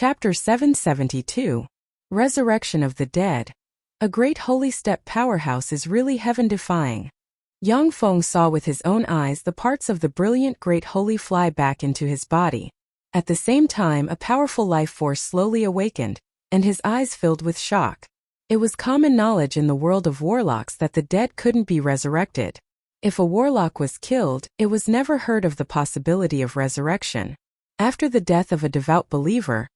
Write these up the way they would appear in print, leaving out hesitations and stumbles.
Chapter 772. Resurrection of the Dead. A great holy step powerhouse is really heaven-defying. Yang Feng saw with his own eyes the parts of the brilliant great holy fly back into his body. At the same time, a powerful life force slowly awakened, and his eyes filled with shock. It was common knowledge in the world of warlocks that the dead couldn't be resurrected. If a warlock was killed, it was never heard of the possibility of resurrection. After the death of a devout believer,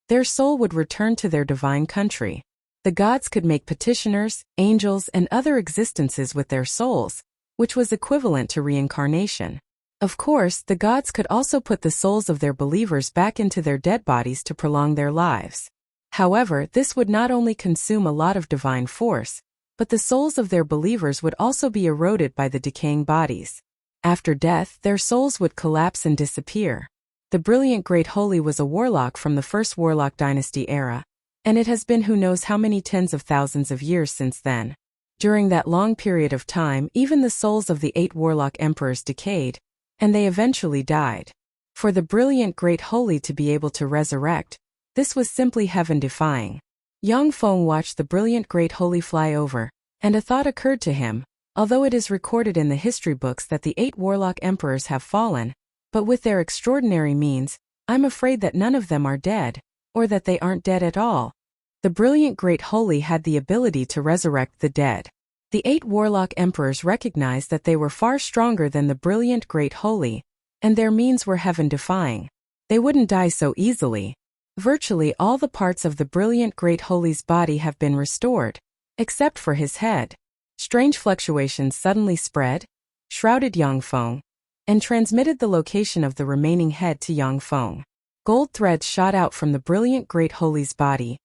their soul would return to their divine country. The gods could make petitioners, angels, and other existences with their souls, which was equivalent to reincarnation. Of course, the gods could also put the souls of their believers back into their dead bodies to prolong their lives. However, this would not only consume a lot of divine force, but the souls of their believers would also be eroded by the decaying bodies. After death, their souls would collapse and disappear. The brilliant Great Holy was a warlock from the first Warlock Dynasty era, and it has been who knows how many tens of thousands of years since then. During that long period of time, even the souls of the 8 Warlock Emperors decayed, and they eventually died. For the brilliant Great Holy to be able to resurrect, this was simply heaven-defying. Yang Feng watched the brilliant Great Holy fly over, and a thought occurred to him. Although it is recorded in the history books that the 8 Warlock Emperors have fallen, but with their extraordinary means, I'm afraid that none of them are dead, or that they aren't dead at all. The brilliant Great Holy had the ability to resurrect the dead. The 8 Warlock Emperors recognized that they were far stronger than the brilliant Great Holy, and their means were heaven-defying. They wouldn't die so easily. Virtually all the parts of the brilliant Great Holy's body have been restored, except for his head. Strange fluctuations suddenly spread, shrouded Yang Feng, and transmitted the location of the remaining head to Yang Feng. Gold threads shot out from the brilliant Great Holy's body,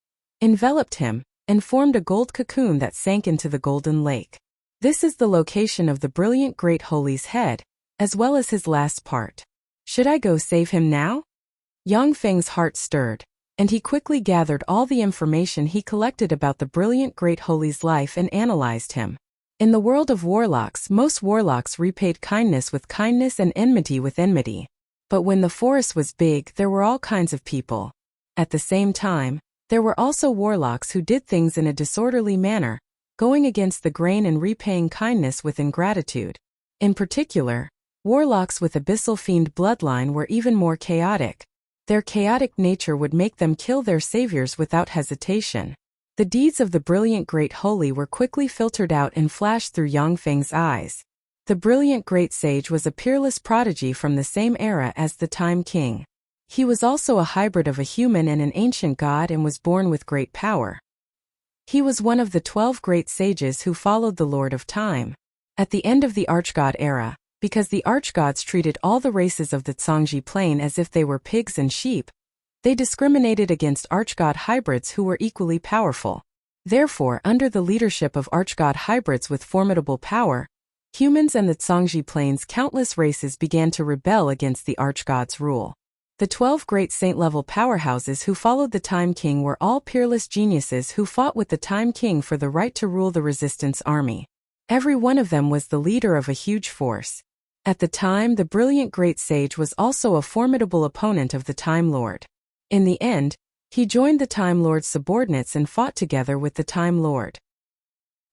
enveloped him, and formed a gold cocoon that sank into the golden lake. This is the location of the brilliant Great Holy's head, as well as his last part. Should I go save him now? Yang Feng's heart stirred, and he quickly gathered all the information he collected about the brilliant Great Holy's life and analyzed him. In the world of warlocks, most warlocks repaid kindness with kindness and enmity with enmity. But when the forest was big, there were all kinds of people. At the same time, there were also warlocks who did things in a disorderly manner, going against the grain and repaying kindness with ingratitude. In particular, warlocks with abyssal fiend bloodline were even more chaotic. Their chaotic nature would make them kill their saviors without hesitation. The deeds of the brilliant Great Holy were quickly filtered out and flashed through Yang Feng's eyes. The brilliant Great Sage was a peerless prodigy from the same era as the Time King. He was also a hybrid of a human and an ancient god and was born with great power. He was one of the 12 great sages who followed the Lord of Time. At the end of the Archgod era, because the Archgods treated all the races of the Zhangji Plain as if they were pigs and sheep, they discriminated against Archgod hybrids who were equally powerful. Therefore, under the leadership of Archgod hybrids with formidable power, humans and the Zhangji Plain's countless races began to rebel against the Archgod's rule. The 12 great saint-level powerhouses who followed the Time King were all peerless geniuses who fought with the Time King for the right to rule the resistance army. Every one of them was the leader of a huge force. At the time, the brilliant Great Sage was also a formidable opponent of the Time Lord. In the end, he joined the Time Lord's subordinates and fought together with the Time Lord.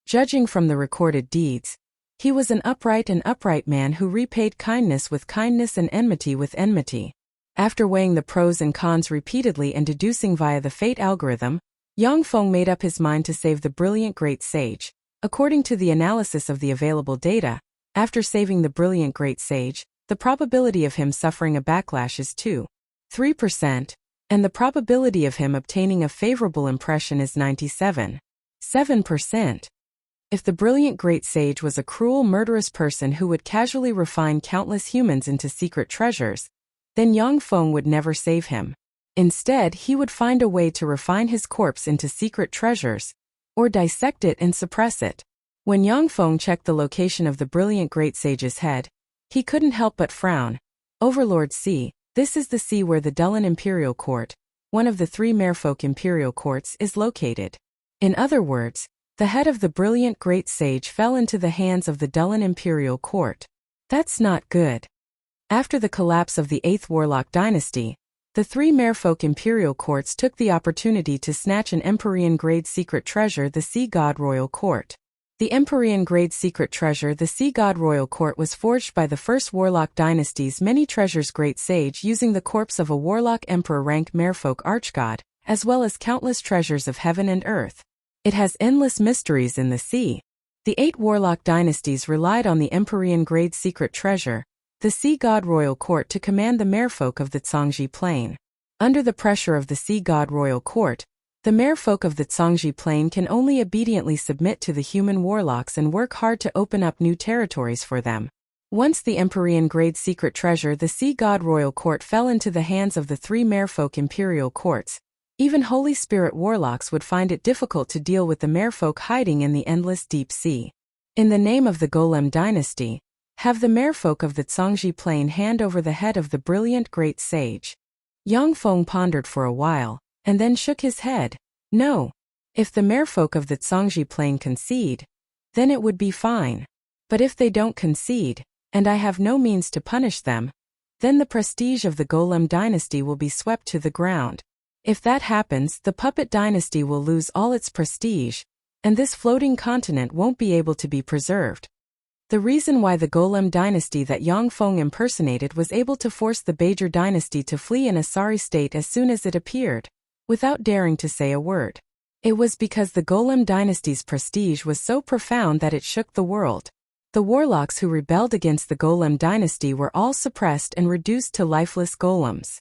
Judging from the recorded deeds, he was an upright man who repaid kindness with kindness and enmity with enmity. After weighing the pros and cons repeatedly and deducing via the fate algorithm, Yang Feng made up his mind to save the brilliant Great Sage. According to the analysis of the available data, after saving the brilliant Great Sage, the probability of him suffering a backlash is 2.3%. And the probability of him obtaining a favorable impression is 97.7%. If the brilliant Great Sage was a cruel, murderous person who would casually refine countless humans into secret treasures, then Yang Feng would never save him. Instead, he would find a way to refine his corpse into secret treasures, or dissect it and suppress it. When Yang Feng checked the location of the brilliant Great Sage's head, he couldn't help but frown. Overlord C. This is the sea where the Dulin Imperial Court, one of the 3 Merfolk Imperial Courts, is located. In other words, the head of the brilliant Great Sage fell into the hands of the Dulin Imperial Court. That's not good. After the collapse of the 8th Warlock Dynasty, The three merfolk imperial courts took the opportunity to snatch an Empyrean-grade secret treasure, the Sea God Royal Court. The Empyrean-grade secret treasure, the Sea God Royal Court, was forged by the first Warlock dynasty's many treasures great sage using the corpse of a Warlock Emperor-rank merfolk archgod, as well as countless treasures of heaven and earth. It has endless mysteries in the sea. The 8 Warlock dynasties relied on the Empyrean-grade secret treasure, the Sea God Royal Court, to command the merfolk of the Zhangji Plain. Under the pressure of the Sea God Royal Court, the merfolk of the Zhangji Plain can only obediently submit to the human warlocks and work hard to open up new territories for them. Once the Empyrean-grade secret treasure, the Sea God Royal Court, fell into the hands of the 3 merfolk imperial courts, even Holy Spirit warlocks would find it difficult to deal with the merfolk hiding in the endless deep sea. In the name of the Golem dynasty, have the merfolk of the Zhangji Plain hand over the head of the brilliant great sage. Yang Feng pondered for a while, and then shook his head. No. If the merfolk of the Zhangji Plain concede, then it would be fine. But if they don't concede, and I have no means to punish them, then the prestige of the Golem dynasty will be swept to the ground. If that happens, the Puppet dynasty will lose all its prestige, and this floating continent won't be able to be preserved. The reason why the Golem dynasty that Yang Feng impersonated was able to force the Bajor dynasty to flee in a sorry state as soon as it appeared, without daring to say a word. It was because the Golem dynasty's prestige was so profound that it shook the world. The warlocks who rebelled against the Golem dynasty were all suppressed and reduced to lifeless golems.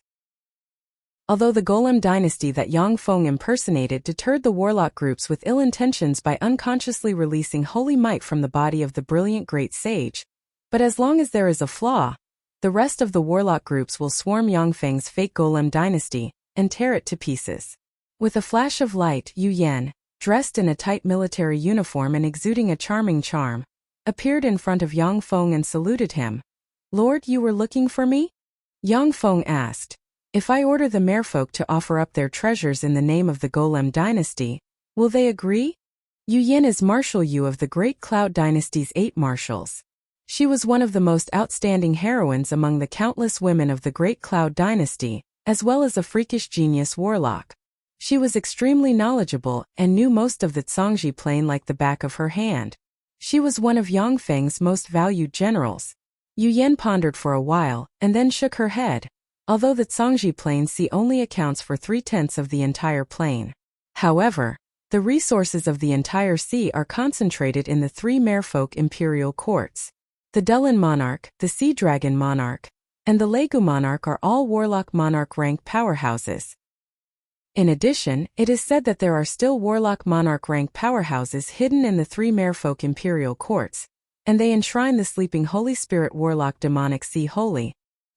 Although the Golem dynasty that Yang Feng impersonated deterred the warlock groups with ill intentions by unconsciously releasing holy might from the body of the brilliant great sage, but as long as there is a flaw, the rest of the warlock groups will swarm Yang Feng's fake Golem dynasty and tear it to pieces. With a flash of light, Yu Yan, dressed in a tight military uniform and exuding a charming charm, appeared in front of Yang Feng and saluted him. "Lord, you were looking for me?" Yang Feng asked. "If I order the merfolk to offer up their treasures in the name of the Golem dynasty, will they agree?" Yu Yin is Marshal Yu of the Great Cloud dynasty's 8 marshals. She was one of the most outstanding heroines among the countless women of the Great Cloud dynasty, as well as a freakish genius warlock. She was extremely knowledgeable and knew most of the Zhangji Plain like the back of her hand. She was one of Yang Feng's most valued generals. Yu Yan pondered for a while and then shook her head. Although the Zhangji Plain sea only accounts for 3/10 of the entire plain. However, the resources of the entire sea are concentrated in the 3 merfolk imperial courts. The Dulin monarch, the Sea Dragon monarch, and the Legu monarch are all warlock monarch rank powerhouses. In addition, it is said that there are still warlock monarch rank powerhouses hidden in the 3 merfolk imperial courts, and they enshrine the sleeping Holy Spirit warlock demonic Sea Holy.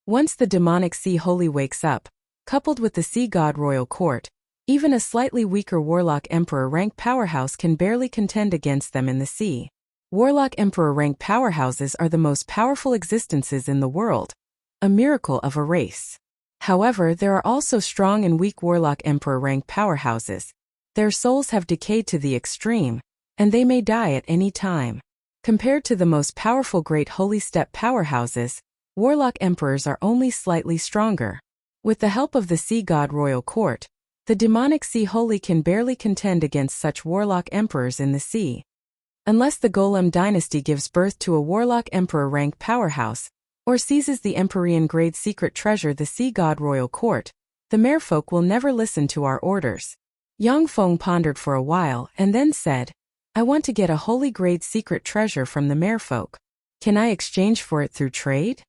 Once the demonic Sea Holy wakes up, coupled with the Sea God Royal Court, even a slightly weaker Warlock Emperor rank powerhouse can barely contend against them in the sea. Warlock Emperor rank powerhouses are the most powerful existences in the world, a miracle of a race. However, there are also strong and weak Warlock Emperor rank powerhouses. Their souls have decayed to the extreme, and they may die at any time. Compared to the most powerful Great Holy Step powerhouses, Warlock Emperors are only slightly stronger. With the help of the Sea God Royal Court, the demonic Sea Holy can barely contend against such Warlock Emperors in the sea. Unless the Golem dynasty gives birth to a Warlock Emperor rank powerhouse, or seizes the Empyrean grade secret treasure, the Sea God Royal Court, the merfolk will never listen to our orders. Yang Feng pondered for a while and then said, "I want to get a holy grade secret treasure from the merfolk. Can I exchange for it through trade?"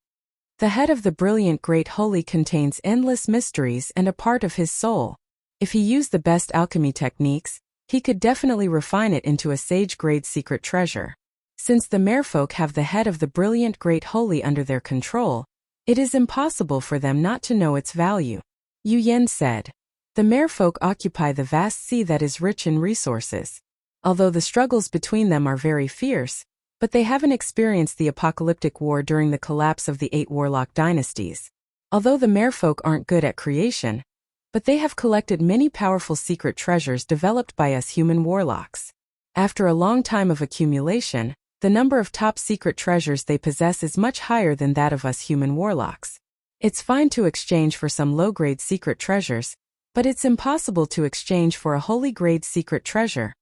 The head of the brilliant great holy contains endless mysteries and a part of his soul. If he used the best alchemy techniques, he could definitely refine it into a sage-grade secret treasure. Since the merfolk have the head of the brilliant great holy under their control, it is impossible for them not to know its value. Yu Yan said, "The merfolk occupy the vast sea that is rich in resources. Although the struggles between them are very fierce, but they haven't experienced the apocalyptic war during the collapse of the 8 warlock dynasties. Although the merfolk aren't good at creation, but they have collected many powerful secret treasures developed by us human warlocks. After a long time of accumulation, the number of top secret treasures they possess is much higher than that of us human warlocks. It's fine to exchange for some low-grade secret treasures, but it's impossible to exchange for a holy-grade secret treasure.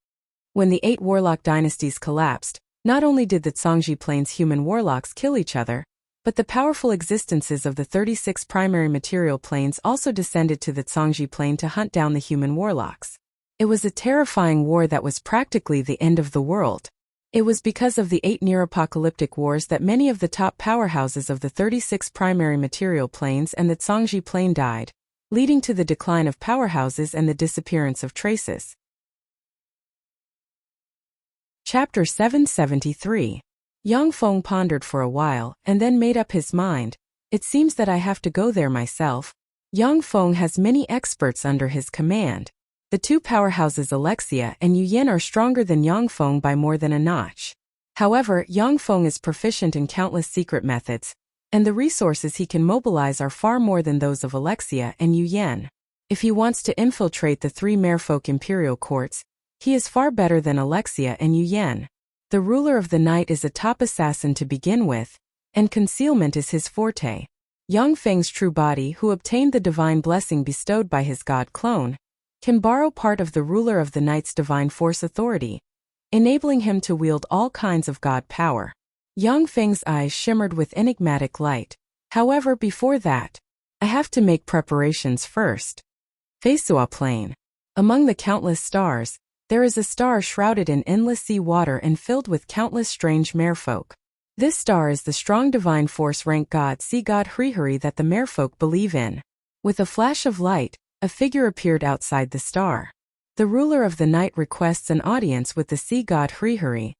When the 8 warlock dynasties collapsed, not only did the Zhangji Plains human warlocks kill each other, but the powerful existences of the 36 primary material planes also descended to the Zhangji Plain to hunt down the human warlocks. It was a terrifying war that was practically the end of the world. It was because of the 8 near-apocalyptic wars that many of the top powerhouses of the 36 primary material planes and the Zhangji Plain died, leading to the decline of powerhouses and the disappearance of traces. Chapter 773. Yang Feng pondered for a while and then made up his mind. It seems that I have to go there myself. Yang Feng has many experts under his command. The 2 powerhouses Alexia and Yuyan are stronger than Yang Feng by more than a notch. However, Yang Feng is proficient in countless secret methods, and the resources he can mobilize are far more than those of Alexia and Yuyan. If he wants to infiltrate the 3 merfolk imperial courts, he is far better than Alexia and Yuyan. The ruler of the night is a top assassin to begin with, and concealment is his forte. Yang Feng's true body, who obtained the divine blessing bestowed by his god clone, can borrow part of the ruler of the night's divine force authority, enabling him to wield all kinds of god power. Yang Feng's eyes shimmered with enigmatic light. However, before that, I have to make preparations first. Feisua Plain. Among the countless stars, there is a star shrouded in endless sea water and filled with countless strange merfolk. This star is the strong divine force rank god sea god Hrihari that the merfolk believe in. With a flash of light, a figure appeared outside the star. The ruler of the night requests an audience with the sea god Hrihari.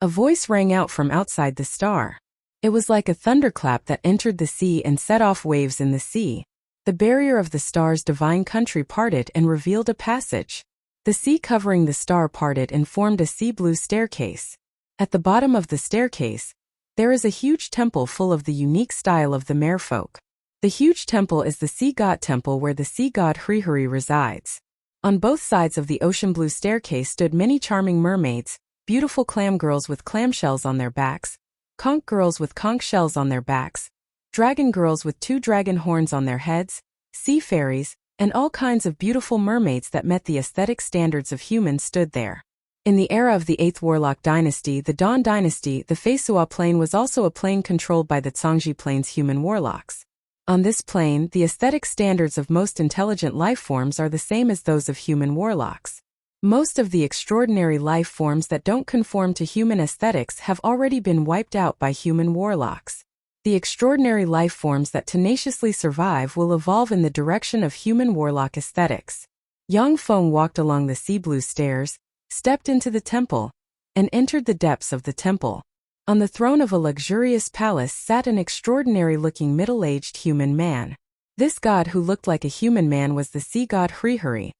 A voice rang out from outside the star. It was like a thunderclap that entered the sea and set off waves in the sea. The barrier of the star's divine country parted and revealed a passage. The sea covering the star parted and formed a sea blue staircase. At the bottom of the staircase, there is a huge temple full of the unique style of the merfolk. The huge temple is the sea god temple where the sea god Hrihari resides. On both sides of the ocean blue staircase stood many charming mermaids, beautiful clam girls with clamshells on their backs, conch girls with conch shells on their backs, dragon girls with 2 dragon horns on their heads, sea fairies, and all kinds of beautiful mermaids that met the aesthetic standards of humans stood there. In the era of the 8th Warlock Dynasty, the Dawn Dynasty, the Feisua Plain was also a plain controlled by the Zhangji Plain's human warlocks. On this plane, the aesthetic standards of most intelligent life forms are the same as those of human warlocks. Most of the extraordinary life forms that don't conform to human aesthetics have already been wiped out by human warlocks. The extraordinary life forms that tenaciously survive will evolve in the direction of human warlock aesthetics. Yang Feng walked along the sea blue stairs, stepped into the temple, and entered the depths of the temple. On the throne of a luxurious palace sat an extraordinary-looking middle-aged human man. This god who looked like a human man was the sea god Hrihari,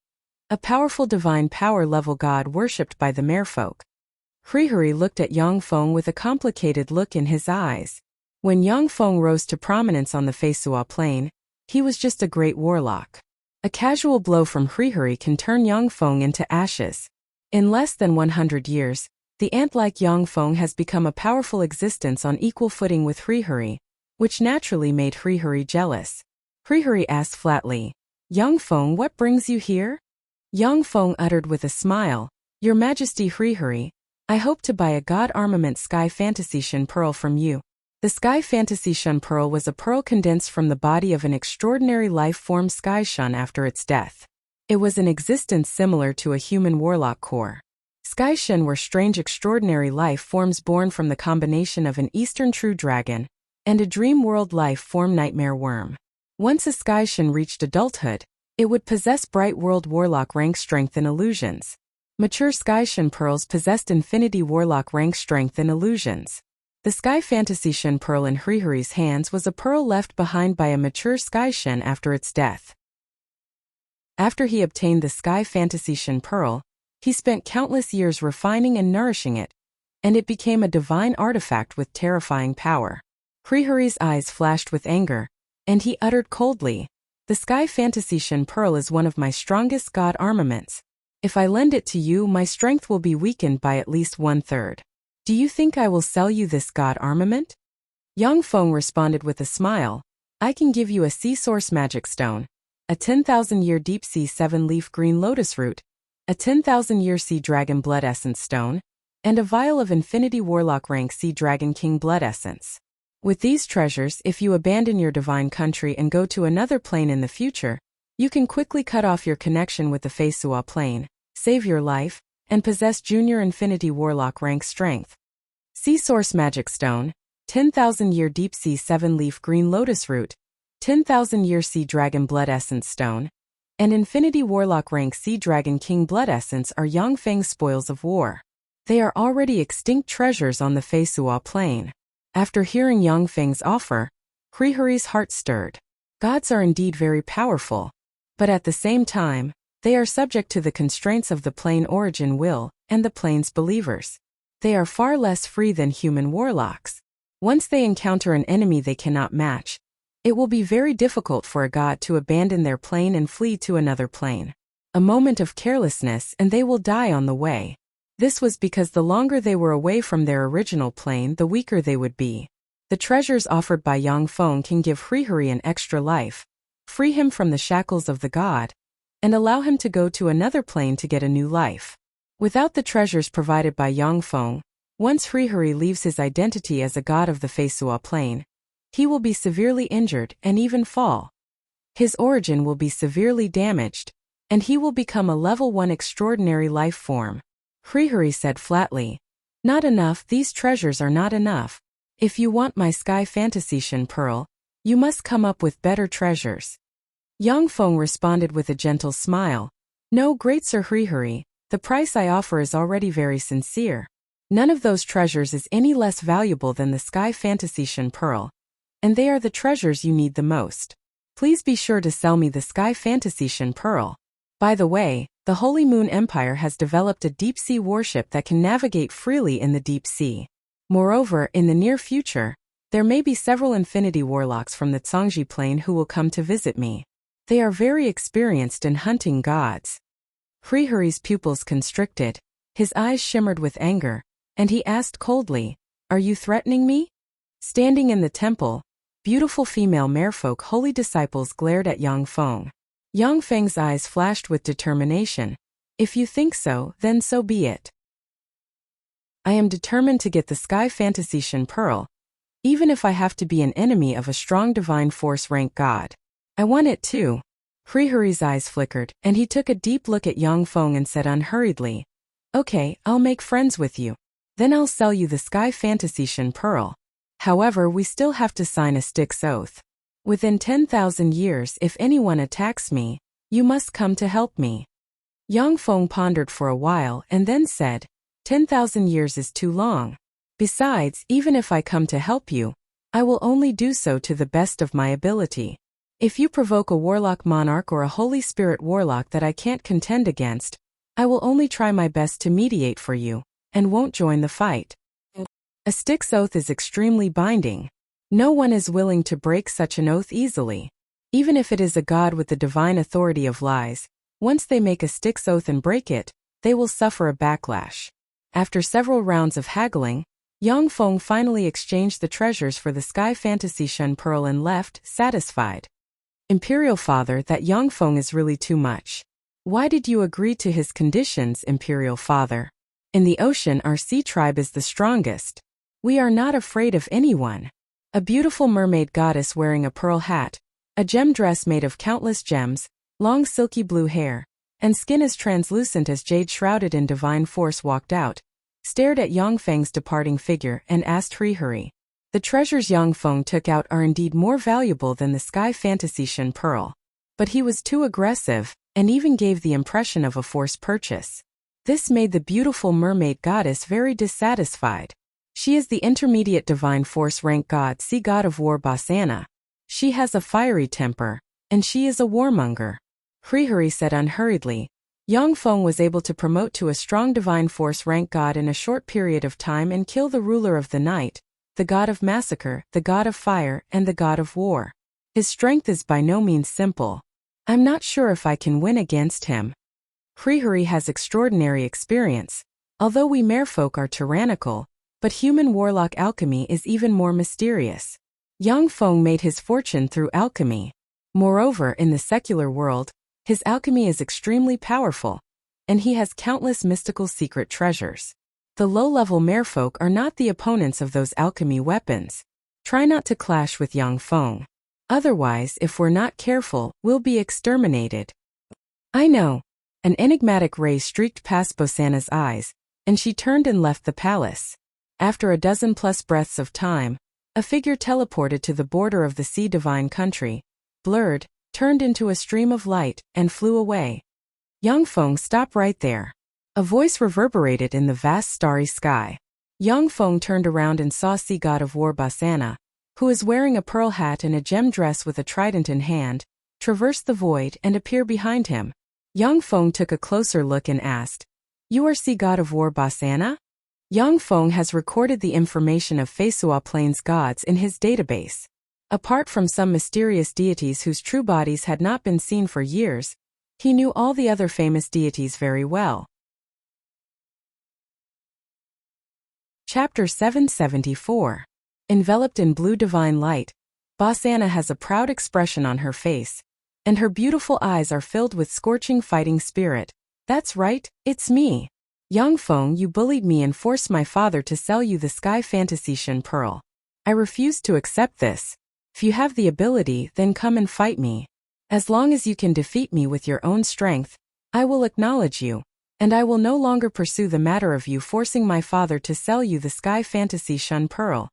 a powerful divine power-level god worshipped by the merfolk. Hrihari looked at Yang Feng with a complicated look in his eyes. When Yang Feng rose to prominence on the Feisua Plain, he was just a great warlock. A casual blow from Hrihari can turn Yang Feng into ashes. In less than 100 years, the ant-like Yang Feng has become a powerful existence on equal footing with Hrihari, which naturally made Hrihari jealous. Hrihari asked flatly, "Yang Feng, what brings you here?" Yang Feng uttered with a smile, "Your Majesty Hrihari, I hope to buy a god armament Sky Fantasy Shen Pearl from you." The Sky Fantasy Shun Pearl was a pearl condensed from the body of an extraordinary life form Sky Shun after its death. It was an existence similar to a human warlock core. Sky Shun were strange extraordinary life forms born from the combination of an Eastern True Dragon and a dream world life form Nightmare Worm. Once a Sky Shun reached adulthood, it would possess bright world warlock rank strength and illusions. Mature Sky Shun pearls possessed infinity warlock rank strength and illusions. The Sky Fantasy Shen Pearl in Hrihari's hands was a pearl left behind by a mature Sky Shen after its death. After he obtained the Sky Fantasy Shen Pearl, he spent countless years refining and nourishing it, and it became a divine artifact with terrifying power. Hrihari's eyes flashed with anger, and he uttered coldly, "The Sky Fantasy Shen Pearl is one of my strongest god armaments. If I lend it to you, my strength will be weakened by at least 1/3. Do you think I will sell you this god armament?" Yang Feng responded with a smile, I can give you a sea source magic stone, a 10,000-year deep sea 7-leaf green lotus root, a 10,000-year sea dragon blood essence stone, and a vial of infinity warlock rank sea dragon king blood essence. With these treasures, if you abandon your divine country and go to another plane in the future, you can quickly cut off your connection with the Feisua plane, save your life, and possess junior infinity warlock rank strength. Sea source magic stone, 10,000-year deep sea 7-leaf green lotus root, 10,000-year sea dragon blood essence stone, and infinity warlock rank sea dragon king blood essence are Yangfeng's spoils of war. They are already extinct treasures on the Feisua plane. After hearing Yangfeng's offer, Hrihari's heart stirred. Gods are indeed very powerful, but at the same time, they are subject to the constraints of the plane origin will and the plane's believers. They are far less free than human warlocks. Once they encounter an enemy they cannot match, it will be very difficult for a god to abandon their plane and flee to another plane. A moment of carelessness and they will die on the way. This was because the longer they were away from their original plane, the weaker they would be. The treasures offered by Yangfeng can give Hrihari an extra life, free him from the shackles of the god, and allow him to go to another plane to get a new life. Without the treasures provided by Yangfeng, once Hrihari leaves his identity as a god of the Feisua plane, he will be severely injured and even fall. His origin will be severely damaged, and he will become a level 1 extraordinary life form. Hrihari said flatly, "Not enough, these treasures are not enough. If you want my Sky Fantasy Shin Pearl, you must come up with better treasures." Yangfeng responded with a gentle smile, "No, great Sir Hrihari, the price I offer is already very sincere. None of those treasures is any less valuable than the Sky Fantasy Shin Pearl, and they are the treasures you need the most. Please be sure to sell me the Sky Fantasy Shin Pearl. By the way, the Holy Moon Empire has developed a deep-sea warship that can navigate freely in the deep sea. Moreover, in the near future, there may be several infinity warlocks from the Zhangji plane who will come to visit me. They are very experienced in hunting gods." Hrihari's pupils constricted, his eyes shimmered with anger, and he asked coldly, "Are you threatening me?" Standing in the temple, beautiful female merfolk holy disciples glared at Yangfeng. Yangfeng's eyes flashed with determination. "If you think so, then so be it. I am determined to get the Sky Fantasy Shin Pearl, even if I have to be an enemy of a strong divine force rank god. I want it too." Hrihari's eyes flickered, and he took a deep look at Yangfeng and said unhurriedly, "Okay, I'll make friends with you. Then I'll sell you the Sky Fantasy Shin Pearl. However, we still have to sign a Styx oath. Within 10,000 years, if anyone attacks me, you must come to help me." Yangfeng pondered for a while and then said, 10,000 years is too long. Besides, even if I come to help you, I will only do so to the best of my ability. If you provoke a warlock monarch or a holy spirit warlock that I can't contend against, I will only try my best to mediate for you, and won't join the fight. A Styx oath is extremely binding. No one is willing to break such an oath easily. Even if it is a god with the divine authority of lies, once they make a Styx oath and break it, they will suffer a backlash. After several rounds of haggling, Yangfeng finally exchanged the treasures for the Sky Fantasy Shin Pearl and left, satisfied. Imperial Father, that Yangfeng is really too much. Why did you agree to his conditions, Imperial Father? In the ocean our sea tribe is the strongest. We are not afraid of anyone. A beautiful mermaid goddess wearing a pearl hat, a gem dress made of countless gems, long silky blue hair, and skin as translucent as jade shrouded in divine force walked out, stared at Yangfeng's departing figure and asked Hrihari. The treasures Yangfeng took out are indeed more valuable than the Sky Fantasy Shin Pearl. But he was too aggressive, and even gave the impression of a forced purchase. This made the beautiful mermaid goddess very dissatisfied. She is the intermediate divine force rank god, sea god of war Basana. She has a fiery temper, and she is a warmonger. Hrihari said unhurriedly. Yangfeng was able to promote to a strong divine force rank god in a short period of time and kill the ruler of the night, the god of massacre, the god of fire, and the god of war. His strength is by no means simple. I'm not sure if I can win against him. Hrihari has extraordinary experience. Although we merfolk are tyrannical, but human warlock alchemy is even more mysterious. Yang Feng made his fortune through alchemy. Moreover, in the secular world, his alchemy is extremely powerful, and he has countless mystical secret treasures. The low-level merfolk are not the opponents of those alchemy weapons. Try not to clash with Yang Feng. Otherwise, if we're not careful, we'll be exterminated. I know. An enigmatic ray streaked past Bosana's eyes, and she turned and left the palace. After a dozen-plus breaths of time, a figure teleported to the border of the sea divine country, blurred, turned into a stream of light, and flew away. Yang Feng, stop right there. A voice reverberated in the vast starry sky. Yang Feng turned around and saw Sea God of War Bosana, who is wearing a pearl hat and a gem dress with a trident in hand, traverse the void and appear behind him. Yang Feng took a closer look and asked, "You are Sea God of War Bosana?" Yang Feng has recorded the information of Feisua Plains gods in his database. Apart from some mysterious deities whose true bodies had not been seen for years, he knew all the other famous deities very well. Chapter 774. Enveloped in blue divine light, Bosana has a proud expression on her face, and her beautiful eyes are filled with scorching fighting spirit. That's right, it's me. Yang Feng, you bullied me and forced my father to sell you the Sky Fantasy Shen Pearl. I refuse to accept this. If you have the ability, then come and fight me. As long as you can defeat me with your own strength, I will acknowledge you, and I will no longer pursue the matter of you forcing my father to sell you the Sky Fantasy Shen Pearl.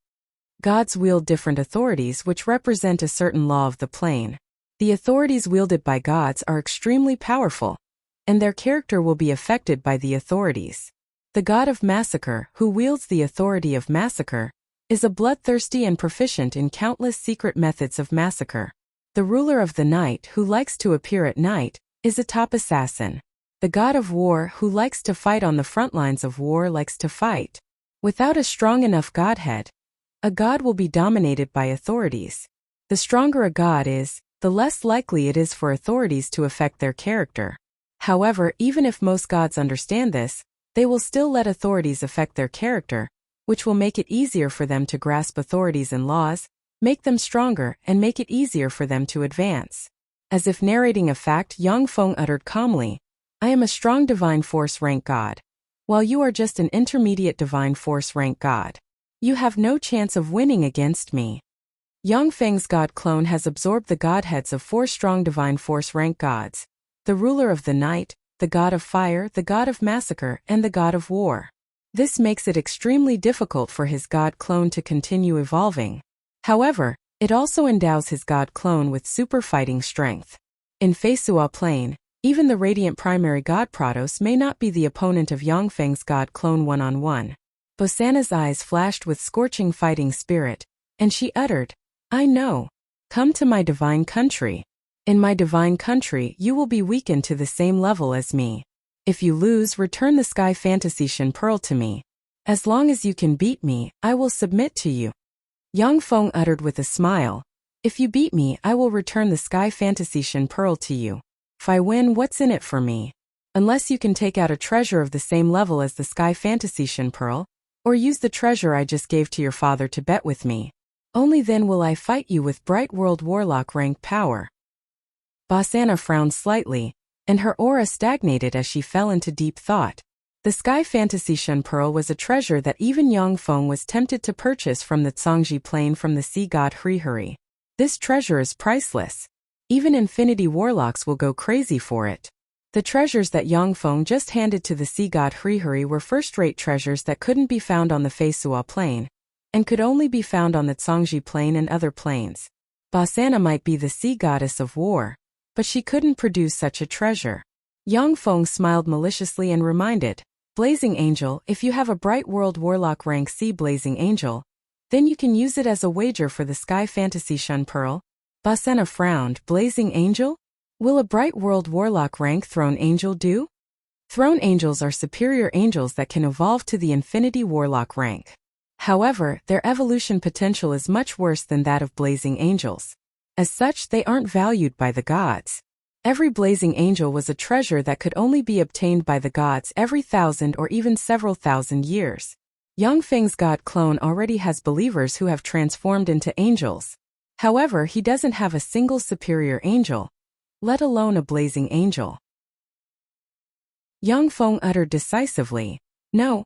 Gods wield different authorities which represent a certain law of the plane. The authorities wielded by gods are extremely powerful, and their character will be affected by the authorities. The god of massacre, who wields the authority of massacre, is a bloodthirsty and proficient in countless secret methods of massacre. The ruler of the night, who likes to appear at night, is a top assassin. The god of war, who likes to fight on the front lines of war, likes to fight. Without a strong enough godhead, a god will be dominated by authorities. The stronger a god is, the less likely it is for authorities to affect their character. However, even if most gods understand this, they will still let authorities affect their character, which will make it easier for them to grasp authorities and laws, make them stronger, and make it easier for them to advance. As if narrating a fact, Yang Feng uttered calmly, "I am a strong divine force rank god, while you are just an intermediate divine force rank god. You have no chance of winning against me." Yang Feng's god clone has absorbed the godheads of 4 strong divine force rank gods: the ruler of the night, the god of fire, the god of massacre, and the god of war. This makes it extremely difficult for his god clone to continue evolving. However, it also endows his god clone with super fighting strength. In Feisua Plane, even the radiant primary god Prados may not be the opponent of Yang Feng's god clone one-on-one. Bosana's eyes flashed with scorching fighting spirit, and she uttered, "I know. Come to my divine country. In my divine country, you will be weakened to the same level as me. If you lose, return the Sky Fantasy Shen Pearl to me. As long as you can beat me, I will submit to you." Yang Feng uttered with a smile, "If you beat me, I will return the Sky Fantasy Shen Pearl to you. If I win, what's in it for me? Unless you can take out a treasure of the same level as the Sky Fantasy Shen Pearl, or use the treasure I just gave to your father to bet with me. Only then will I fight you with Bright World Warlock rank power." Bosana frowned slightly, and her aura stagnated as she fell into deep thought. The Sky Fantasy Shen Pearl was a treasure that even Yang Feng was tempted to purchase from the Zhangji Plain from the sea god Hrihuri. This treasure is priceless. Even infinity warlocks will go crazy for it. The treasures that Yang Feng just handed to the sea god Hrihuri were first-rate treasures that couldn't be found on the Feisua Plain, and could only be found on the Zhangji Plain and other plains. Bosana might be the sea goddess of war, but she couldn't produce such a treasure. Yang Feng smiled maliciously and reminded, "Blazing Angel, if you have a Bright World Warlock rank C Blazing Angel, then you can use it as a wager for the Sky Fantasy Shen Pearl." Bosana frowned. "Blazing Angel? Will a Bright World Warlock rank Throne Angel do?" Throne Angels are superior angels that can evolve to the Infinity Warlock rank. However, their evolution potential is much worse than that of Blazing Angels. As such, they aren't valued by the gods. Every Blazing Angel was a treasure that could only be obtained by the gods every 1,000 or even several thousand years. Yang Feng's god clone already has believers who have transformed into angels. However, he doesn't have a single superior angel, let alone a blazing angel. Yang Feng uttered decisively, "No."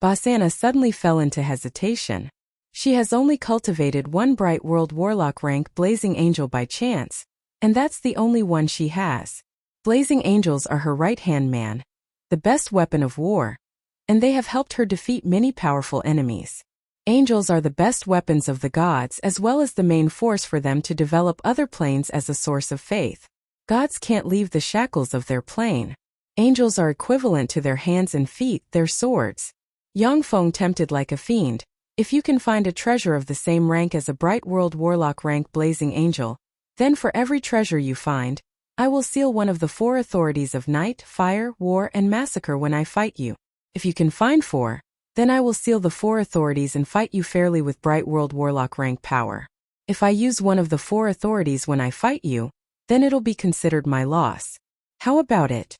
Basana suddenly fell into hesitation. She has only cultivated one Bright World Warlock rank Blazing Angel by chance, and that's the only one she has. Blazing Angels are her right-hand man, the best weapon of war, and they have helped her defeat many powerful enemies. Angels are the best weapons of the gods as well as the main force for them to develop other planes as a source of faith. Gods can't leave the shackles of their plane. Angels are equivalent to their hands and feet, their swords. Yang Feng tempted like a fiend. If you can find a treasure of the same rank as a Bright World Warlock rank Blazing Angel, then for every treasure you find, I will seal one of the 4 authorities of night, fire, war, and massacre when I fight you. If you can find 4, then I will seal the 4 authorities and fight you fairly with Bright World Warlock rank power. If I use one of the 4 authorities when I fight you, then it'll be considered my loss. How about it?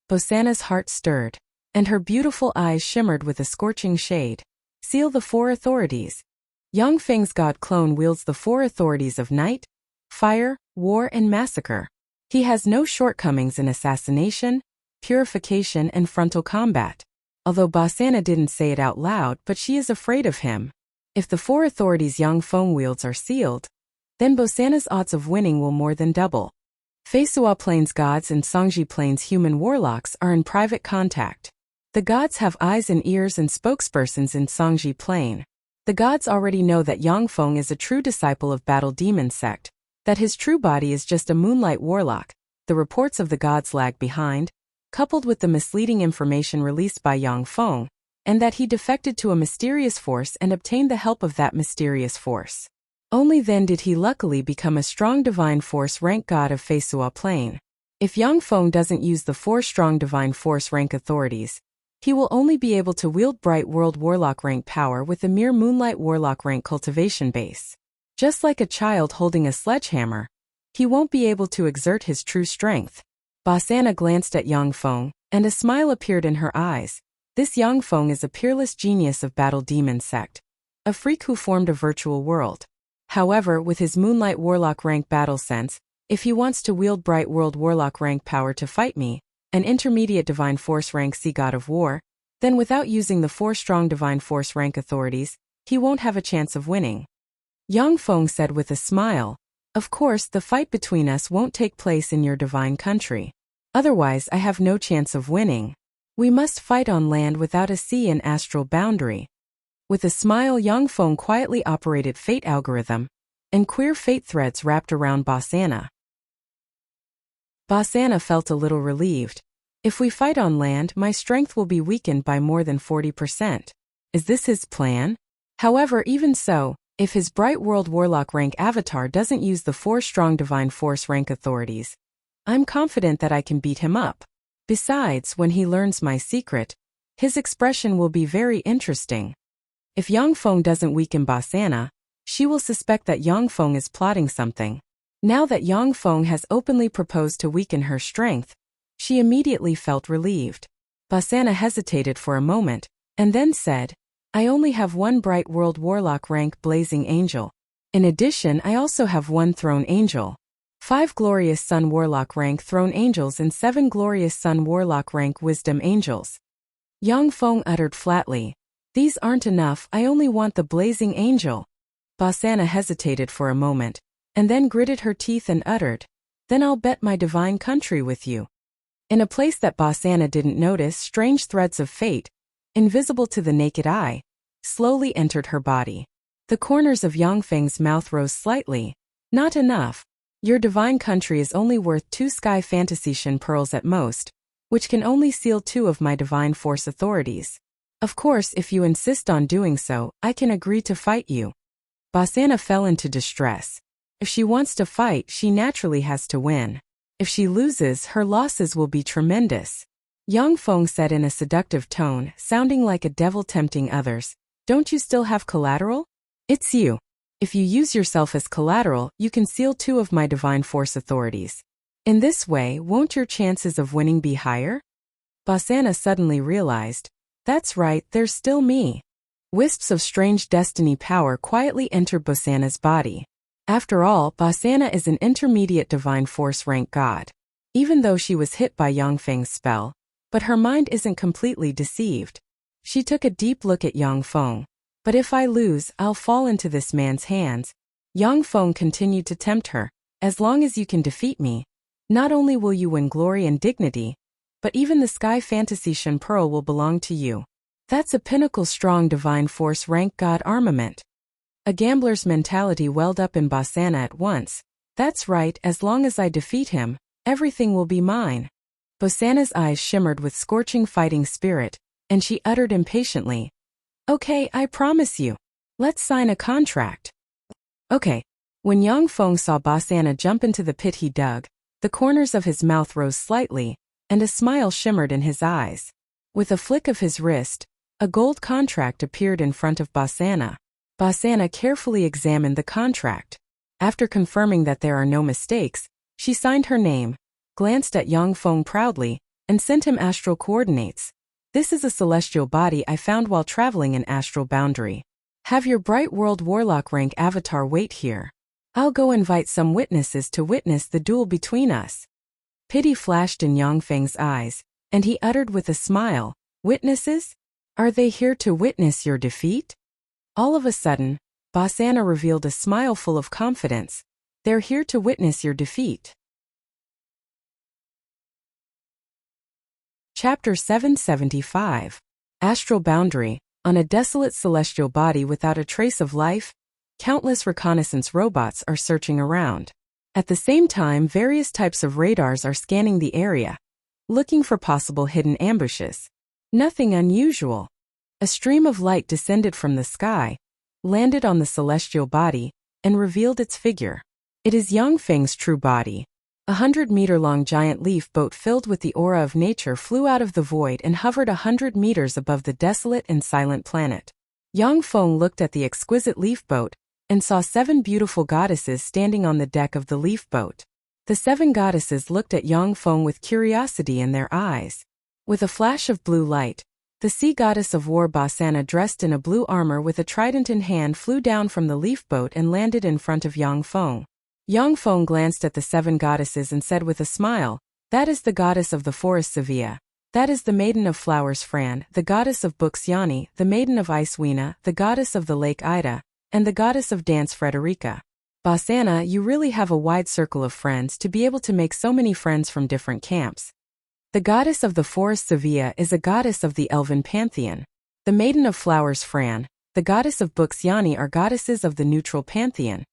Bosana's heart stirred, and her beautiful eyes shimmered with a scorching shade. Seal the 4 authorities. Yang Feng's god clone wields the 4 authorities of night, fire, war, and massacre. He has no shortcomings in assassination, purification, and frontal combat. Although Bosana didn't say it out loud, but she is afraid of him. If the 4 authorities Yang Feng wields are sealed, then Bosana's odds of winning will more than double. Feisua Plains gods and Songji Plains human warlocks are in private contact. The gods have eyes and ears and spokespersons in Songji Plain. The gods already know that Yang Feng is a true disciple of Battle Demon Sect, that his true body is just a moonlight warlock. The reports of the gods lag behind, coupled with the misleading information released by Yang Feng, and that he defected to a mysterious force and obtained the help of that mysterious force. Only then did he luckily become a strong divine force rank god of Feisua Plain. If Yang Feng doesn't use the 4 strong divine force rank authorities, he will only be able to wield Bright World Warlock rank power with a mere Moonlight Warlock rank cultivation base. Just like a child holding a sledgehammer, he won't be able to exert his true strength. Bosana glanced at Yang Feng, and a smile appeared in her eyes. This Yang Feng is a peerless genius of Battle Demon Sect, a freak who formed a virtual world. However, with his Moonlight Warlock rank battle sense, if he wants to wield Bright World Warlock rank power to fight me, an intermediate divine force rank Sea God of War, then without using the 4 strong divine force rank authorities, he won't have a chance of winning. Yang Feng said with a smile, "Of course the fight between us won't take place in your divine country. Otherwise I have no chance of winning. We must fight on land without a sea and astral boundary." With a smile, Yang Feng quietly operated fate algorithm, and queer fate threads wrapped around Bosana. Bosana felt a little relieved. If we fight on land, my strength will be weakened by more than 40%. Is this his plan? However, even so, if his Bright World Warlock rank avatar doesn't use the 4 strong divine force rank authorities, I'm confident that I can beat him up. Besides, when he learns my secret, his expression will be very interesting. If Yang Feng doesn't weaken Bosana, she will suspect that Yang Feng is plotting something. Now that Yang Feng has openly proposed to weaken her strength, she immediately felt relieved. Bosana hesitated for a moment, and then said, "I only have 1 Bright World Warlock rank Blazing Angel. In addition, I also have 1 Throne Angel, 5 Glorious Sun Warlock rank Throne Angels and 7 Glorious Sun Warlock rank Wisdom Angels." Yang Feng uttered flatly, "These aren't enough, I only want the Blazing Angel." Bosana hesitated for a moment, and then gritted her teeth and uttered, "Then I'll bet my divine country with you." In a place that Bosana didn't notice, strange threads of fate, invisible to the naked eye, slowly entered her body. The corners of Yang Feng's mouth rose slightly. "Not enough. Your divine country is only worth 2 Sky Fantasy Shin pearls at most, which can only seal 2 of my divine force authorities. Of course, if you insist on doing so, I can agree to fight you." Bosana fell into distress. If she wants to fight, she naturally has to win. If she loses, her losses will be tremendous. Yang Feng said in a seductive tone, sounding like a devil tempting others, "Don't you still have collateral? It's you. If you use yourself as collateral, you can seal 2 of my divine force authorities. In this way, won't your chances of winning be higher?" Bosana suddenly realized, "That's right, there's still me. Wisps of strange destiny power quietly entered Bosana's body. After all, Bosana is an intermediate divine force rank god. Even though she was hit by Yangfeng's spell, but her mind isn't completely deceived. She took a deep look at Yangfeng. But if I lose, I'll fall into this man's hands. Yangfeng continued to tempt her. As long as you can defeat me, not only will you win glory and dignity, but even the sky fantasy Shen Pearl will belong to you. That's a pinnacle strong divine force rank god armament. A gambler's mentality welled up in Bosana at once. That's right, as long as I defeat him, everything will be mine. Bosana's eyes shimmered with scorching fighting spirit, and she uttered impatiently, "Okay, I promise you. Let's sign a contract." Okay. When Yangfeng saw Bosana jump into the pit he dug, the corners of his mouth rose slightly, and a smile shimmered in his eyes. With a flick of his wrist, a gold contract appeared in front of Bosana. Bosana carefully examined the contract. After confirming that there are no mistakes, she signed her name, glanced at Yangfeng proudly, and sent him astral coordinates. "This is a celestial body I found while traveling in astral boundary. Have your bright world warlock rank avatar wait here. I'll go invite some witnesses to witness the duel between us." Pity flashed in Yangfeng's eyes, and he uttered with a smile, "Witnesses? Are they here to witness your defeat?" All of a sudden, Bosana revealed a smile full of confidence. "They're here to witness your defeat." Chapter 775. Astral Boundary. On a desolate celestial body without a trace of life, countless reconnaissance robots are searching around. At the same time, various types of radars are scanning the area, looking for possible hidden ambushes. Nothing unusual. A stream of light descended from the sky, landed on the celestial body, and revealed its figure. It is Yangfeng's true body. 100-meter-long giant leaf boat filled with the aura of nature flew out of the void and hovered 100 meters above the desolate and silent planet. Yangfeng looked at the exquisite leaf boat and saw 7 beautiful goddesses standing on the deck of the leaf boat. The 7 goddesses looked at Yangfeng with curiosity in their eyes. With a flash of blue light, the sea goddess of war Bosana, dressed in a blue armor with a trident in hand, flew down from the leaf boat and landed in front of Yangfeng. Yangfeng glanced at the 7 goddesses and said with a smile, "That is the goddess of the forest Sevilla. That is the maiden of flowers Fran, the goddess of books Yani, the maiden of ice Weena, the goddess of the lake Ida, and the goddess of dance Frederica. Bosana, you really have a wide circle of friends to be able to make so many friends from different camps. The goddess of the forest Sevilla is a goddess of the elven pantheon. The maiden of flowers Fran, the goddess of books Yani are goddesses of the neutral pantheon.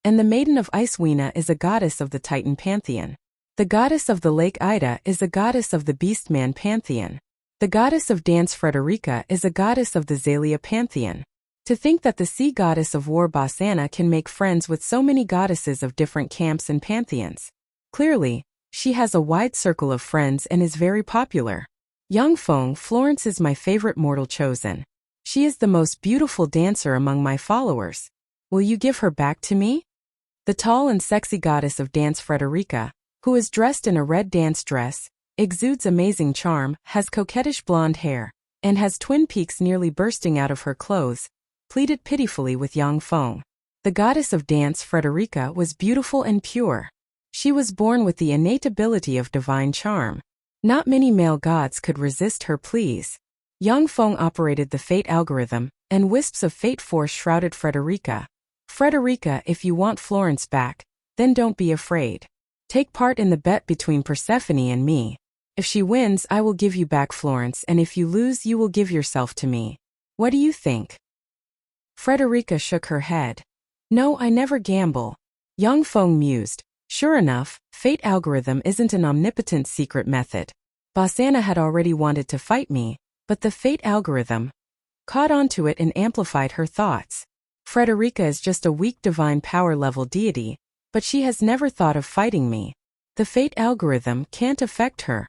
And the maiden of ice Weena is a goddess of the Titan pantheon. The goddess of the lake Ida is a goddess of the beastman pantheon. The goddess of dance Frederica is a goddess of the Zalia pantheon. To think that the sea goddess of war Bosana can make friends with so many goddesses of different camps and pantheons. Clearly, she has a wide circle of friends and is very popular. Yangfeng, Florence is my favorite mortal chosen. She is the most beautiful dancer among my followers. Will you give her back to me?" The tall and sexy goddess of dance Frederica, who is dressed in a red dance dress, exudes amazing charm, has coquettish blonde hair, and has twin peaks nearly bursting out of her clothes, pleaded pitifully with Yangfeng. The goddess of dance Frederica was beautiful and pure. She was born with the innate ability of divine charm. Not many male gods could resist her pleas. Yangfeng operated the fate algorithm, and wisps of fate force shrouded Frederica. "Frederica, if you want Florence back, then don't be afraid. Take part in the bet between Persephone and me. If she wins, I will give you back Florence, and if you lose, you will give yourself to me. What do you think?" Frederica shook her head. "No, I never gamble." Yangfeng mused. Sure enough, fate algorithm isn't an omnipotent secret method. Bosana had already wanted to fight me, but the fate algorithm caught onto it and amplified her thoughts. Frederica is just a weak divine power level deity, but she has never thought of fighting me. The fate algorithm can't affect her.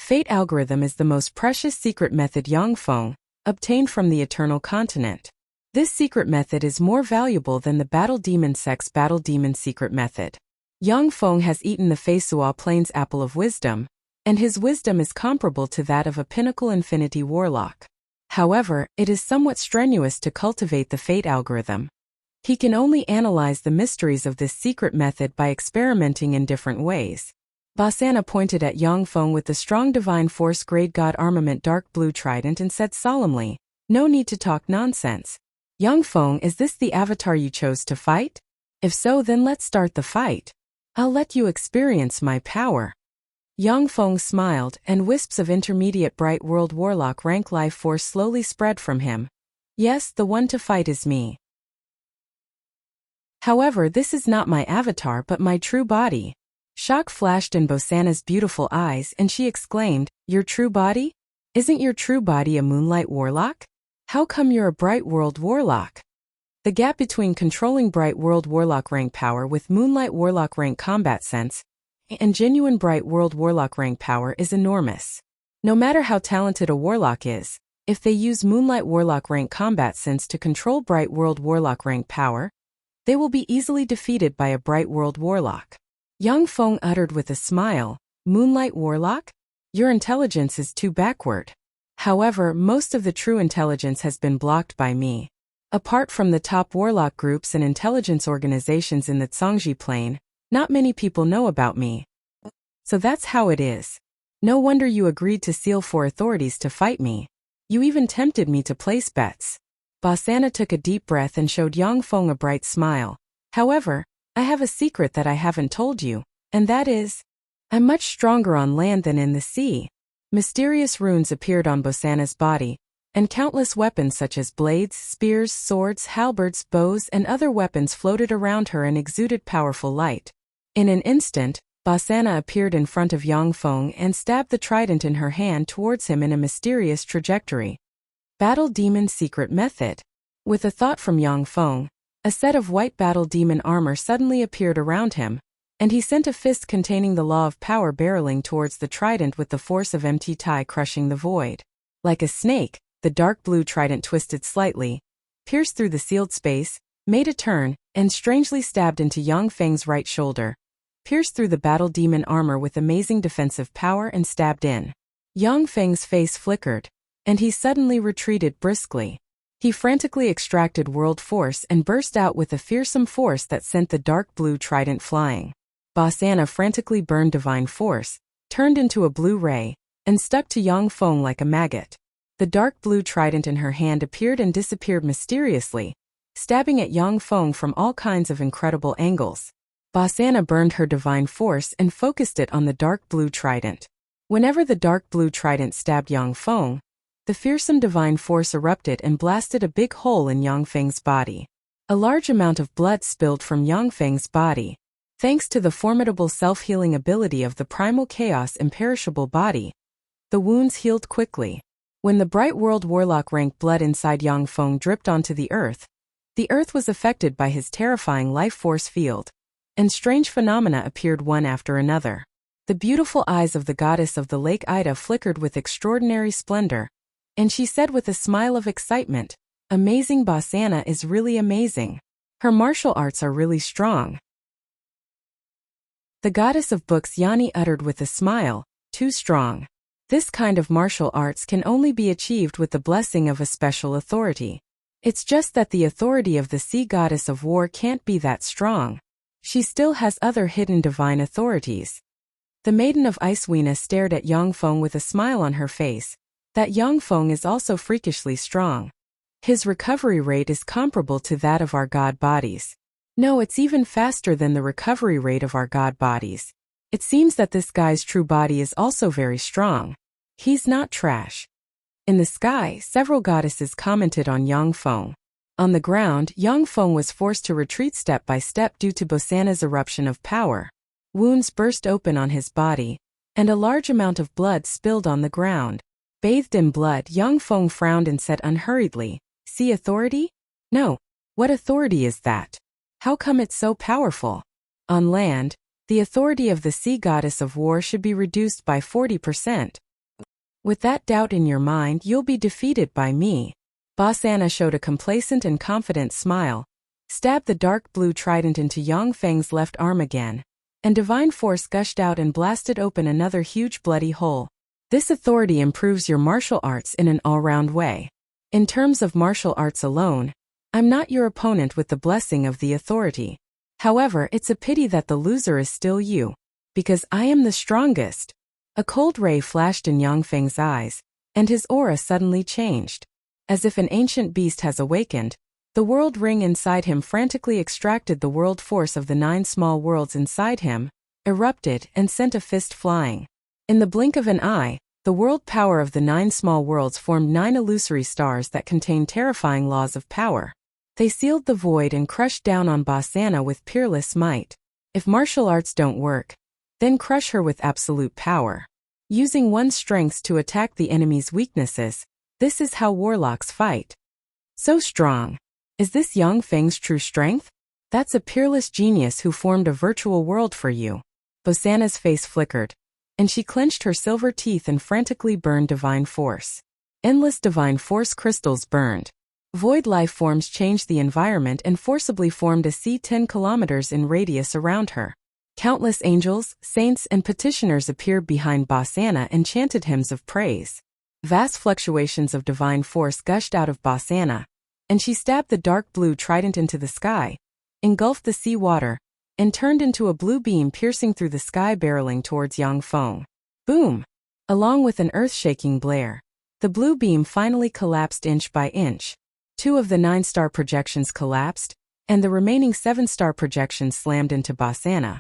Fate algorithm is the most precious secret method Yangfeng obtained from the Eternal Continent. This secret method is more valuable than the Battle Demon Sex Battle Demon secret method. Yangfeng has eaten the Feisua Plains Apple of Wisdom, and his wisdom is comparable to that of a pinnacle infinity warlock. However, it is somewhat strenuous to cultivate the fate algorithm. He can only analyze the mysteries of this secret method by experimenting in different ways. Basana pointed at Yang Feng with the strong divine force grade god armament dark blue trident and said solemnly, "No need to talk nonsense. Yang Feng, is this the avatar you chose to fight? If so, then let's start the fight. I'll let you experience my power." Yang Feng smiled, and wisps of intermediate bright world warlock rank life force slowly spread from him. "Yes, the one to fight is me. However, this is not my avatar but my true body." Shock flashed in Bosana's beautiful eyes and she exclaimed, "Your true body? Isn't your true body a moonlight warlock? How come you're a bright world warlock?" The gap between controlling bright world warlock rank power with moonlight warlock rank combat sense and genuine bright world warlock rank power is enormous. No matter how talented a warlock is, if they use moonlight warlock rank combat sense to control bright world warlock rank power, they will be easily defeated by a bright world warlock. Yang Feng uttered with a smile, "Moonlight warlock? Your intelligence is too backward. However, most of the true intelligence has been blocked by me. Apart from the top warlock groups and intelligence organizations in the Zhangji Plain, not many people know about me. So that's how it is. No wonder you agreed to seal for authorities to fight me. You even tempted me to place bets." Basana took a deep breath and showed Yang Feng a bright smile. "However, I have a secret that I haven't told you, and that is, I'm much stronger on land than in the sea." Mysterious runes appeared on Bosana's body, and countless weapons such as blades, spears, swords, halberds, bows, and other weapons floated around her and exuded powerful light. In an instant, Basana appeared in front of Yang Feng and stabbed the trident in her hand towards him in a mysterious trajectory. Battle Demon Secret Method. With a thought from Yang Feng, a set of white battle demon armor suddenly appeared around him, and he sent a fist containing the law of power barreling towards the trident with the force of MT Tai crushing the void. Like a snake, the dark blue trident twisted slightly, pierced through the sealed space, made a turn, and strangely stabbed into Yang Feng's right shoulder, pierced through the battle demon armor with amazing defensive power and stabbed in. Yang Feng's face flickered, and he suddenly retreated briskly. He frantically extracted world force and burst out with a fearsome force that sent the dark blue trident flying. Basana frantically burned divine force, turned into a blue ray, and stuck to Yang Feng like a maggot. The dark blue trident in her hand appeared and disappeared mysteriously, stabbing at Yang Feng from all kinds of incredible angles. Basana burned her divine force and focused it on the dark blue trident. Whenever the dark blue trident stabbed Yang Feng, the fearsome divine force erupted and blasted a big hole in Yang Feng's body. A large amount of blood spilled from Yang Feng's body. Thanks to the formidable self-healing ability of the primal chaos imperishable body, the wounds healed quickly. When the bright world warlock rank blood inside Yang Feng dripped onto the earth was affected by his terrifying life force field, and strange phenomena appeared one after another. The beautiful eyes of the goddess of the lake Ida flickered with extraordinary splendor, and she said with a smile of excitement, "Amazing, Basana is really amazing. Her martial arts are really strong." The goddess of books Yani uttered with a smile, "Too strong. This kind of martial arts can only be achieved with the blessing of a special authority. It's just that the authority of the sea goddess of war can't be that strong. She still has other hidden divine authorities." The maiden of Icewena stared at Yang Feng with a smile on her face. That Yang Feng is also freakishly strong. His recovery rate is comparable to that of our god bodies. No, it's even faster than the recovery rate of our god bodies. It seems that this guy's true body is also very strong. He's not trash. In the sky, several goddesses commented on Yang Feng. On the ground, Yang Feng was forced to retreat step by step due to Bosana's eruption of power. Wounds burst open on his body, and a large amount of blood spilled on the ground. Bathed in blood, Yang Feng frowned and said unhurriedly, "Sea authority? No. What authority is that? How come it's so powerful? On land, the authority of the sea goddess of war should be reduced by 40%. With that doubt in your mind, you'll be defeated by me." Basana showed a complacent and confident smile, stabbed the dark blue trident into Yang Feng's left arm again, and divine force gushed out and blasted open another huge bloody hole. This authority improves your martial arts in an all-round way. In terms of martial arts alone, I'm not your opponent with the blessing of the authority. However, it's a pity that the loser is still you. Because I am the strongest. A cold ray flashed in Yang Feng's eyes, and his aura suddenly changed. As if an ancient beast has awakened, the world ring inside him frantically extracted the world force of the 9 small worlds inside him, erupted, and sent a fist flying. In the blink of an eye, the world power of the 9 small worlds formed 9 illusory stars that contained terrifying laws of power. They sealed the void and crushed down on Basana with peerless might. If martial arts don't work, then crush her with absolute power. Using one's strengths to attack the enemy's weaknesses, this is how warlocks fight. So strong. Is this Yang Feng's true strength? That's a peerless genius who formed a virtual world for you. Bosana's face flickered, and she clenched her silver teeth and frantically burned divine force. Endless divine force crystals burned. Void life forms changed the environment and forcibly formed a sea 10 kilometers in radius around her. Countless angels, saints, and petitioners appeared behind Basana and chanted hymns of praise. Vast fluctuations of divine force gushed out of Basana, and she stabbed the dark blue trident into the sky, engulfed the sea water, and turned into a blue beam piercing through the sky barreling towards Yang Feng. Boom! Along with an earth-shaking blare, the blue beam finally collapsed inch by inch. 2 of the 9-star projections collapsed, and the remaining 7-star projections slammed into Basana.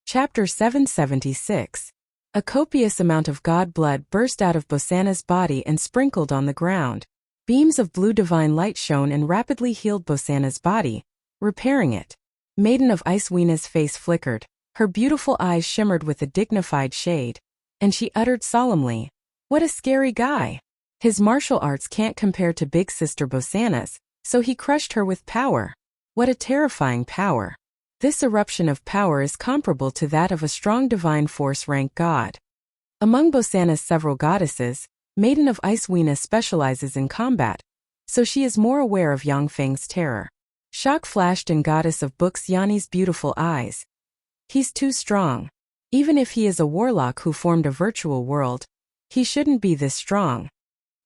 Chapter 776. A copious amount of god blood burst out of Bosana's body and sprinkled on the ground. Beams of blue divine light shone and rapidly healed Bosana's body, repairing it. Maiden of Ice Weena's face flickered, her beautiful eyes shimmered with a dignified shade, and she uttered solemnly, "What a scary guy. His martial arts can't compare to big sister Bosana's, so he crushed her with power. What a terrifying power. This eruption of power is comparable to that of a strong divine force rank god." Among Bosana's several goddesses, Maiden of Ice Weena specializes in combat, so she is more aware of Yang Feng's terror. Shock flashed in Goddess of Books Yanni's beautiful eyes. He's too strong. Even if he is a warlock who formed a virtual world, he shouldn't be this strong.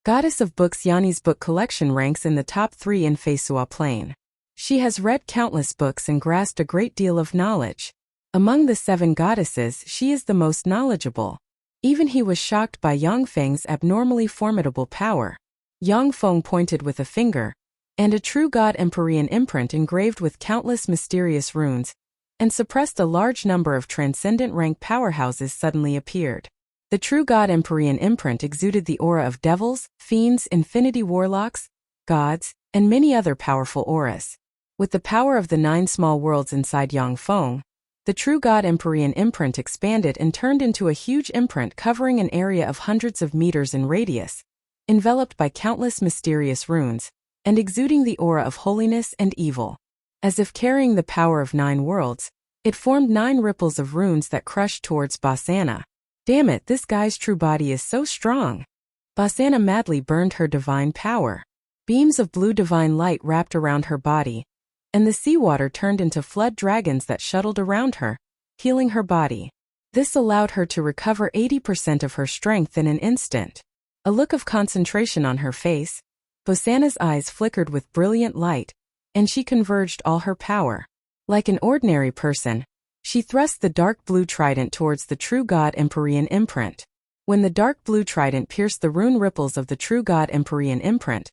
Goddess of Books Yanni's book collection ranks in the top 3 in Feisua Plain. She has read countless books and grasped a great deal of knowledge. Among the 7 goddesses, she is the most knowledgeable. Even he was shocked by Yang Feng's abnormally formidable power. Yang Feng pointed with a finger, and a true god Empyrean imprint engraved with countless mysterious runes, and suppressed a large number of transcendent rank powerhouses suddenly appeared. The true god Empyrean imprint exuded the aura of devils, fiends, infinity warlocks, gods, and many other powerful auras. With the power of the 9 small worlds inside Yang Feng, the true god Empyrean imprint expanded and turned into a huge imprint covering an area of hundreds of meters in radius, enveloped by countless mysterious runes, and exuding the aura of holiness and evil. As if carrying the power of 9 worlds, it formed 9 ripples of runes that crushed towards Basana. Damn it, this guy's true body is so strong. Basana madly burned her divine power. Beams of blue divine light wrapped around her body, and the seawater turned into flood dragons that shuttled around her, healing her body. This allowed her to recover 80% of her strength in an instant. A look of concentration on her face, Bosana's eyes flickered with brilliant light, and she converged all her power. Like an ordinary person, she thrust the dark blue trident towards the true god Empyrean imprint. When the dark blue trident pierced the rune ripples of the true god Empyrean imprint,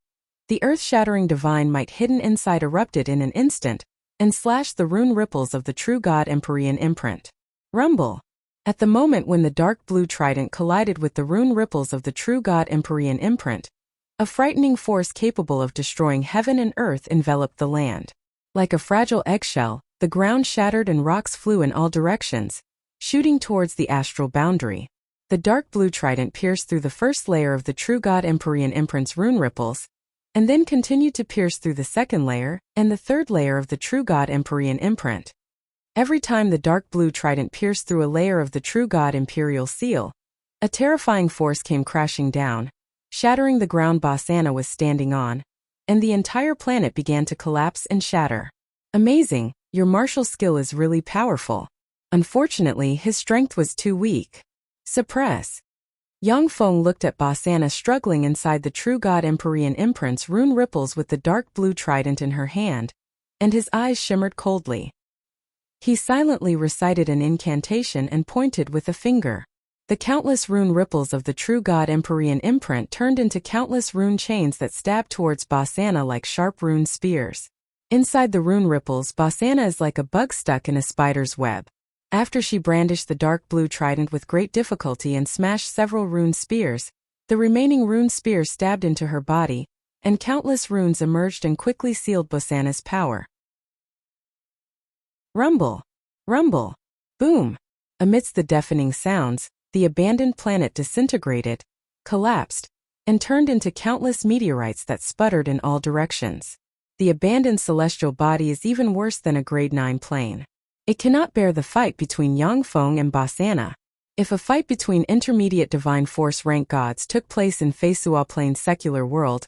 the earth-shattering divine might hidden inside erupted in an instant, and slashed the rune ripples of the true god Empyrean imprint. Rumble! At the moment when the dark blue trident collided with the rune ripples of the true god Empyrean imprint, a frightening force capable of destroying heaven and earth enveloped the land. Like a fragile eggshell, the ground shattered and rocks flew in all directions, shooting towards the astral boundary. The dark blue trident pierced through the first layer of the true god Empyrean imprint's rune ripples, and then continued to pierce through the second layer and the third layer of the true god Empyrean imprint. Every time the dark blue trident pierced through a layer of the true god imperial seal, a terrifying force came crashing down, shattering the ground Basana was standing on, and the entire planet began to collapse and shatter. Amazing, your martial skill is really powerful. Unfortunately, his strength was too weak. Suppress. Yang Feng looked at Basana struggling inside the true god Empyrean imprints rune ripples with the dark blue trident in her hand, and his eyes shimmered coldly. He silently recited an incantation and pointed with a finger. The countless rune ripples of the true god Empyrean imprint turned into countless rune chains that stabbed towards Basana like sharp rune spears. Inside the rune ripples, Basana is like a bug stuck in a spider's web. After she brandished the dark blue trident with great difficulty and smashed several rune spears, the remaining rune spears stabbed into her body, and countless runes emerged and quickly sealed Basana's power. Rumble! Rumble! Boom! Amidst the deafening sounds, the abandoned planet disintegrated, collapsed, and turned into countless meteorites that sputtered in all directions. The abandoned celestial body is even worse than a grade 9 plane. It cannot bear the fight between Yang Feng and Basana. If a fight between intermediate divine force rank gods took place in Feisua Plane's secular world,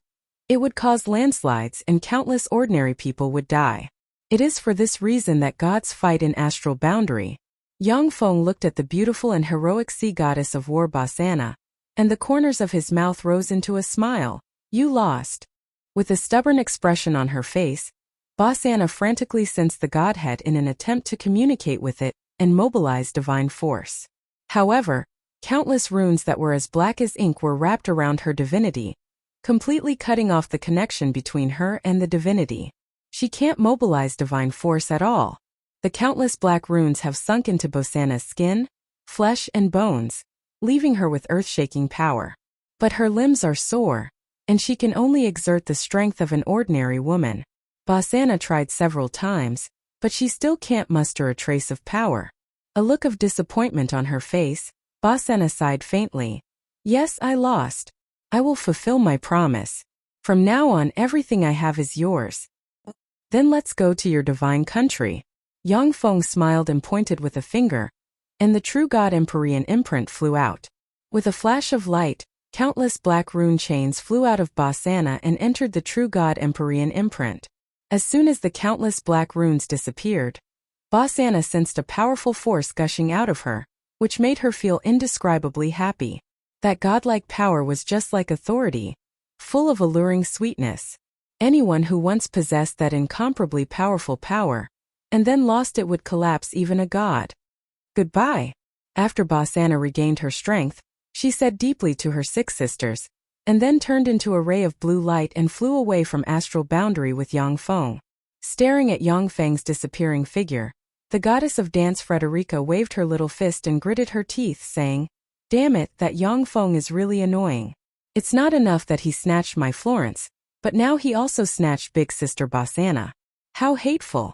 it would cause landslides and countless ordinary people would die. It is for this reason that gods fight in astral boundary. Yang Feng looked at the beautiful and heroic sea goddess of war Basana, and the corners of his mouth rose into a smile. You lost. With a stubborn expression on her face, Basana frantically sensed the godhead in an attempt to communicate with it and mobilize divine force. However, countless runes that were as black as ink were wrapped around her divinity, completely cutting off the connection between her and the divinity. She can't mobilize divine force at all. The countless black runes have sunk into Basana's skin, flesh and bones, leaving her with earth-shaking power. But her limbs are sore, and she can only exert the strength of an ordinary woman. Basana tried several times, but she still can't muster a trace of power. A look of disappointment on her face, Basana sighed faintly. Yes, I lost. I will fulfill my promise. From now on everything I have is yours. Then let's go to your divine country. Yang Feng smiled and pointed with a finger, and the true god Empyrean imprint flew out. With a flash of light, countless black rune chains flew out of Basana and entered the true god Empyrean imprint. As soon as the countless black runes disappeared, Basana sensed a powerful force gushing out of her, which made her feel indescribably happy. That godlike power was just like authority, full of alluring sweetness. Anyone who once possessed that incomparably powerful power, and then lost it would collapse even a god. Goodbye. After Basana regained her strength, she said deeply to her 6 sisters, and then turned into a ray of blue light and flew away from astral boundary with Yang Feng. Staring at Yang Feng's disappearing figure, the goddess of dance Frederica waved her little fist and gritted her teeth, saying, "Damn it, that Yang Feng is really annoying. It's not enough that he snatched my Florence, but now he also snatched big sister Basana. How hateful."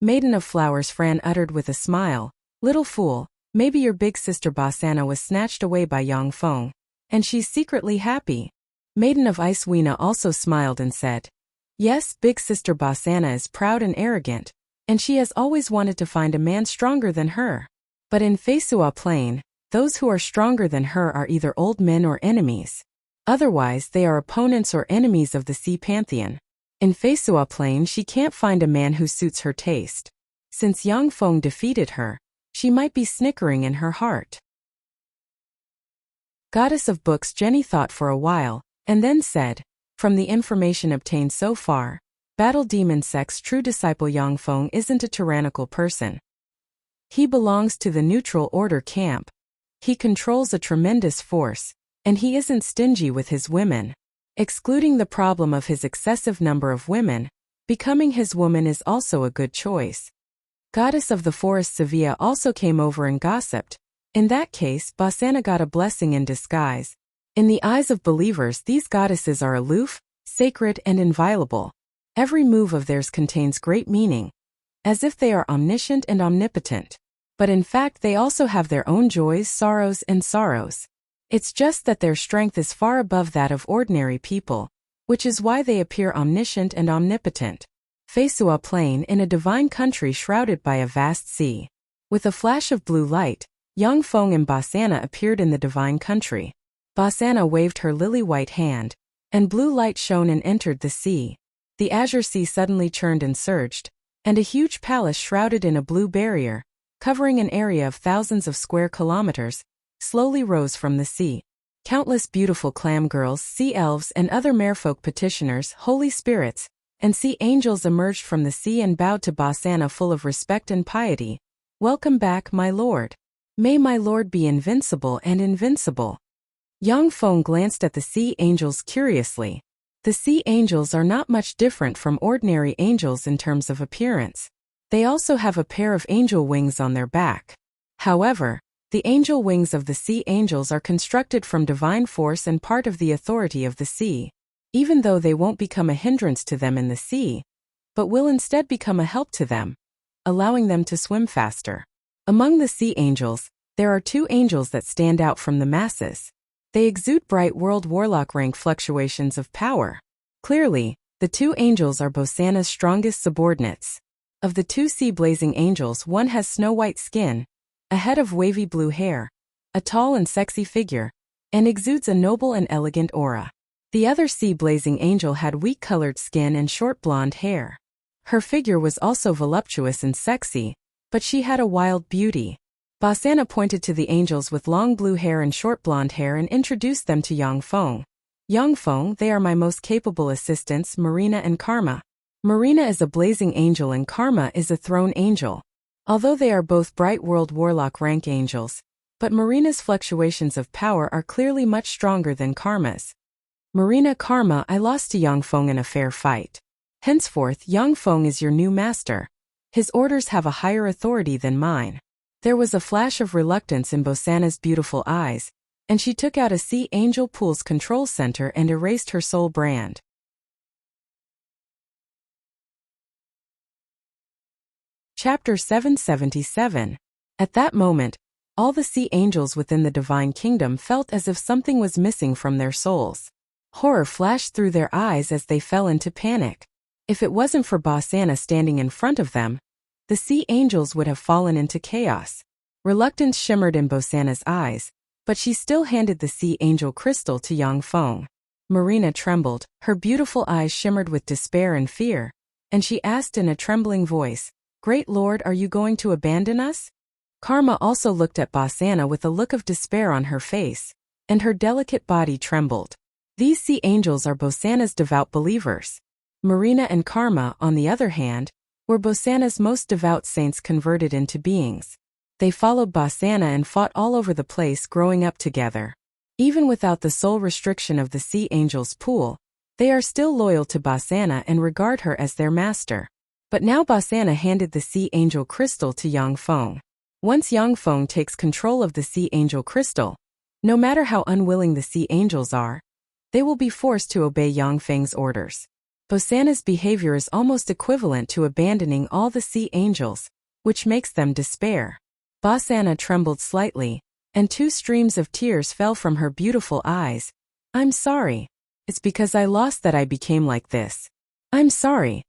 Maiden of Flowers Fran uttered with a smile, "Little fool, maybe your big sister Basana was snatched away by Yang Feng, and she's secretly happy." Maiden of Ice Weena also smiled and said, "Yes, big sister Basana is proud and arrogant, and she has always wanted to find a man stronger than her. But in Feisua Plain, those who are stronger than her are either old men or enemies. Otherwise they are opponents or enemies of the sea pantheon. In Feisua Plain she can't find a man who suits her taste. Since Yang Feng defeated her, she might be snickering in her heart." Goddess of Books Jenny thought for a while, and then said, "From the information obtained so far, Battle Demon Sect's true disciple Yang Feng isn't a tyrannical person. He belongs to the neutral order camp. He controls a tremendous force, and he isn't stingy with his women. Excluding the problem of his excessive number of women, becoming his woman is also a good choice." Goddess of the Forest Sevilla also came over and gossiped. In that case, Basana got a blessing in disguise. In the eyes of believers, these goddesses are aloof, sacred, and inviolable. Every move of theirs contains great meaning, as if they are omniscient and omnipotent. But in fact they also have their own joys, sorrows, and sorrows. It's just that their strength is far above that of ordinary people, which is why they appear omniscient and omnipotent. Feisua Plain in a divine country shrouded by a vast sea. With a flash of blue light, Yang Feng and Basana appeared in the divine country. Basana waved her lily-white hand, and blue light shone and entered the sea. The azure sea suddenly churned and surged, and a huge palace shrouded in a blue barrier, covering an area of thousands of square kilometers, slowly rose from the sea. Countless beautiful clam girls, sea elves and other merfolk petitioners, holy spirits, and sea angels emerged from the sea and bowed to Bosana full of respect and piety. "Welcome back, my lord. May my lord be invincible and invincible." Yang Feng glanced at the sea angels curiously. The sea angels are not much different from ordinary angels in terms of appearance. They also have a pair of angel wings on their back. However, the angel wings of the sea angels are constructed from divine force and part of the authority of the sea, even though they won't become a hindrance to them in the sea, but will instead become a help to them, allowing them to swim faster. Among the sea angels, there are two angels that stand out from the masses. They exude bright world warlock rank fluctuations of power. Clearly, the two angels are Bosana's strongest subordinates. Of the two sea-blazing angels, one has snow-white skin, a head of wavy blue hair, a tall and sexy figure, and exudes a noble and elegant aura. The other sea-blazing angel had wheat-colored skin and short blonde hair. Her figure was also voluptuous and sexy, but she had a wild beauty. Bosana pointed to the angels with long blue hair and short blonde hair and introduced them to Yang Feng. "Yang Feng, they are my most capable assistants, Marina and Karma." Marina is a blazing angel and Karma is a throne angel. Although they are both bright world warlock rank angels, but Marina's fluctuations of power are clearly much stronger than Karma's. "Marina, Karma, I lost to Yang Feng in a fair fight. Henceforth, Yang Feng is your new master. His orders have a higher authority than mine." There was a flash of reluctance in Bosana's beautiful eyes, and she took out a Sea Angel Pool's control center and erased her soul brand. Chapter 777. At that moment, all the sea angels within the divine kingdom felt as if something was missing from their souls. Horror flashed through their eyes as they fell into panic. If it wasn't for Bosana standing in front of them, the sea angels would have fallen into chaos. Reluctance shimmered in Bosana's eyes, but she still handed the sea angel crystal to Yang Feng. Marina trembled, her beautiful eyes shimmered with despair and fear, and she asked in a trembling voice, "Great Lord, are you going to abandon us?" Karma also looked at Bosana with a look of despair on her face, and her delicate body trembled. These sea angels are Bosana's devout believers. Marina and Karma, on the other hand, were Bosana's most devout saints converted into beings. They followed Bosana and fought all over the place growing up together. Even without the sole restriction of the Sea Angels pool, they are still loyal to Bosana and regard her as their master. But now Bosana handed the Sea Angel Crystal to Yang Feng. Once Yang Feng takes control of the Sea Angel Crystal, no matter how unwilling the Sea Angels are, they will be forced to obey Yang Feng's orders. Bosana's behavior is almost equivalent to abandoning all the sea angels, which makes them despair. Bosana trembled slightly, and 2 streams of tears fell from her beautiful eyes. "I'm sorry. It's because I lost that I became like this. I'm sorry.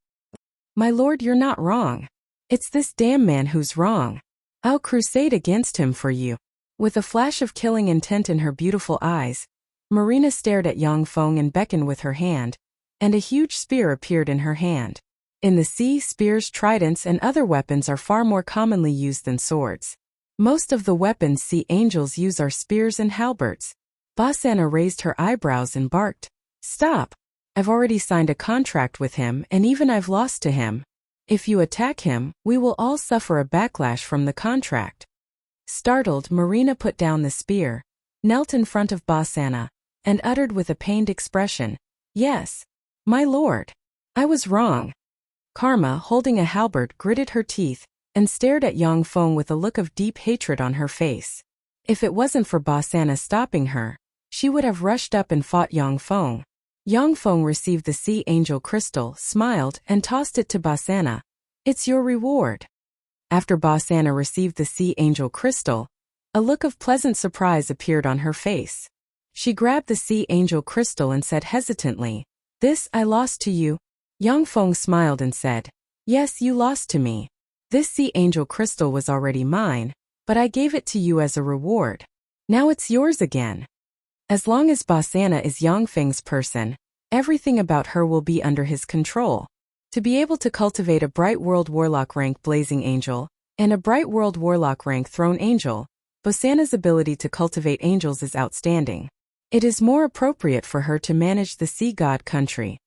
My lord, you're not wrong. It's this damn man who's wrong. I'll crusade against him for you." With a flash of killing intent in her beautiful eyes, Marina stared at Yang Feng and beckoned with her hand, and a huge spear appeared in her hand. In the sea, spears, tridents, and other weapons are far more commonly used than swords. Most of the weapons sea angels use are spears and halberds. Bosana raised her eyebrows and barked, "Stop! I've already signed a contract with him and even I've lost to him. If you attack him, we will all suffer a backlash from the contract." Startled, Marina put down the spear, knelt in front of Bosana, and uttered with a pained expression, "Yes, my lord. I was wrong." Karma, holding a halberd, gritted her teeth, and stared at Yang Feng with a look of deep hatred on her face. If it wasn't for Bosana stopping her, she would have rushed up and fought Yang Feng. Yang Feng received the Sea Angel Crystal, smiled, and tossed it to Bosana. "It's your reward." After Bosana received the Sea Angel Crystal, a look of pleasant surprise appeared on her face. She grabbed the Sea Angel Crystal and said hesitantly, "This I lost to you." Yang Feng smiled and said, "Yes, you lost to me. This Sea Angel Crystal was already mine, but I gave it to you as a reward. Now it's yours again." As long as Bosana is Yang Feng's person, everything about her will be under his control. To be able to cultivate a Bright World Warlock rank Blazing Angel, and a Bright World Warlock rank Throne Angel, Bosana's ability to cultivate angels is outstanding. It is more appropriate for her to manage the sea god country.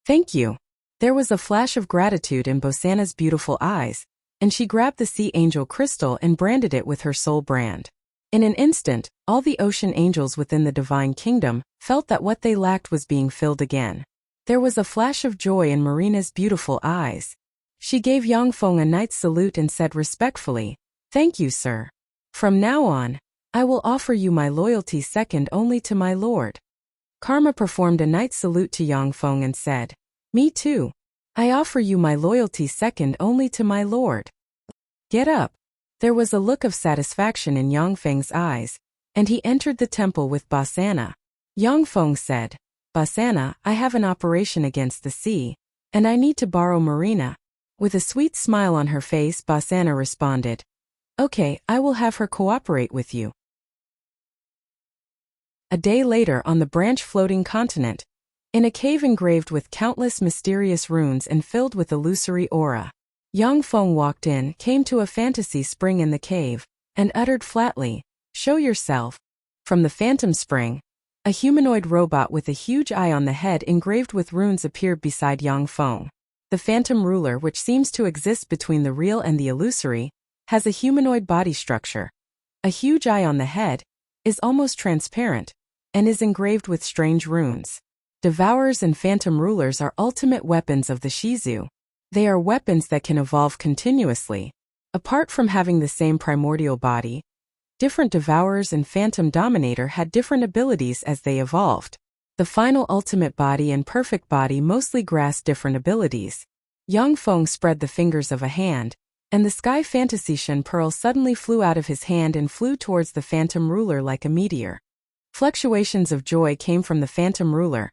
Thank you. There was a flash of gratitude in Bosana's beautiful eyes, and she grabbed the sea angel crystal and branded it with her soul brand. In an instant, all the ocean angels within the divine kingdom felt that what they lacked was being filled again. There was a flash of joy in Marina's beautiful eyes. She gave Yangfeng a knight's salute and said respectfully, "Thank you, sir. From now on, I will offer you my loyalty second only to my lord." Karma performed a knight's salute to Yangfeng and said, "Me too. I offer you my loyalty second only to my lord. Get up." There was a look of satisfaction in Yangfeng's eyes, and he entered the temple with Bosana. Yangfeng said, "Bosana, I have an operation against the sea, and I need to borrow Marina." With a sweet smile on her face, Bosana responded, "Okay, I will have her cooperate with you." A day later on the branch floating continent, in a cave engraved with countless mysterious runes and filled with illusory aura, Yangfeng walked in, came to a fantasy spring in the cave, and uttered flatly, "Show yourself." From the phantom spring, a humanoid robot with a huge eye on the head engraved with runes appeared beside Yangfeng. The phantom ruler, which seems to exist between the real and the illusory, has a humanoid body structure. A huge eye on the head, is almost transparent, and is engraved with strange runes. Devourers and phantom rulers are ultimate weapons of the Shizu. They are weapons that can evolve continuously. Apart from having the same primordial body, different Devourers and Phantom Dominator had different abilities as they evolved. The final ultimate body and perfect body mostly grasp different abilities. Yangfeng spread the fingers of a hand, and the Sky Fantasy Shen Pearl suddenly flew out of his hand and flew towards the Phantom Ruler like a meteor. Fluctuations of joy came from the Phantom Ruler,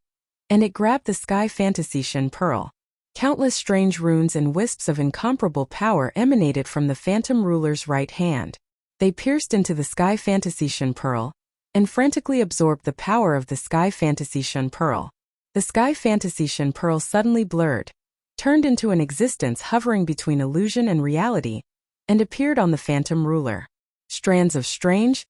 and it grabbed the Sky Fantasy Shen Pearl. Countless strange runes and wisps of incomparable power emanated from the Phantom Ruler's right hand. They pierced into the Sky Fantasy Shen Pearl, and frantically absorbed the power of the Sky Fantasy Shen Pearl. The Sky Fantasy Shen Pearl suddenly blurred, turned into an existence hovering between illusion and reality, and appeared on the Phantom Ruler. Strands of strange,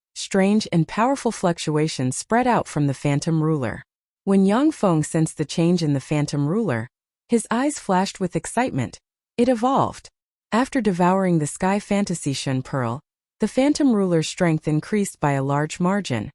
and powerful fluctuations spread out from the Phantom Ruler. When Yangfeng sensed the change in the Phantom Ruler, his eyes flashed with excitement. It evolved. After devouring the Sky Fantasy Shen Pearl, the Phantom Ruler's strength increased by a large margin.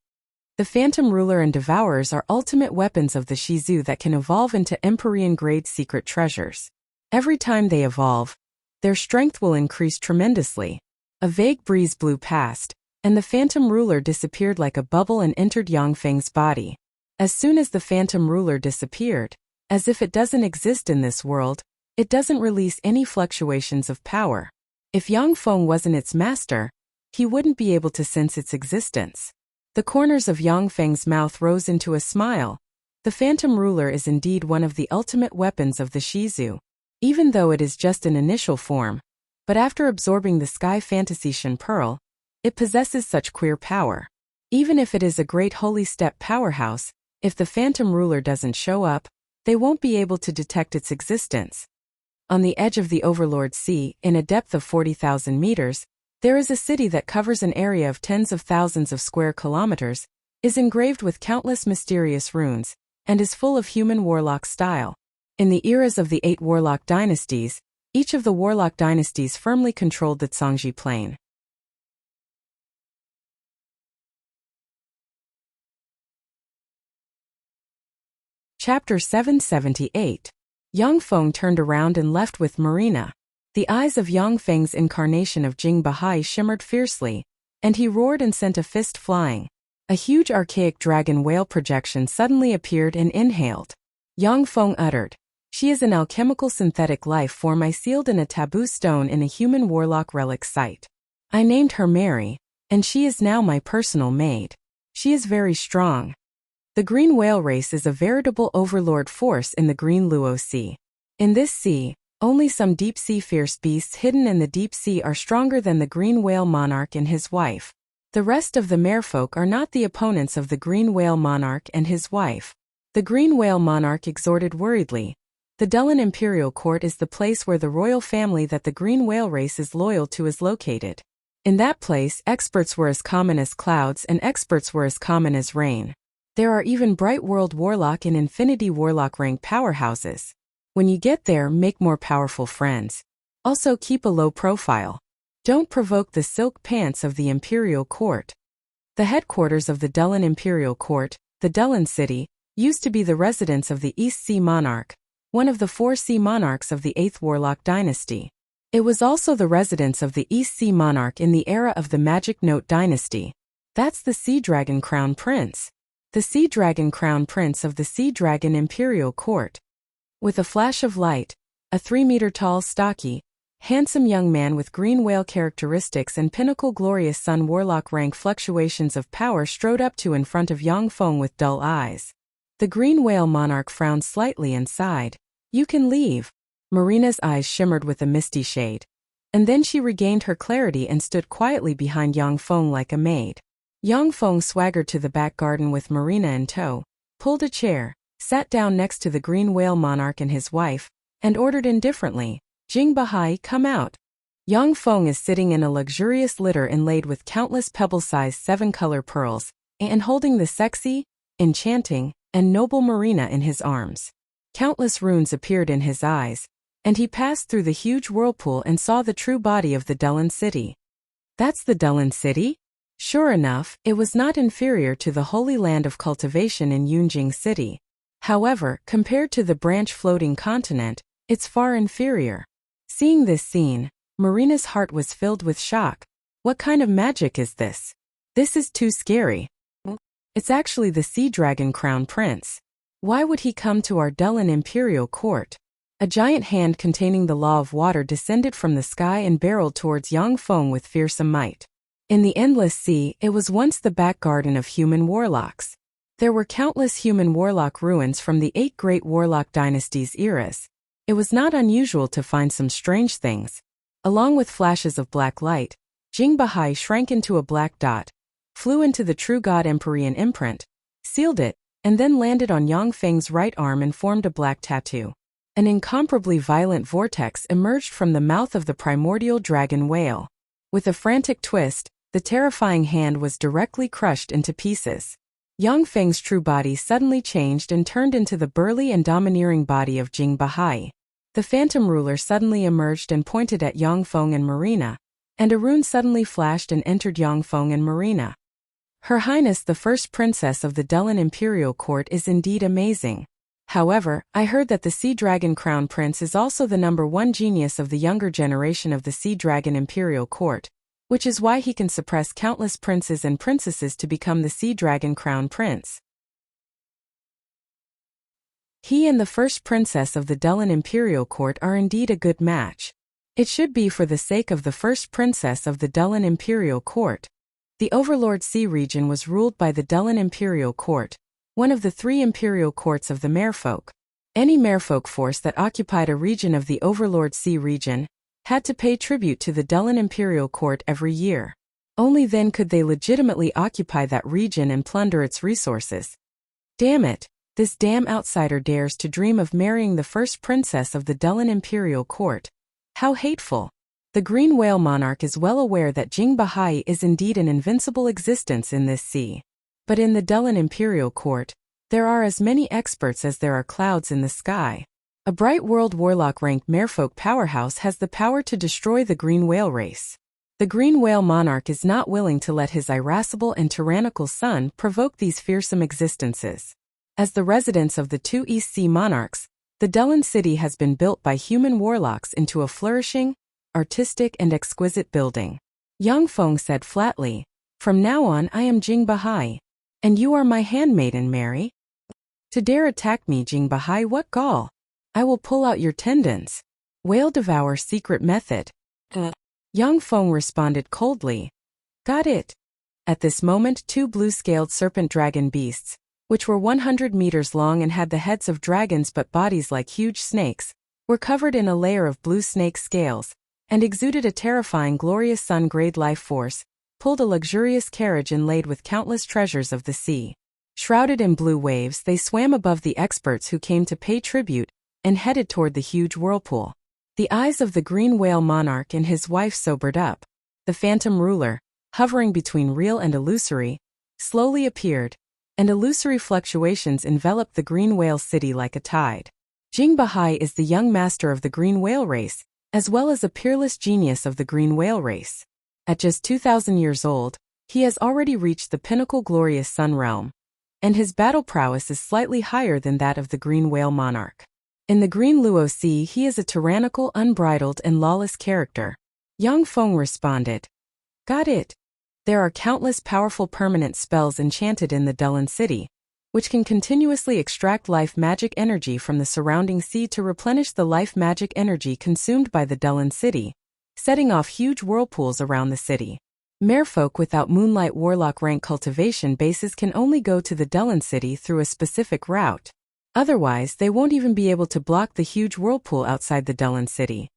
The Phantom Ruler and Devourers are ultimate weapons of the Shizu that can evolve into Empyrean-grade secret treasures. Every time they evolve, their strength will increase tremendously. A vague breeze blew past, and the Phantom Ruler disappeared like a bubble and entered Yangfeng's body. As soon as the Phantom Ruler disappeared, as if it doesn't exist in this world, it doesn't release any fluctuations of power. If Yangfeng wasn't its master, he wouldn't be able to sense its existence. The corners of Yangfeng's mouth rose into a smile. The Phantom Ruler is indeed one of the ultimate weapons of the Shizu, even though it is just an initial form. But after absorbing the Sky Fantasy Shen Pearl, it possesses such queer power. Even if it is a great holy step powerhouse, if the Phantom Ruler doesn't show up, they won't be able to detect its existence. On the edge of the Overlord Sea, in a depth of 40,000 meters, there is a city that covers an area of tens of thousands of square kilometers, is engraved with countless mysterious runes, and is full of human warlock style. In the eras of the 8 warlock dynasties, each of the warlock dynasties firmly controlled the Zhangji plain. Chapter 778. Yangfeng turned around and left with Marina. The eyes of Yangfeng's incarnation of Jing Bahai shimmered fiercely, and he roared and sent a fist flying. A huge archaic dragon whale projection suddenly appeared and inhaled. Yangfeng uttered, "She is an alchemical synthetic life form I sealed in a taboo stone in a human warlock relic site. I named her Mary, and she is now my personal maid. She is very strong." The green whale race is a veritable overlord force in the Green Luo Sea. In this sea, only some deep-sea fierce beasts hidden in the deep sea are stronger than the green whale monarch and his wife. The rest of the merfolk are not the opponents of the green whale monarch and his wife. The green whale monarch exhorted worriedly, "The Dulin Imperial Court is the place where the royal family that the green whale race is loyal to is located. In that place, experts were as common as clouds and experts were as common as rain. There are even Bright World Warlock and Infinity Warlock rank powerhouses. When you get there, make more powerful friends. Also keep a low profile. Don't provoke the silk pants of the Imperial Court. The headquarters of the Dullan Imperial Court, the Dullan City, used to be the residence of the East Sea Monarch, one of the 4 Sea Monarchs of the 8th Warlock dynasty. It was also the residence of the East Sea Monarch in the era of the Magic Note dynasty. That's the Sea Dragon Crown Prince. The Sea Dragon Crown Prince of the Sea Dragon Imperial Court. With a flash of light, a 3-meter-tall, stocky, handsome young man with green whale characteristics and pinnacle glorious sun warlock rank fluctuations of power strode up to in front of Yang Feng with dull eyes. The green whale monarch frowned slightly and sighed. "You can leave." Marina's eyes shimmered with a misty shade. And then she regained her clarity and stood quietly behind Yang Feng like a maid. Yang Feng swaggered to the back garden with Marina in tow, pulled a chair, sat down next to the green whale monarch and his wife, and ordered indifferently, "Jing Bahai, come out." Yang Feng is sitting in a luxurious litter inlaid with countless pebble-sized 7-color pearls, and holding the sexy, enchanting, and noble Marina in his arms. Countless runes appeared in his eyes, and he passed through the huge whirlpool and saw the true body of the Dullan City. That's the Dullan City? Sure enough, it was not inferior to the holy land of cultivation in Yunjing City. However, compared to the branch floating continent, it's far inferior. Seeing this scene, Marina's heart was filled with shock. What kind of magic is this? This is too scary. It's actually the Sea Dragon Crown Prince. Why would he come to our Dullan Imperial Court? A giant hand containing the law of water descended from the sky and barreled towards Yang Feng with fearsome might. In the Endless Sea, it was once the back garden of human warlocks. There were countless human warlock ruins from the 8 great warlock dynasties' eras. It was not unusual to find some strange things. Along with flashes of black light, Jing Bahai shrank into a black dot, flew into the True God Empyrean imprint, sealed it, and then landed on Yang Feng's right arm and formed a black tattoo. An incomparably violent vortex emerged from the mouth of the primordial dragon whale. With a frantic twist, the terrifying hand was directly crushed into pieces. Yang Feng's true body suddenly changed and turned into the burly and domineering body of Jing Bahai. The phantom ruler suddenly emerged and pointed at Yang Feng and Marina, and a rune suddenly flashed and entered Yang Feng and Marina. Her Highness the First Princess of the Dullan Imperial Court is indeed amazing. However, I heard that the Sea Dragon Crown Prince is also the #1 genius of the younger generation of the Sea Dragon Imperial Court, which is why he can suppress countless princes and princesses to become the Sea Dragon Crown Prince. He and the First Princess of the Dullan Imperial Court are indeed a good match. It should be for the sake of the First Princess of the Dullan Imperial Court. The Overlord Sea region was ruled by the Dullan Imperial Court, one of the 3 imperial courts of the Merfolk. Any Merfolk force that occupied a region of the Overlord Sea region had to pay tribute to the Dullan Imperial Court every year. Only then could they legitimately occupy that region and plunder its resources. Damn it, this damn outsider dares to dream of marrying the First Princess of the Dullan Imperial Court. How hateful. The Green Whale Monarch is well aware that Jing Bahai is indeed an invincible existence in this sea. But in the Dullan Imperial Court, there are as many experts as there are clouds in the sky. A Bright World Warlock ranked Merfolk powerhouse has the power to destroy the Green Whale race. The Green Whale Monarch is not willing to let his irascible and tyrannical son provoke these fearsome existences. As the residence of the 2 East Sea Monarchs, the Dullan City has been built by human warlocks into a flourishing, artistic and exquisite building. Yang Feng said flatly, "From now on I am Jing Bahai. And you are my handmaiden, Mary. To dare attack me, Jing Bahai, what gall? I will pull out your tendons. Whale devour secret method." Yang Feng responded coldly, "Got it." At this moment 2 blue-scaled serpent dragon beasts, which were 100 meters long and had the heads of dragons but bodies like huge snakes, were covered in a layer of blue snake scales, and exuded a terrifying glorious sun-grade life force, pulled a luxurious carriage inlaid with countless treasures of the sea. Shrouded in blue waves, they swam above the experts who came to pay tribute, and headed toward the huge whirlpool. The eyes of the Green Whale Monarch and his wife sobered up. The phantom ruler, hovering between real and illusory, slowly appeared, and illusory fluctuations envelop the green whale city like a tide. Jing Bahai is the young master of the green whale race, as well as a peerless genius of the green whale race. At just 2,000 years old, he has already reached the pinnacle glorious sun realm, and his battle prowess is slightly higher than that of the green whale monarch. In the green Luo Sea, he is a tyrannical, unbridled, and lawless character. Yang Feng responded, "Got it. There are countless powerful permanent spells enchanted in the Dullin City, which can continuously extract life magic energy from the surrounding sea to replenish the life magic energy consumed by the Dullin City, setting off huge whirlpools around the city. Merfolk without Moonlight Warlock rank cultivation bases can only go to the Dullin City through a specific route. Otherwise, they won't even be able to block the huge whirlpool outside the Dullin City."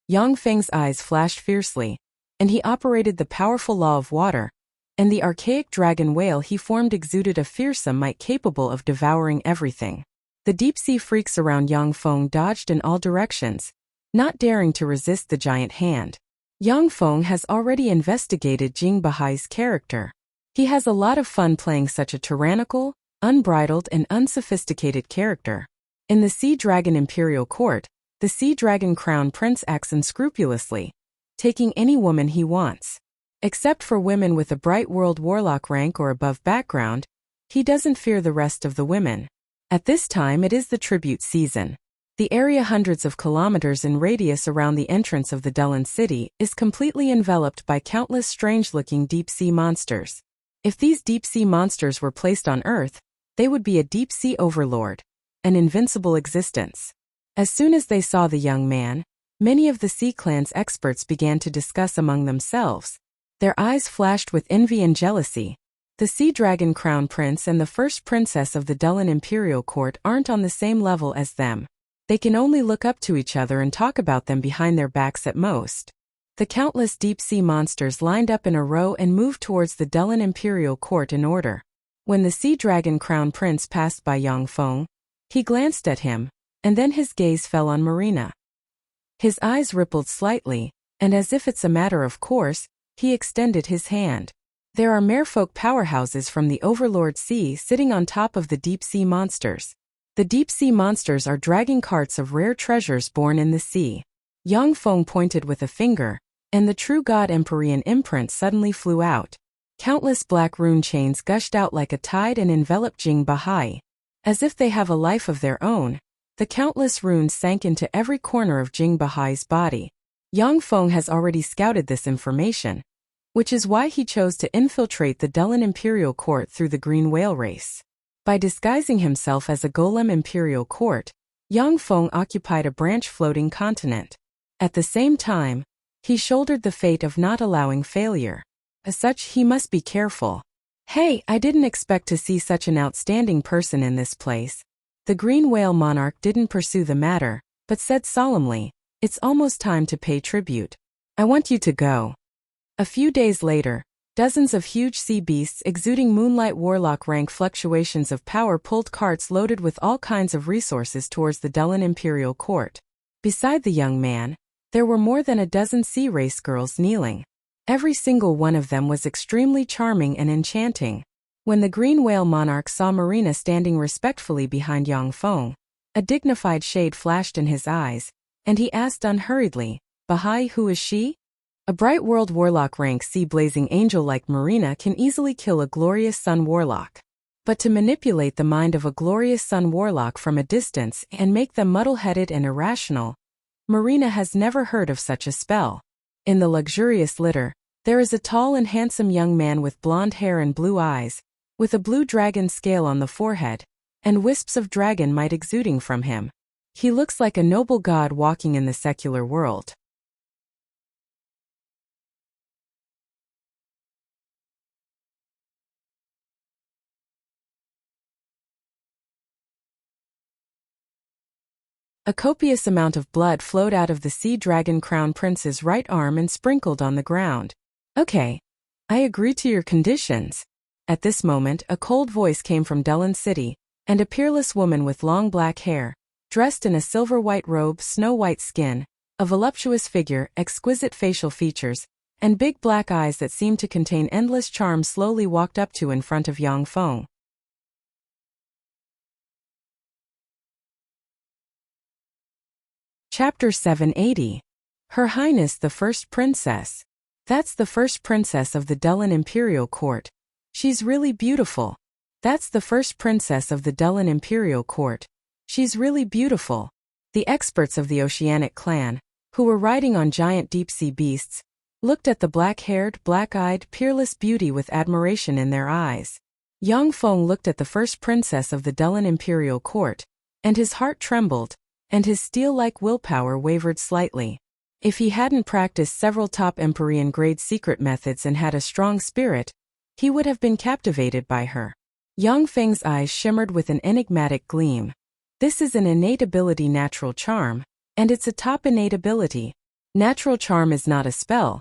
Yang Feng's eyes flashed fiercely, and he operated the powerful law of water, and the archaic dragon whale he formed exuded a fearsome might capable of devouring everything. The deep-sea freaks around Yang Feng dodged in all directions, not daring to resist the giant hand. Yang Feng has already investigated Jing Bahai's character. He has a lot of fun playing such a tyrannical, unbridled, and unsophisticated character. In the Sea Dragon Imperial Court, the Sea Dragon Crown Prince acts unscrupulously, taking any woman he wants. Except for women with a bright world warlock rank or above background, he doesn't fear the rest of the women. At this time it is the tribute season. The area hundreds of kilometers in radius around the entrance of the Dullin City is completely enveloped by countless strange-looking deep-sea monsters. If these deep-sea monsters were placed on Earth, they would be a deep-sea overlord, an invincible existence. As soon as they saw the young man, many of the Sea Clan's experts began to discuss among themselves. Their eyes flashed with envy and jealousy. The Sea Dragon Crown Prince and the first princess of the Dullin Imperial Court aren't on the same level as them. They can only look up to each other and talk about them behind their backs at most. The countless deep-sea monsters lined up in a row and moved towards the Dullin Imperial Court in order. When the Sea Dragon Crown Prince passed by Yang Feng, he glanced at him, and then his gaze fell on Marina. His eyes rippled slightly, and as if it's a matter of course, he extended his hand. There are merfolk powerhouses from the Overlord Sea sitting on top of the deep-sea monsters. The deep-sea monsters are dragging carts of rare treasures born in the sea. Yang Feng pointed with a finger, and the true God Empyrean imprint suddenly flew out. Countless black rune chains gushed out like a tide and enveloped Jing Bahai. As if they have a life of their own, the countless runes sank into every corner of Jing Bahai's body. Yang Feng has already scouted this information, which is why he chose to infiltrate the Dullin Imperial Court through the green whale race. By disguising himself as a golem Imperial Court, Yang Feng occupied a branch-floating continent. At the same time, he shouldered the fate of not allowing failure. As such, he must be careful. "Hey, I didn't expect to see such an outstanding person in this place." The green whale monarch didn't pursue the matter, but said solemnly, "It's almost time to pay tribute. I want you to go." A few days later, dozens of huge sea beasts exuding Moonlight Warlock rank fluctuations of power pulled carts loaded with all kinds of resources towards the Dullin Imperial Court. Beside the young man, there were more than a dozen sea race girls kneeling. Every single one of them was extremely charming and enchanting. When the green whale monarch saw Marina standing respectfully behind Yang Feng, a dignified shade flashed in his eyes, and he asked unhurriedly, "Bahai, who is she?" A bright world warlock rank sea-blazing angel like Marina can easily kill a glorious sun warlock. But to manipulate the mind of a glorious sun warlock from a distance and make them muddle-headed and irrational, Marina has never heard of such a spell. In the luxurious litter, there is a tall and handsome young man with blonde hair and blue eyes, with a blue dragon scale on the forehead, and wisps of dragon might exuding from him. He looks like a noble god walking in the secular world. A copious amount of blood flowed out of the Sea Dragon Crown Prince's right arm and sprinkled on the ground. "Okay. I agree to your conditions." At this moment, a cold voice came from Dullin City, and a peerless woman with long black hair, dressed in a silver-white robe, snow-white skin, a voluptuous figure, exquisite facial features, and big black eyes that seemed to contain endless charm slowly walked up to in front of Yang Feng. Chapter 780. Her Highness the First Princess. That's the first princess of the Dellen Imperial Court. She's really beautiful. That's the first princess of the Dellen Imperial Court. She's really beautiful. The experts of the Oceanic clan, who were riding on giant deep-sea beasts, looked at the black-haired, black-eyed, peerless beauty with admiration in their eyes. Yang Feng looked at the first princess of the Dellen Imperial Court, and his heart trembled, and his steel-like willpower wavered slightly. If he hadn't practiced several top Empyrean-grade secret methods and had a strong spirit, he would have been captivated by her. Yang Feng's eyes shimmered with an enigmatic gleam. This is an innate ability, natural charm, and it's a top innate ability. Natural charm is not a spell,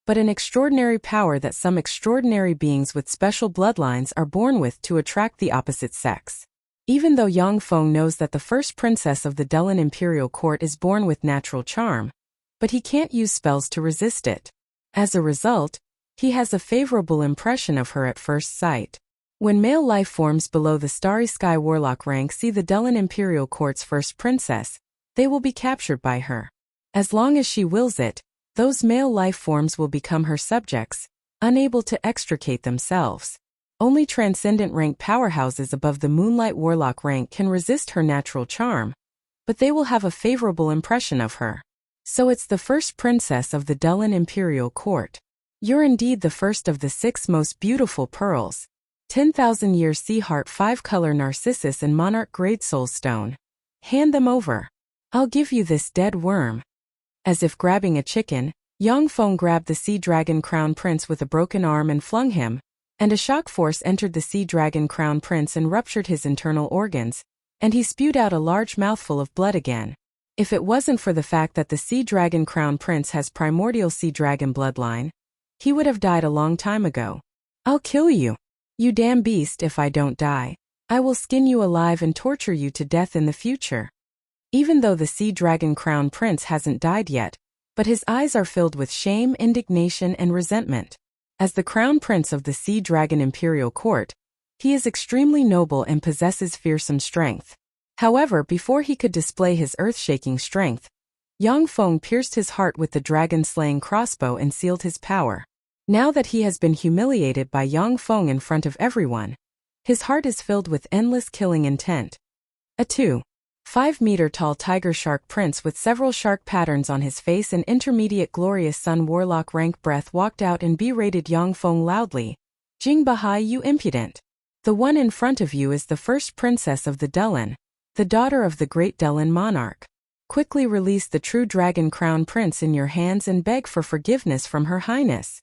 but an extraordinary power that some extraordinary beings with special bloodlines are born with to attract the opposite sex. Even though Yang Feng knows that the first princess of the Dellen Imperial Court is born with natural charm, but he can't use spells to resist it. As a result, he has a favorable impression of her at first sight. When male life forms below the Starry Sky Warlock rank see the Dellen Imperial Court's first princess, they will be captured by her. As long as she wills it, those male life forms will become her subjects, unable to extricate themselves. Only transcendent rank powerhouses above the Moonlight Warlock rank can resist her natural charm, but they will have a favorable impression of her. So it's the first princess of the Dellen Imperial Court. You're indeed the first of the 6 most beautiful pearls. 10,000-year sea heart 5-color narcissus and monarch grade soul stone. Hand them over. I'll give you this dead worm. As if grabbing a chicken, Yang Feng grabbed the sea dragon crown prince with a broken arm and flung him, and a shock force entered the sea dragon crown prince and ruptured his internal organs, and he spewed out a large mouthful of blood again. If it wasn't for the fact that the sea dragon crown prince has primordial sea dragon bloodline, he would have died a long time ago. I'll kill you. You damn beast, if I don't die. I will skin you alive and torture you to death in the future. Even though the sea dragon crown prince hasn't died yet, but his eyes are filled with shame, indignation, and resentment. As the crown prince of the sea dragon imperial court, he is extremely noble and possesses fearsome strength. However, before he could display his earth-shaking strength, Yang Feng pierced his heart with the dragon-slaying crossbow and sealed his power. Now that he has been humiliated by Yang Feng in front of everyone, his heart is filled with endless killing intent. A 2.5-meter-tall tiger shark prince with several shark patterns on his face and intermediate glorious sun warlock rank breath walked out and berated Yang Feng loudly. Jing Bahai, you impudent! The one in front of you is the first princess of the Dellen, the daughter of the great Dellen monarch. Quickly release the true dragon crown prince in your hands and beg for forgiveness from her highness.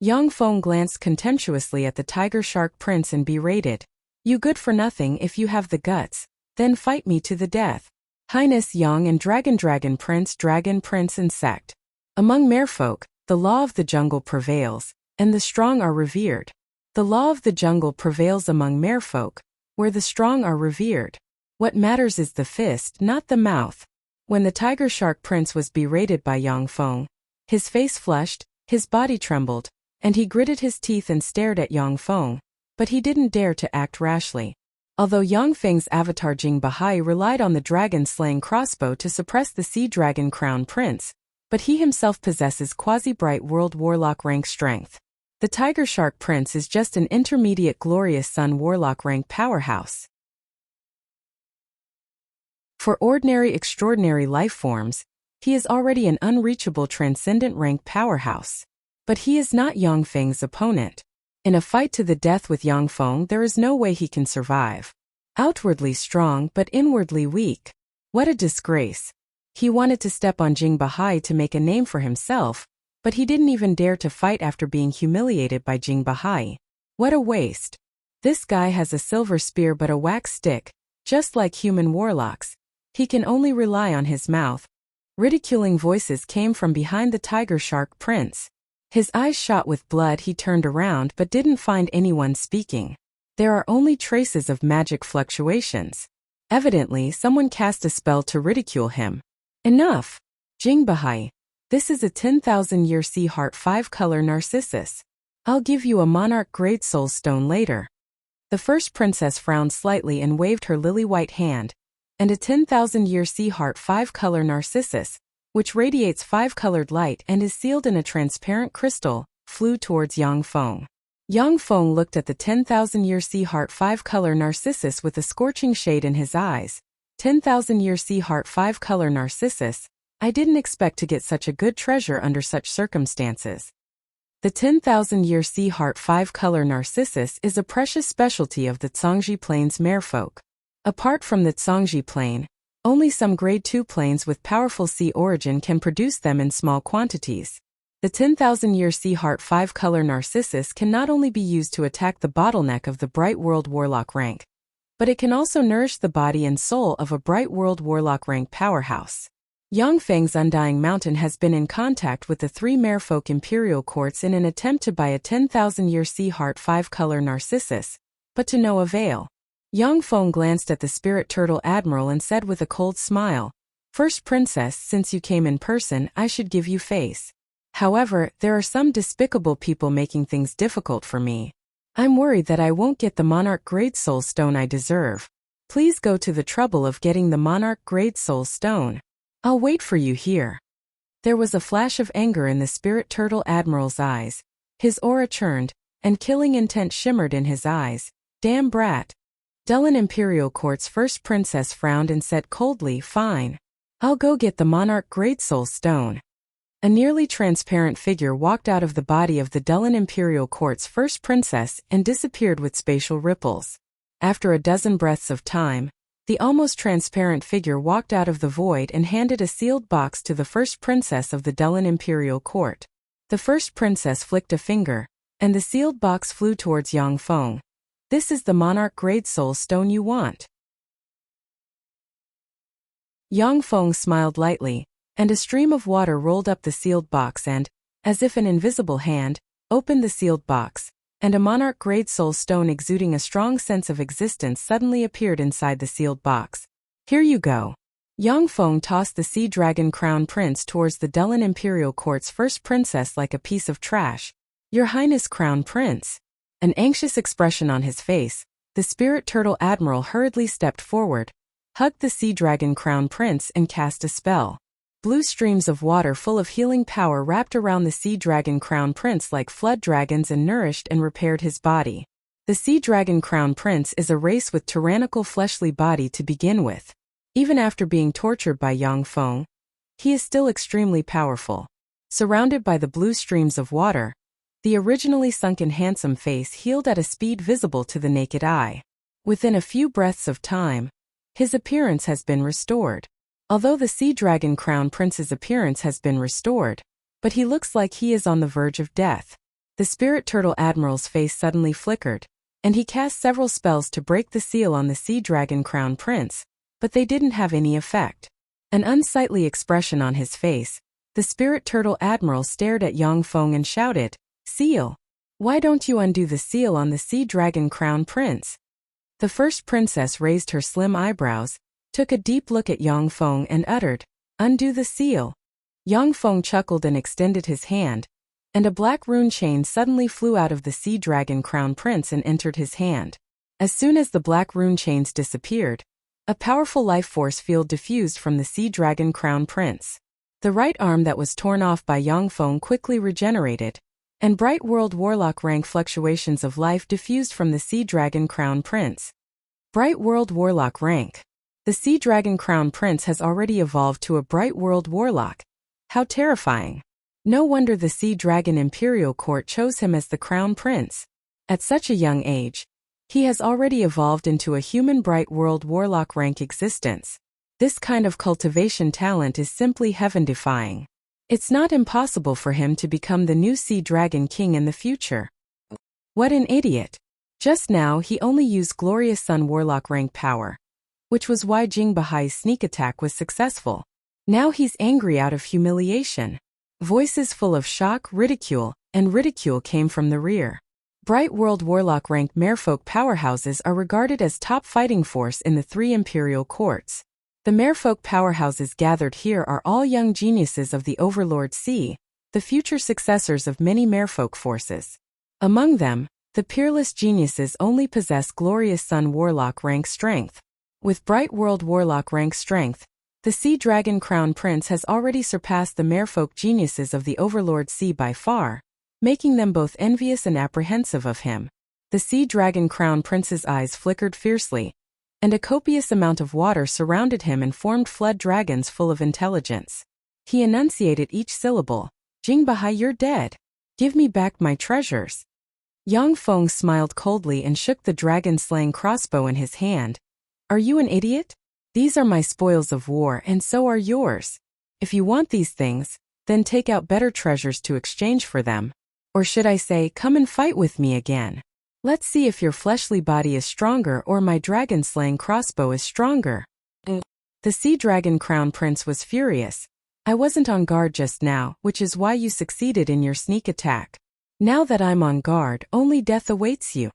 Yang Feng glanced contemptuously at the tiger shark prince and berated. You good for nothing, if you have the guts, then fight me to the death. Highness Yang and dragon prince and sect. Among merfolk, the law of the jungle prevails, and the strong are revered. The law of the jungle prevails among merfolk, where the strong are revered. What matters is the fist, not the mouth. When the tiger shark prince was berated by Yang Feng, his face flushed, his body trembled, and he gritted his teeth and stared at Yang Feng, but he didn't dare to act rashly. Although Yang Feng's avatar Jing Bahai relied on the dragon-slaying crossbow to suppress the sea dragon crown prince, but he himself possesses quasi-bright world warlock rank strength. The tiger shark prince is just an intermediate glorious sun warlock rank powerhouse. For ordinary extraordinary life forms, he is already an unreachable transcendent rank powerhouse. But he is not Yang Feng's opponent. In a fight to the death with Yang Feng, there is no way he can survive. Outwardly strong but inwardly weak. What a disgrace. He wanted to step on Jing Bahai to make a name for himself, but he didn't even dare to fight after being humiliated by Jing Bahai. What a waste. This guy has a silver spear but a wax stick, just like human warlocks. He can only rely on his mouth. Ridiculing voices came from behind the tiger shark prince. His eyes shot with blood. He turned around but didn't find anyone speaking. There are only traces of magic fluctuations. Evidently, someone cast a spell to ridicule him. Enough! Jing Bahai. This is a 10,000-year sea heart 5-color narcissus. I'll give you a monarch-grade soul stone later. The first princess frowned slightly and waved her lily-white hand, and a 10,000-year sea heart 5-color narcissus, which radiates 5-colored light and is sealed in a transparent crystal, flew towards Yang Feng. Yang Feng looked at the 10,000-year sea heart 5-color narcissus with a scorching shade in his eyes. 10,000-year sea heart 5-color narcissus, I didn't expect to get such a good treasure under such circumstances. The 10,000-year sea heart 5-color narcissus is a precious specialty of the Zhangji Plains merfolk. Apart from the Zhangji Plain, only some grade 2 plains with powerful sea origin can produce them in small quantities. The 10,000-year sea heart 5-color narcissus can not only be used to attack the bottleneck of the Bright World Warlock rank, but it can also nourish the body and soul of a Bright World Warlock rank powerhouse. Yang Feng's Undying Mountain has been in contact with the 3 merfolk imperial courts in an attempt to buy a 10,000-year sea heart 5-color narcissus, but to no avail. Yang Feng glanced at the spirit turtle admiral and said with a cold smile, "First princess, since you came in person, I should give you face. However, there are some despicable people making things difficult for me. I'm worried that I won't get the monarch-grade soul stone I deserve. Please go to the trouble of getting the monarch-grade soul stone. I'll wait for you here." There was a flash of anger in the spirit turtle admiral's eyes. His aura churned, and killing intent shimmered in his eyes. "Damn brat." Dulin Imperial Court's first princess frowned and said coldly, "Fine. I'll go get the monarch-grade soul stone." A nearly transparent figure walked out of the body of the Dulin Imperial Court's first princess and disappeared with spatial ripples. After a dozen breaths of time, the almost transparent figure walked out of the void and handed a sealed box to the first princess of the Dulin Imperial Court. The first princess flicked a finger, and the sealed box flew towards Yang Feng. "This is the monarch-grade soul stone you want." Yang Feng smiled lightly, and a stream of water rolled up the sealed box and, as if an invisible hand, opened the sealed box, and a monarch-grade soul stone exuding a strong sense of existence suddenly appeared inside the sealed box. "Here you go." Yang Feng tossed the sea dragon crown prince towards the Dulin Imperial Court's first princess like a piece of trash. "Your Highness Crown Prince." An anxious expression on his face, the spirit turtle admiral hurriedly stepped forward, hugged the sea dragon crown prince and cast a spell. Blue streams of water full of healing power wrapped around the sea dragon crown prince like flood dragons and nourished and repaired his body. The sea dragon crown prince is a race with tyrannical fleshly body to begin with. Even after being tortured by Yang Feng, he is still extremely powerful. Surrounded by the blue streams of water, the originally sunken handsome face healed at a speed visible to the naked eye. Within a few breaths of time, his appearance has been restored. Although the Sea Dragon Crown Prince's appearance has been restored, but he looks like he is on the verge of death. The Spirit Turtle Admiral's face suddenly flickered, and he cast several spells to break the seal on the Sea Dragon Crown Prince, but they didn't have any effect. An unsightly expression on his face, the Spirit Turtle Admiral stared at Yang Feng and shouted, "Seal! Why don't you undo the seal on the Sea Dragon Crown Prince?" The first princess raised her slim eyebrows, took a deep look at Yang Feng and uttered, "Undo the seal." Yang Feng chuckled and extended his hand, and a black rune chain suddenly flew out of the Sea Dragon Crown Prince and entered his hand. As soon as the black rune chains disappeared, a powerful life force field diffused from the Sea Dragon Crown Prince. The right arm that was torn off by Yang Feng quickly regenerated, and bright world warlock rank fluctuations of life diffused from the Sea Dragon Crown Prince. Bright world warlock rank. The Sea Dragon Crown Prince has already evolved to a Bright World Warlock. How terrifying. No wonder the Sea Dragon Imperial Court chose him as the Crown Prince. At such a young age, he has already evolved into a human Bright World Warlock rank existence. This kind of cultivation talent is simply heaven-defying. It's not impossible for him to become the new Sea Dragon King in the future. What an idiot. Just now he only used Glorious Sun Warlock rank power, which was why Jing Bahai's sneak attack was successful. Now he's angry out of humiliation. Voices full of shock, ridicule came from the rear. Bright World Warlock ranked merfolk powerhouses are regarded as top fighting force in the 3 imperial courts. The merfolk powerhouses gathered here are all young geniuses of the Overlord Sea, the future successors of many merfolk forces. Among them, the peerless geniuses only possess glorious Sun Warlock rank strength. With Bright World Warlock rank strength, the Sea Dragon Crown Prince has already surpassed the merfolk geniuses of the Overlord Sea by far, making them both envious and apprehensive of him. The Sea Dragon Crown Prince's eyes flickered fiercely, and a copious amount of water surrounded him and formed flood dragons full of intelligence. He enunciated each syllable. Jingbahai, you're dead. Give me back my treasures. Yang Feng smiled coldly and shook the dragon-slaying crossbow in his hand. Are you an idiot? These are my spoils of war and so are yours. If you want these things, then take out better treasures to exchange for them. Or should I say, come and fight with me again. Let's see if your fleshly body is stronger or my dragon-slaying crossbow is stronger. The Sea Dragon Crown Prince was furious. I wasn't on guard just now, which is why you succeeded in your sneak attack. Now that I'm on guard, only death awaits you.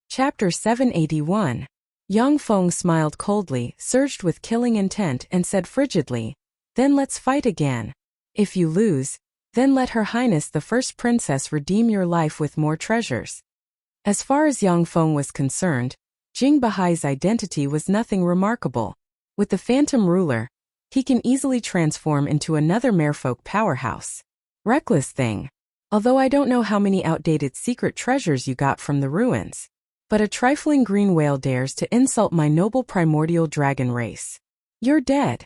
Chapter 781. Yang Feng smiled coldly, surged with killing intent, and said frigidly, then let's fight again. If you lose, then let Her Highness the First Princess redeem your life with more treasures. As far as Yang Feng was concerned, Jingbahai's identity was nothing remarkable. With the Phantom Ruler, he can easily transform into another merfolk powerhouse. Reckless thing. Although I don't know how many outdated secret treasures you got from the ruins. But a trifling green whale dares to insult my noble primordial dragon race. You're dead.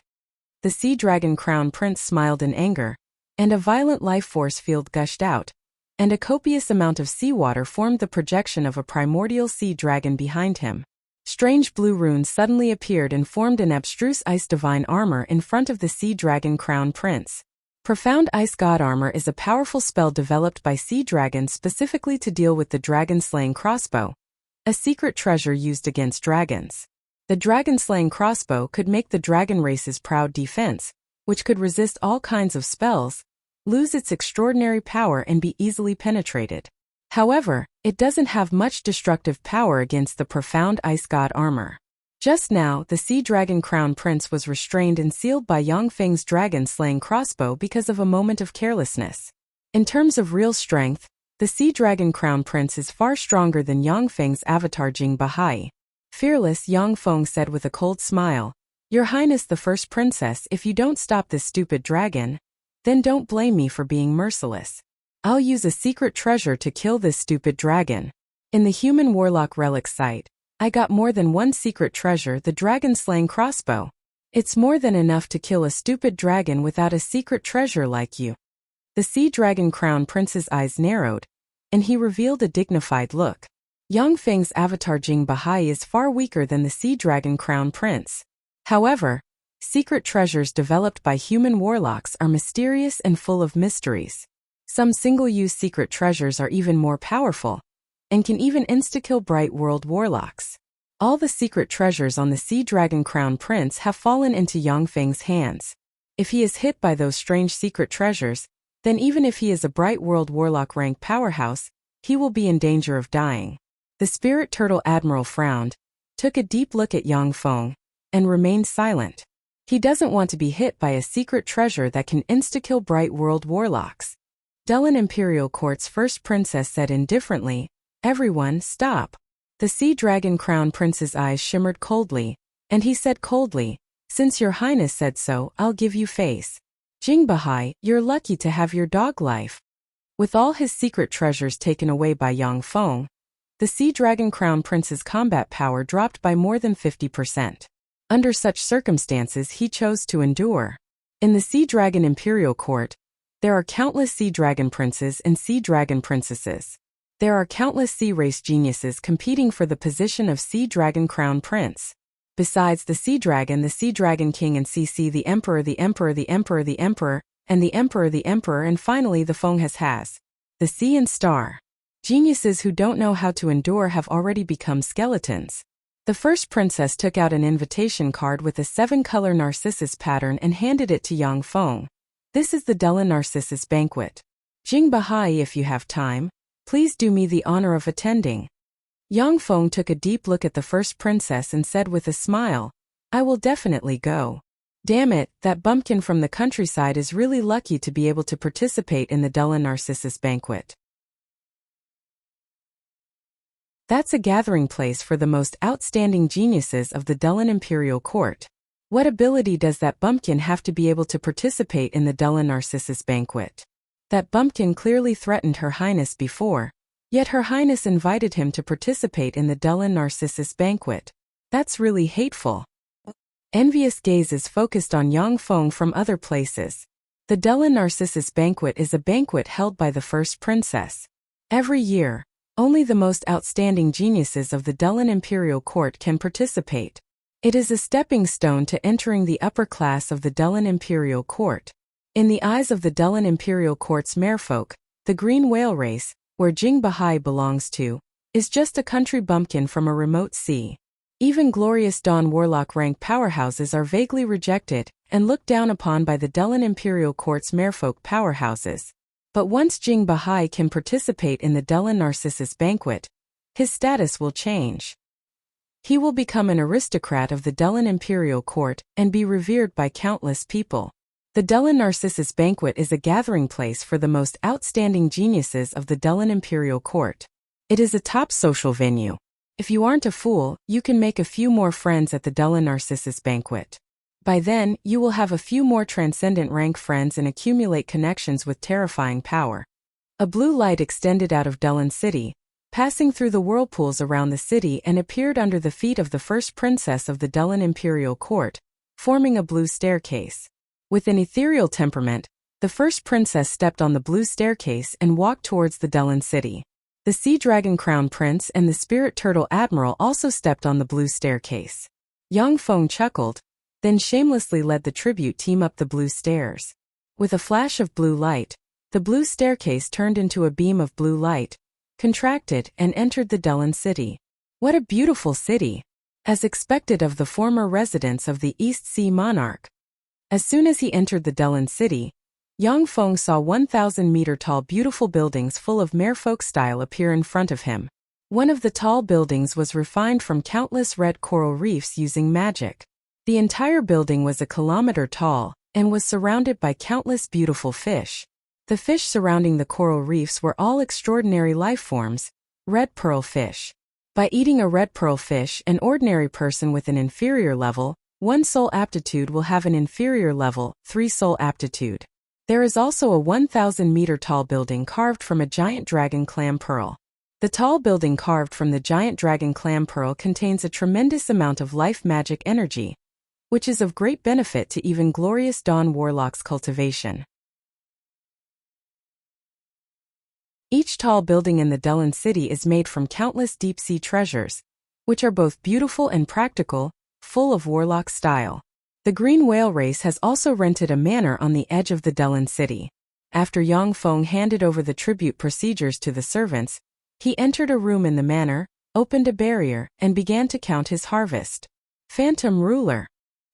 The Sea Dragon Crown Prince smiled in anger, and a violent life force field gushed out, and a copious amount of seawater formed the projection of a primordial sea dragon behind him. Strange blue runes suddenly appeared and formed an abstruse ice divine armor in front of the Sea Dragon Crown Prince. Profound Ice God Armor is a powerful spell developed by sea dragons specifically to deal with the dragon-slaying crossbow, a secret treasure used against dragons. The dragon-slaying crossbow could make the dragon race's proud defense, which could resist all kinds of spells, lose its extraordinary power and be easily penetrated. However, it doesn't have much destructive power against the profound Ice God Armor. Just now, the Sea Dragon Crown Prince was restrained and sealed by Yang Feng's dragon-slaying crossbow because of a moment of carelessness. In terms of real strength, the Sea Dragon Crown Prince is far stronger than Yang Feng's avatar Jingbahai. Fearless, Yang Feng said with a cold smile, Your Highness the First Princess, if you don't stop this stupid dragon, then don't blame me for being merciless. I'll use a secret treasure to kill this stupid dragon. In the human warlock relic site, I got more than one secret treasure, the dragon-slaying crossbow. It's more than enough to kill a stupid dragon without a secret treasure like you. The Sea Dragon Crown Prince's eyes narrowed, and he revealed a dignified look. Yang Feng's avatar Jingbahai is far weaker than the Sea Dragon Crown Prince. However, secret treasures developed by human warlocks are mysterious and full of mysteries. Some single-use secret treasures are even more powerful, and can even insta-kill Bright World warlocks. All the secret treasures on the Sea Dragon Crown Prince have fallen into Yang Feng's hands. If he is hit by those strange secret treasures, then even if he is a Bright World warlock rank powerhouse, he will be in danger of dying. The Spirit Turtle Admiral frowned, took a deep look at Yang Feng, and remained silent. He doesn't want to be hit by a secret treasure that can insta-kill Bright World warlocks. Dellen Imperial Court's first princess said indifferently, Everyone, stop. The Sea Dragon Crown Prince's eyes shimmered coldly, and he said coldly, Since your highness said so, I'll give you face. Jingbahai, you're lucky to have your dog life. With all his secret treasures taken away by Yang Feng, the Sea Dragon Crown Prince's combat power dropped by more than 50%. Under such circumstances he chose to endure. In the Sea Dragon Imperial Court, there are countless Sea Dragon Princes and Sea Dragon Princesses. There are countless Sea Race geniuses competing for the position of Sea Dragon Crown Prince. Besides the Sea Dragon King and CC the Emperor, the Emperor, the Emperor, the Emperor, and the Emperor, the Emperor, and finally the Feng has. The Sea and Star. Geniuses who don't know how to endure have already become skeletons. The first princess took out an invitation card with a 7-color narcissus pattern and handed it to Yang Feng. This is the Dellen Narcissus Banquet. Jingbahai, if you have time, Please do me the honor of attending. Yang Feng took a deep look at the first princess and said with a smile, I will definitely go. Damn it, that bumpkin from the countryside is really lucky to be able to participate in the Della Narcissus banquet. That's a gathering place for the most outstanding geniuses of the Dellan imperial court. What ability does that bumpkin have to be able to participate in the Della Narcissus banquet? That bumpkin clearly threatened Her Highness before, yet Her Highness invited him to participate in the Della Narcissus banquet. That's really hateful. Envious gazes focused on Yang Feng from other places. The Della Narcissus banquet is a banquet held by the first princess. Every year, only the most outstanding geniuses of the Dellan imperial court can participate. It is a stepping stone to entering the upper class of the Dellan imperial court. In the eyes of the Dellan imperial court's merfolk, the green whale race, where Jing Bahai belongs to, is just a country bumpkin from a remote sea. Even glorious Dawn Warlock rank powerhouses are vaguely rejected and looked down upon by the Dellan imperial court's merfolk powerhouses. But once Jing Bahai can participate in the Della Narcissus banquet, his status will change. He will become an aristocrat of the Dellan imperial court and be revered by countless people. The Della Narcissus banquet is a gathering place for the most outstanding geniuses of the Dellan imperial court. It is a top social venue. If you aren't a fool, you can make a few more friends at the Della Narcissus banquet. By then, you will have a few more transcendent rank friends and accumulate connections with terrifying power. A blue light extended out of Dellan City, passing through the whirlpools around the city and appeared under the feet of the first princess of the Dellan imperial court, forming a blue staircase. With an ethereal temperament, the first princess stepped on the blue staircase and walked towards the Dellan City. The Sea Dragon Crown Prince and the Spirit Turtle Admiral also stepped on the blue staircase. Yang Feng chuckled, then shamelessly led the tribute team up the blue stairs. With a flash of blue light, the blue staircase turned into a beam of blue light, contracted, and entered the Dellan City. What a beautiful city! As expected of the former residents of the East Sea Monarch. As soon as he entered the Dellan City, Yang Feng saw 1,000-meter-tall beautiful buildings full of merfolk style appear in front of him. One of the tall buildings was refined from countless red coral reefs using magic. The entire building was a kilometer tall and was surrounded by countless beautiful fish. The fish surrounding the coral reefs were all extraordinary life forms, red pearl fish. By eating a red pearl fish, an ordinary person with an inferior level, 1 soul aptitude will have an inferior level, 3 soul aptitude. There is also a 1,000-meter-tall building carved from a giant dragon clam pearl. The tall building carved from the giant dragon clam pearl contains a tremendous amount of life magic energy, which is of great benefit to even glorious Dawn Warlock's cultivation. Each tall building in the Dellan City is made from countless deep-sea treasures, which are both beautiful and practical, full of warlock style. The green whale race has also rented a manor on the edge of the Dellan City. After Yang Feng handed over the tribute procedures to the servants, he entered a room in the manor, opened a barrier, and began to count his harvest. Phantom Ruler.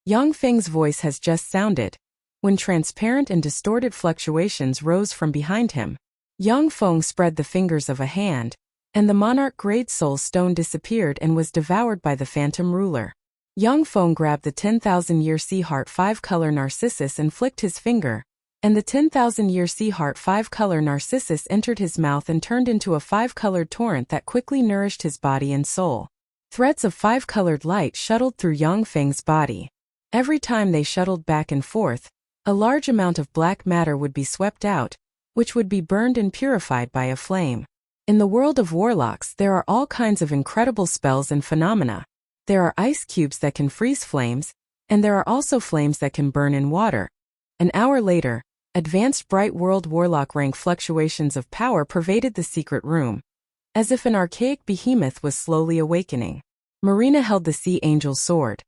Yang Feng's voice has just sounded, when transparent and distorted fluctuations rose from behind him. Yang Feng spread the fingers of a hand, and the monarch grade soul stone disappeared and was devoured by the phantom ruler. Yang Feng grabbed the 10,000-year sea heart 5-color narcissus and flicked his finger, and the 10,000-year sea heart 5-color narcissus entered his mouth and turned into a 5-colored torrent that quickly nourished his body and soul. Threads of 5-colored light shuttled through Yang Feng's body. Every time they shuttled back and forth, a large amount of black matter would be swept out, which would be burned and purified by a flame. In the world of warlocks, there are all kinds of incredible spells and phenomena. There are ice cubes that can freeze flames, and there are also flames that can burn in water. An hour later, advanced bright world warlock rank fluctuations of power pervaded the secret room, as if an archaic behemoth was slowly awakening. Marina held the sea angel's sword,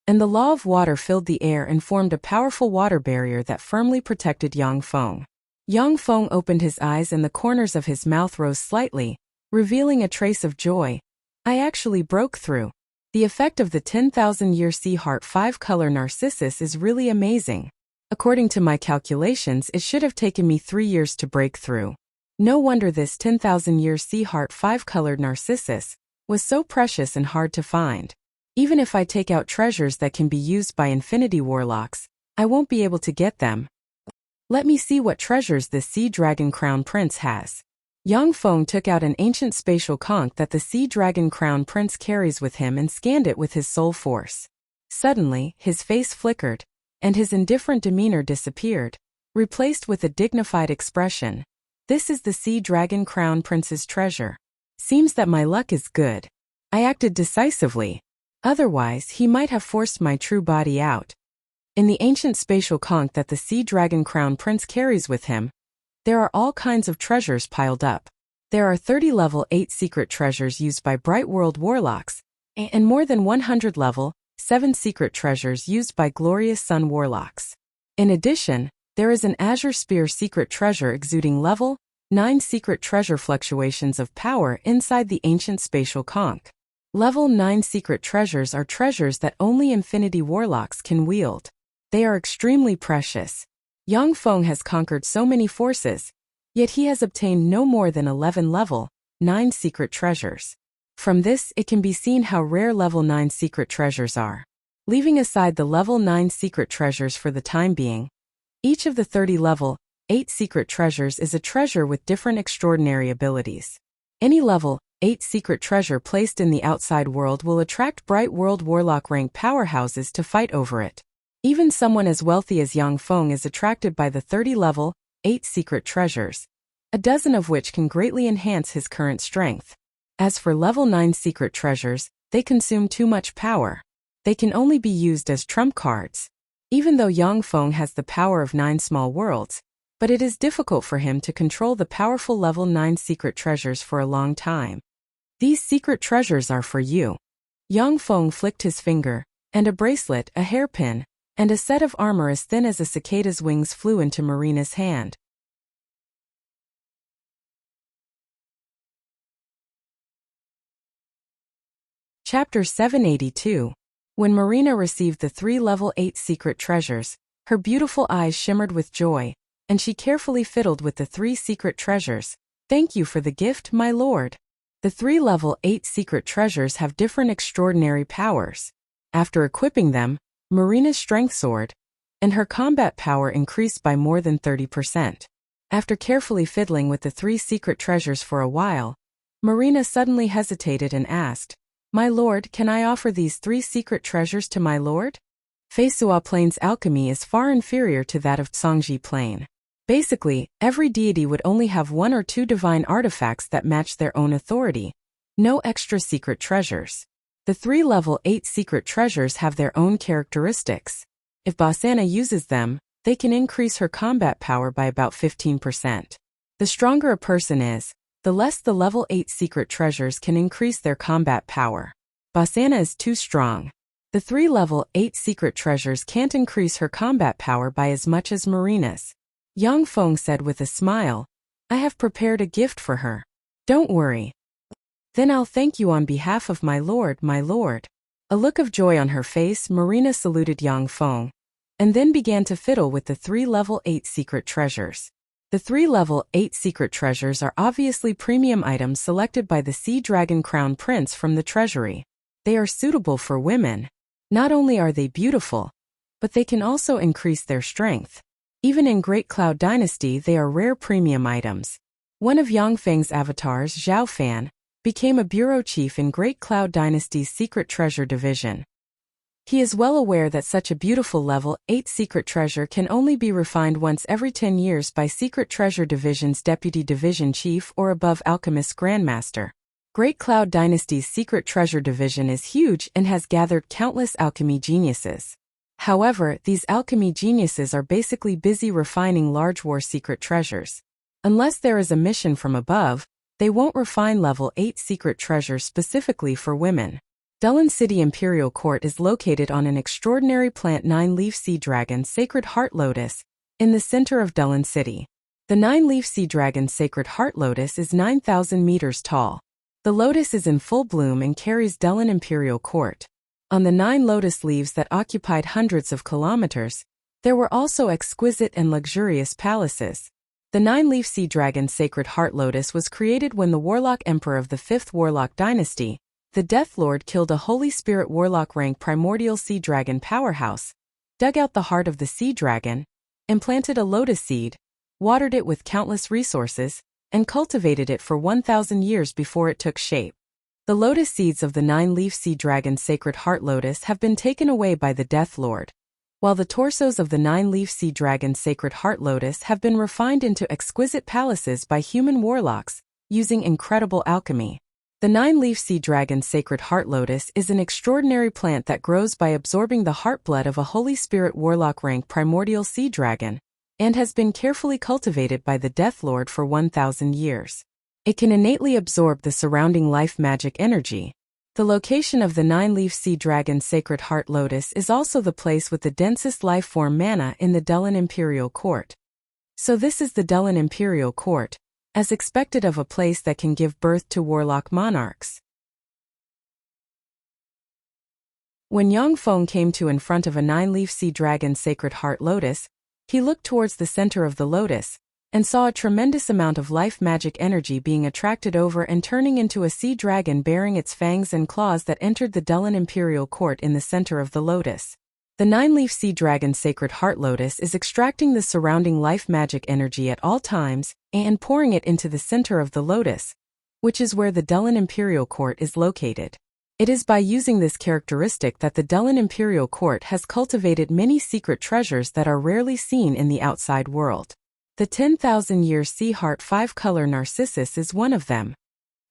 and the law of water filled the air and formed a powerful water barrier that firmly protected Yang Feng. Yang Feng opened his eyes and the corners of his mouth rose slightly, revealing a trace of joy. I actually broke through. The effect of the 10,000-year sea heart 5-color narcissus is really amazing. According to my calculations, it should have taken me 3 years to break through. No wonder this 10,000-year sea heart 5-colored narcissus was so precious and hard to find. Even if I take out treasures that can be used by infinity warlocks, I won't be able to get them. Let me see what treasures this sea dragon crown prince has. Yang Feng took out an ancient spatial conch that the sea dragon crown prince carries with him and scanned it with his soul force. Suddenly, his face flickered, and his indifferent demeanor disappeared, replaced with a dignified expression. This is the sea dragon crown prince's treasure. Seems that my luck is good. I acted decisively. Otherwise, he might have forced my true body out. In the ancient spatial conch that the sea dragon crown prince carries with him, there are all kinds of treasures piled up. There are 30 level 8 secret treasures used by Bright World warlocks, and more than 100 level 7 secret treasures used by Glorious Sun warlocks. In addition, there is an Azure Spear secret treasure exuding level 9 secret treasure fluctuations of power inside the ancient spatial conch. Level 9 secret treasures are treasures that only Infinity warlocks can wield. They are extremely precious. Yang Feng has conquered so many forces, yet he has obtained no more than 11 level 9 secret treasures. From this, it can be seen how rare level 9 secret treasures are. Leaving aside the level 9 secret treasures for the time being, each of the 30 level 8 secret treasures is a treasure with different extraordinary abilities. Any level 8 secret treasure placed in the outside world will attract Bright World warlock rank powerhouses to fight over it. Even someone as wealthy as Yang Feng is attracted by the 30 level 8 secret treasures, a dozen of which can greatly enhance his current strength. As for level 9 secret treasures, they consume too much power. They can only be used as trump cards. Even though Yang Feng has the power of 9 small worlds, but it is difficult for him to control the powerful level 9 secret treasures for a long time. These secret treasures are for you. Yang Feng flicked his finger, and a bracelet, a hairpin, and a set of armor as thin as a cicada's wings flew into Marina's hand. Chapter 782. When Marina received the 3 level 8 secret treasures, her beautiful eyes shimmered with joy, and she carefully fiddled with the 3 secret treasures. Thank you for the gift, my lord. The 3 level 8 secret treasures have different extraordinary powers. After equipping them, Marina's strength soared, and her combat power increased by more than 30%. After carefully fiddling with the 3 secret treasures for a while, Marina suddenly hesitated and asked, My lord, can I offer these 3 secret treasures to my lord? Feisua Plane's alchemy is far inferior to that of Tsangji Plane. Basically, every deity would only have 1 or 2 divine artifacts that match their own authority. No extra secret treasures. The 3 level 8 secret treasures have their own characteristics. If Basana uses them, they can increase her combat power by about 15%. The stronger a person is, the less the level 8 secret treasures can increase their combat power. Basana is too strong. The 3 level 8 secret treasures can't increase her combat power by as much as Marina's. Yang Feng said with a smile, I have prepared a gift for her. Don't worry. Then I'll thank you on behalf of my lord, my lord. A look of joy on her face, Marina saluted Yang Feng, and then began to fiddle with the 3 level 8 secret treasures. The 3 level 8 secret treasures are obviously premium items selected by the Sea Dragon Crown Prince from the treasury. They are suitable for women. Not only are they beautiful, but they can also increase their strength. Even in Great Cloud Dynasty they are rare premium items. One of Yang Feng's avatars, Zhao Fan, became a bureau chief in Great Cloud Dynasty's Secret Treasure Division. He is well aware that such a beautiful level 8 secret treasure can only be refined once every 10 years by Secret Treasure Division's Deputy Division Chief or above Alchemist Grandmaster. Great Cloud Dynasty's Secret Treasure Division is huge and has gathered countless alchemy geniuses. However, these alchemy geniuses are basically busy refining large war secret treasures. Unless there is a mission from above, they won't refine level 8 secret treasures specifically for women. Dullin City Imperial Court is located on an extraordinary plant 9-leaf sea dragon Sacred Heart Lotus, in the center of Dullin City. The 9-leaf sea dragon Sacred Heart Lotus is 9,000 meters tall. The lotus is in full bloom and carries Dullin Imperial Court. On the 9 lotus leaves that occupied hundreds of kilometers, there were also exquisite and luxurious palaces. The nine-leaf sea dragon sacred heart lotus was created when the warlock emperor of the 5th Warlock dynasty, the Death Lord, killed a Holy Spirit warlock rank primordial sea dragon powerhouse, dug out the heart of the sea dragon, implanted a lotus seed, watered it with countless resources, and cultivated it for 1,000 years before it took shape. The lotus seeds of the nine-leaf sea dragon sacred heart lotus have been taken away by the Death Lord, while the torsos of the nine-leaf sea dragon sacred heart lotus have been refined into exquisite palaces by human warlocks, using incredible alchemy. The nine-leaf sea dragon sacred heart lotus is an extraordinary plant that grows by absorbing the heart blood of a Holy Spirit warlock rank primordial sea dragon, and has been carefully cultivated by the Death Lord for 1,000 years. It can innately absorb the surrounding life magic energy. The location of the nine-leaf sea dragon sacred heart lotus is also the place with the densest life form mana in the Dullan Imperial Court. So this is the Dullan Imperial Court, as expected of a place that can give birth to warlock monarchs. When Yang Feng came to in front of a nine-leaf sea dragon sacred heart lotus, he looked towards the center of the lotus, and saw a tremendous amount of life magic energy being attracted over and turning into a sea dragon bearing its fangs and claws that entered the Dullan Imperial Court in the center of the lotus. The nine-leaf sea dragon sacred heart lotus is extracting the surrounding life magic energy at all times and pouring it into the center of the lotus, which is where the Dullan Imperial Court is located. It is by using this characteristic that the Dullan Imperial Court has cultivated many secret treasures that are rarely seen in the outside world. The 10,000-year sea heart 5-color narcissus is one of them.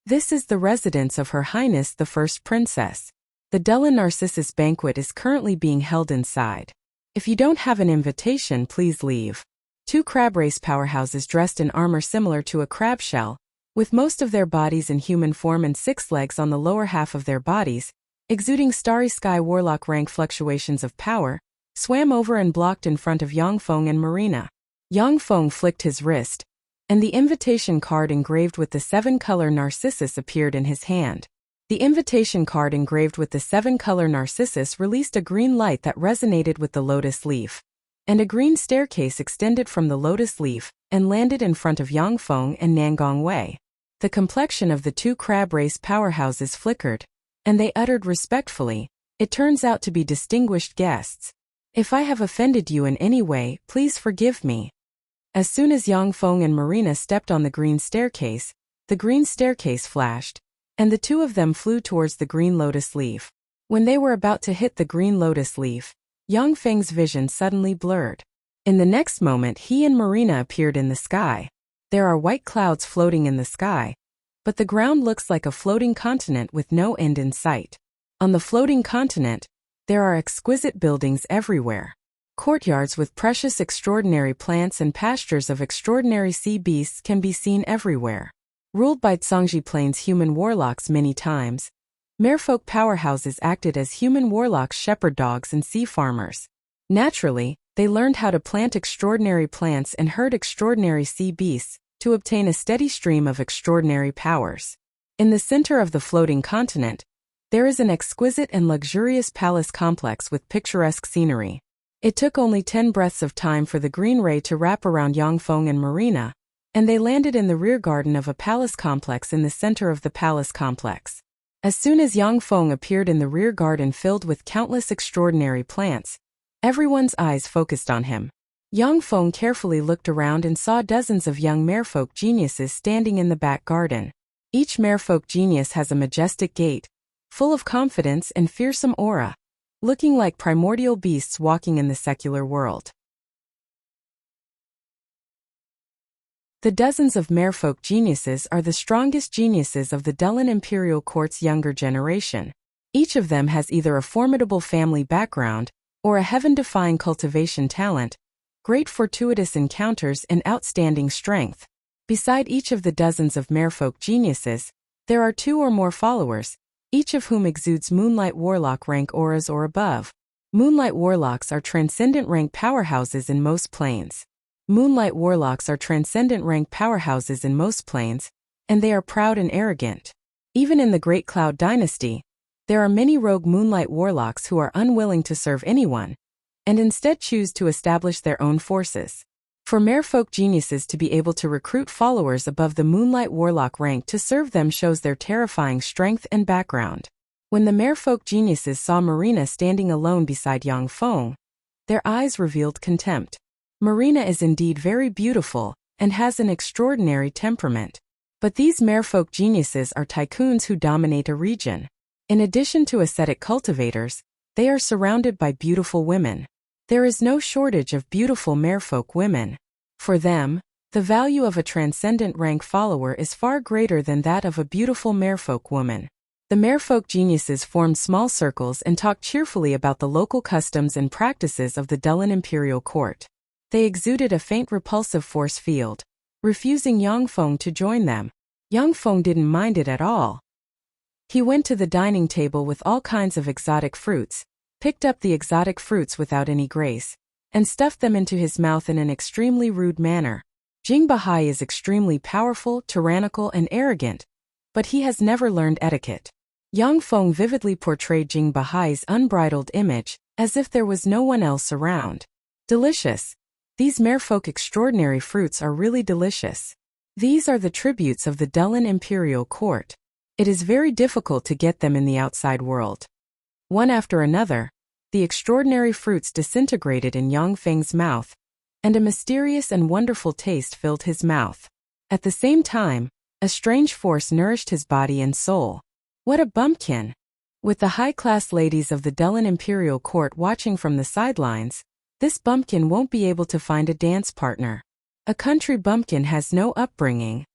This is the residence of Her Highness the First Princess. The Dullan Narcissus banquet is currently being held inside. If you don't have an invitation, please leave. 2 crab race powerhouses dressed in armor similar to a crab shell, with most of their bodies in human form and 6 legs on the lower half of their bodies, exuding starry sky warlock rank fluctuations of power, swam over and blocked in front of Yang Feng and Marina. Yang Feng flicked his wrist, and the invitation card engraved with the 7-color narcissus appeared in his hand. The invitation card engraved with the 7-color narcissus released a green light that resonated with the lotus leaf, and a green staircase extended from the lotus leaf and landed in front of Yang Feng and Nangong Wei. The complexion of the 2 crab race powerhouses flickered, and they uttered respectfully, "It turns out to be distinguished guests. If I have offended you in any way, please forgive me." As soon as Yang Feng and Marina stepped on the green staircase flashed, and the 2 of them flew towards the green lotus leaf. When they were about to hit the green lotus leaf, Yang Feng's vision suddenly blurred. In the next moment, he and Marina appeared in the sky. There are white clouds floating in the sky, but the ground looks like a floating continent with no end in sight. On the floating continent, there are exquisite buildings everywhere. Courtyards with precious extraordinary plants and pastures of extraordinary sea beasts can be seen everywhere. Ruled by Zhangji Plains human warlocks many times, merfolk powerhouses acted as human warlocks, shepherd dogs, and sea farmers. Naturally, they learned how to plant extraordinary plants and herd extraordinary sea beasts to obtain a steady stream of extraordinary powers. In the center of the floating continent, there is an exquisite and luxurious palace complex with picturesque scenery. It took only 10 breaths of time for the green ray to wrap around Yang Feng and Marina, and they landed in the rear garden of a palace complex in the center of the palace complex. As soon as Yang Feng appeared in the rear garden filled with countless extraordinary plants, everyone's eyes focused on him. Yang Feng carefully looked around and saw dozens of young merfolk geniuses standing in the back garden. Each merfolk genius has a majestic gait, full of confidence and fearsome aura, looking like primordial beasts walking in the secular world. The dozens of merfolk geniuses are the strongest geniuses of the Dullan Imperial Court's younger generation. Each of them has either a formidable family background or a heaven-defying cultivation talent, great fortuitous encounters, and outstanding strength. Beside each of the dozens of merfolk geniuses, there are 2 or more followers, each of whom exudes Moonlight Warlock rank auras or above. Moonlight Warlocks are transcendent rank powerhouses in most planes. Moonlight Warlocks are transcendent rank powerhouses in most planes, and they are proud and arrogant. Even in the Great Cloud Dynasty, there are many rogue Moonlight Warlocks who are unwilling to serve anyone, and instead choose to establish their own forces. For merfolk geniuses to be able to recruit followers above the Moonlight Warlock rank to serve them shows their terrifying strength and background. When the merfolk geniuses saw Marina standing alone beside Yang Feng, their eyes revealed contempt. Marina is indeed very beautiful and has an extraordinary temperament. But these merfolk geniuses are tycoons who dominate a region. In addition to ascetic cultivators, they are surrounded by beautiful women. There is no shortage of beautiful merfolk women. For them, the value of a transcendent rank follower is far greater than that of a beautiful merfolk woman. The merfolk geniuses formed small circles and talked cheerfully about the local customs and practices of the Dullan imperial court. They exuded a faint repulsive force field, refusing Yang Feng to join them. Yang Feng didn't mind it at all. He went to the dining table with all kinds of exotic fruits, picked up the exotic fruits without any grace, and stuffed them into his mouth in an extremely rude manner. Jing Bahai is extremely powerful, tyrannical, and arrogant, but he has never learned etiquette. Yang Feng vividly portrayed Jing Bahai's unbridled image, as if there was no one else around. Delicious. These merfolk extraordinary fruits are really delicious. These are the tributes of the Dullan imperial court. It is very difficult to get them in the outside world. One after another, the extraordinary fruits disintegrated in Yang Feng's mouth, and a mysterious and wonderful taste filled his mouth. At the same time, a strange force nourished his body and soul. What a bumpkin! With the high-class ladies of the Dullan imperial court watching from the sidelines, this bumpkin won't be able to find a dance partner. A country bumpkin has no upbringing.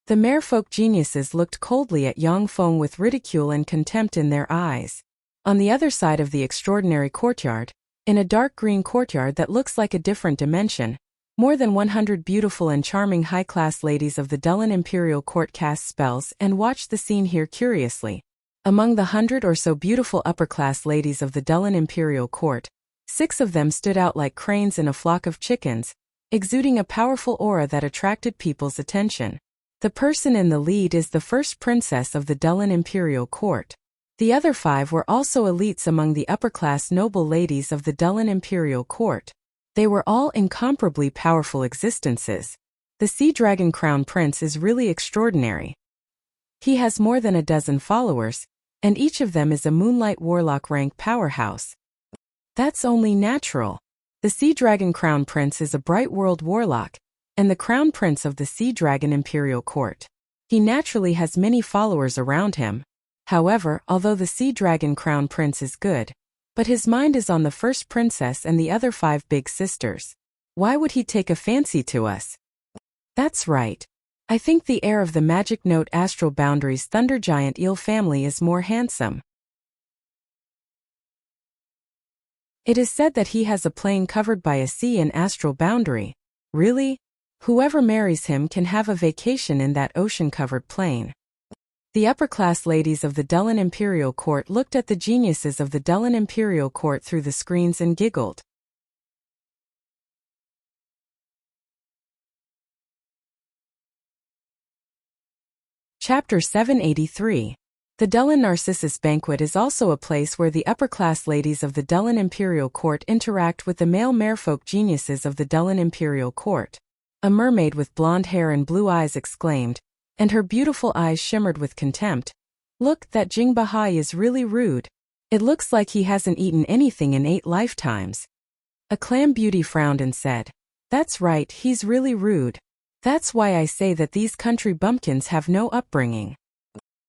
The merfolk geniuses looked coldly at Yang Feng with ridicule and contempt in their eyes. On the other side of the extraordinary courtyard, in a dark green courtyard that looks like a different dimension, more than 100 beautiful and charming high-class ladies of the Dullan imperial court cast spells and watched the scene here curiously. Among the 100 or so beautiful upper-class ladies of the Dullan imperial court, 6 of them stood out like cranes in a flock of chickens, exuding a powerful aura that attracted people's attention. The person in the lead is the first princess of the Dullan imperial court. The other 5 were also elites among the upper-class noble ladies of the Dullan imperial court. They were all incomparably powerful existences. The Sea Dragon Crown Prince is really extraordinary. He has more than a dozen followers, and each of them is a Moonlight Warlock rank powerhouse. That's only natural. The Sea Dragon Crown Prince is a Bright World Warlock, and the Crown Prince of the Sea Dragon Imperial Court. He naturally has many followers around him. However, although the Sea Dragon Crown Prince is good, but his mind is on the first princess and the other 5 big sisters. Why would he take a fancy to us? That's right. I think the heir of the Magic Note Astral Boundaries Thunder Giant Eel family is more handsome. It is said that he has a plane covered by a sea in Astral Boundary. Really? Whoever marries him can have a vacation in that ocean-covered plane. The upper-class ladies of the Dullan Imperial Court looked at the geniuses of the Dullan Imperial Court through the screens and giggled. Chapter 783. The Dullan Narcissus Banquet is also a place where the upper-class ladies of the Dullan Imperial Court interact with the male merfolk geniuses of the Dullan Imperial Court. A mermaid with blonde hair and blue eyes exclaimed, and her beautiful eyes shimmered with contempt, "Look, that Jing Bahai is really rude. It looks like he hasn't eaten anything in 8 lifetimes." A clam beauty frowned and said, "That's right, he's really rude. That's why I say that these country bumpkins have no upbringing."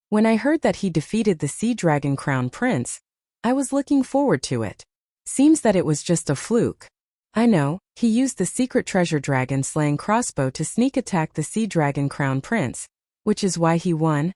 When I heard that he defeated the Sea Dragon Crown Prince, I was looking forward to it. Seems that it was just a fluke. I know, he used the secret treasure dragon slaying crossbow to sneak attack the Sea Dragon Crown Prince, which is why he won.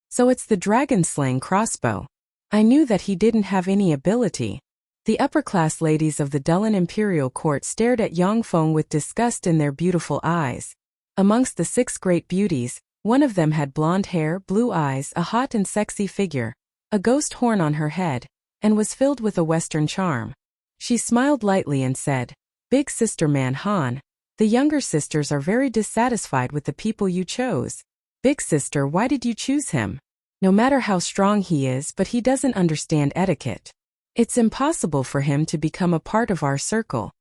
So it's the dragon slaying crossbow. I knew that he didn't have any ability. The upper-class ladies of the Dullan Imperial Court stared at Yang Feng with disgust in their beautiful eyes. Amongst the 6 great beauties, one of them had blonde hair, blue eyes, a hot and sexy figure, a ghost horn on her head, and was filled with a Western charm. She smiled lightly and said, "Big sister Man Han, the younger sisters are very dissatisfied with the people you chose. Big sister, why did you choose him? No matter how strong he is, but he doesn't understand etiquette. It's impossible for him to become a part of our circle."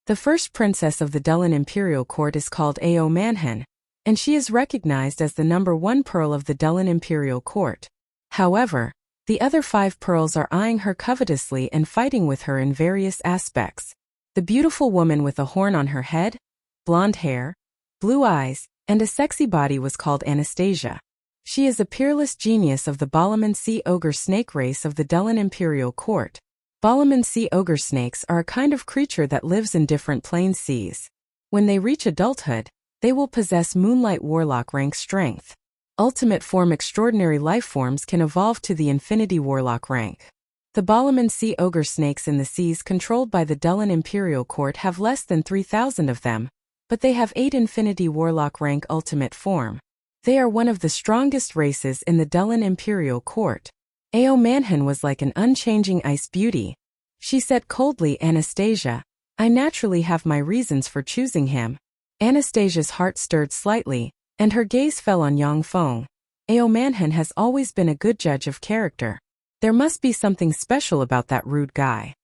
The first princess of the Dulin imperial court is called Ao Manhan, and she is recognized as the #1 pearl of the Dulin imperial court. However, the other 5 pearls are eyeing her covetously and fighting with her in various aspects. The beautiful woman with a horn on her head, blonde hair, blue eyes, and a sexy body was called Anastasia. She is a peerless genius of the Balaman sea ogre snake race of the Dulin imperial court. Balaman sea ogre snakes are a kind of creature that lives in different plane seas. When they reach adulthood, they will possess Moonlight Warlock rank strength. Ultimate form extraordinary life forms can evolve to the Infinity Warlock rank. The Balaman sea ogre snakes in the seas controlled by the Dulin imperial court have less than 3,000 of them, but they have 8 Infinity Warlock rank ultimate form. They are one of the strongest races in the Dulin imperial court. Ao Manhan was like an unchanging ice beauty. She said coldly, "Anastasia, I naturally have my reasons for choosing him." Anastasia's heart stirred slightly, and her gaze fell on Yang Feng. Ao Manhan has always been a good judge of character. There must be something special about that rude guy.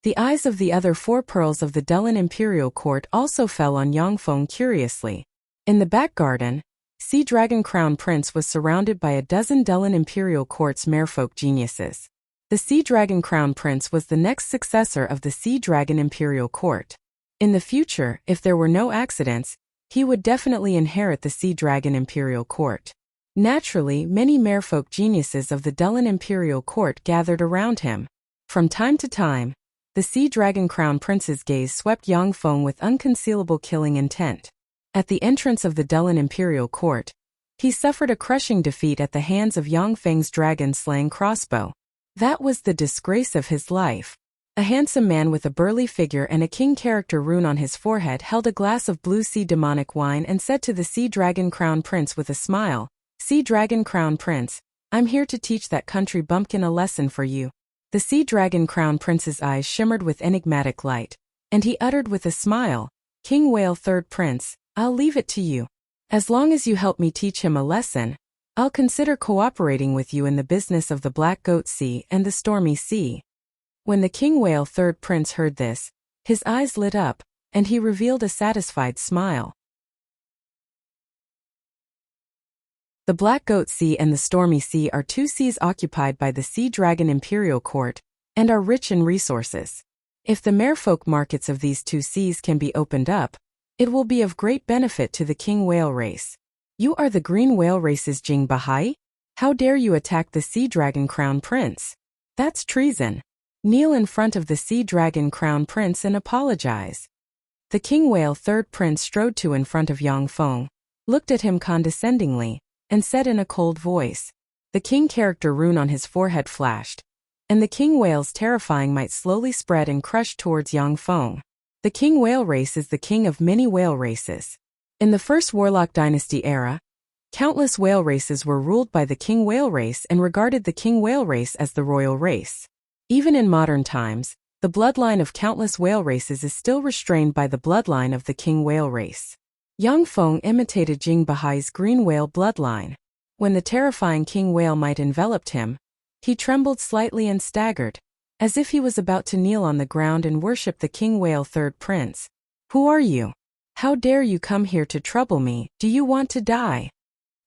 The eyes of the other 4 pearls of the Dulin imperial court also fell on Yang Feng curiously. In the back garden, Sea Dragon Crown Prince was surrounded by a dozen Dulin imperial court's merfolk geniuses. The Sea Dragon Crown Prince was the next successor of the Sea Dragon imperial court. In the future, if there were no accidents, he would definitely inherit the Sea Dragon imperial court. Naturally, many merfolk geniuses of the Dulin imperial court gathered around him. From time to time, the Sea Dragon Crown Prince's gaze swept Yang Feng with unconcealable killing intent. At the entrance of the Dulin imperial court, he suffered a crushing defeat at the hands of Yang Feng's dragon-slaying crossbow. That was the disgrace of his life. A handsome man with a burly figure and a king character rune on his forehead held a glass of blue sea demonic wine and said to the Sea Dragon Crown Prince with a smile, "Sea Dragon Crown Prince, I'm here to teach that country bumpkin a lesson for you." The Sea Dragon Crown Prince's eyes shimmered with enigmatic light, and he uttered with a smile, "King Whale Third Prince, I'll leave it to you. As long as you help me teach him a lesson, I'll consider cooperating with you in the business of the Black Goat Sea and the Stormy Sea." When the King Whale Third Prince heard this, his eyes lit up, and he revealed a satisfied smile. The Black Goat Sea and the Stormy Sea are 2 seas occupied by the Sea Dragon Imperial Court, and are rich in resources. If the merfolk markets of these 2 seas can be opened up, it will be of great benefit to the King Whale race. "You are the Green Whale race's Jing Bahai? How dare you attack the Sea Dragon Crown Prince? That's treason. Kneel in front of the Sea Dragon Crown Prince and apologize." The King Whale Third Prince strode to in front of Yang Feng, looked at him condescendingly, and said in a cold voice. The king character rune on his forehead flashed, and the King Whale's terrifying might slowly spread and crushed towards Yang Feng. The King Whale race is the king of many whale races. In the first Warlock Dynasty era, countless whale races were ruled by the King Whale race and regarded the King Whale race as the royal race. Even in modern times, the bloodline of countless whale races is still restrained by the bloodline of the King Whale race. Yang Feng imitated Jing Bahai's green whale bloodline. When the terrifying King Whale might enveloped him, he trembled slightly and staggered, as if he was about to kneel on the ground and worship the King Whale Third Prince. "Who are you? How dare you come here to trouble me? Do you want to die?"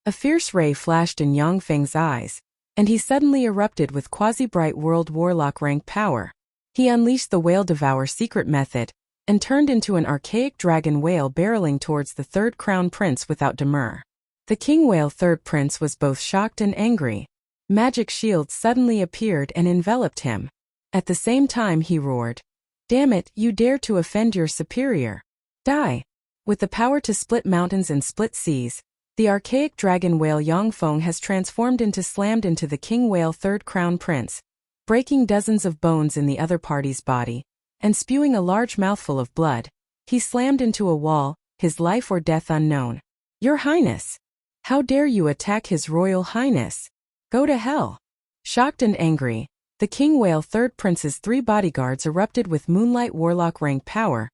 A fierce ray flashed in Yang Feng's eyes, and he suddenly erupted with quasi-bright world warlock rank power. He unleashed the Whale Devour secret method, and turned into an archaic dragon whale barreling towards the Third Crown Prince without demur. The King Whale Third Prince was both shocked and angry. Magic shields suddenly appeared and enveloped him. At the same time he roared, "Damn it, you dare to offend your superior. Die!" With the power to split mountains and split seas, the archaic dragon whale Yang Feng has transformed slammed into the King Whale Third Crown Prince, breaking dozens of bones in the other party's body, and spewing a large mouthful of blood. He slammed into a wall, his life or death unknown. "Your Highness! How dare you attack His Royal Highness? Go to hell!" Shocked and angry, the King Whale Third Prince's 3 bodyguards erupted with Moonlight Warlock rank power,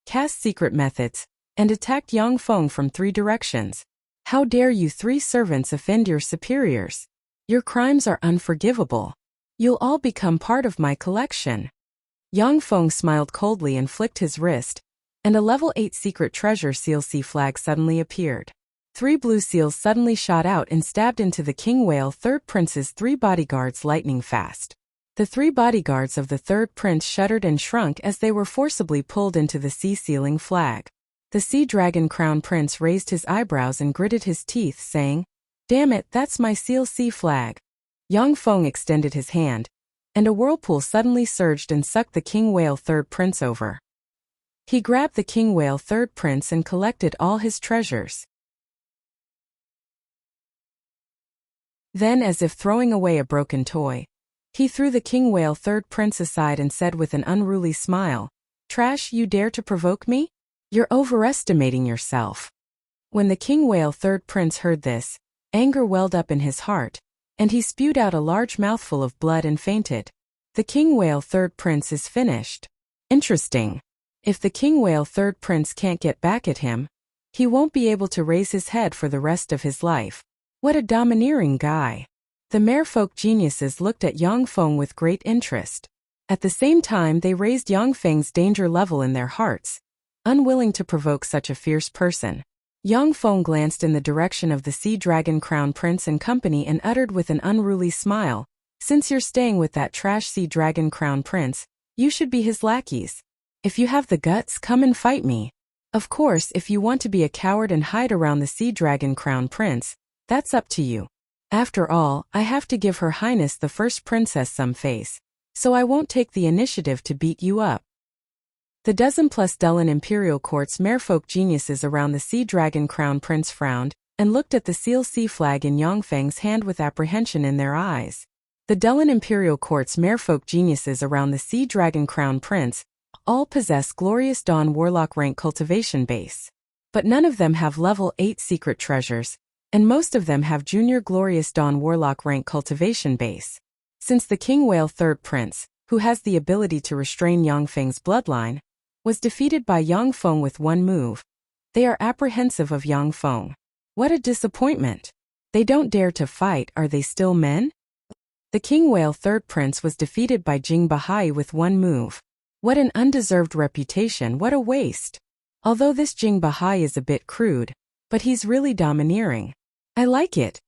cast secret methods, and attacked Yang Feng from 3 directions. "How dare you 3 servants offend your superiors? Your crimes are unforgivable. You'll all become part of my collection." Yang Feng smiled coldly and flicked his wrist, and a level 8 secret treasure seal sea flag suddenly appeared. 3 blue seals suddenly shot out and stabbed into the king whale third prince's 3 bodyguards lightning fast. The 3 bodyguards of the third prince shuddered and shrunk as they were forcibly pulled into the sea sealing flag. The sea dragon crown prince raised his eyebrows and gritted his teeth, saying, "Damn it, that's my seal sea flag." Yang Feng extended his hand, and a whirlpool suddenly surged and sucked the king whale third prince over. He grabbed the king whale third prince and collected all his treasures. Then, as if throwing away a broken toy, he threw the king whale third prince aside and said with an unruly smile, "Trash, you dare to provoke me? You're overestimating yourself." When the king whale third prince heard this, anger welled up in his heart, and he spewed out a large mouthful of blood and fainted. The king whale third prince is finished. Interesting. If the king whale third prince can't get back at him, he won't be able to raise his head for the rest of his life. What a domineering guy. The merfolk geniuses looked at Yang Feng with great interest. At the same time, they raised Yang Feng's danger level in their hearts, unwilling to provoke such a fierce person. Yang Feng glanced in the direction of the sea dragon crown prince and company and uttered with an unruly smile, "Since you're staying with that trash sea dragon crown prince, you should be his lackeys. If you have the guts, come and fight me. Of course, if you want to be a coward and hide around the sea dragon crown prince, that's up to you. After all, I have to give Her Highness the first princess some face, so I won't take the initiative to beat you up." The dozen-plus Dellen imperial court's merfolk geniuses around the sea dragon crown prince frowned and looked at the seal sea flag in Yang Feng's hand with apprehension in their eyes. The Dellen imperial court's merfolk geniuses around the sea dragon crown prince all possess glorious dawn warlock rank cultivation base. But none of them have level 8 secret treasures, and most of them have junior glorious dawn warlock rank cultivation base. Since the king whale third prince, who has the ability to restrain Yang Feng's bloodline, was defeated by Yang Feng with one move, they are apprehensive of Yang Feng. What a disappointment. They don't dare to fight. Are they still men? The king whale third prince was defeated by Jing Bahai with one move. What an undeserved reputation, what a waste. Although this Jing Bahai is a bit crude, but he's really domineering. I like it.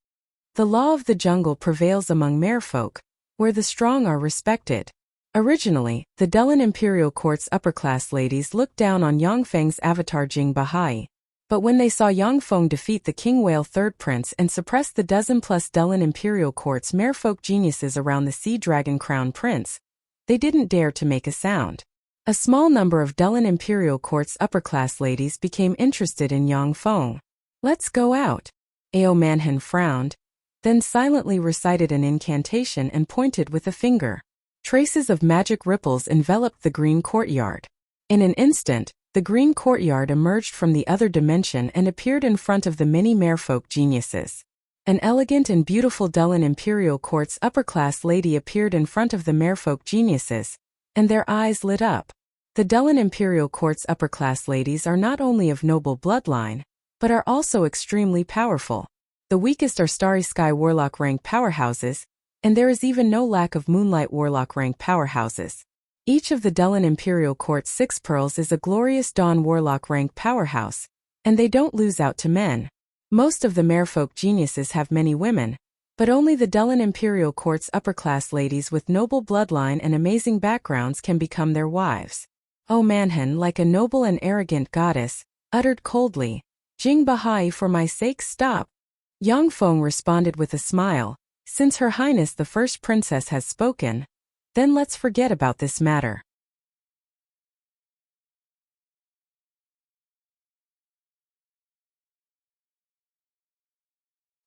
The law of the jungle prevails among merfolk, where the strong are respected. Originally, the Dellen imperial court's upper-class ladies looked down on Yang Feng's avatar Jing Bahai, but when they saw Yang Feng defeat the king whale third prince and suppress the dozen-plus Dellen imperial court's merfolk geniuses around the sea dragon crown prince, they didn't dare to make a sound. A small number of Dellen imperial court's upper-class ladies became interested in Yang Feng. "Let's go out." Ao Manhan frowned, then silently recited an incantation and pointed with a finger. Traces of magic ripples enveloped the green courtyard. In an instant, the green courtyard emerged from the other dimension and appeared in front of the many merfolk geniuses. An elegant and beautiful Dellen imperial court's upper-class lady appeared in front of the merfolk geniuses, and their eyes lit up. The Dellen imperial court's upper-class ladies are not only of noble bloodline, but are also extremely powerful. The weakest are Starry Sky Warlock rank powerhouses, and there is even no lack of Moonlight Warlock rank powerhouses. Each of the Dellen imperial court's 6 pearls is a glorious Dawn Warlock rank powerhouse, and they don't lose out to men. Most of the merfolk geniuses have many women, but only the Dellen imperial court's upper-class ladies with noble bloodline and amazing backgrounds can become their wives. Oh Manhan, like a noble and arrogant goddess, uttered coldly, "Jing Bahai, for my sake, stop." Yang Feng responded with a smile, "Since Her Highness the First Princess has spoken, then let's forget about this matter."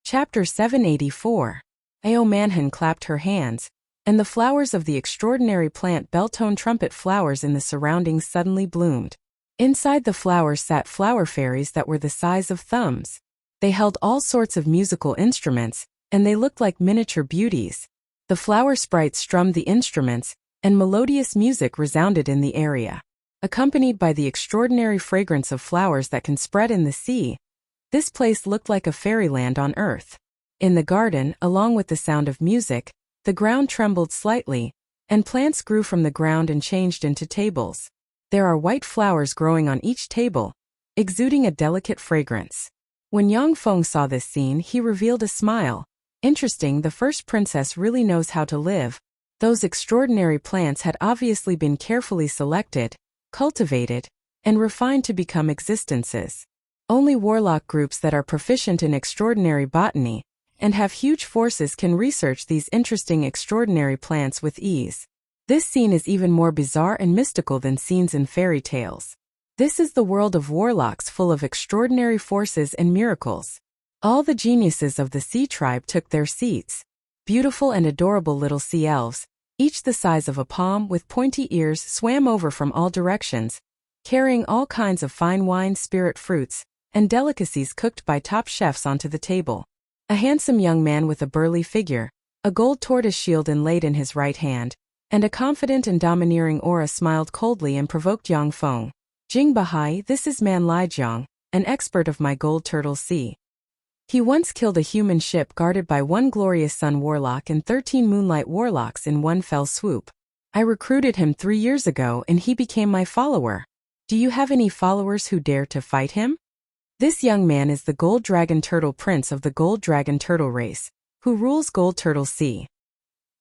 Chapter 784. Ao Manhan clapped her hands, and the flowers of the extraordinary plant bell-tone trumpet flowers in the surroundings suddenly bloomed. Inside the flowers sat flower fairies that were the size of thumbs. They held all sorts of musical instruments, and they looked like miniature beauties. The flower sprites strummed the instruments, and melodious music resounded in the area. Accompanied by the extraordinary fragrance of flowers that can spread in the sea, this place looked like a fairyland on earth. In the garden, along with the sound of music, the ground trembled slightly, and plants grew from the ground and changed into tables. There are white flowers growing on each table, exuding a delicate fragrance. When Yang Feng saw this scene, he revealed a smile. Interesting, the first princess really knows how to live. Those extraordinary plants had obviously been carefully selected, cultivated, and refined to become existences. Only warlock groups that are proficient in extraordinary botany and have huge forces can research these interesting extraordinary plants with ease. This scene is even more bizarre and mystical than scenes in fairy tales. This is the world of warlocks, full of extraordinary forces and miracles. All the geniuses of the sea tribe took their seats. Beautiful and adorable little sea elves, each the size of a palm with pointy ears, swam over from all directions, carrying all kinds of fine wine, spirit fruits, and delicacies cooked by top chefs onto the table. A handsome young man with a burly figure, a gold tortoise shield inlaid in his right hand, and a confident and domineering aura smiled coldly and provoked Yang Feng. Jing Bahai, this is Man Lijiang, an expert of my gold turtle sea. He once killed a human ship guarded by one glorious sun warlock and 13 moonlight warlocks in one fell swoop. I recruited him 3 years ago and he became my follower. Do you have any followers who dare to fight him? This young man is the Gold Dragon Turtle Prince of the Gold Dragon Turtle race, who rules Gold Turtle Sea.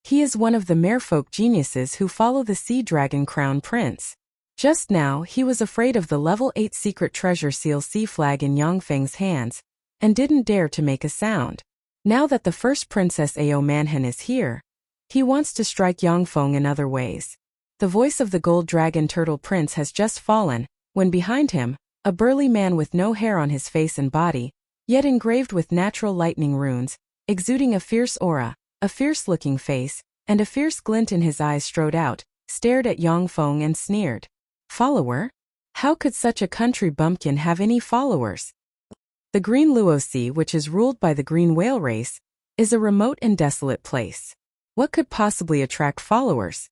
He is one of the merfolk geniuses who follow the Sea Dragon Crown Prince. Just now, he was afraid of the level 8 secret treasure seal sea flag in Yang Feng's hands, and didn't dare to make a sound. Now that the first Princess Ao Manhen is here, he wants to strike Yang Feng in other ways. The voice of the Gold Dragon Turtle Prince has just fallen, when behind him, a burly man with no hair on his face and body, yet engraved with natural lightning runes, exuding a fierce aura, a fierce-looking face, and a fierce glint in his eyes strode out, stared at Yang Feng and sneered. Follower? How could such a country bumpkin have any followers? The Green Luo Sea, which is ruled by the Green Whale race, is a remote and desolate place. What could possibly attract followers?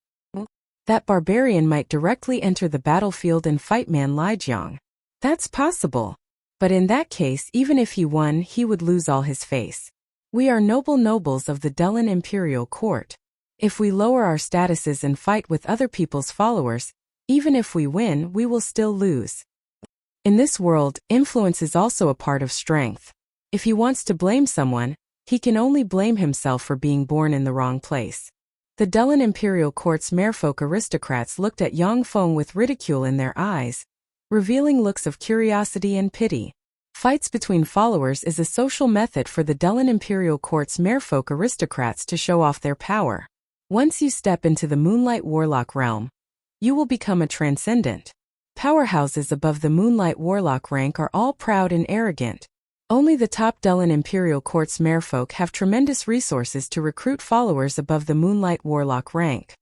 That barbarian might directly enter the battlefield and fight Man Lijiang. That's possible. But in that case, even if he won, he would lose all his face. We are noble nobles of the Dullin Imperial Court. If we lower our statuses and fight with other people's followers, even if we win, we will still lose. In this world, influence is also a part of strength. If he wants to blame someone, he can only blame himself for being born in the wrong place. The Dullin Imperial Court's merfolk aristocrats looked at Yang Feng with ridicule in their eyes, revealing looks of curiosity and pity. Fights between followers is a social method for the Dullin Imperial Court's merfolk aristocrats to show off their power. Once you step into the Moonlight Warlock realm, you will become a transcendent. Powerhouses above the Moonlight Warlock rank are all proud and arrogant. Only the top Dullin Imperial Court's merfolk have tremendous resources to recruit followers above the Moonlight Warlock rank.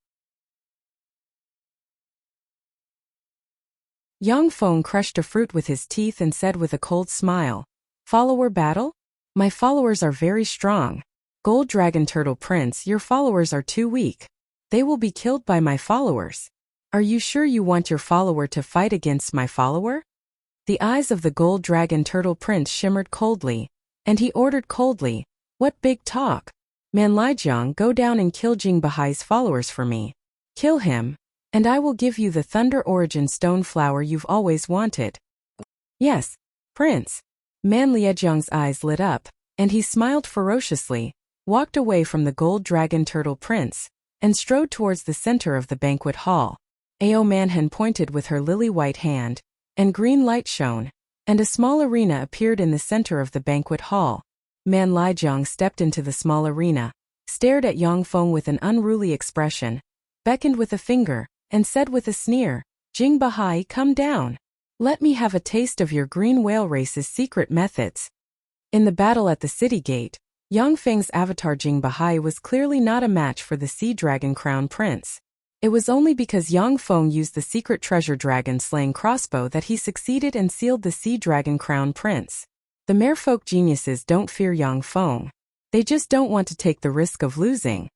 Yang Feng crushed a fruit with his teeth and said with a cold smile, "Follower battle? My followers are very strong. Gold Dragon Turtle Prince, your followers are too weak. They will be killed by my followers. Are you sure you want your follower to fight against my follower?" The eyes of the Gold Dragon Turtle Prince shimmered coldly, and he ordered coldly, "What big talk? Man Lijiang, go down and kill Jing Bahai's followers for me. Kill him, and I will give you the Thunder Origin Stone Flower you've always wanted." "Yes, Prince." Man Lijiang's eyes lit up, and he smiled ferociously, walked away from the Gold Dragon Turtle Prince, and strode towards the center of the banquet hall. Ao Manhen pointed with her lily-white hand, and green light shone, and a small arena appeared in the center of the banquet hall. Man Lijiang stepped into the small arena, stared at Yang Feng with an unruly expression, beckoned with a finger, and said with a sneer, "Jing Bahai, come down. Let me have a taste of your Green Whale race's secret methods." In the battle at the city gate, Yang Feng's avatar Jing Bahai was clearly not a match for the Sea Dragon Crown Prince. It was only because Yang Feng used the secret treasure dragon slaying crossbow that he succeeded and sealed the Sea Dragon Crown Prince. The merfolk geniuses don't fear Yang Feng. They just don't want to take the risk of losing.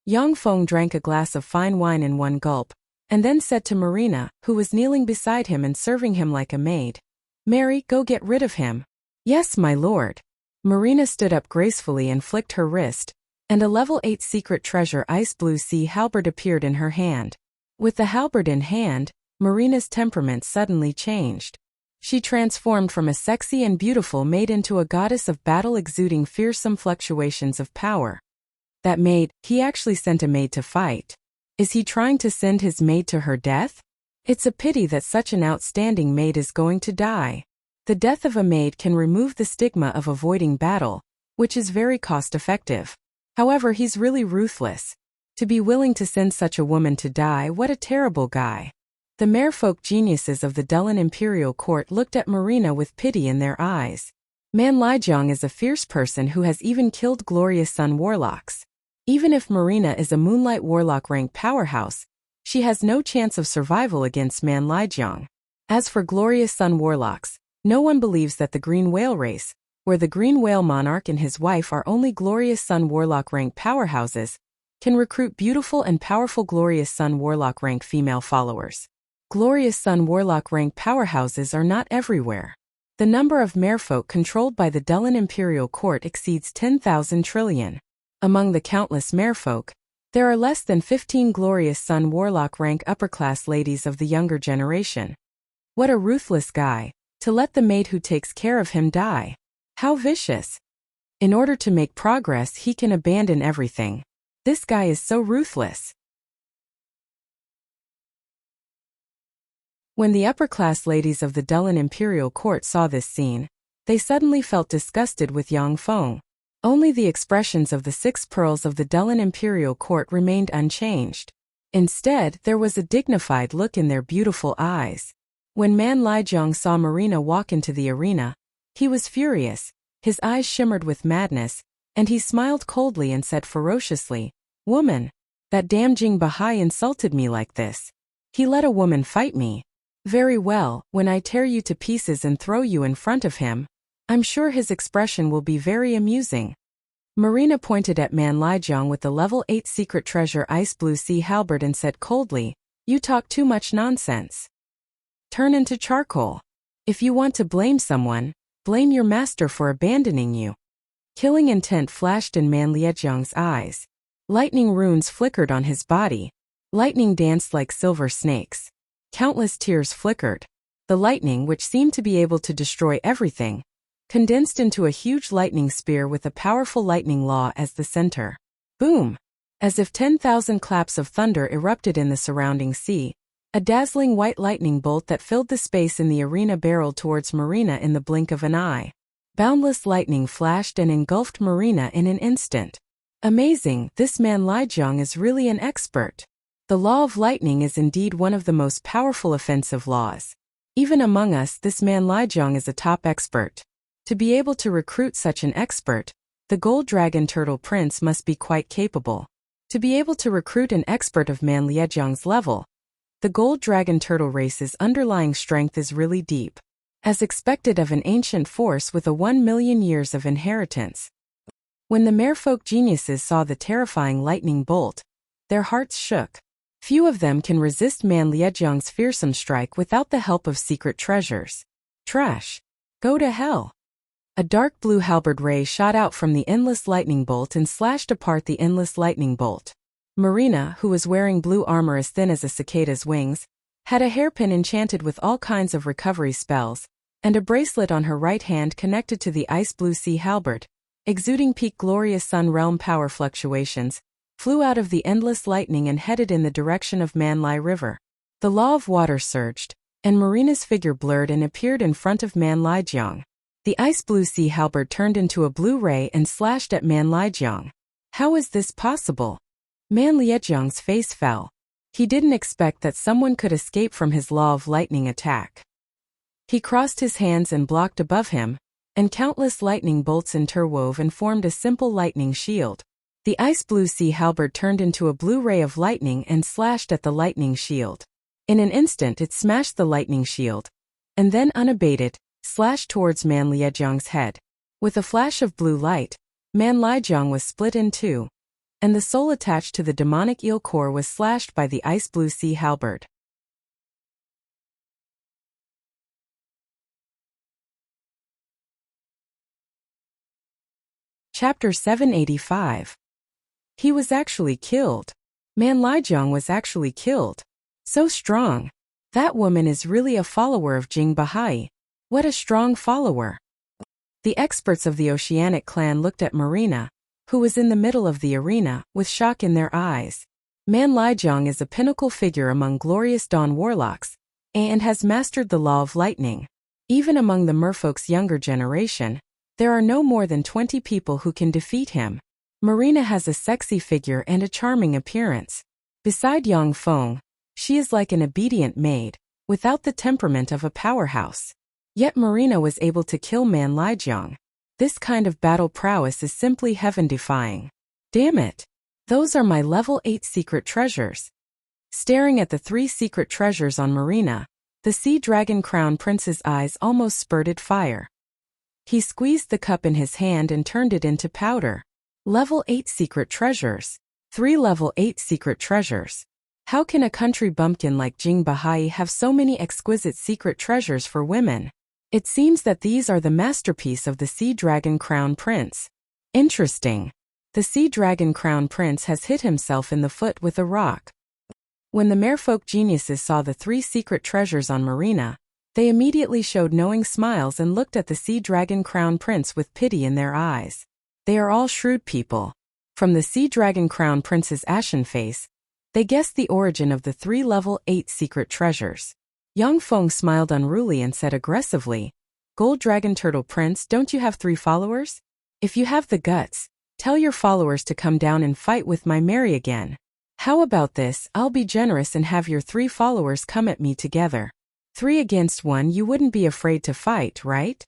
Yang Feng drank a glass of fine wine in one gulp, and then said to Marina, who was kneeling beside him and serving him like a maid, "Mary, go get rid of him." "Yes, my lord." Marina stood up gracefully and flicked her wrist, and a level 8 secret treasure ice blue sea halberd appeared in her hand. With the halberd in hand, Marina's temperament suddenly changed. She transformed from a sexy and beautiful maid into a goddess of battle exuding fearsome fluctuations of power. That maid, he actually sent a maid to fight. Is he trying to send his maid to her death? It's a pity that such an outstanding maid is going to die. The death of a maid can remove the stigma of avoiding battle, which is very cost-effective. However, he's really ruthless. To be willing to send such a woman to die, what a terrible guy. The merfolk geniuses of the Dullan imperial court looked at Marina with pity in their eyes. Man Lijiang is a fierce person who has even killed glorious sun warlocks. Even if Marina is a moonlight warlock rank powerhouse, she has no chance of survival against Man Lijiang. As for glorious sun warlocks, no one believes that the Green Whale race, where the Green Whale monarch and his wife are only glorious sun warlock rank powerhouses, can recruit beautiful and powerful glorious sun warlock rank female followers. Glorious sun warlock rank powerhouses are not everywhere. The number of merfolk controlled by the Dullan imperial court exceeds 10,000 trillion. Among the countless merfolk, there are less than 15 glorious sun warlock rank upper-class ladies of the younger generation. What a ruthless guy, to let the maid who takes care of him die. How vicious. In order to make progress, he can abandon everything. This guy is so ruthless. When the upper-class ladies of the Dullan imperial court saw this scene, they suddenly felt disgusted with Yang Feng. Only the expressions of the 6 pearls of the Dullan imperial court remained unchanged. Instead, there was a dignified look in their beautiful eyes. When Man Lijiang saw Marina walk into the arena, he was furious, his eyes shimmered with madness, and he smiled coldly and said ferociously, "Woman, that damn Jing Bahai insulted me like this. He let a woman fight me. Very well, when I tear you to pieces and throw you in front of him, I'm sure his expression will be very amusing." Marina pointed at Man Lijiang with the level 8 secret treasure ice blue sea halberd and said coldly, "You talk too much nonsense. Turn into charcoal. If you want to blame someone, blame your master for abandoning you." Killing intent flashed in Man Lijiang's eyes. Lightning runes flickered on his body. Lightning danced like silver snakes. Countless tears flickered. The lightning, which seemed to be able to destroy everything, condensed into a huge lightning spear with a powerful lightning law as the center. Boom! As if 10,000 claps of thunder erupted in the surrounding sea, a dazzling white lightning bolt that filled the space in the arena barreled towards Marina in the blink of an eye. Boundless lightning flashed and engulfed Marina in an instant. Amazing, this Man Lijiang is really an expert. The law of lightning is indeed one of the most powerful offensive laws. Even among us, this Man Lijiang is a top expert. To be able to recruit such an expert, the Gold Dragon Turtle Prince must be quite capable. To be able to recruit an expert of Man Lijiang's level, the Gold Dragon Turtle race's underlying strength is really deep, as expected of an ancient force with a 1 million years of inheritance. When the merfolk geniuses saw the terrifying lightning bolt, their hearts shook. Few of them can resist Man Lijiang's fearsome strike without the help of secret treasures. Trash. Go to hell. A dark blue halberd ray shot out from the endless lightning bolt and slashed apart the endless lightning bolt. Marina, who was wearing blue armor as thin as a cicada's wings, had a hairpin enchanted with all kinds of recovery spells, and a bracelet on her right hand connected to the ice blue sea halberd, exuding peak glorious sun realm power fluctuations, flew out of the endless lightning and headed in the direction of Manlai River. The law of water surged, and Marina's figure blurred and appeared in front of Man Lijiang. The ice blue sea halberd turned into a blue ray and slashed at Man Lijiang. How is this possible? Man Lijiang's face fell. He didn't expect that someone could escape from his law of lightning attack. He crossed his hands and blocked above him, and countless lightning bolts interwove and formed a simple lightning shield. The ice blue sea halberd turned into a blue ray of lightning and slashed at the lightning shield. In an instant it smashed the lightning shield, and then unabated, slashed towards Man Lijiang's head. With a flash of blue light, Man Lijiang was split in two, and the soul attached to the demonic eel core was slashed by the ice blue sea halberd. Chapter 785. He was actually killed. Man Lijiang was actually killed. So strong. That woman is really a follower of Jing Bahai. What a strong follower. The experts of the Oceanic clan looked at Marina, who was in the middle of the arena, with shock in their eyes. Man Lijiang is a pinnacle figure among glorious dawn warlocks, and has mastered the law of lightning. Even among the merfolk's younger generation, there are no more than 20 people who can defeat him. Marina has a sexy figure and a charming appearance. Beside Yang Feng, she is like an obedient maid, without the temperament of a powerhouse. Yet Marina was able to kill Man Lijiang. This kind of battle prowess is simply heaven-defying. Damn it! Those are my level 8 secret treasures. Staring at the 3 secret treasures on Marina, the Sea Dragon Crown Prince's eyes almost spurted fire. He squeezed the cup in his hand and turned it into powder. Level 8 secret treasures. 3 level 8 secret treasures. How can a country bumpkin like Jing Bahai have so many exquisite secret treasures for women? It seems that these are the masterpiece of the Sea Dragon Crown Prince. Interesting. The Sea Dragon Crown Prince has hit himself in the foot with a rock. When the merfolk geniuses saw the 3 secret treasures on Marina, they immediately showed knowing smiles and looked at the Sea Dragon Crown Prince with pity in their eyes. They are all shrewd people. From the Sea Dragon Crown Prince's ashen face, they guessed the origin of the 3 level 8 secret treasures. Yang Feng smiled unruly and said aggressively, "Gold Dragon Turtle Prince, don't you have 3 followers? If you have the guts, tell your followers to come down and fight with my Mary again. How about this? I'll be generous and have your 3 followers come at me together. 3 against 1, you wouldn't be afraid to fight, right?"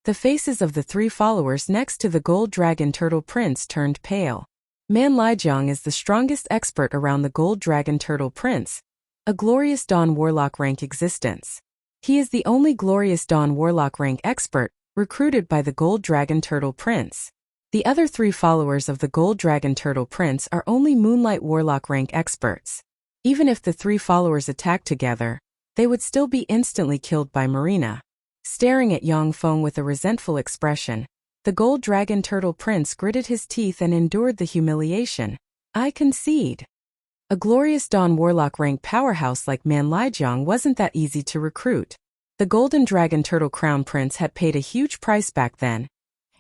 The faces of the 3 followers next to the Gold Dragon Turtle Prince turned pale. Man Lijiang is the strongest expert around the Gold Dragon Turtle Prince, a Glorious Dawn Warlock rank existence. He is the only Glorious Dawn Warlock rank expert recruited by the Gold Dragon Turtle Prince. The other 3 followers of the Gold Dragon Turtle Prince are only Moonlight Warlock rank experts. Even if the 3 followers attacked together, they would still be instantly killed by Marina. Staring at Yang Feng with a resentful expression, the Gold Dragon Turtle Prince gritted his teeth and endured the humiliation. I concede. A Glorious Dawn Warlock rank powerhouse like Man Lijiang wasn't that easy to recruit. The Golden Dragon Turtle Crown Prince had paid a huge price back then,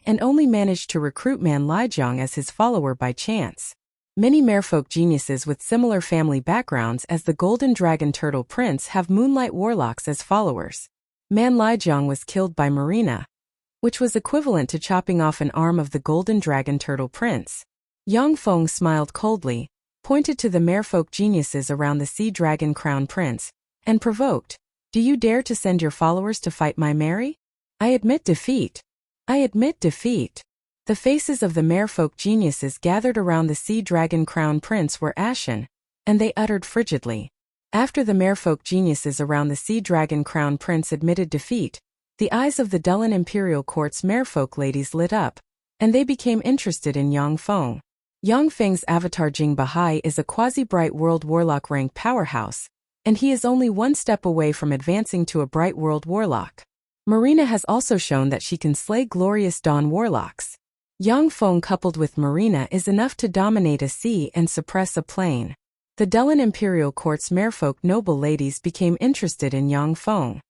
and only managed to recruit Man Lijiang as his follower by chance. Many merfolk geniuses with similar family backgrounds as the Golden Dragon Turtle Prince have Moonlight Warlocks as followers. Man Lijiang was killed by Marina, which was equivalent to chopping off an arm of the Golden Dragon Turtle Prince. Yang Feng smiled coldly, pointed to the merfolk geniuses around the Sea Dragon Crown Prince, and provoked, "Do you dare to send your followers to fight my Mary? I admit defeat. I admit defeat." The faces of the merfolk geniuses gathered around the Sea Dragon Crown Prince were ashen, and they uttered frigidly. After the merfolk geniuses around the Sea Dragon Crown Prince admitted defeat, the eyes of the Dulin Imperial Court's merfolk ladies lit up, and they became interested in Yang Feng. Yang Feng's avatar Jing Bahai is a quasi-bright world warlock rank powerhouse, and he is only one step away from advancing to a bright world warlock. Marina has also shown that she can slay glorious dawn warlocks. Yang Feng coupled with Marina is enough to dominate a sea and suppress a plane. The Dulin Imperial Court's merfolk noble ladies became interested in Yang Feng.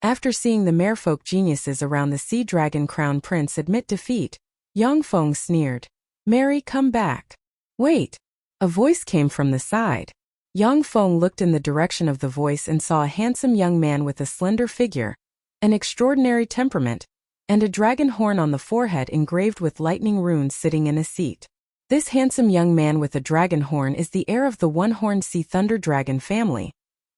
After seeing the merfolk geniuses around the Sea Dragon Crown Prince admit defeat, Yang Feng sneered, "Mary, come back." Wait! A voice came from the side. Yang Feng looked in the direction of the voice and saw a handsome young man with a slender figure, an extraordinary temperament, and a dragon horn on the forehead engraved with lightning runes sitting in a seat. This handsome young man with a dragon horn is the heir of the one-horned sea thunder dragon family,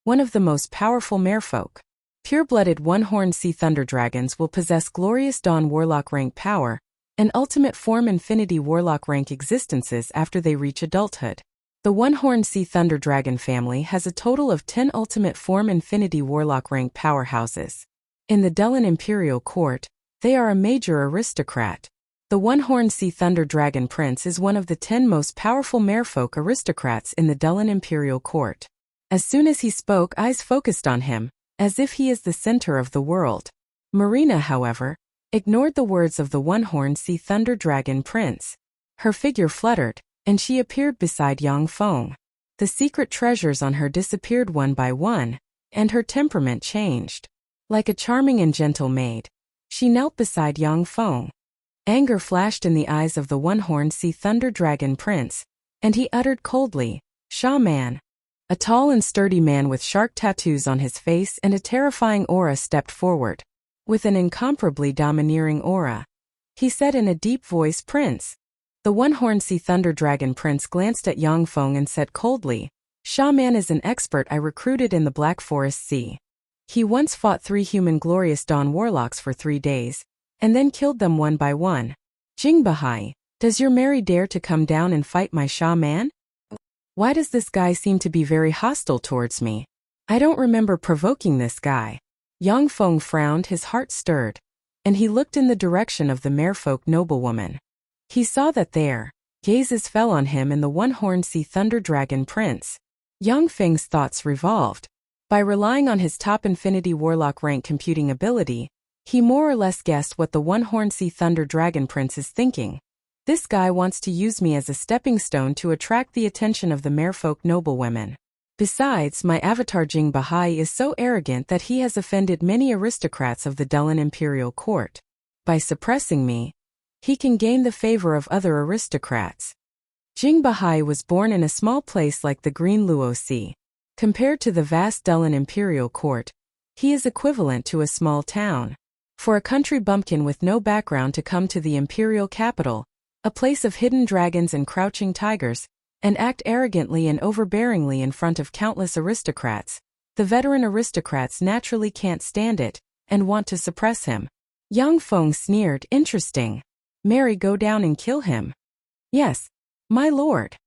one of the most powerful merfolk. Pure-blooded one-horned sea thunder dragons will possess glorious dawn warlock rank power and ultimate form infinity warlock rank existences after they reach adulthood. The one-horned sea thunder dragon family has a total of 10 ultimate form infinity warlock rank powerhouses. In the Dulin Imperial Court, they are a major aristocrat. The one-horned sea thunder dragon prince is one of the 10 most powerful merfolk aristocrats in the Dulin Imperial Court. As soon as he spoke, eyes focused on him, as if he is the center of the world. Marina, however, ignored the words of the one-horned sea thunder dragon prince. Her figure fluttered, and she appeared beside Yang Feng. The secret treasures on her disappeared one by one, and her temperament changed. Like a charming and gentle maid, she knelt beside Yang Feng. Anger flashed in the eyes of the one-horned sea thunder dragon prince, and he uttered coldly, "Sha Man." A tall and sturdy man with shark tattoos on his face and a terrifying aura stepped forward. With an incomparably domineering aura, he said in a deep voice, "Prince." The one-horned sea thunder dragon prince glanced at Yang Feng and said coldly, "Sha Man is an expert I recruited in the Black Forest Sea. He once fought 3 human glorious dawn warlocks for 3 days, and then killed them one by one. Jing Bahai, does your Mary dare to come down and fight my Sha Man? Why does this guy seem to be very hostile towards me? I don't remember provoking this guy." Yang Feng frowned, his heart stirred, and he looked in the direction of the merfolk noblewoman. He saw that their gazes fell on him and the one-horned sea thunder dragon prince. Yang Feng's thoughts revolved. By relying on his top infinity warlock rank computing ability, he more or less guessed what the one-horned sea thunder dragon prince is thinking. This guy wants to use me as a stepping stone to attract the attention of the merfolk noblewomen. Besides, my avatar Jing Bahai is so arrogant that he has offended many aristocrats of the Dulin imperial court. By suppressing me, he can gain the favor of other aristocrats. Jing Bahai was born in a small place like the Green Luo Sea. Compared to the vast Dulin imperial court, he is equivalent to a small town. For a country bumpkin with no background to come to the imperial capital, a place of hidden dragons and crouching tigers, and act arrogantly and overbearingly in front of countless aristocrats, the veteran aristocrats naturally can't stand it, and want to suppress him. Yang Feng sneered, "Interesting. Mary, go down and kill him." "Yes, my lord."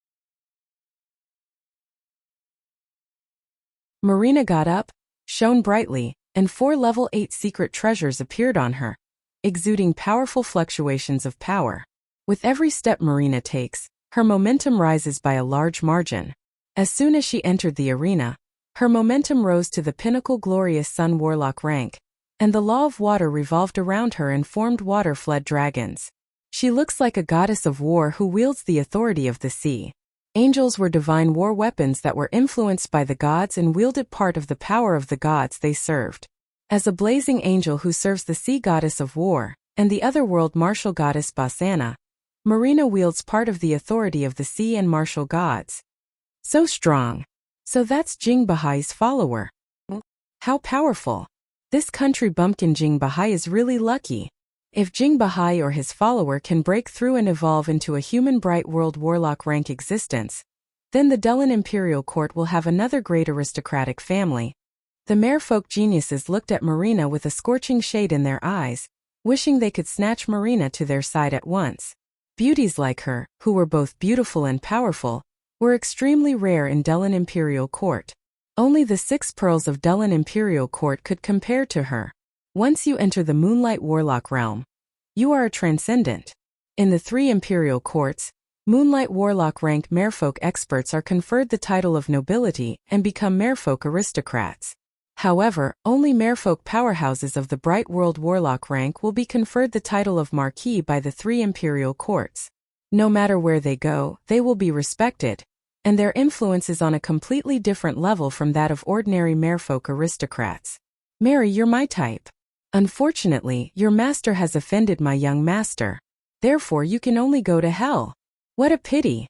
Marina got up, shone brightly, and 4 level 8 secret treasures appeared on her, exuding powerful fluctuations of power. With every step Marina takes, her momentum rises by a large margin. As soon as she entered the arena, her momentum rose to the pinnacle glorious sun warlock rank, and the law of water revolved around her and formed water-flood dragons. She looks like a goddess of war who wields the authority of the sea. Angels were divine war weapons that were influenced by the gods and wielded part of the power of the gods they served. As a blazing angel who serves the sea goddess of war, and the otherworld martial goddess Basana, Marina wields part of the authority of the sea and martial gods. So strong. So that's Jing Bahai's follower. How powerful. This country bumpkin Jing Bahai is really lucky. If Jing Bahai or his follower can break through and evolve into a human bright world warlock rank existence, then the Dulin imperial court will have another great aristocratic family. The merfolk geniuses looked at Marina with a scorching shade in their eyes, wishing they could snatch Marina to their side at once. Beauties like her, who were both beautiful and powerful, were extremely rare in Dulin imperial court. Only the 6 pearls of Dulin imperial court could compare to her. Once you enter the Moonlight Warlock realm, you are a transcendent. In the 3 imperial courts, Moonlight Warlock rank merfolk experts are conferred the title of nobility and become merfolk aristocrats. However, only merfolk powerhouses of the Bright World Warlock rank will be conferred the title of Marquis by the 3 imperial courts. No matter where they go, they will be respected, and their influence is on a completely different level from that of ordinary merfolk aristocrats. Mary, you're my type. Unfortunately, your master has offended my young master. Therefore you can only go to hell. What a pity.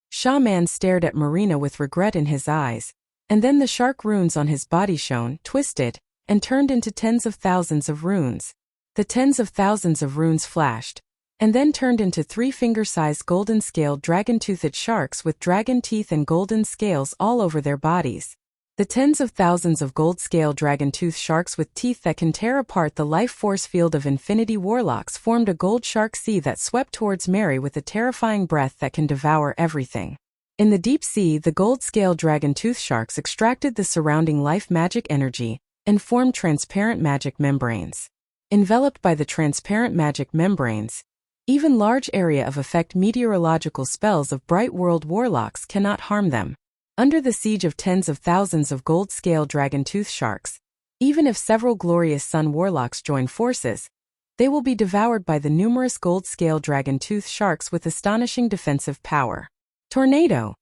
Sha Man stared at Marina with regret in his eyes, and then the shark runes on his body shone, twisted, and turned into tens of thousands of runes. The tens of thousands of runes flashed, and then turned into 3 finger-sized golden-scaled dragon-toothed sharks with dragon teeth and golden scales all over their bodies. The tens of thousands of gold-scale dragon-tooth sharks with teeth that can tear apart the life force field of infinity warlocks formed a gold shark sea that swept towards Mary with a terrifying breath that can devour everything. In the deep sea, the gold-scale dragon-tooth sharks extracted the surrounding life magic energy and formed transparent magic membranes. Enveloped by the transparent magic membranes, even large area of effect meteorological spells of bright world warlocks cannot harm them. Under the siege of tens of thousands of gold-scale dragon-tooth sharks, even if several glorious sun warlocks join forces, They will be devoured by the numerous gold-scale dragon-tooth sharks with astonishing defensive power. Tornado.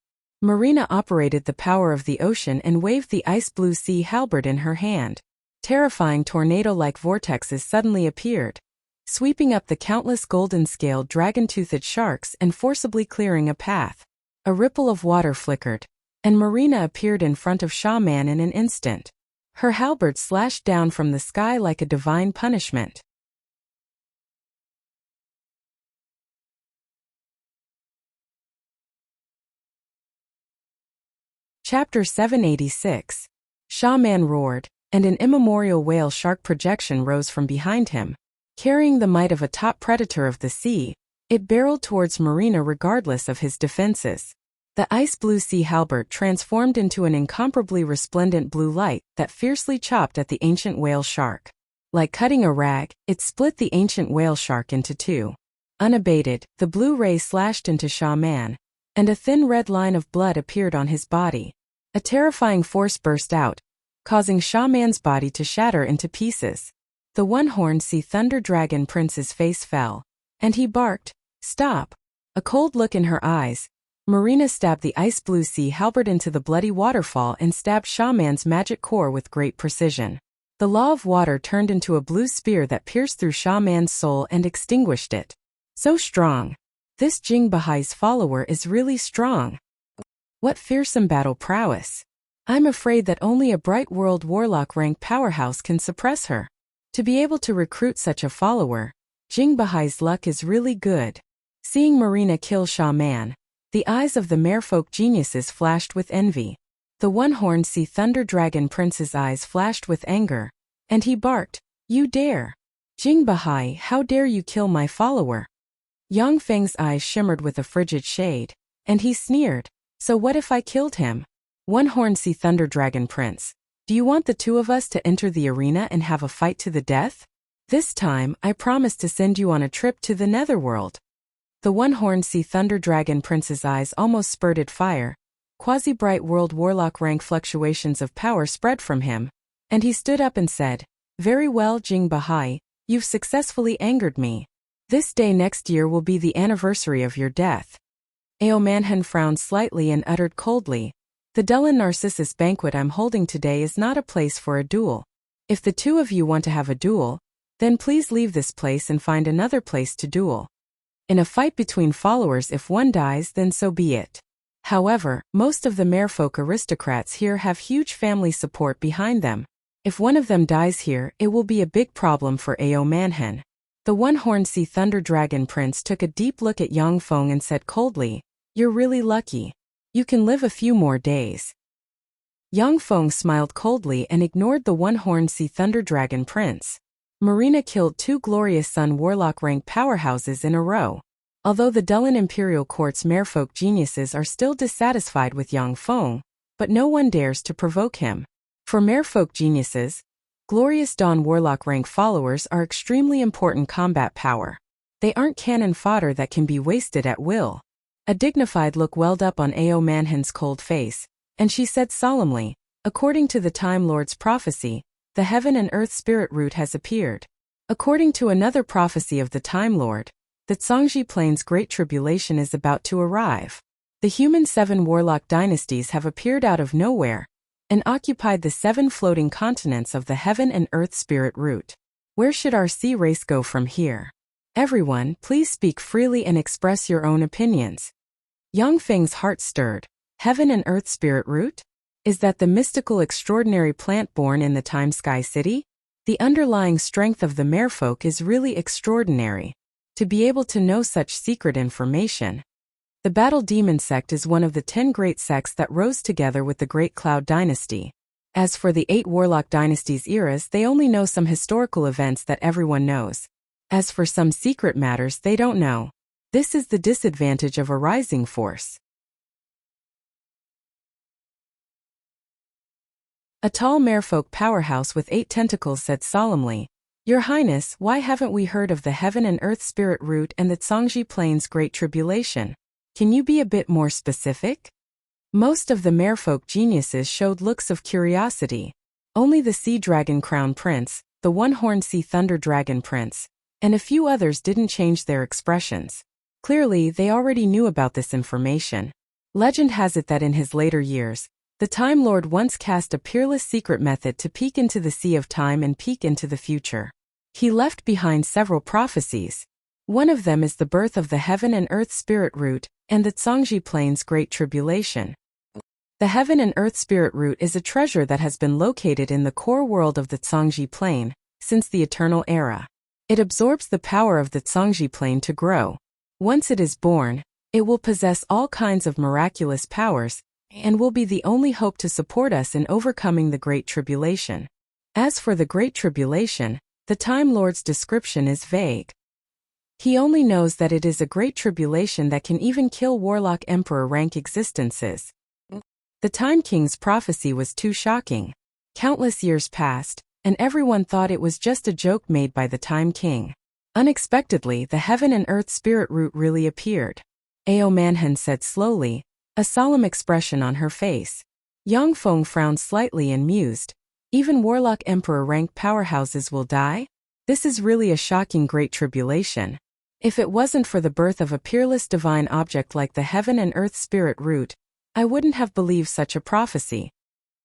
Marina operated the power of the ocean and waved the ice-blue sea halberd in her hand. Terrifying tornado-like vortexes suddenly appeared, sweeping up the countless golden-scaled dragon-toothed sharks and forcibly clearing a path. A ripple of water flickered, and Marina appeared in front of Shaman in an instant. Her halberd slashed down from the sky like a divine punishment. Chapter 786. Shaman roared, and an immemorial whale shark projection rose from behind him. Carrying the might of a top predator of the sea, it barreled towards Marina regardless of his defenses. The ice-blue sea halberd transformed into an incomparably resplendent blue light that fiercely chopped at the ancient whale shark. Like cutting a rag, it split the ancient whale shark into two. Unabated, the blue ray slashed into Shaman, and a thin red line of blood appeared on his body. A terrifying force burst out, causing Shaman's body to shatter into pieces. The one-horned sea thunder dragon prince's face fell, and he barked, "Stop!" A cold look in her eyes, Marina stabbed the ice-blue sea halberd into the bloody waterfall and stabbed Shaman's magic core with great precision. The law of water turned into a blue spear that pierced through Shaman's soul and extinguished it. So strong. This Jing Bahai's follower is really strong. What fearsome battle prowess. I'm afraid that only a bright world warlock rank powerhouse can suppress her. To be able to recruit such a follower, Jing Bahai's luck is really good. Seeing Marina kill Shaman, the eyes of the merfolk geniuses flashed with envy. The one-horned sea thunder dragon prince's eyes flashed with anger, and he barked, "You dare! Jing Bahai, how dare you kill my follower?" Yang Feng's eyes shimmered with a frigid shade, and he sneered, "So what if I killed him? One-horned sea thunder dragon prince, do you want the two of us to enter the arena and have a fight to the death? This time, I promise to send you on a trip to the netherworld." The one-horned sea thunder dragon prince's eyes almost spurted fire. Quasi-bright world warlock rank fluctuations of power spread from him, and he stood up and said, "Very well, Jing Bahai, you've successfully angered me. This day next year will be the anniversary of your death." Ao Manhen frowned slightly and uttered coldly, "The Dullan Narcissus banquet I'm holding today is not a place for a duel. If the two of you want to have a duel, then please leave this place and find another place to duel. In a fight between followers, if one dies, then so be it. However, most of the merfolk aristocrats here have huge family support behind them. If one of them dies here, it will be a big problem for Ao Manhen." The one-horned sea thunder dragon prince took a deep look at Yang Feng and said coldly, "You're really lucky. You can live a few more days." Yang Feng smiled coldly and ignored the one-horned sea thunder dragon prince. Marina killed two glorious sun warlock rank powerhouses in a row. Although the Dullan Imperial Court's merfolk geniuses are still dissatisfied with Yang Feng, but no one dares to provoke him. For merfolk geniuses, glorious dawn warlock rank followers are extremely important combat power. They aren't cannon fodder that can be wasted at will. A dignified look welled up on Ao Manhen's cold face, and she said solemnly, "According to the Time Lord's prophecy, the heaven and earth spirit root has appeared. According to another prophecy of the Time Lord, the Zhangji Plains Great Tribulation is about to arrive. The human 7 warlock dynasties have appeared out of nowhere and occupied the 7 floating continents of the heaven and earth spirit root. Where should our sea race go from here? Everyone, please speak freely and express your own opinions." Yang Feng's heart stirred. Heaven and earth spirit root? Is that the mystical extraordinary plant born in the Time Sky City? The underlying strength of the merfolk is really extraordinary. To be able to know such secret information. The Battle Demon sect is one of the 10 great sects that rose together with the Great Cloud Dynasty. As for the 8 Warlock Dynasties eras, they only know some historical events that everyone knows. As for some secret matters, they don't know. This is the disadvantage of a rising force. A tall merfolk powerhouse with 8 tentacles said solemnly, "Your Highness, why haven't we heard of the Heaven and Earth Spirit Root and the Zhangji Plains Great Tribulation? Can you be a bit more specific?" Most of the merfolk geniuses showed looks of curiosity. Only the Sea Dragon Crown Prince, the one-horned Sea Thunder Dragon Prince, and a few others didn't change their expressions. Clearly, they already knew about this information. Legend has it that in his later years, the Time Lord once cast a peerless secret method to peek into the sea of time and peek into the future. He left behind several prophecies. One of them is the birth of the heaven and earth spirit root and the Zhangji Plain's Great Tribulation. The heaven and earth spirit root is a treasure that has been located in the core world of the Zhangji Plain since the eternal era. It absorbs the power of the Zhangji Plain to grow. Once it is born, it will possess all kinds of miraculous powers and will be the only hope to support us in overcoming the Great Tribulation. As for the Great Tribulation, the Time Lord's description is vague. He only knows that it is a great tribulation that can even kill Warlock Emperor rank existences. The Time King's prophecy was too shocking. Countless years passed, and everyone thought it was just a joke made by the Time King. Unexpectedly, the heaven and earth spirit root really appeared. Ao Manhan said slowly, a solemn expression on her face. Yang Feng frowned slightly and mused. Even Warlock Emperor rank powerhouses will die? This is really a shocking great tribulation. If it wasn't for the birth of a peerless divine object like the heaven and earth spirit root, I wouldn't have believed such a prophecy.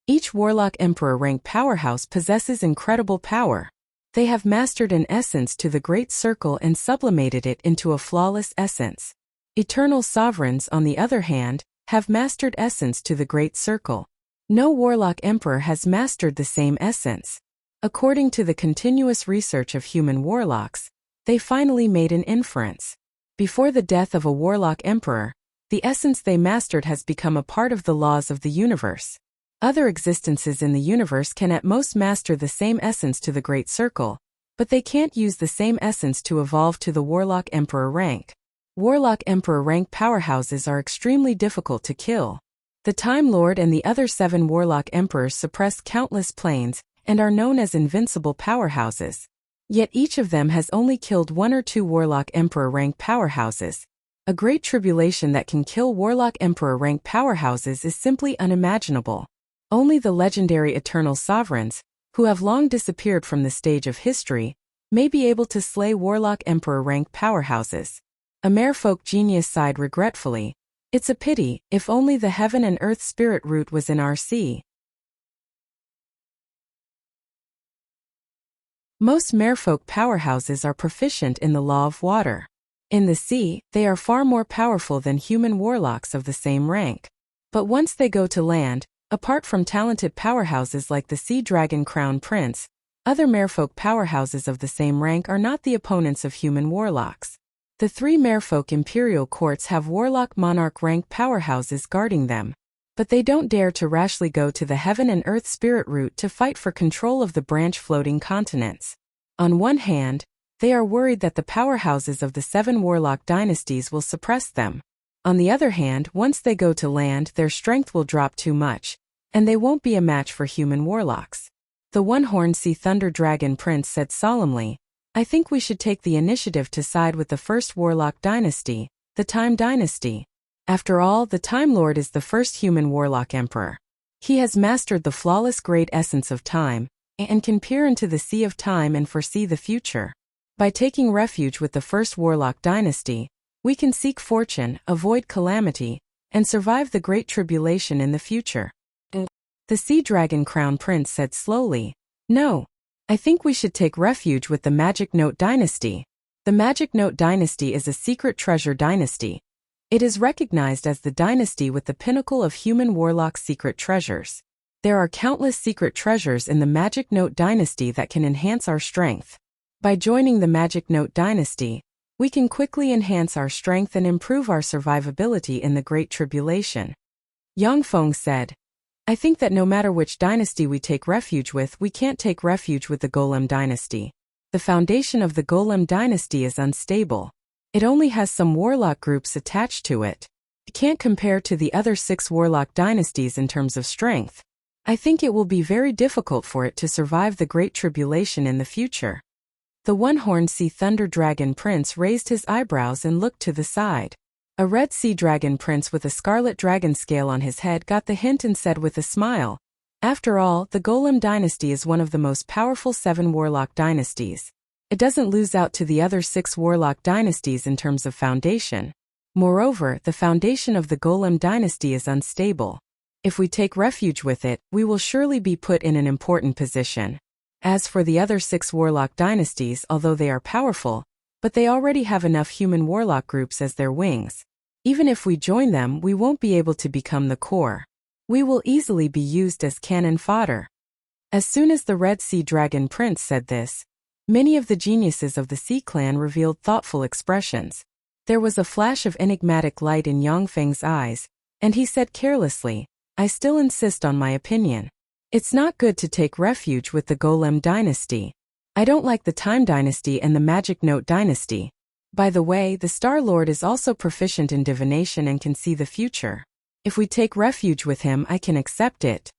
Each Warlock Emperor rank powerhouse possesses incredible power. They have mastered an essence to the Great Circle and sublimated it into a flawless essence. Eternal sovereigns, on the other hand, have mastered essence to the Great Circle. No Warlock Emperor has mastered the same essence. According to the continuous research of human warlocks, they finally made an inference. Before the death of a Warlock Emperor, the essence they mastered has become a part of the laws of the universe. Other existences in the universe can at most master the same essence to the Great Circle, but they can't use the same essence to evolve to the Warlock Emperor rank. Warlock Emperor rank powerhouses are extremely difficult to kill. The Time Lord and the other 7 Warlock Emperors suppress countless planes and are known as invincible powerhouses. Yet each of them has only killed 1 or 2 Warlock Emperor rank powerhouses. A great tribulation that can kill Warlock Emperor rank powerhouses is simply unimaginable. Only the legendary Eternal Sovereigns, who have long disappeared from the stage of history, may be able to slay Warlock Emperor rank powerhouses. A merfolk genius sighed regretfully. It's a pity, if only the heaven and earth spirit root was in our sea. Most merfolk powerhouses are proficient in the law of water. In the sea, they are far more powerful than human warlocks of the same rank. But once they go to land, apart from talented powerhouses like the Sea Dragon Crown Prince, other merfolk powerhouses of the same rank are not the opponents of human warlocks. The 3 merfolk imperial courts have Warlock Monarch rank powerhouses guarding them, but they don't dare to rashly go to the heaven and earth spirit root to fight for control of the branch floating continents. On one hand, they are worried that the powerhouses of the 7 Warlock dynasties will suppress them. On the other hand, once they go to land, their strength will drop too much, and they won't be a match for human warlocks. The One-Horned Sea Thunder Dragon Prince said solemnly, I think we should take the initiative to side with the first Warlock dynasty, the Time Dynasty. After all, the Time Lord is the first human Warlock Emperor. He has mastered the flawless great essence of time, and can peer into the sea of time and foresee the future. By taking refuge with the first Warlock dynasty, we can seek fortune, avoid calamity, and survive the Great Tribulation in the future. The Sea Dragon Crown Prince said slowly, No, I think we should take refuge with the Magic Note Dynasty. The Magic Note Dynasty is a secret treasure dynasty. It is recognized as the dynasty with the pinnacle of human warlock secret treasures. There are countless secret treasures in the Magic Note Dynasty that can enhance our strength. By joining the Magic Note Dynasty, we can quickly enhance our strength and improve our survivability in the Great Tribulation. Yang Feng said, I think that no matter which dynasty we take refuge with, we can't take refuge with the Golem Dynasty. The foundation of the Golem Dynasty is unstable. It only has some warlock groups attached to it. It can't compare to the other 6 warlock dynasties in terms of strength. I think it will be very difficult for it to survive the Great Tribulation in the future. The One-Horned Sea Thunder Dragon Prince raised his eyebrows and looked to the side. A red sea dragon prince with a scarlet dragon scale on his head got the hint and said with a smile, After all, the Golem Dynasty is one of the most powerful 7 warlock dynasties. It doesn't lose out to the other 6 warlock dynasties in terms of foundation. Moreover, the foundation of the Golem dynasty is unstable. If we take refuge with it, we will surely be put in an important position. As for the other 6 warlock dynasties, although they are powerful, but they already have enough human warlock groups as their wings. Even if we join them, we won't be able to become the core. We will easily be used as cannon fodder. As soon as the Red Sea Dragon Prince said this, many of the geniuses of the Sea Clan revealed thoughtful expressions. There was a flash of enigmatic light in Yang Feng's eyes, and he said carelessly, "I still insist on my opinion. It's not good to take refuge with the Golem dynasty. I don't like the Time dynasty and the Magic Note dynasty. By the way, the Star Lord is also proficient in divination and can see the future. If we take refuge with him, I can accept it."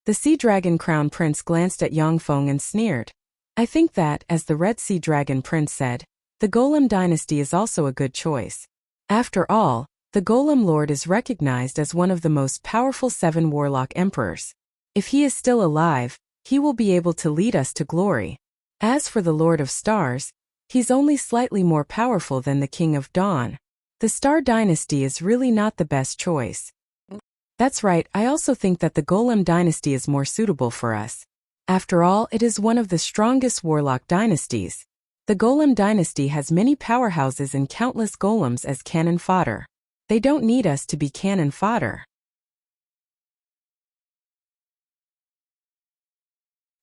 The Sea Dragon Crown Prince glanced at Yang Feng and sneered. "I think that, as the Red Sea Dragon Prince said, the Golem dynasty is also a good choice. After all, the Golem Lord is recognized as one of the most powerful 7 warlock emperors. If he is still alive, he will be able to lead us to glory. As for the Lord of Stars, he's only slightly more powerful than the King of Dawn. The Star dynasty is really not the best choice." "That's right, I also think that the Golem dynasty is more suitable for us. After all, it is one of the strongest warlock dynasties. The Golem dynasty has many powerhouses and countless golems as cannon fodder. They don't need us to be cannon fodder."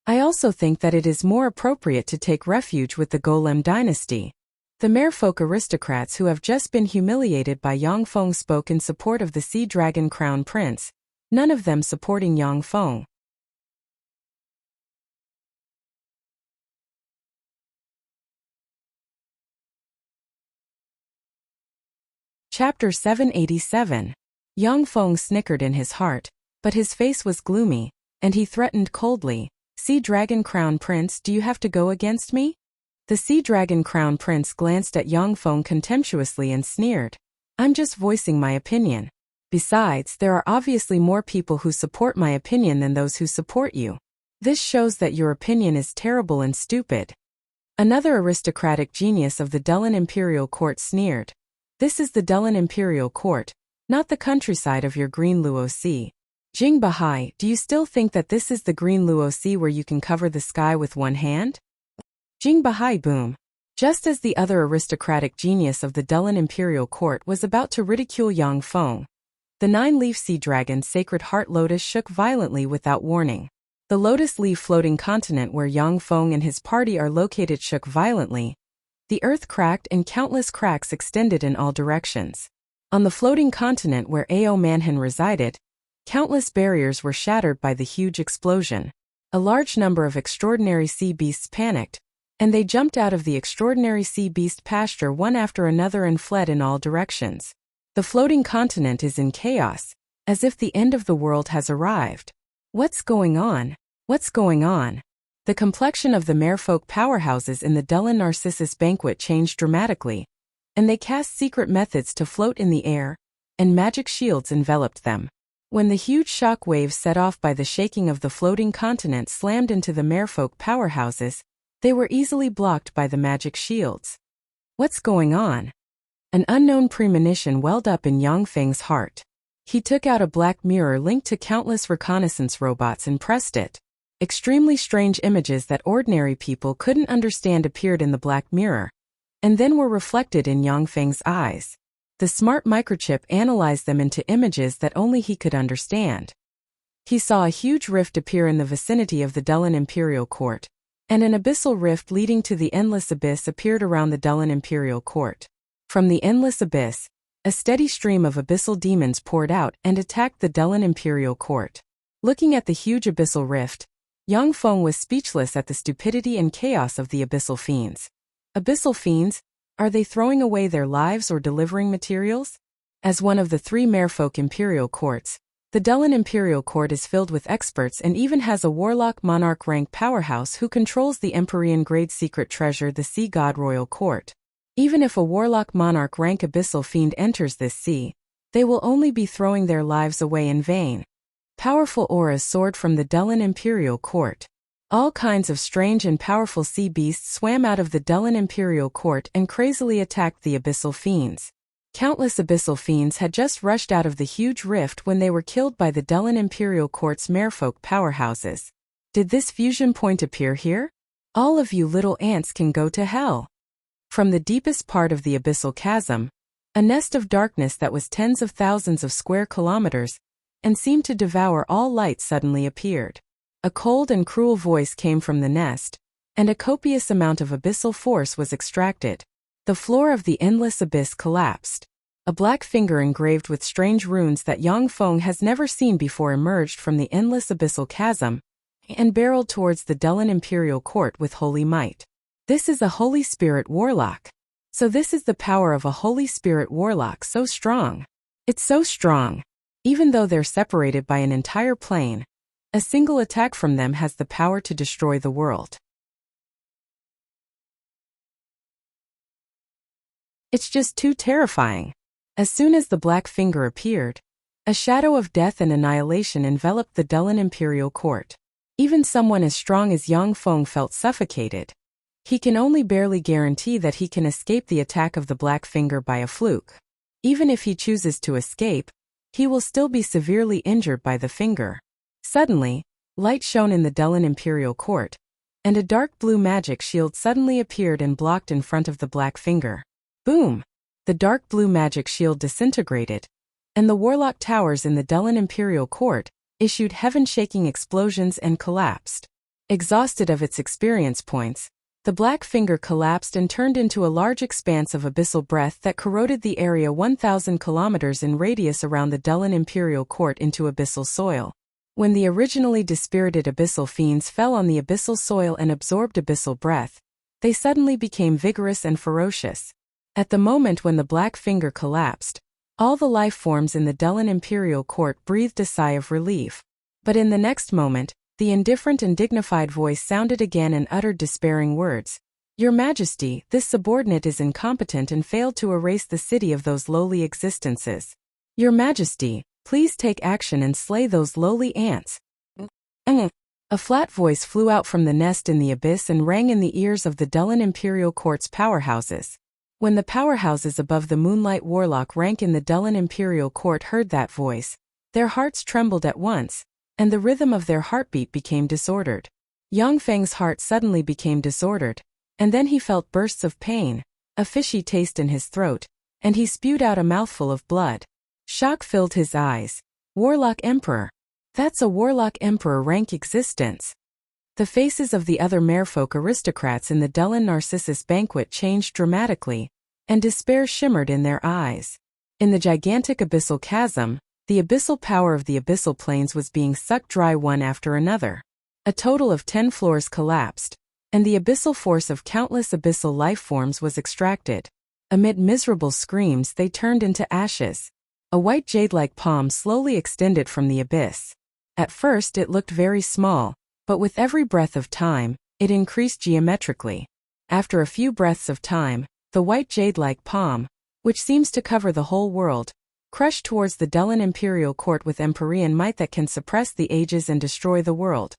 "I also think that it is more appropriate to take refuge with the Golem dynasty." The merfolk aristocrats who have just been humiliated by Yang Feng spoke in support of the Sea Dragon Crown Prince, none of them supporting Yang Feng. Chapter 787. Yang Feng snickered in his heart, but his face was gloomy, and he threatened coldly, "Sea Dragon Crown Prince, do you have to go against me?" The Sea Dragon Crown Prince glanced at Yang Feng contemptuously and sneered, "I'm just voicing my opinion. Besides, there are obviously more people who support my opinion than those who support you. This shows that your opinion is terrible and stupid." Another aristocratic genius of the Dullan Imperial Court sneered, "This is the Dullan Imperial Court, not the countryside of your Green Luo Sea. Jing Bahai, do you still think that this is the Green Luo Sea where you can cover the sky with one hand?" Jing Bahai boom. Just as the other aristocratic genius of the Dullan Imperial Court was about to ridicule Yang Feng, the 9-leaf sea dragon's sacred heart lotus shook violently without warning. The lotus leaf floating continent where Yang Feng and his party are located shook violently. The earth cracked and countless cracks extended in all directions. On the floating continent where Ao Manhan resided, countless barriers were shattered by the huge explosion. A large number of extraordinary sea beasts panicked, and they jumped out of the extraordinary sea beast pasture one after another and fled in all directions. The floating continent is in chaos, as if the end of the world has arrived. What's going on? What's going on? The complexion of the merfolk powerhouses in the Dullan Narcissus banquet changed dramatically, and they cast secret methods to float in the air, and magic shields enveloped them. When the huge shock waves set off by the shaking of the floating continent slammed into the merfolk powerhouses, they were easily blocked by the magic shields. What's going on? An unknown premonition welled up in Yang Feng's heart. He took out a black mirror linked to countless reconnaissance robots and pressed it. Extremely strange images that ordinary people couldn't understand appeared in the black mirror, and then were reflected in Yang Feng's eyes. The smart microchip analyzed them into images that only he could understand. He saw a huge rift appear in the vicinity of the Dullan Imperial Court, and an abyssal rift leading to the Endless Abyss appeared around the Dullan Imperial Court. From the Endless Abyss, a steady stream of abyssal demons poured out and attacked the Dullan Imperial Court. Looking at the huge abyssal rift, Yang Feng was speechless at the stupidity and chaos of the abyssal fiends. Abyssal fiends? Are they throwing away their lives or delivering materials? As one of the 3 merfolk imperial courts, the Dullan Imperial Court is filled with experts and even has a warlock monarch rank powerhouse who controls the Empyrean grade secret treasure, the Sea God Royal Court. Even if a warlock monarch rank abyssal fiend enters this sea, they will only be throwing their lives away in vain. Powerful auras soared from the Dullan Imperial Court. All kinds of strange and powerful sea beasts swam out of the Dullan imperial court and crazily attacked the abyssal fiends. Countless abyssal fiends had just rushed out of the huge rift when they were killed by the Dullan imperial court's merfolk powerhouses. Did this fusion point appear here? All of you little ants can go to hell. From the deepest part of the abyssal chasm, a nest of darkness that was tens of thousands of square kilometers and seemed to devour all light suddenly appeared. A cold and cruel voice came from the nest, and a copious amount of abyssal force was extracted. The floor of the endless abyss collapsed. A black finger engraved with strange runes that Yang Feng has never seen before emerged from the endless abyssal chasm and barreled towards the Dullan imperial court with holy might. This is a Holy Spirit warlock. So this is the power of a Holy Spirit warlock, so strong. It's so strong. Even though they're separated by an entire plane, a single attack from them has the power to destroy the world. It's just too terrifying. As soon as the black finger appeared, a shadow of death and annihilation enveloped the Dullan imperial court. Even someone as strong as Yang Feng felt suffocated. He can only barely guarantee that he can escape the attack of the black finger by a fluke. Even if he chooses to escape, he will still be severely injured by the finger. Suddenly, light shone in the Dullan imperial court, and a dark blue magic shield suddenly appeared and blocked in front of the black finger. Boom! The dark blue magic shield disintegrated, and the warlock towers in the Dullan imperial court issued heaven-shaking explosions and collapsed. Exhausted of its experience points, the black finger collapsed and turned into a large expanse of abyssal breath that corroded the area 1,000 kilometers in radius around the Dullan imperial court into abyssal soil. When the originally dispirited abyssal fiends fell on the abyssal soil and absorbed abyssal breath, they suddenly became vigorous and ferocious. At the moment when the black finger collapsed, all the life forms in the Dullan imperial court breathed a sigh of relief. But in the next moment, the indifferent and dignified voice sounded again and uttered despairing words. Your Majesty, this subordinate is incompetent and failed to erase the city of those lowly existences. Your Majesty, please take action and slay those lowly ants. A flat voice flew out from the nest in the abyss and rang in the ears of the Dullan imperial court's powerhouses. When the powerhouses above the Moonlight Warlock rank in the Dullan imperial court heard that voice, their hearts trembled at once, and the rhythm of their heartbeat became disordered. Yang Feng's heart suddenly became disordered, and then he felt bursts of pain, a fishy taste in his throat, and he spewed out a mouthful of blood. Shock filled his eyes. Warlock Emperor. That's a Warlock Emperor rank existence. The faces of the other merfolk aristocrats in the Dullan Narcissus banquet changed dramatically, and despair shimmered in their eyes. In the gigantic abyssal chasm, the abyssal power of the abyssal plains was being sucked dry one after another. A total of 10 floors collapsed, and the abyssal force of countless abyssal life forms was extracted. Amid miserable screams, they turned into ashes. A white jade-like palm slowly extended from the abyss. At first it looked very small, but with every breath of time, it increased geometrically. After a few breaths of time, the white jade-like palm, which seems to cover the whole world, crushed towards the Dullan imperial court with Empyrean might that can suppress the ages and destroy the world.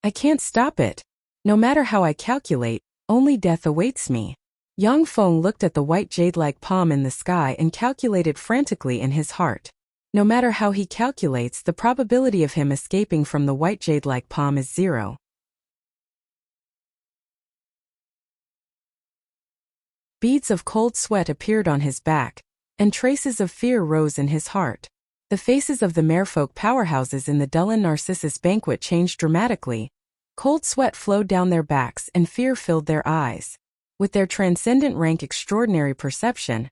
I can't stop it. No matter how I calculate, only death awaits me. Yang Feng looked at the white jade-like palm in the sky and calculated frantically in his heart. No matter how he calculates, the probability of him escaping from the white jade-like palm is 0. Beads of cold sweat appeared on his back, and traces of fear rose in his heart. The faces of the merfolk powerhouses in the Dullan Narcissus banquet changed dramatically. Cold sweat flowed down their backs and fear filled their eyes. With their transcendent rank extraordinary perception,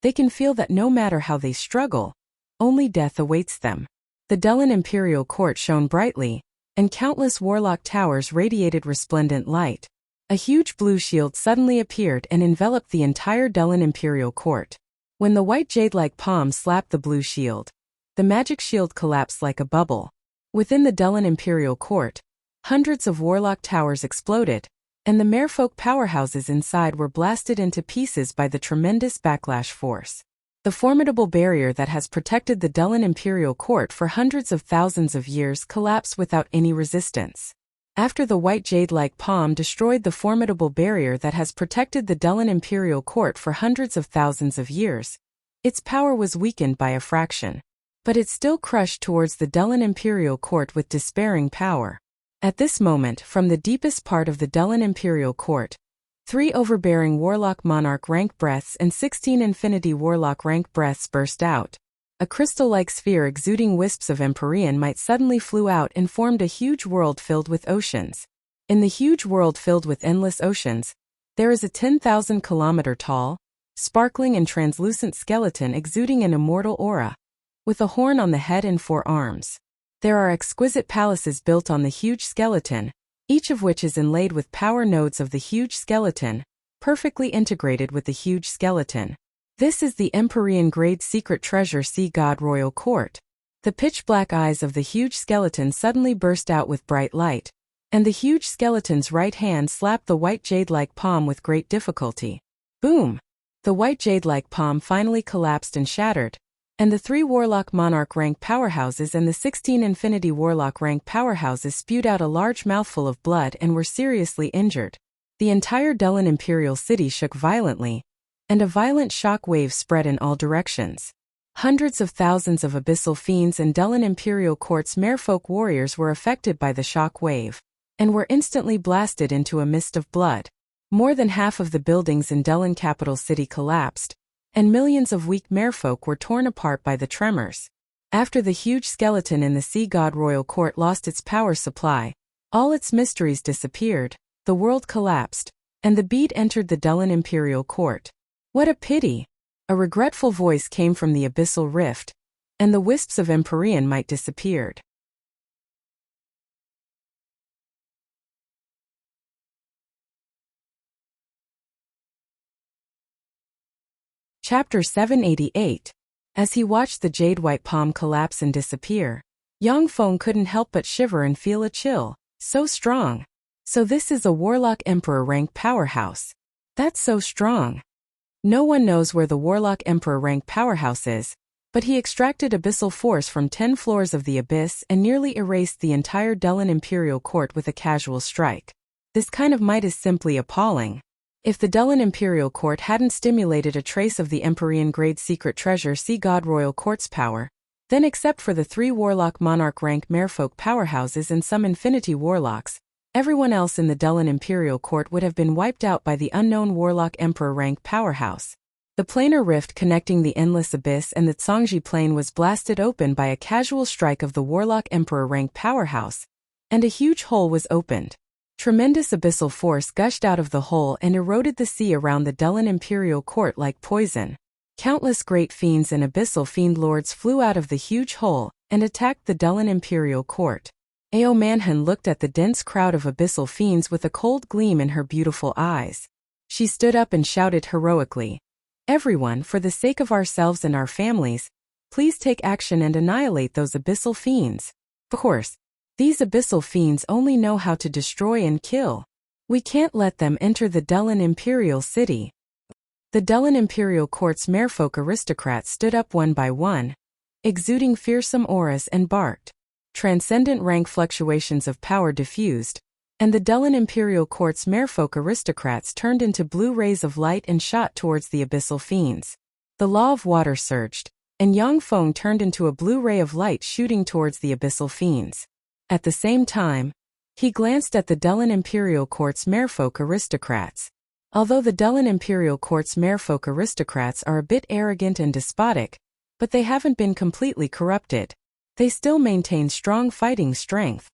they can feel that no matter how they struggle, only death awaits them. The Dullan imperial court shone brightly, and countless warlock towers radiated resplendent light. A huge blue shield suddenly appeared and enveloped the entire Dullan imperial court. When the white jade-like palm slapped the blue shield, the magic shield collapsed like a bubble. Within the Dullan imperial court, hundreds of warlock towers exploded, and the merfolk powerhouses inside were blasted into pieces by the tremendous backlash force. The formidable barrier that has protected the Dullan imperial court for hundreds of thousands of years collapsed without any resistance. After the white jade-like palm destroyed the formidable barrier that has protected the Dellen imperial court for hundreds of thousands of years, its power was weakened by a fraction. But it still crushed towards the Dellen imperial court with despairing power. At this moment, from the deepest part of the Dellen imperial court, 3 overbearing warlock monarch rank breaths and 16 infinity warlock rank breaths burst out. A crystal-like sphere exuding wisps of empyrean might suddenly flew out and formed a huge world filled with oceans. In the huge world filled with endless oceans, there is a 10,000-kilometer tall, sparkling and translucent skeleton exuding an immortal aura, with a horn on the head and 4 arms. There are exquisite palaces built on the huge skeleton, each of which is inlaid with power nodes of the huge skeleton, perfectly integrated with the huge skeleton. This is the Empyrean Grade Secret Treasure Sea God Royal Court. The pitch-black eyes of the huge skeleton suddenly burst out with bright light, and the huge skeleton's right hand slapped the white jade-like palm with great difficulty. Boom! The white jade-like palm finally collapsed and shattered, and the 3 Warlock Monarch rank powerhouses and the 16 Infinity Warlock rank powerhouses spewed out a large mouthful of blood and were seriously injured. The entire Dellen Imperial City shook violently, and a violent shock wave spread in all directions. Hundreds of thousands of abyssal fiends and Dellen Imperial Court's merfolk warriors were affected by the shock wave, and were instantly blasted into a mist of blood. More than half of the buildings in Dellen capital city collapsed, and millions of weak merfolk were torn apart by the tremors. After the huge skeleton in the Sea God Royal Court lost its power supply, all its mysteries disappeared, the world collapsed, and the bead entered the Dellen Imperial Court. What a pity! A regretful voice came from the abyssal rift, and the wisps of empyrean might disappeared. Chapter 788. As he watched the jade-white palm collapse and disappear, Yang Feng couldn't help but shiver and feel a chill. So strong. So this is a Warlock Emperor rank powerhouse. That's so strong. No one knows where the Warlock Emperor rank powerhouse is, but he extracted abyssal force from 10 floors of the abyss and nearly erased the entire Dellen Imperial Court with a casual strike. This kind of might is simply appalling. If the Dellen Imperial Court hadn't stimulated a trace of the Empyrean Grade Secret Treasure Sea God Royal Court's power, then except for the 3 Warlock Monarch rank merfolk powerhouses and some Infinity Warlocks, everyone else in the Dellen Imperial Court would have been wiped out by the unknown Warlock Emperor rank powerhouse. The planar rift connecting the Endless Abyss and the Zhangji Plain was blasted open by a casual strike of the Warlock Emperor rank powerhouse, and a huge hole was opened. Tremendous abyssal force gushed out of the hole and eroded the sea around the Dellen Imperial Court like poison. Countless great fiends and abyssal fiend lords flew out of the huge hole and attacked the Dellen Imperial Court. Ao Manhan looked at the dense crowd of abyssal fiends with a cold gleam in her beautiful eyes. She stood up and shouted heroically, "Everyone, for the sake of ourselves and our families, please take action and annihilate those abyssal fiends. Of course, these abyssal fiends only know how to destroy and kill. We can't let them enter the Dellen Imperial City." The Dellen Imperial Court's merfolk aristocrats stood up one by one, exuding fearsome auras and barked. Transcendent rank fluctuations of power diffused, and the Dellen Imperial Court's merfolk aristocrats turned into blue rays of light and shot towards the abyssal fiends. The law of water surged, and Yang Feng turned into a blue ray of light shooting towards the abyssal fiends. At the same time, he glanced at the Dellen Imperial Court's merfolk aristocrats. Although the Dellen Imperial Court's merfolk aristocrats are a bit arrogant and despotic, but they haven't been completely corrupted. They still maintain strong fighting strength.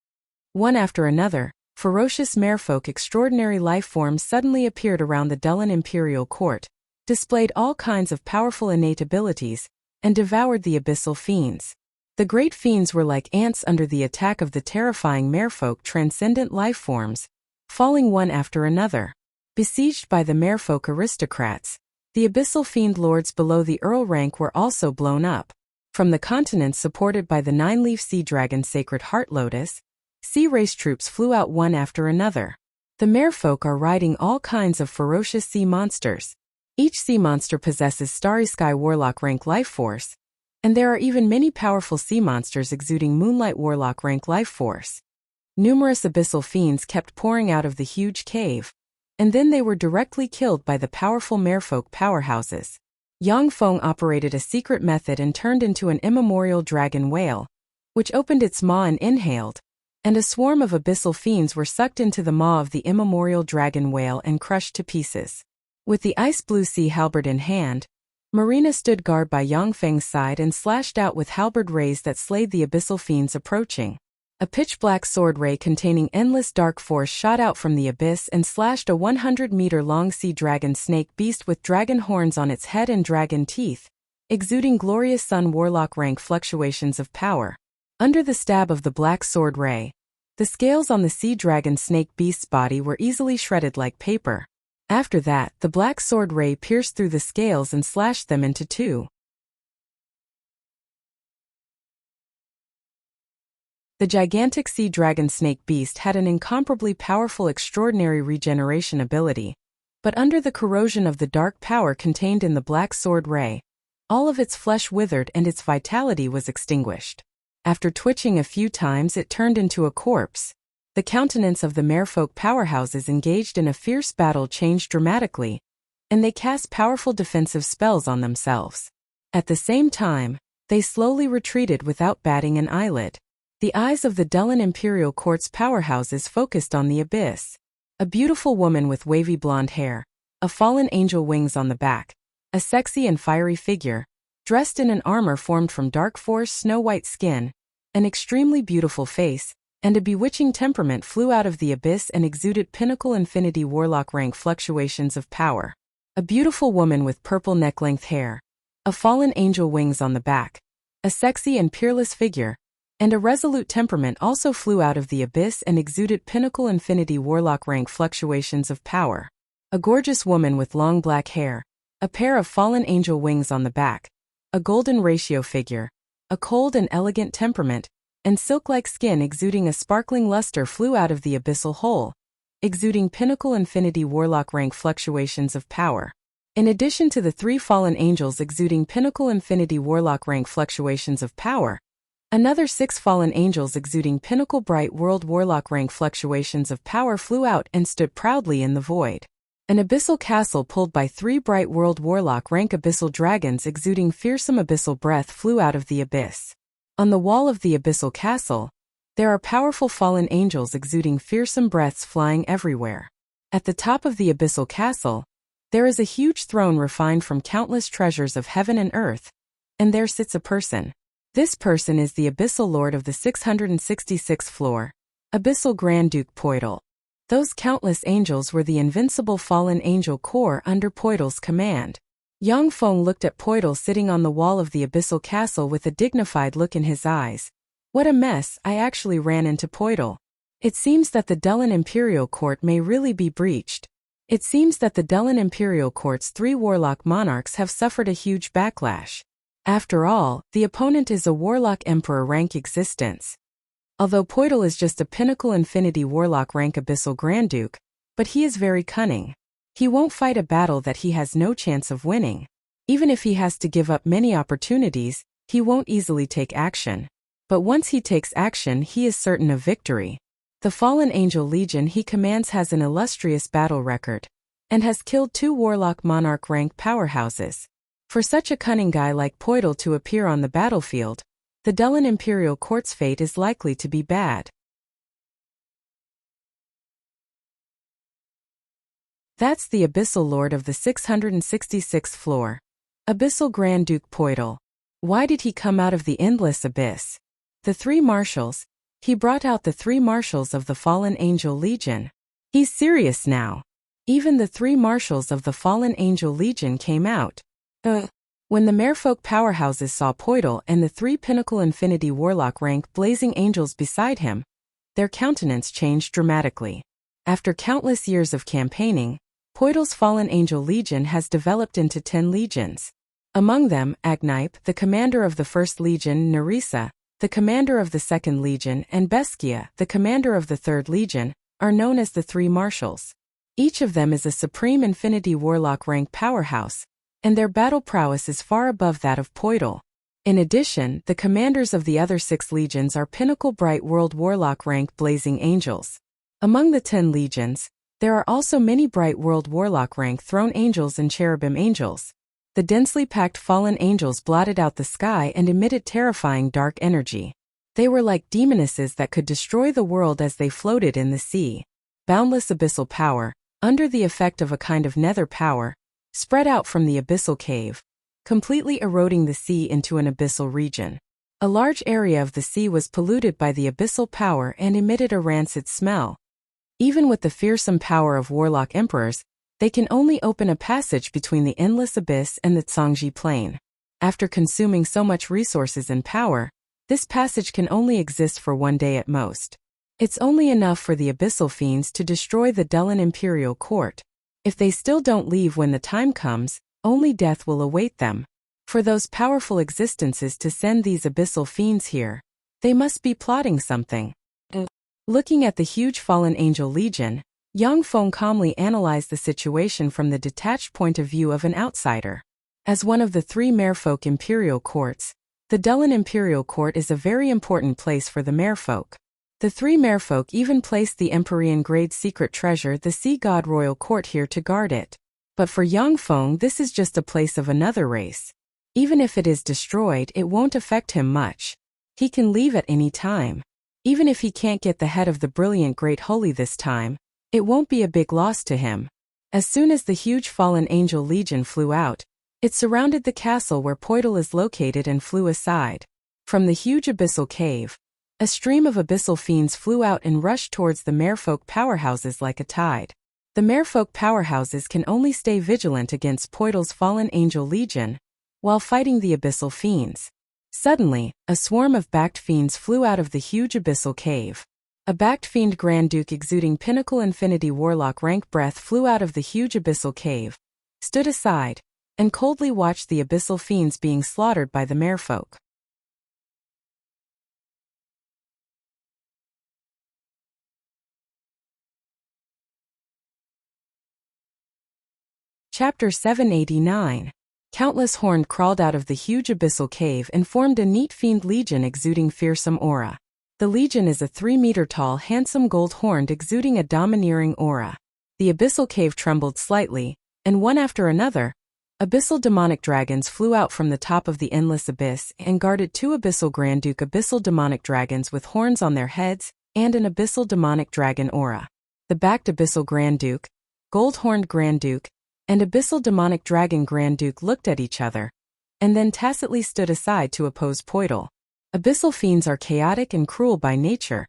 One after another, ferocious merfolk extraordinary life forms suddenly appeared around the Dellen Imperial Court, displayed all kinds of powerful innate abilities, and devoured the abyssal fiends. The great fiends were like ants under the attack of the terrifying merfolk transcendent life forms, falling one after another. Besieged by the merfolk aristocrats, the abyssal fiend lords below the Earl rank were also blown up. From the continents supported by the 9-leaf sea dragon Sacred Heart Lotus, sea race troops flew out one after another. The merfolk are riding all kinds of ferocious sea monsters. Each sea monster possesses Starry Sky Warlock rank life force, and there are even many powerful sea monsters exuding Moonlight Warlock rank life force. Numerous abyssal fiends kept pouring out of the huge cave, and then they were directly killed by the powerful merfolk powerhouses. Yang Feng operated a secret method and turned into an immemorial dragon whale, which opened its maw and inhaled, and a swarm of abyssal fiends were sucked into the maw of the immemorial dragon whale and crushed to pieces. With the ice-blue sea halberd in hand, Marina stood guard by Yang Feng's side and slashed out with halberd rays that slayed the abyssal fiends approaching. A pitch-black sword ray containing endless dark force shot out from the abyss and slashed a 100-meter-long sea dragon snake beast with dragon horns on its head and dragon teeth, exuding glorious sun warlock rank fluctuations of power. Under the stab of the black sword ray, the scales on the sea dragon snake beast's body were easily shredded like paper. After that, the black sword ray pierced through the scales and slashed them into two. The gigantic sea dragon snake beast had an incomparably powerful extraordinary regeneration ability, but under the corrosion of the dark power contained in the black sword ray, all of its flesh withered and its vitality was extinguished. After twitching a few times, it turned into a corpse. The countenance of the merfolk powerhouses engaged in a fierce battle changed dramatically, and they cast powerful defensive spells on themselves. At the same time, they slowly retreated without batting an eyelid. The eyes of the Dullan Imperial Court's powerhouses focused on the abyss. A beautiful woman with wavy blonde hair, a fallen angel wings on the back, a sexy and fiery figure, dressed in an armor formed from dark force snow-white skin, an extremely beautiful face, and a bewitching temperament flew out of the abyss and exuded pinnacle infinity warlock rank fluctuations of power. A beautiful woman with purple neck-length hair, a fallen angel wings on the back, a sexy and peerless figure, and a resolute temperament also flew out of the abyss and exuded pinnacle infinity warlock rank fluctuations of power. A gorgeous woman with long black hair, a pair of fallen angel wings on the back, a golden ratio figure, a cold and elegant temperament, and silk-like skin exuding a sparkling luster flew out of the abyssal hole, exuding pinnacle infinity warlock rank fluctuations of power. In addition to the three fallen angels exuding pinnacle infinity warlock rank fluctuations of power, another 6 fallen angels exuding pinnacle bright world warlock rank fluctuations of power flew out and stood proudly in the void. An abyssal castle pulled by 3 bright world warlock rank abyssal dragons exuding fearsome abyssal breath flew out of the abyss. On the wall of the abyssal castle, there are powerful fallen angels exuding fearsome breaths flying everywhere. At the top of the abyssal castle, there is a huge throne refined from countless treasures of heaven and earth, and there sits a person. This person is the abyssal lord of the 666th floor, Abyssal Grand Duke Poidal. Those countless angels were the invincible fallen angel corps under Poidal's command. Yang Feng looked at Poidal sitting on the wall of the abyssal castle with a dignified look in his eyes. What a mess, I actually ran into Poidal. It seems that the Dullan Imperial Court may really be breached. It seems that the Dullan Imperial Court's 3 warlock monarchs have suffered a huge backlash. After all, the opponent is a warlock emperor rank existence. Although Poidal is just a pinnacle infinity warlock rank abyssal grand duke, but he is very cunning. He won't fight a battle that he has no chance of winning. Even if he has to give up many opportunities, he won't easily take action. But once he takes action, he is certain of victory. The Fallen Angel Legion he commands has an illustrious battle record, and has killed 2 warlock monarch rank powerhouses. For such a cunning guy like Poidal to appear on the battlefield, the Dullan Imperial Court's fate is likely to be bad. That's the Abyssal Lord of the 666th floor. Abyssal Grand Duke Poidal. Why did he come out of the endless abyss? The 3 marshals. He brought out the 3 marshals of the Fallen Angel Legion. He's serious now. Even the 3 marshals of the Fallen Angel Legion came out. When the Merfolk powerhouses saw Poidal and the 3 Pinnacle Infinity Warlock rank blazing angels beside him, their countenance changed dramatically. After countless years of campaigning, Poidal's Fallen Angel Legion has developed into 10 legions. Among them, Agnipe, the commander of the 1st Legion, Nerissa, the commander of the 2nd Legion, and Beskia, the commander of the 3rd Legion, are known as the 3 marshals. Each of them is a supreme Infinity Warlock rank powerhouse, and their battle prowess is far above that of Poidal. In addition, the commanders of the other 6 legions are pinnacle bright world warlock rank blazing angels. Among the 10 legions, there are also many bright world warlock rank throne angels and cherubim angels. The densely packed fallen angels blotted out the sky and emitted terrifying dark energy. They were like demonesses that could destroy the world as they floated in the sea. Boundless abyssal power, under the effect of a kind of nether power, spread out from the abyssal cave, completely eroding the sea into an abyssal region. A large area of the sea was polluted by the abyssal power and emitted a rancid smell. Even with the fearsome power of warlock emperors, they can only open a passage between the endless abyss and the Zhangji plain. After consuming so much resources and power, this passage can only exist for 1 day at most. It's only enough for the abyssal fiends to destroy the Dellen imperial court. If they still don't leave when the time comes, only death will await them. For those powerful existences to send these abyssal fiends here, they must be plotting something. Looking at the huge fallen angel legion, Yang Feng calmly analyzed the situation from the detached point of view of an outsider. As one of the 3 merfolk imperial courts, the Dellen imperial court is a very important place for the merfolk. The 3 merfolk even placed the Empyrean grade secret treasure, the Sea God Royal Court, here to guard it. But for Yang Feng, this is just a place of another race. Even if it is destroyed, it won't affect him much. He can leave at any time. Even if he can't get the head of the brilliant Great Holy this time, it won't be a big loss to him. As soon as the huge fallen angel legion flew out, it surrounded the castle where Poital is located and flew aside. From the huge abyssal cave, a stream of abyssal fiends flew out and rushed towards the merfolk powerhouses like a tide. The merfolk powerhouses can only stay vigilant against Poital's fallen angel legion, while fighting the abyssal fiends. Suddenly, a swarm of backed fiends flew out of the huge abyssal cave. A backed fiend Grand Duke exuding pinnacle infinity warlock rank breath flew out of the huge abyssal cave, stood aside, and coldly watched the abyssal fiends being slaughtered by the merfolk. Chapter 789. Countless horned crawled out of the huge abyssal cave and formed a neat fiend legion exuding fearsome aura. The legion is a 3-meter-tall handsome gold horned exuding a domineering aura. The abyssal cave trembled slightly, and one after another, abyssal demonic dragons flew out from the top of the endless abyss and guarded 2 abyssal Grand Duke abyssal demonic dragons with horns on their heads and an abyssal demonic dragon aura. The backed abyssal Grand Duke, gold-horned Grand Duke, and abyssal demonic dragon Grand Duke looked at each other, and then tacitly stood aside to oppose Poital. Abyssal fiends are chaotic and cruel by nature,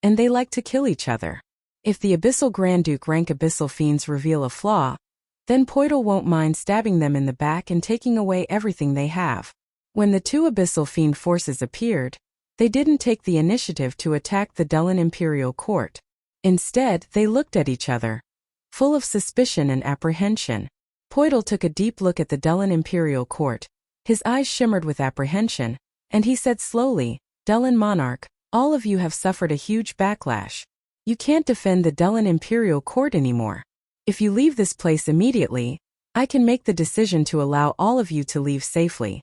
and they like to kill each other. If the abyssal Grand Duke rank abyssal fiends reveal a flaw, then Poital won't mind stabbing them in the back and taking away everything they have. When the 2 abyssal fiend forces appeared, they didn't take the initiative to attack the Dellen imperial court. Instead, they looked at each other, full of suspicion and apprehension. Poital took a deep look at the Dellen imperial court. His eyes shimmered with apprehension, and he said slowly, "Dellen monarch, all of you have suffered a huge backlash. You can't defend the Dellen imperial court anymore. If you leave this place immediately, I can make the decision to allow all of you to leave safely."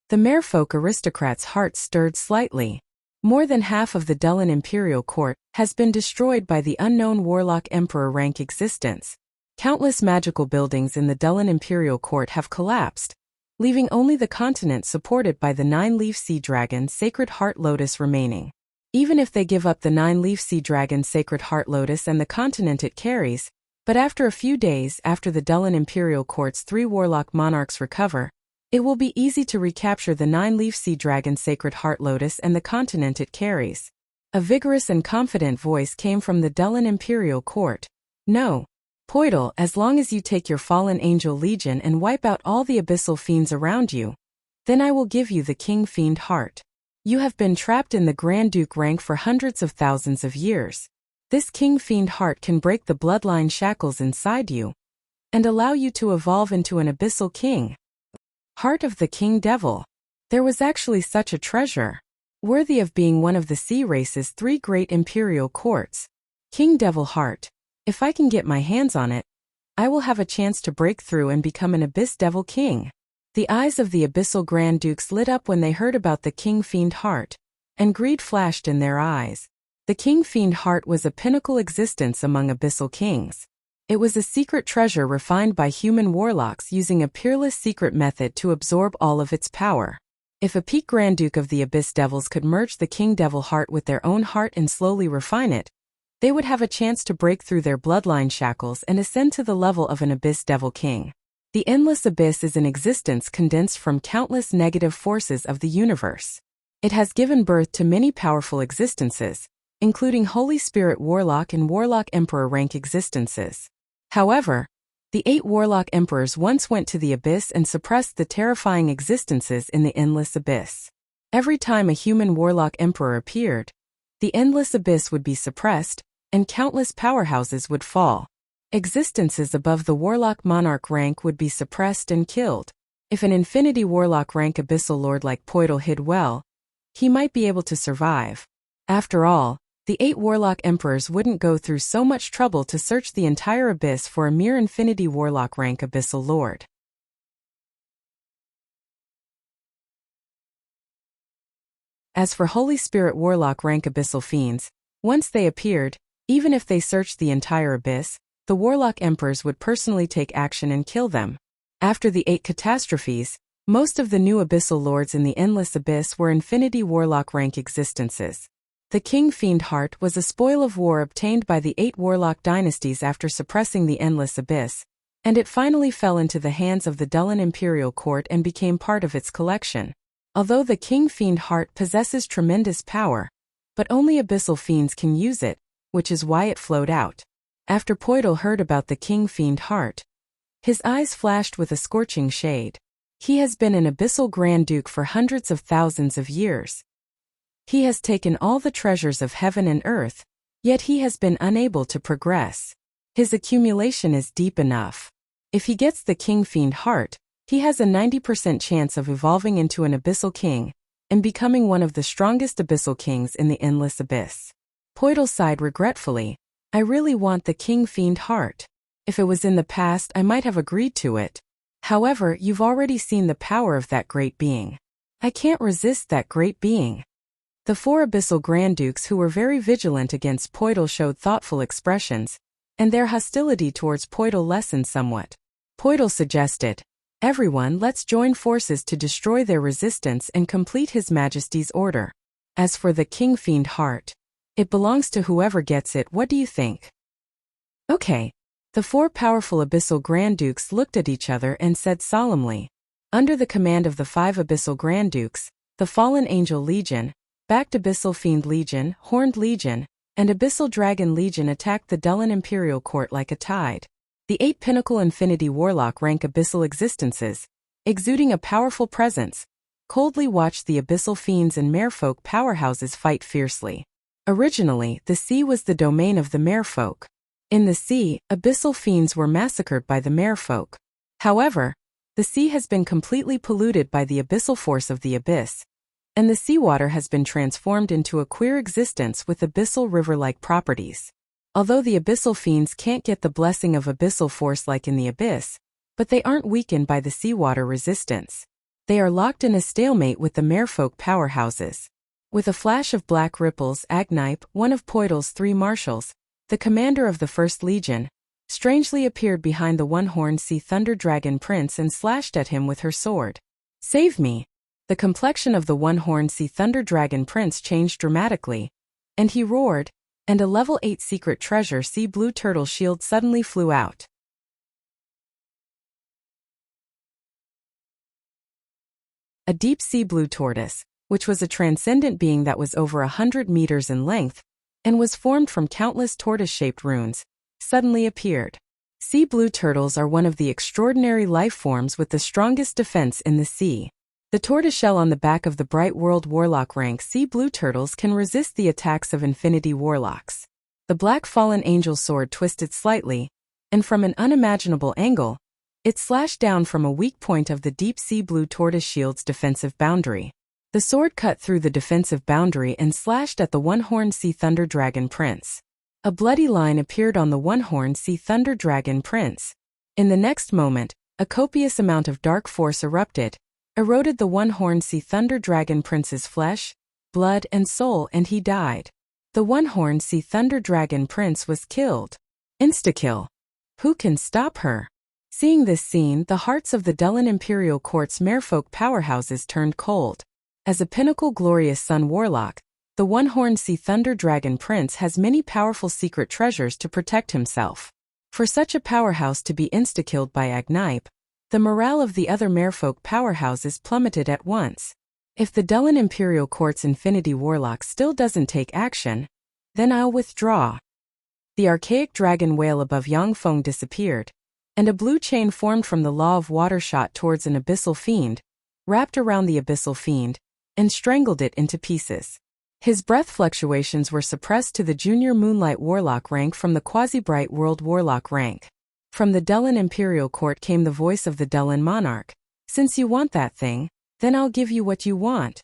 The merfolk aristocrat's heart stirred slightly. More than half of the Dellen imperial court has been destroyed by the unknown warlock emperor rank existence. Countless magical buildings in the Dellen imperial court have collapsed, leaving only the continent supported by the 9-leaf sea dragon Sacred Heart Lotus remaining. Even if they give up the 9-leaf sea dragon Sacred Heart Lotus and the continent it carries, but after a few days after the Dellen imperial court's 3 warlock monarchs recover, it will be easy to recapture the 9-leaf sea dragon Sacred Heart Lotus and the continent it carries. A vigorous and confident voice came from the Dellen imperial court. "No, Poital, as long as you take your fallen angel legion and wipe out all the abyssal fiends around you, then I will give you the king fiend heart. You have been trapped in the Grand Duke rank for hundreds of thousands of years. This king fiend heart can break the bloodline shackles inside you and allow you to evolve into an abyssal king." Heart of the king devil. There was actually such a treasure, worthy of being one of the sea race's 3 great imperial courts. King devil heart. If I can get my hands on it, I will have a chance to break through and become an abyss devil king. The eyes of the abyssal Grand Dukes lit up when they heard about the King Fiend Heart, and greed flashed in their eyes. The King Fiend Heart was a pinnacle existence among abyssal kings. It was a secret treasure refined by human warlocks using a peerless secret method to absorb all of its power. If a peak Grand Duke of the Abyss Devils could merge the King Devil Heart with their own heart and slowly refine it, they would have a chance to break through their bloodline shackles and ascend to the level of an Abyss Devil King. The endless abyss is an existence condensed from countless negative forces of the universe. It has given birth to many powerful existences, including Holy Spirit Warlock and Warlock Emperor rank existences. However, the 8 Warlock Emperors once went to the abyss and suppressed the terrifying existences in the endless abyss. Every time a human Warlock Emperor appeared, the endless abyss would be suppressed, and countless powerhouses would fall. Existences above the Warlock Monarch rank would be suppressed and killed. If an Infinity Warlock rank abyssal lord like Poidal hid well, he might be able to survive. After all, the 8 Warlock Emperors wouldn't go through so much trouble to search the entire abyss for a mere Infinity Warlock rank abyssal lord. As for Holy Spirit Warlock rank abyssal fiends, once they appeared, even if they searched the entire abyss, the Warlock Emperors would personally take action and kill them. After the 8 catastrophes, most of the new abyssal lords in the endless abyss were Infinity Warlock rank existences. The King Fiend Heart was a spoil of war obtained by the 8 Warlock dynasties after suppressing the endless abyss, and it finally fell into the hands of the Dullan Imperial Court and became part of its collection. Although the King Fiend Heart possesses tremendous power, but only abyssal fiends can use it, which is why it flowed out. After Poidal heard about the King Fiend Heart, his eyes flashed with a scorching shade. He has been an abyssal Grand Duke for hundreds of thousands of years. He has taken all the treasures of heaven and earth, yet he has been unable to progress. His accumulation is deep enough. If he gets the King Fiend Heart, he has a 90% chance of evolving into an abyssal king and becoming one of the strongest abyssal kings in the endless abyss. Poidal sighed regretfully. I really want the King Fiend Heart. If it was in the past, I might have agreed to it. However, you've already seen the power of that great being. I can't resist that great being. The 4 abyssal Grand Dukes who were very vigilant against Poidal showed thoughtful expressions, and their hostility towards Poidal lessened somewhat. Poidal suggested, "Everyone, let's join forces to destroy their resistance and complete His Majesty's order. As for the King Fiend Heart, it belongs to whoever gets it. What do you think?" Okay. The 4 powerful abyssal Grand Dukes looked at each other and said solemnly. Under the command of the 5 abyssal Grand Dukes, the Fallen Angel Legion, Backed Abyssal Fiend Legion, Horned Legion, and Abyssal Dragon Legion attacked the Dullan Imperial Court like a tide. The 8 Pinnacle Infinity Warlock rank abyssal existences, exuding a powerful presence, coldly watched the abyssal fiends and merfolk powerhouses fight fiercely. Originally, the sea was the domain of the merfolk. In the sea, abyssal fiends were massacred by the merfolk. However, the sea has been completely polluted by the abyssal force of the abyss, and the seawater has been transformed into a queer existence with abyssal river-like properties. Although the abyssal fiends can't get the blessing of abyssal force like in the abyss, but they aren't weakened by the seawater resistance. They are locked in a stalemate with the merfolk powerhouses. With a flash of black ripples, Agnipe, one of Poidal's 3 marshals, the commander of the 1st Legion, strangely appeared behind the one-horned Sea Thunder Dragon Prince and slashed at him with her sword. "Save me!" The complexion of the one-horned Sea Thunder Dragon Prince changed dramatically, and he roared, and a level 8 secret treasure Sea Blue Turtle shield suddenly flew out. A deep sea blue tortoise, which was a transcendent being that was over 100 meters in length, and was formed from countless tortoise-shaped runes, suddenly appeared. Sea blue turtles are one of the extraordinary life forms with the strongest defense in the sea. The tortoiseshell on the back of the Bright World Warlock rank Sea Blue Turtles can resist the attacks of Infinity Warlocks. The Black Fallen Angel sword twisted slightly, and from an unimaginable angle, it slashed down from a weak point of the deep sea blue tortoise shield's defensive boundary. The sword cut through the defensive boundary and slashed at the one-horned Sea Thunder Dragon Prince. A bloody line appeared on the one-horned Sea Thunder Dragon Prince. In the next moment, A copious amount of dark force erupted, eroded the one-horned sea thunder dragon prince's flesh, blood, and soul, and he died. The one-horned sea thunder dragon prince was killed. Insta-kill. Who can stop her? Seeing this scene, the hearts of the Dellen Imperial Court's merfolk powerhouses turned cold. As a pinnacle glorious sun warlock, the one-horned sea thunder dragon prince has many powerful secret treasures to protect himself. For such a powerhouse to be insta-killed by Agnipe, the morale of the other merfolk powerhouses plummeted at once. If the Dellen Imperial Court's Infinity Warlock still doesn't take action, then I'll withdraw. The archaic dragon whale above Yangfeng disappeared, and a blue chain formed from the Law of Water shot towards an abyssal fiend, wrapped around the abyssal fiend, and strangled it into pieces. His breath fluctuations were suppressed to the Junior Moonlight Warlock rank from the Quasi-Bright World Warlock rank. From the Dellen Imperial Court came the voice of the Dellen Monarch. Since you want that thing, then I'll give you what you want.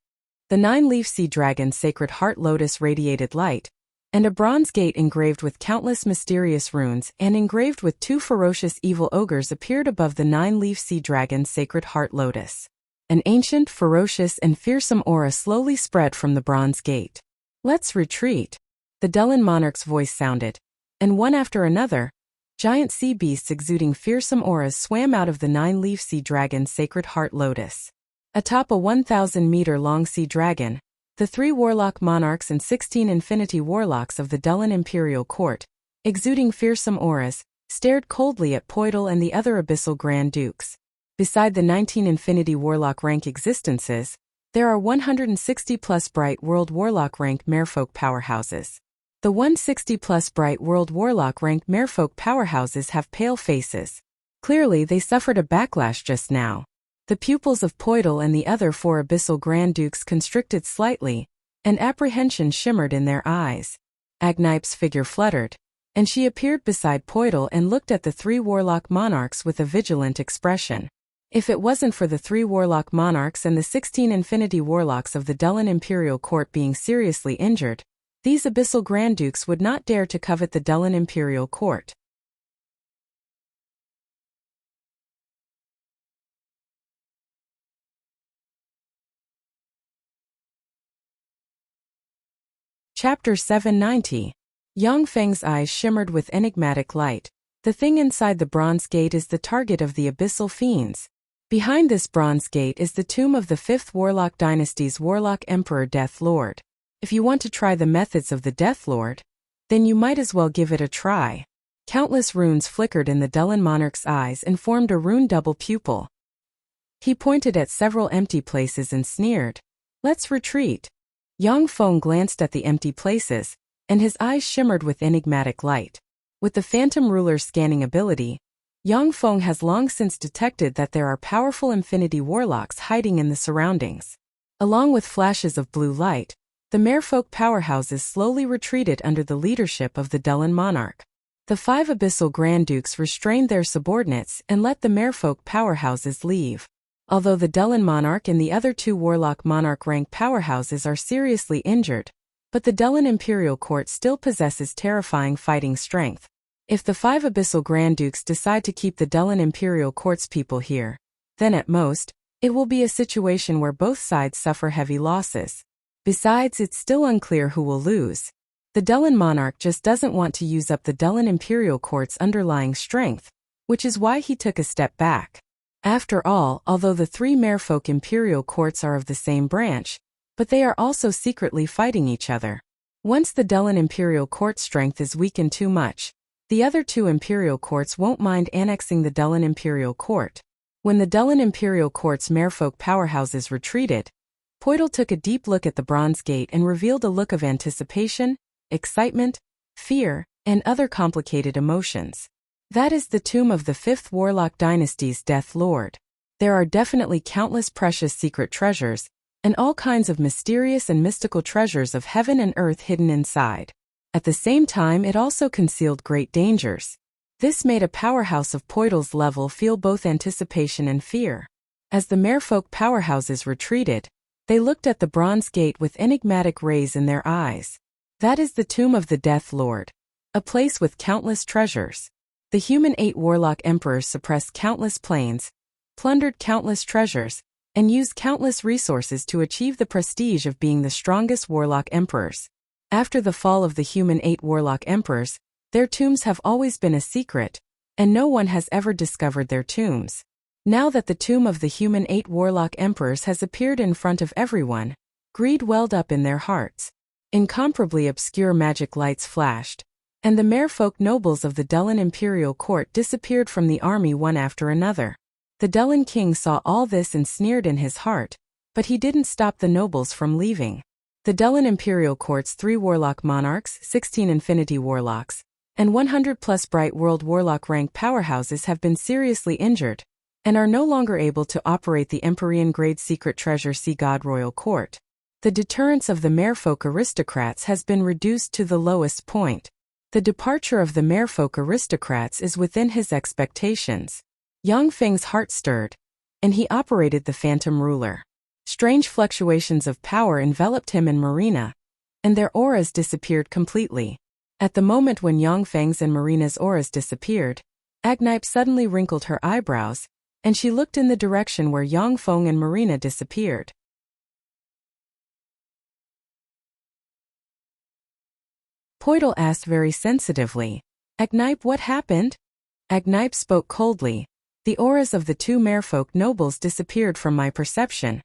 The 9-leaf sea dragon's sacred heart lotus radiated light, and a bronze gate engraved with countless mysterious runes and engraved with 2 ferocious evil ogres appeared above the 9-leaf sea dragon's sacred heart lotus. An ancient, ferocious, and fearsome aura slowly spread from the bronze gate. Let's retreat. The Dellen monarch's voice sounded, and one after another, giant sea beasts exuding fearsome auras swam out of the 9-leaf sea dragon's sacred heart lotus. Atop a 1,000-meter-long sea dragon, the 3 warlock monarchs and 16 infinity warlocks of the Dellen Imperial Court, exuding fearsome auras, stared coldly at Poidal and the other abyssal Grand Dukes. Beside the 19 infinity warlock rank existences, there are 160-plus bright world warlock rank merfolk powerhouses. The 160-plus bright world warlock rank merfolk powerhouses have pale faces. Clearly they suffered a backlash just now. The pupils of Poidal and the other 4 abyssal Grand Dukes constricted slightly, and apprehension shimmered in their eyes. Agnipe's figure fluttered, and she appeared beside Poidal and looked at the 3 warlock monarchs with a vigilant expression. If it wasn't for the 3 warlock monarchs and the 16 infinity warlocks of the Dellen Imperial Court being seriously injured, these abyssal Grand Dukes would not dare to covet the Dellen Imperial Court. Chapter 790. Yang Feng's eyes shimmered with enigmatic light. The thing inside the bronze gate is the target of the abyssal fiends. Behind this bronze gate is the tomb of the 5th Warlock Dynasty's Warlock Emperor Death Lord. If you want to try the methods of the Death Lord, then you might as well give it a try. Countless runes flickered in the Dellen monarch's eyes and formed a rune double pupil. He pointed at several empty places and sneered. Let's retreat. Yang Feng glanced at the empty places, and his eyes shimmered with enigmatic light. With the Phantom Ruler's scanning ability, Yang Feng has long since detected that there are powerful infinity warlocks hiding in the surroundings. Along with flashes of blue light, the merfolk powerhouses slowly retreated under the leadership of the Dellen monarch. The 5 abyssal Grand Dukes restrained their subordinates and let the merfolk powerhouses leave. Although the Dellen monarch and the other 2 warlock monarch rank powerhouses are seriously injured, but the Dellen Imperial Court still possesses terrifying fighting strength. If the 5 abyssal Grand Dukes decide to keep the Dellen Imperial Court's people here, then at most, it will be a situation where both sides suffer heavy losses. Besides, it's still unclear who will lose. The Dellen monarch just doesn't want to use up the Dellen Imperial Court's underlying strength, which is why he took a step back. After all, although the 3 merfolk imperial courts are of the same branch, but they are also secretly fighting each other. Once the Dellen Imperial Court's strength is weakened too much, the other 2 imperial courts won't mind annexing the Dellen Imperial Court. When the Dellen Imperial Court's merfolk powerhouses retreated, Poidal took a deep look at the bronze gate and revealed a look of anticipation, excitement, fear, and other complicated emotions. That is the tomb of the 5th Warlock Dynasty's Death Lord. There are definitely countless precious secret treasures, and all kinds of mysterious and mystical treasures of heaven and earth hidden inside. At the same time, it also concealed great dangers. This made a powerhouse of Poidal's level feel both anticipation and fear. As the merfolk powerhouses retreated, they looked at the bronze gate with enigmatic rays in their eyes. That is the tomb of the Death Lord, a place with countless treasures. The human 8 warlock emperors suppressed countless planes, plundered countless treasures, and used countless resources to achieve the prestige of being the strongest warlock emperors. After the fall of the human 8 warlock emperors, their tombs have always been a secret, and no one has ever discovered their tombs. Now that the tomb of the human 8 warlock emperors has appeared in front of everyone, greed welled up in their hearts. Incomparably obscure magic lights flashed, and the merfolk nobles of the Dullan imperial court disappeared from the army one after another. The Dullan king saw all this and sneered in his heart, but he didn't stop the nobles from leaving. The Dullan imperial court's 3 warlock monarchs, 16 infinity warlocks, and 100+ bright world warlock rank powerhouses have been seriously injured, and are no longer able to operate the Empyrean grade secret treasure Sea God royal court. The deterrence of the merfolk aristocrats has been reduced to the lowest point. The departure of the merfolk aristocrats is within his expectations. Yang Feng's heart stirred, and he operated the phantom ruler. Strange fluctuations of power enveloped him and Marina, and their auras disappeared completely. At the moment when Yang Feng's and Marina's auras disappeared, Agnipe suddenly wrinkled her eyebrows, and she looked in the direction where Yang Feng and Marina disappeared. Poidal asked very sensitively, "Agnipe, what happened?" Agnipe spoke coldly. "The auras of the 2 merfolk nobles disappeared from my perception."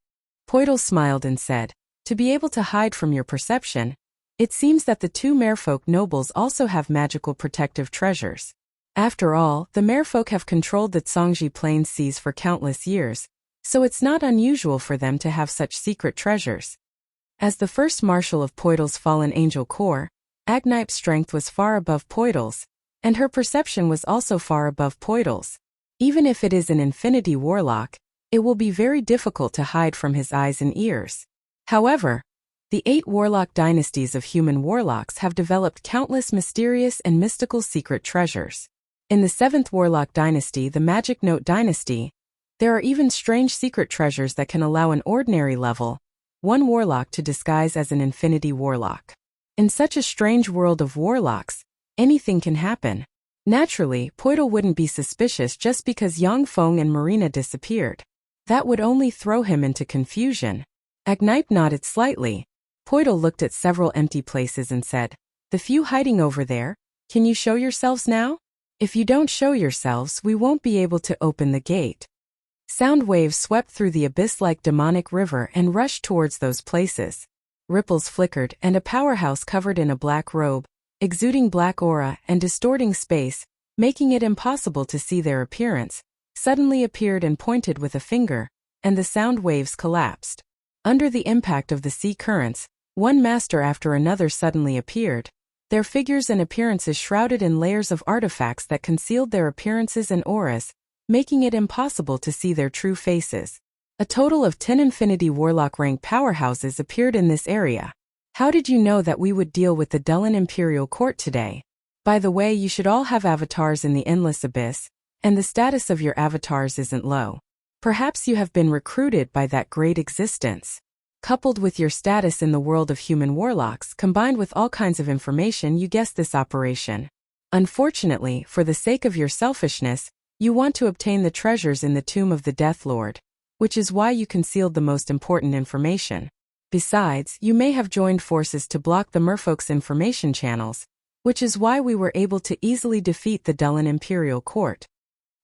Poidal smiled and said, "To be able to hide from your perception, it seems that the 2 merfolk nobles also have magical protective treasures. After all, the merfolk have controlled the Zhangji Plains seas for countless years, so it's not unusual for them to have such secret treasures." As the first marshal of Poidal's fallen angel corps, Agnipe's strength was far above Poidal's, and her perception was also far above Poidal's. Even if it is an infinity warlock, it will be very difficult to hide from his eyes and ears. However, the 8 warlock dynasties of human warlocks have developed countless mysterious and mystical secret treasures. In the 7th warlock dynasty, the Magic Note dynasty, there are even strange secret treasures that can allow an ordinary level 1 warlock to disguise as an infinity warlock. In such a strange world of warlocks, anything can happen. Naturally, Poidal wouldn't be suspicious just because Yang Feng and Marina disappeared. That would only throw him into confusion. Agnipe nodded slightly. Poidal looked at several empty places and said, "The few hiding over there, can you show yourselves now? If you don't show yourselves, we won't be able to open the gate." Sound waves swept through the abyss-like demonic river and rushed towards those places. Ripples flickered, and a powerhouse covered in a black robe, exuding black aura and distorting space, making it impossible to see their appearance, suddenly appeared and pointed with a finger, and the sound waves collapsed. Under the impact of the sea currents, one master after another suddenly appeared, their figures and appearances shrouded in layers of artifacts that concealed their appearances and auras, making it impossible to see their true faces. A total of 10 infinity warlock rank powerhouses appeared in this area. "How did you know that we would deal with the Dullan Imperial Court today? By the way, you should all have avatars in the Endless Abyss, and the status of your avatars isn't low. Perhaps you have been recruited by that great existence. Coupled with your status in the world of human warlocks, combined with all kinds of information, you guessed this operation. Unfortunately, for the sake of your selfishness, you want to obtain the treasures in the tomb of the Death Lord, which is why you concealed the most important information. Besides, you may have joined forces to block the merfolk's information channels, which is why we were able to easily defeat the Dullan Imperial Court."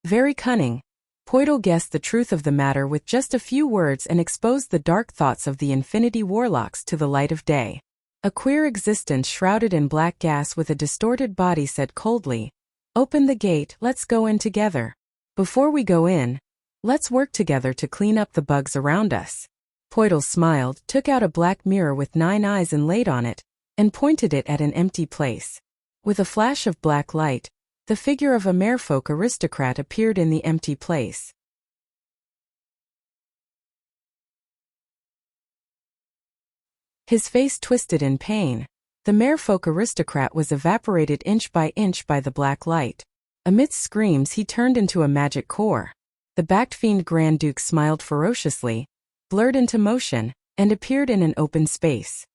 Very cunning. Poidal guessed the truth of the matter with just a few words and exposed the dark thoughts of the infinity warlocks to the light of day. A queer existence shrouded in black gas with a distorted body said coldly, "Open the gate, let's go in together. Before we go in, let's work together to clean up the bugs around us." Poidal smiled, took out a black mirror with 9 eyes and laid on it, and pointed it at an empty place. With a flash of black light, the figure of a merfolk aristocrat appeared in the empty place. His face twisted in pain. The merfolk aristocrat was evaporated inch by the black light. Amidst screams, he turned into a magic core. The backed fiend Grand Duke smiled ferociously, blurred into motion, and appeared in an open space.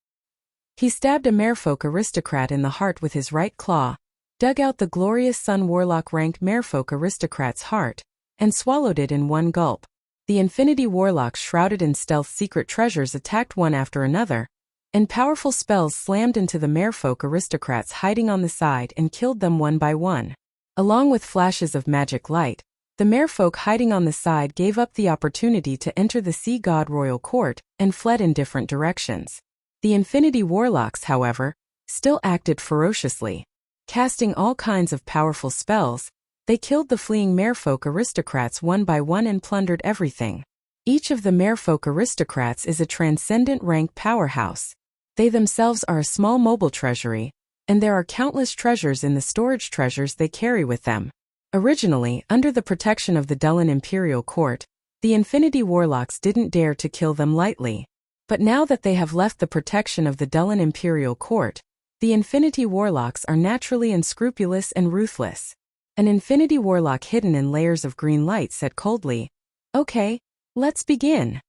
He stabbed a merfolk aristocrat in the heart with his right claw, dug out the glorious Sun Warlock ranked Merfolk aristocrat's heart, and swallowed it in one gulp. The Infinity Warlocks shrouded in stealth secret treasures attacked one after another, and powerful spells slammed into the Merfolk aristocrats hiding on the side and killed them one by one. Along with flashes of magic light, the Merfolk hiding on the side gave up the opportunity to enter the Sea God Royal Court and fled in different directions. The Infinity Warlocks, however, still acted ferociously. Casting all kinds of powerful spells, they killed the fleeing Merfolk aristocrats one by one and plundered everything. Each of the Merfolk aristocrats is a transcendent rank powerhouse. They themselves are a small mobile treasury, and there are countless treasures in the storage treasures they carry with them. Originally, under the protection of the Dullan Imperial Court, the Infinity Warlocks didn't dare to kill them lightly. But now that they have left the protection of the Dullan Imperial Court, the Infinity Warlocks are naturally unscrupulous and ruthless. An Infinity Warlock hidden in layers of green light said coldly, "Okay, let's begin."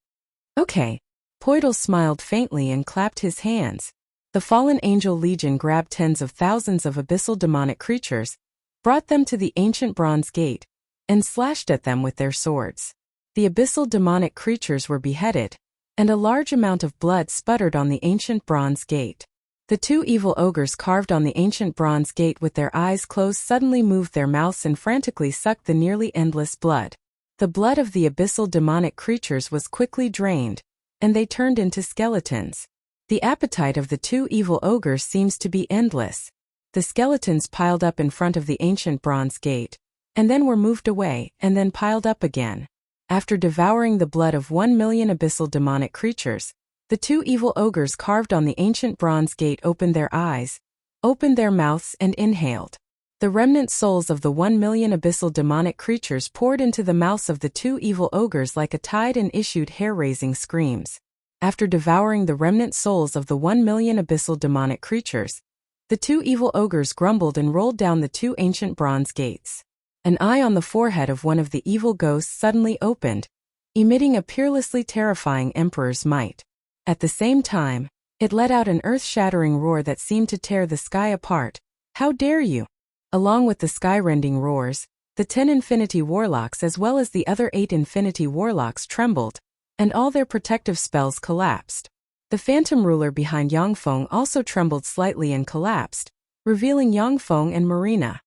"Okay." Poidal smiled faintly and clapped his hands. The Fallen Angel Legion grabbed tens of thousands of abyssal demonic creatures, brought them to the ancient bronze gate, and slashed at them with their swords. The abyssal demonic creatures were beheaded, and a large amount of blood sputtered on the ancient bronze gate. The two evil ogres carved on the ancient bronze gate with their eyes closed suddenly moved their mouths and frantically sucked the nearly endless blood. The blood of the abyssal demonic creatures was quickly drained, and they turned into skeletons. The appetite of the two evil ogres seems to be endless. The skeletons piled up in front of the ancient bronze gate, and then were moved away and then piled up again. After devouring the blood of 1,000,000 abyssal demonic creatures, the two evil ogres carved on the ancient bronze gate opened their eyes, opened their mouths and inhaled. The remnant souls of the 1,000,000 abyssal demonic creatures poured into the mouths of the two evil ogres like a tide and issued hair-raising screams. After devouring the remnant souls of the 1,000,000 abyssal demonic creatures, the two evil ogres grumbled and rolled down the two ancient bronze gates. An eye on the forehead of one of the evil ghosts suddenly opened, emitting a peerlessly terrifying emperor's might. At the same time, it let out an earth-shattering roar that seemed to tear the sky apart. "How dare you!" Along with the sky-rending roars, the 10 Infinity Warlocks as well as the other 8 Infinity Warlocks trembled, and all their protective spells collapsed. The Phantom Ruler behind Yangfeng also trembled slightly and collapsed, revealing Yangfeng and Marina.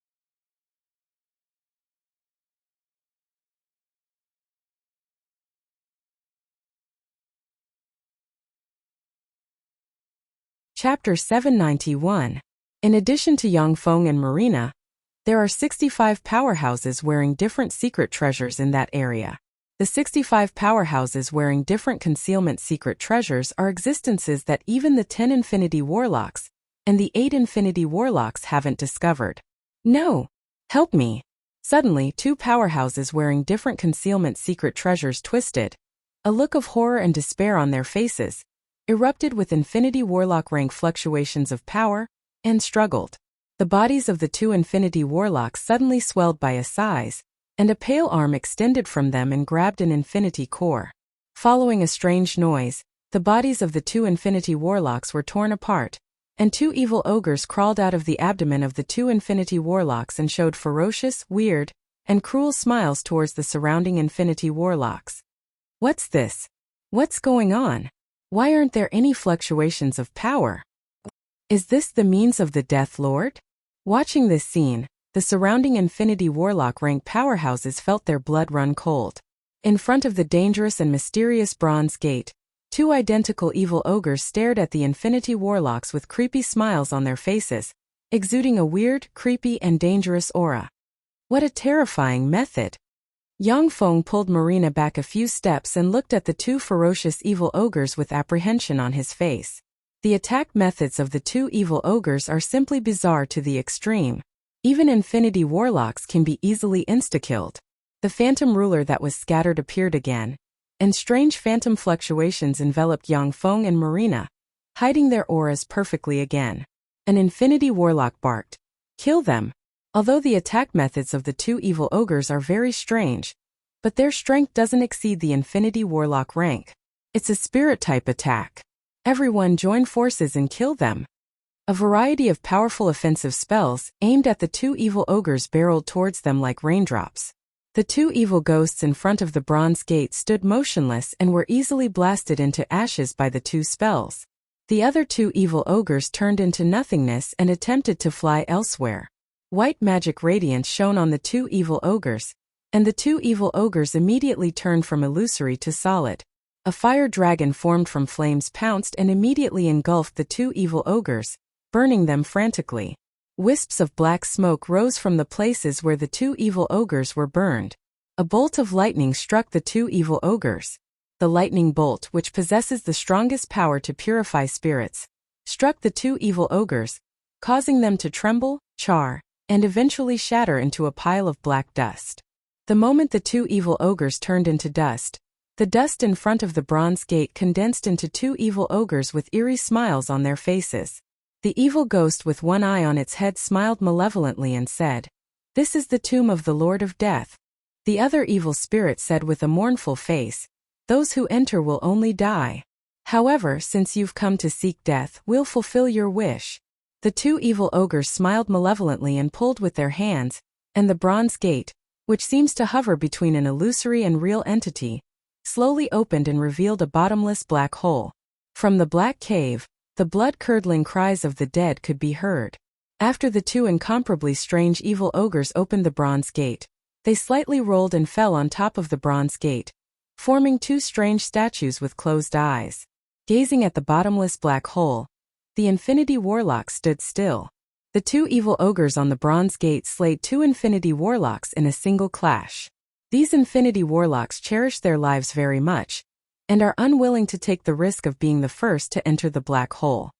Chapter 791. In addition to Yangfeng and Marina, there are 65 powerhouses wearing different secret treasures in that area. The 65 powerhouses wearing different concealment secret treasures are existences that even the 10 Infinity Warlocks and the 8 Infinity Warlocks haven't discovered. "No! Help me!" Suddenly, two powerhouses wearing different concealment secret treasures twisted, a look of horror and despair on their faces, erupted with Infinity Warlock rank fluctuations of power, and struggled. The bodies of the two Infinity Warlocks suddenly swelled by a size, and a pale arm extended from them and grabbed an Infinity Core. Following a strange noise, the bodies of the two Infinity Warlocks were torn apart, and two evil ogres crawled out of the abdomen of the two Infinity Warlocks and showed ferocious, weird, and cruel smiles towards the surrounding Infinity Warlocks. "What's this? What's going on? Why aren't there any fluctuations of power? Is this the means of the Death Lord?" Watching this scene, the surrounding Infinity Warlock rank powerhouses felt their blood run cold. In front of the dangerous and mysterious bronze gate, two identical evil ogres stared at the Infinity Warlocks with creepy smiles on their faces, exuding a weird, creepy and dangerous aura. What a terrifying method! Yangfeng pulled Marina back a few steps and looked at the two ferocious evil ogres with apprehension on his face. The attack methods of the two evil ogres are simply bizarre to the extreme. Even Infinity Warlocks can be easily insta-killed. The Phantom Ruler that was scattered appeared again, and strange phantom fluctuations enveloped Yangfeng and Marina, hiding their auras perfectly again. An Infinity Warlock barked, "Kill them!" Although the attack methods of the two evil ogres are very strange, but their strength doesn't exceed the Infinity Warlock rank. It's a spirit-type attack. Everyone join forces and kill them. A variety of powerful offensive spells aimed at the two evil ogres barreled towards them like raindrops. The two evil ghosts in front of the bronze gate stood motionless and were easily blasted into ashes by the two spells. The other two evil ogres turned into nothingness and attempted to fly elsewhere. White magic radiance shone on the two evil ogres, and the two evil ogres immediately turned from illusory to solid. A fire dragon formed from flames pounced and immediately engulfed the two evil ogres, burning them frantically. Wisps of black smoke rose from the places where the two evil ogres were burned. A bolt of lightning struck the two evil ogres. The lightning bolt, which possesses the strongest power to purify spirits, struck the two evil ogres, causing them to tremble, char, and eventually shatter into a pile of black dust. The moment the two evil ogres turned into dust, the dust in front of the bronze gate condensed into two evil ogres with eerie smiles on their faces. The evil ghost with one eye on its head smiled malevolently and said, "This is the tomb of the Lord of Death." The other evil spirit said with a mournful face, "Those who enter will only die. However, since you've come to seek death, we'll fulfill your wish." The two evil ogres smiled malevolently and pulled with their hands, and the bronze gate, which seems to hover between an illusory and real entity, slowly opened and revealed a bottomless black hole. From the black cave, the blood-curdling cries of the dead could be heard. After the two incomparably strange evil ogres opened the bronze gate, they slightly rolled and fell on top of the bronze gate, forming two strange statues with closed eyes. Gazing at the bottomless black hole, the Infinity Warlocks stood still. The two evil ogres on the bronze gate slayed two Infinity Warlocks in a single clash. These Infinity Warlocks cherish their lives very much, and are unwilling to take the risk of being the first to enter the black hole.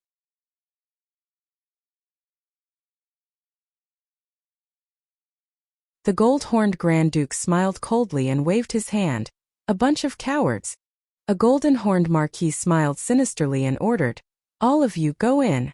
The gold-horned Grand Duke smiled coldly and waved his hand. "A bunch of cowards." A golden-horned Marquis smiled sinisterly and ordered, "All of you go in."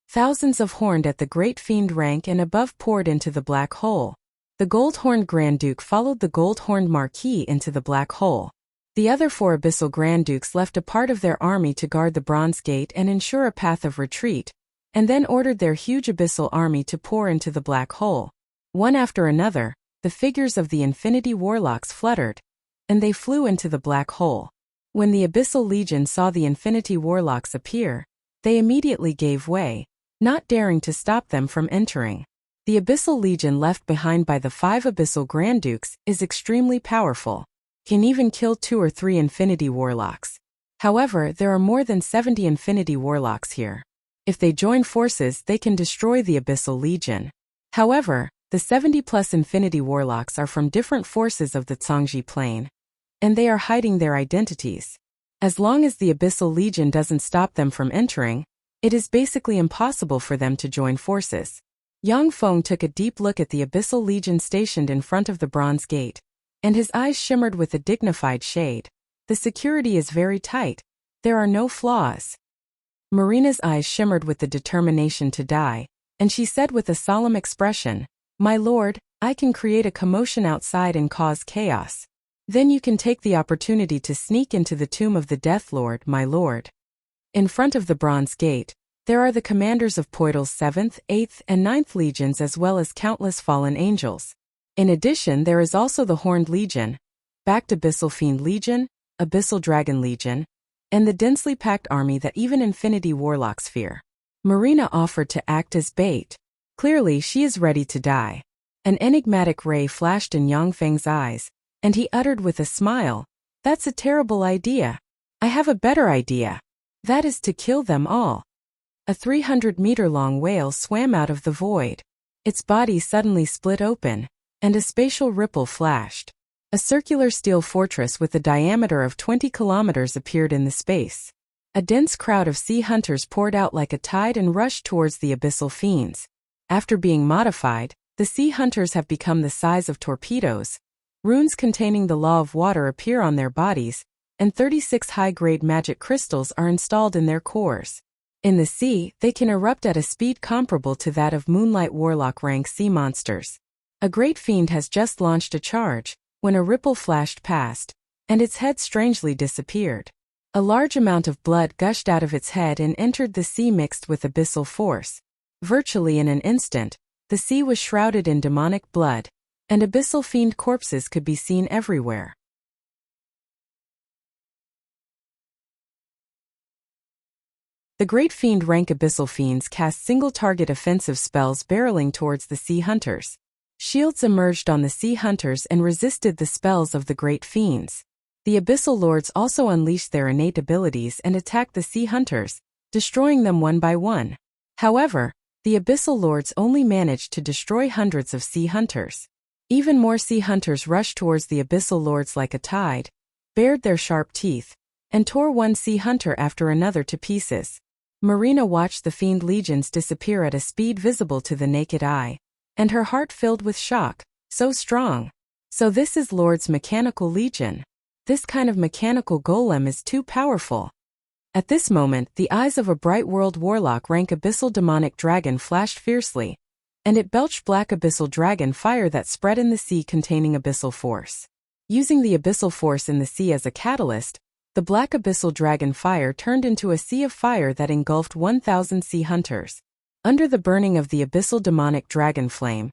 Thousands of horned at the great fiend rank and above poured into the black hole. The gold-horned Grand Duke followed the gold-horned Marquis into the black hole. The other four abyssal Grand Dukes left a part of their army to guard the bronze gate and ensure a path of retreat, and then ordered their huge abyssal army to pour into the black hole. One after another, the figures of the Infinity Warlocks fluttered, and they flew into the black hole. When the Abyssal Legion saw the Infinity Warlocks appear, they immediately gave way, not daring to stop them from entering. The Abyssal Legion left behind by the 5 Abyssal Grand Dukes is extremely powerful. Can even kill 2 or 3 Infinity Warlocks. However, there are more than 70 Infinity Warlocks here. If they join forces, they can destroy the Abyssal Legion. However, the 70+ Infinity Warlocks are from different forces of the Zhangji Plain, and they are hiding their identities. As long as the Abyssal Legion doesn't stop them from entering, it is basically impossible for them to join forces. Yang Feng took a deep look at the Abyssal Legion stationed in front of the Bronze Gate, and his eyes shimmered with a dignified shade. The security is very tight. There are no flaws. Marina's eyes shimmered with the determination to die, and she said with a solemn expression, "My lord, I can create a commotion outside and cause chaos. Then you can take the opportunity to sneak into the tomb of the Death Lord, my lord." In front of the Bronze Gate, there are the commanders of Poitl's 7th, 8th, and 9th legions as well as countless fallen angels. In addition, there is also the Horned Legion, backed Abyssal Fiend Legion, Abyssal Dragon Legion, and the densely packed army that even Infinity Warlocks fear. Marina offered to act as bait. Clearly, she is ready to die. An enigmatic ray flashed in Yang Feng's eyes, and he uttered with a smile, "That's a terrible idea. I have a better idea. That is to kill them all." A 300-meter-long whale swam out of the void. Its body suddenly split open, and a spatial ripple flashed. A circular steel fortress with a diameter of 20 kilometers appeared in the space. A dense crowd of sea hunters poured out like a tide and rushed towards the abyssal fiends. After being modified, the sea hunters have become the size of torpedoes. Runes containing the law of water appear on their bodies, and 36 high-grade magic crystals are installed in their cores. In the sea, they can erupt at a speed comparable to that of Moonlight Warlock rank sea monsters. A great fiend has just launched a charge, when a ripple flashed past, and its head strangely disappeared. A large amount of blood gushed out of its head and entered the sea mixed with abyssal force. Virtually in an instant, the sea was shrouded in demonic blood, and abyssal fiend corpses could be seen everywhere. The great fiend rank abyssal fiends cast single-target offensive spells barreling towards the sea hunters. Shields emerged on the sea hunters and resisted the spells of the great fiends. The abyssal lords also unleashed their innate abilities and attacked the sea hunters, destroying them one by one. However, the abyssal lords only managed to destroy hundreds of sea hunters. Even more sea hunters rushed towards the abyssal lords like a tide, bared their sharp teeth, and tore one sea hunter after another to pieces. Marina watched the fiend legions disappear at a speed visible to the naked eye, and her heart filled with shock. So strong. So this is Lord's mechanical legion. This kind of mechanical golem is too powerful. At this moment, the eyes of a bright world warlock rank abyssal demonic dragon flashed fiercely, and it belched black abyssal dragon fire that spread in the sea containing abyssal force. Using the abyssal force in the sea as a catalyst, the black abyssal dragon fire turned into a sea of fire that engulfed 1,000 sea hunters. Under the burning of the abyssal demonic dragon flame,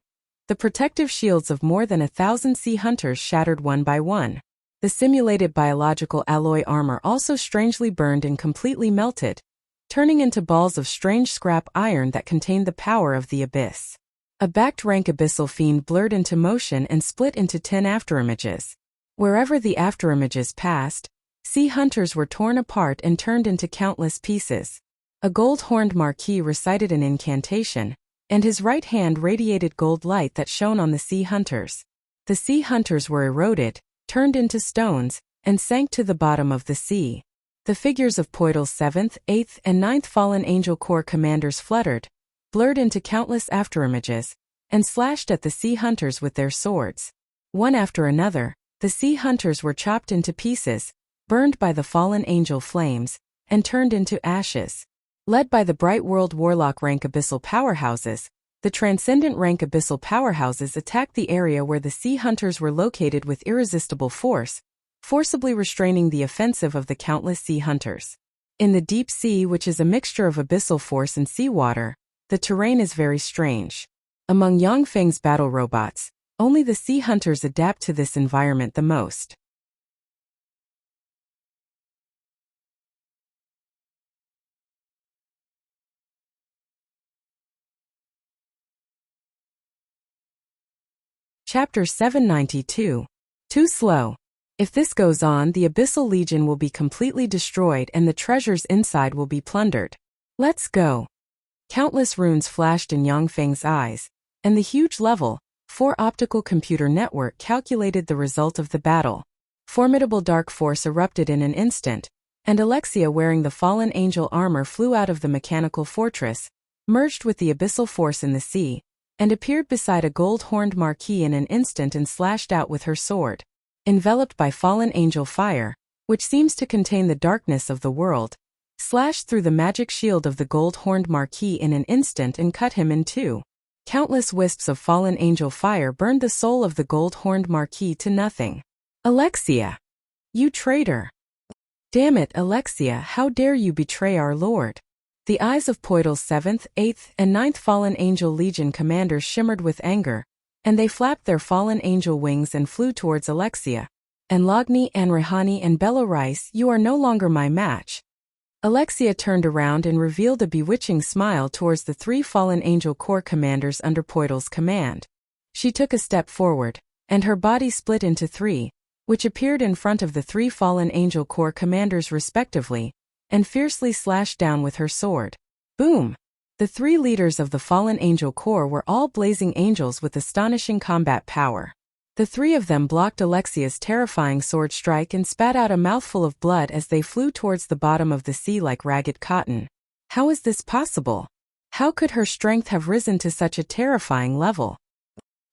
the protective shields of more than 1,000 sea hunters shattered one by one. The simulated biological alloy armor also strangely burned and completely melted, turning into balls of strange scrap iron that contained the power of the abyss. A backed rank abyssal fiend blurred into motion and split into 10 afterimages. Wherever the afterimages passed, sea hunters were torn apart and turned into countless pieces. A gold-horned marquis recited an incantation, and his right hand radiated gold light that shone on the sea hunters. The sea hunters were eroded, turned into stones, and sank to the bottom of the sea. The figures of Poitl's 7th, 8th, and 9th Fallen Angel Corps commanders fluttered, blurred into countless afterimages, and slashed at the sea hunters with their swords. One after another, the sea hunters were chopped into pieces, burned by the fallen angel flames, and turned into ashes. Led by the bright world warlock rank abyssal powerhouses, the transcendent rank abyssal powerhouses attacked the area where the sea hunters were located with irresistible force, forcibly restraining the offensive of the countless sea hunters. In the deep sea, which is a mixture of abyssal force and seawater, the terrain is very strange. Among Yangfeng's battle robots, only the sea hunters adapt to this environment the most. Chapter 792. Too slow. If this goes on, the Abyssal Legion will be completely destroyed and the treasures inside will be plundered. Let's go. Countless runes flashed in Yangfeng's eyes, and the huge level 4 optical computer network calculated the result of the battle. Formidable dark force erupted in an instant, and Alexia wearing the fallen angel armor flew out of the mechanical fortress, merged with the abyssal force in the sea, and appeared beside a gold-horned marquis in an instant and slashed out with her sword. Enveloped by fallen angel fire, which seems to contain the darkness of the world, slashed through the magic shield of the gold-horned marquis in an instant and cut him in two. Countless wisps of fallen angel fire burned the soul of the gold-horned marquis to nothing. Alexia! You traitor! Damn it, Alexia, how dare you betray our lord? The eyes of Poitl's 7th, 8th, and 9th Fallen Angel Legion commanders shimmered with anger, and they flapped their fallen angel wings and flew towards Alexia. And Logni and Rehani and Belarus, you are no longer my match. Alexia turned around and revealed a bewitching smile towards the 3 Fallen Angel Corps commanders under Poitl's command. She took a step forward, and her body split into 3, which appeared in front of the 3 Fallen Angel Corps commanders respectively, and fiercely slashed down with her sword. Boom! The 3 leaders of the Fallen Angel Corps were all blazing angels with astonishing combat power. The 3 of them blocked Alexia's terrifying sword strike and spat out a mouthful of blood as they flew towards the bottom of the sea like ragged cotton. How is this possible? How could her strength have risen to such a terrifying level?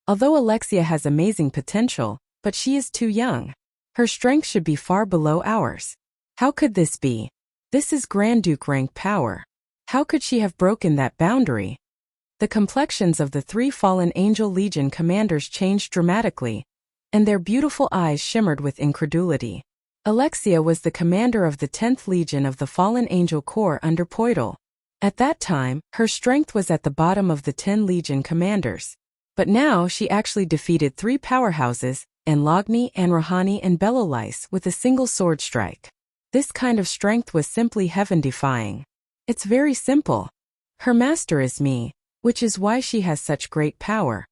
Although Alexia has amazing potential, but she is too young. Her strength should be far below ours. How could this be? This is Grand Duke rank power. How could she have broken that boundary? The complexions of the 3 Fallen Angel Legion commanders changed dramatically, and their beautiful eyes shimmered with incredulity. Alexia was the commander of the 10th Legion of the Fallen Angel Corps under Poitl. At that time, her strength was at the bottom of the 10 Legion commanders. But now she actually defeated 3 powerhouses, Anlogni, Anrahani and Belolice, with a single sword strike. This kind of strength was simply heaven-defying. It's very simple. Her master is me, which is why she has such great power.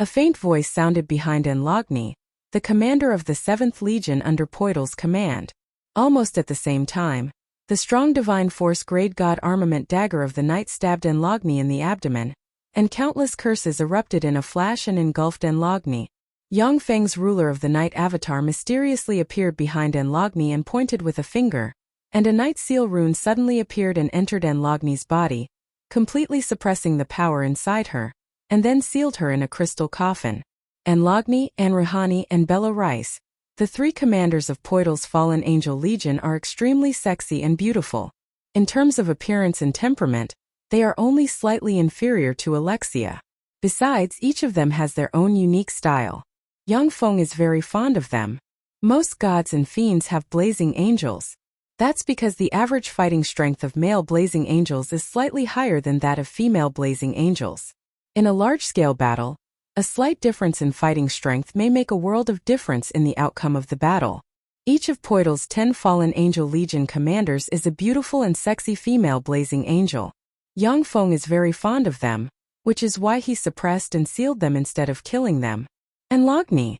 A faint voice sounded behind Anlogni, the commander of the 7th Legion under Poitl's command. Almost at the same time, the strong divine force grade god armament dagger of the knight stabbed Anlogni in the abdomen, and countless curses erupted in a flash and engulfed Anlogni. Yang Feng's ruler of the night avatar mysteriously appeared behind Anlogni and pointed with a finger, and a night seal rune suddenly appeared and entered Anlogni's body, completely suppressing the power inside her, and then sealed her in a crystal coffin. Anlogni, Anrahani and Belolice, the 3 commanders of Poitl's Fallen Angel Legion, are extremely sexy and beautiful. In terms of appearance and temperament, they are only slightly inferior to Alexia. Besides, each of them has their own unique style. Yang Feng is very fond of them. Most gods and fiends have blazing angels. That's because the average fighting strength of male blazing angels is slightly higher than that of female blazing angels. In a large-scale battle, a slight difference in fighting strength may make a world of difference in the outcome of the battle. Each of Poitl's 10 Fallen Angel Legion commanders is a beautiful and sexy female blazing angel. Yang Feng is very fond of them, which is why he suppressed and sealed them instead of killing them. Anlogni.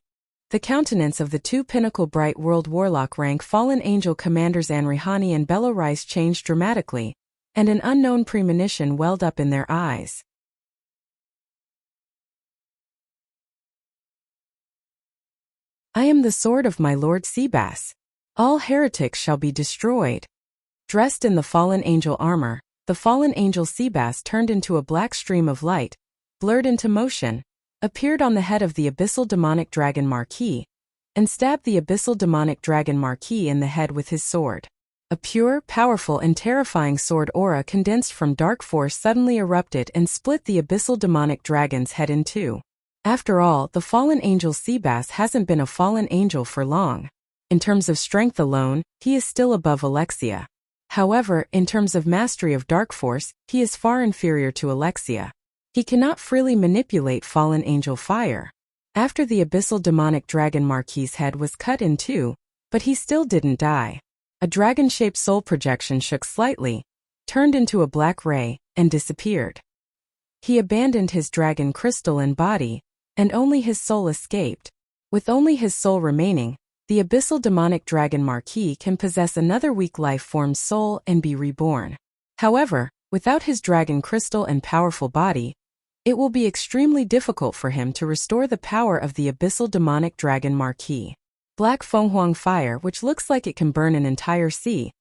The countenance of the 2 pinnacle bright world warlock rank fallen angel commanders Anrahani and Belolice changed dramatically, and an unknown premonition welled up in their eyes. I am the sword of my lord Seabass. All heretics shall be destroyed. Dressed in the fallen angel armor, the fallen angel Seabass turned into a black stream of light, blurred into motion, appeared on the head of the abyssal demonic dragon Marquis, and stabbed the abyssal demonic dragon Marquis in the head with his sword. A pure, powerful and terrifying sword aura condensed from dark force suddenly erupted and split the abyssal demonic dragon's head in 2. After all, the fallen angel Seabass hasn't been a fallen angel for long. In terms of strength alone, he is still above Alexia. However, in terms of mastery of dark force, he is far inferior to Alexia. He cannot freely manipulate fallen angel fire. After the abyssal demonic dragon Marquis' head was cut in 2, but he still didn't die. A dragon-shaped soul projection shook slightly, turned into a black ray, and disappeared. He abandoned his dragon crystal and body, and only his soul escaped. With only his soul remaining, the abyssal demonic dragon Marquis can possess another weak life form's soul and be reborn. However, without his dragon crystal and powerful body, it will be extremely difficult for him to restore the power of the abyssal demonic dragon Marquis. Black Fenghuang fire, which looks like it can burn an entire sea,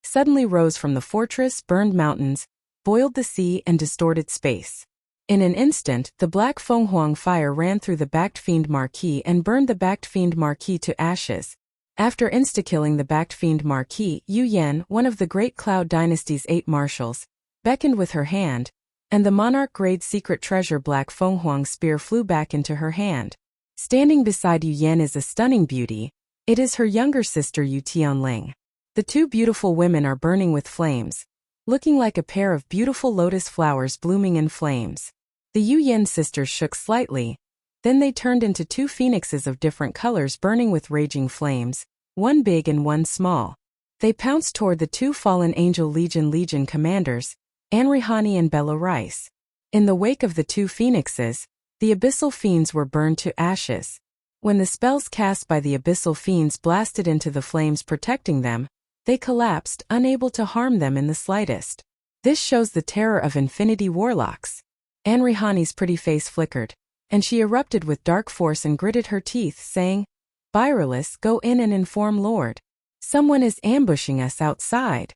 suddenly rose from the fortress, burned mountains, boiled the sea and distorted space. In an instant, the black Fenghuang fire ran through the backed fiend Marquis and burned the backed fiend Marquis to ashes. After insta-killing the backed fiend Marquis, Yu Yan, one of the Great Cloud Dynasty's 8 marshals, beckoned with her hand, and the monarch-grade secret treasure Black Fenghuang spear flew back into her hand. Standing beside Yu Yan is a stunning beauty. It is her younger sister Yu Tianling. The 2 beautiful women are burning with flames, looking like a pair of beautiful lotus flowers blooming in flames. The Yu Yan sisters shook slightly, then they turned into 2 phoenixes of different colors burning with raging flames, one big and one small. They pounced toward the 2 fallen angel Legion commanders, Anrahani and Belolice. In the wake of the 2 phoenixes, the abyssal fiends were burned to ashes. When the spells cast by the abyssal fiends blasted into the flames protecting them, they collapsed, unable to harm them in the slightest. This shows the terror of infinity warlocks. Anrahani's pretty face flickered, and she erupted with dark force and gritted her teeth, saying, "Byrelis, go in and inform Lord. Someone is ambushing us outside."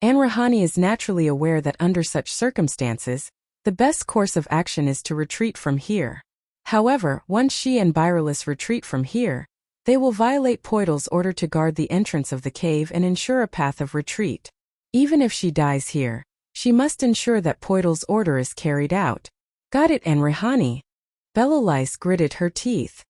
Anrahani is naturally aware that under such circumstances, the best course of action is to retreat from here. However, once she and Byrelis retreat from here, they will violate Poitl's order to guard the entrance of the cave and ensure a path of retreat. Even if she dies here, she must ensure that Poitl's order is carried out. Got it, Anrahani? Belolice gritted her teeth.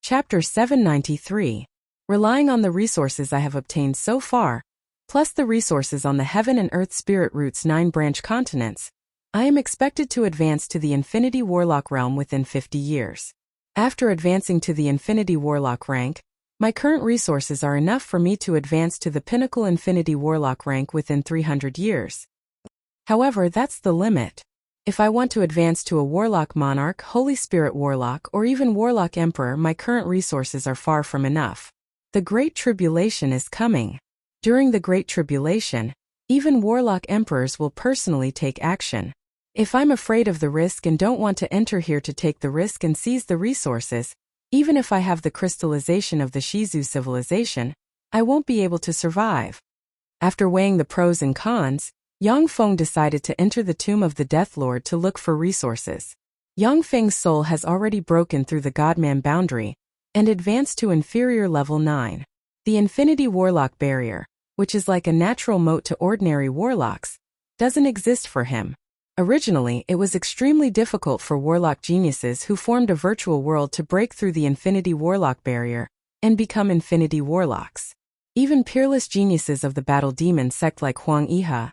Chapter 793. Relying on the resources I have obtained so far, plus the resources on the heaven and earth spirit roots 9 branch continents, I am expected to advance to the Infinity Warlock realm within 50 years. After advancing to the Infinity Warlock rank, my current resources are enough for me to advance to the pinnacle Infinity Warlock rank within 300 years. However, that's the limit. If I want to advance to a Warlock Monarch, Holy Spirit Warlock, or even Warlock Emperor, my current resources are far from enough. The Great Tribulation is coming. During the Great Tribulation, even Warlock Emperors will personally take action. If I'm afraid of the risk and don't want to enter here to take the risk and seize the resources, even if I have the crystallization of the Shizu civilization, I won't be able to survive. After weighing the pros and cons, Yang Feng decided to enter the tomb of the Death Lord to look for resources. Yang Feng's soul has already broken through the Godman boundary and advanced to inferior level 9. The Infinity Warlock barrier, which is like a natural moat to ordinary warlocks, doesn't exist for him. Originally, it was extremely difficult for warlock geniuses who formed a virtual world to break through the Infinity Warlock barrier and become Infinity Warlocks. Even peerless geniuses of the Battle Demon sect like Huang Yihe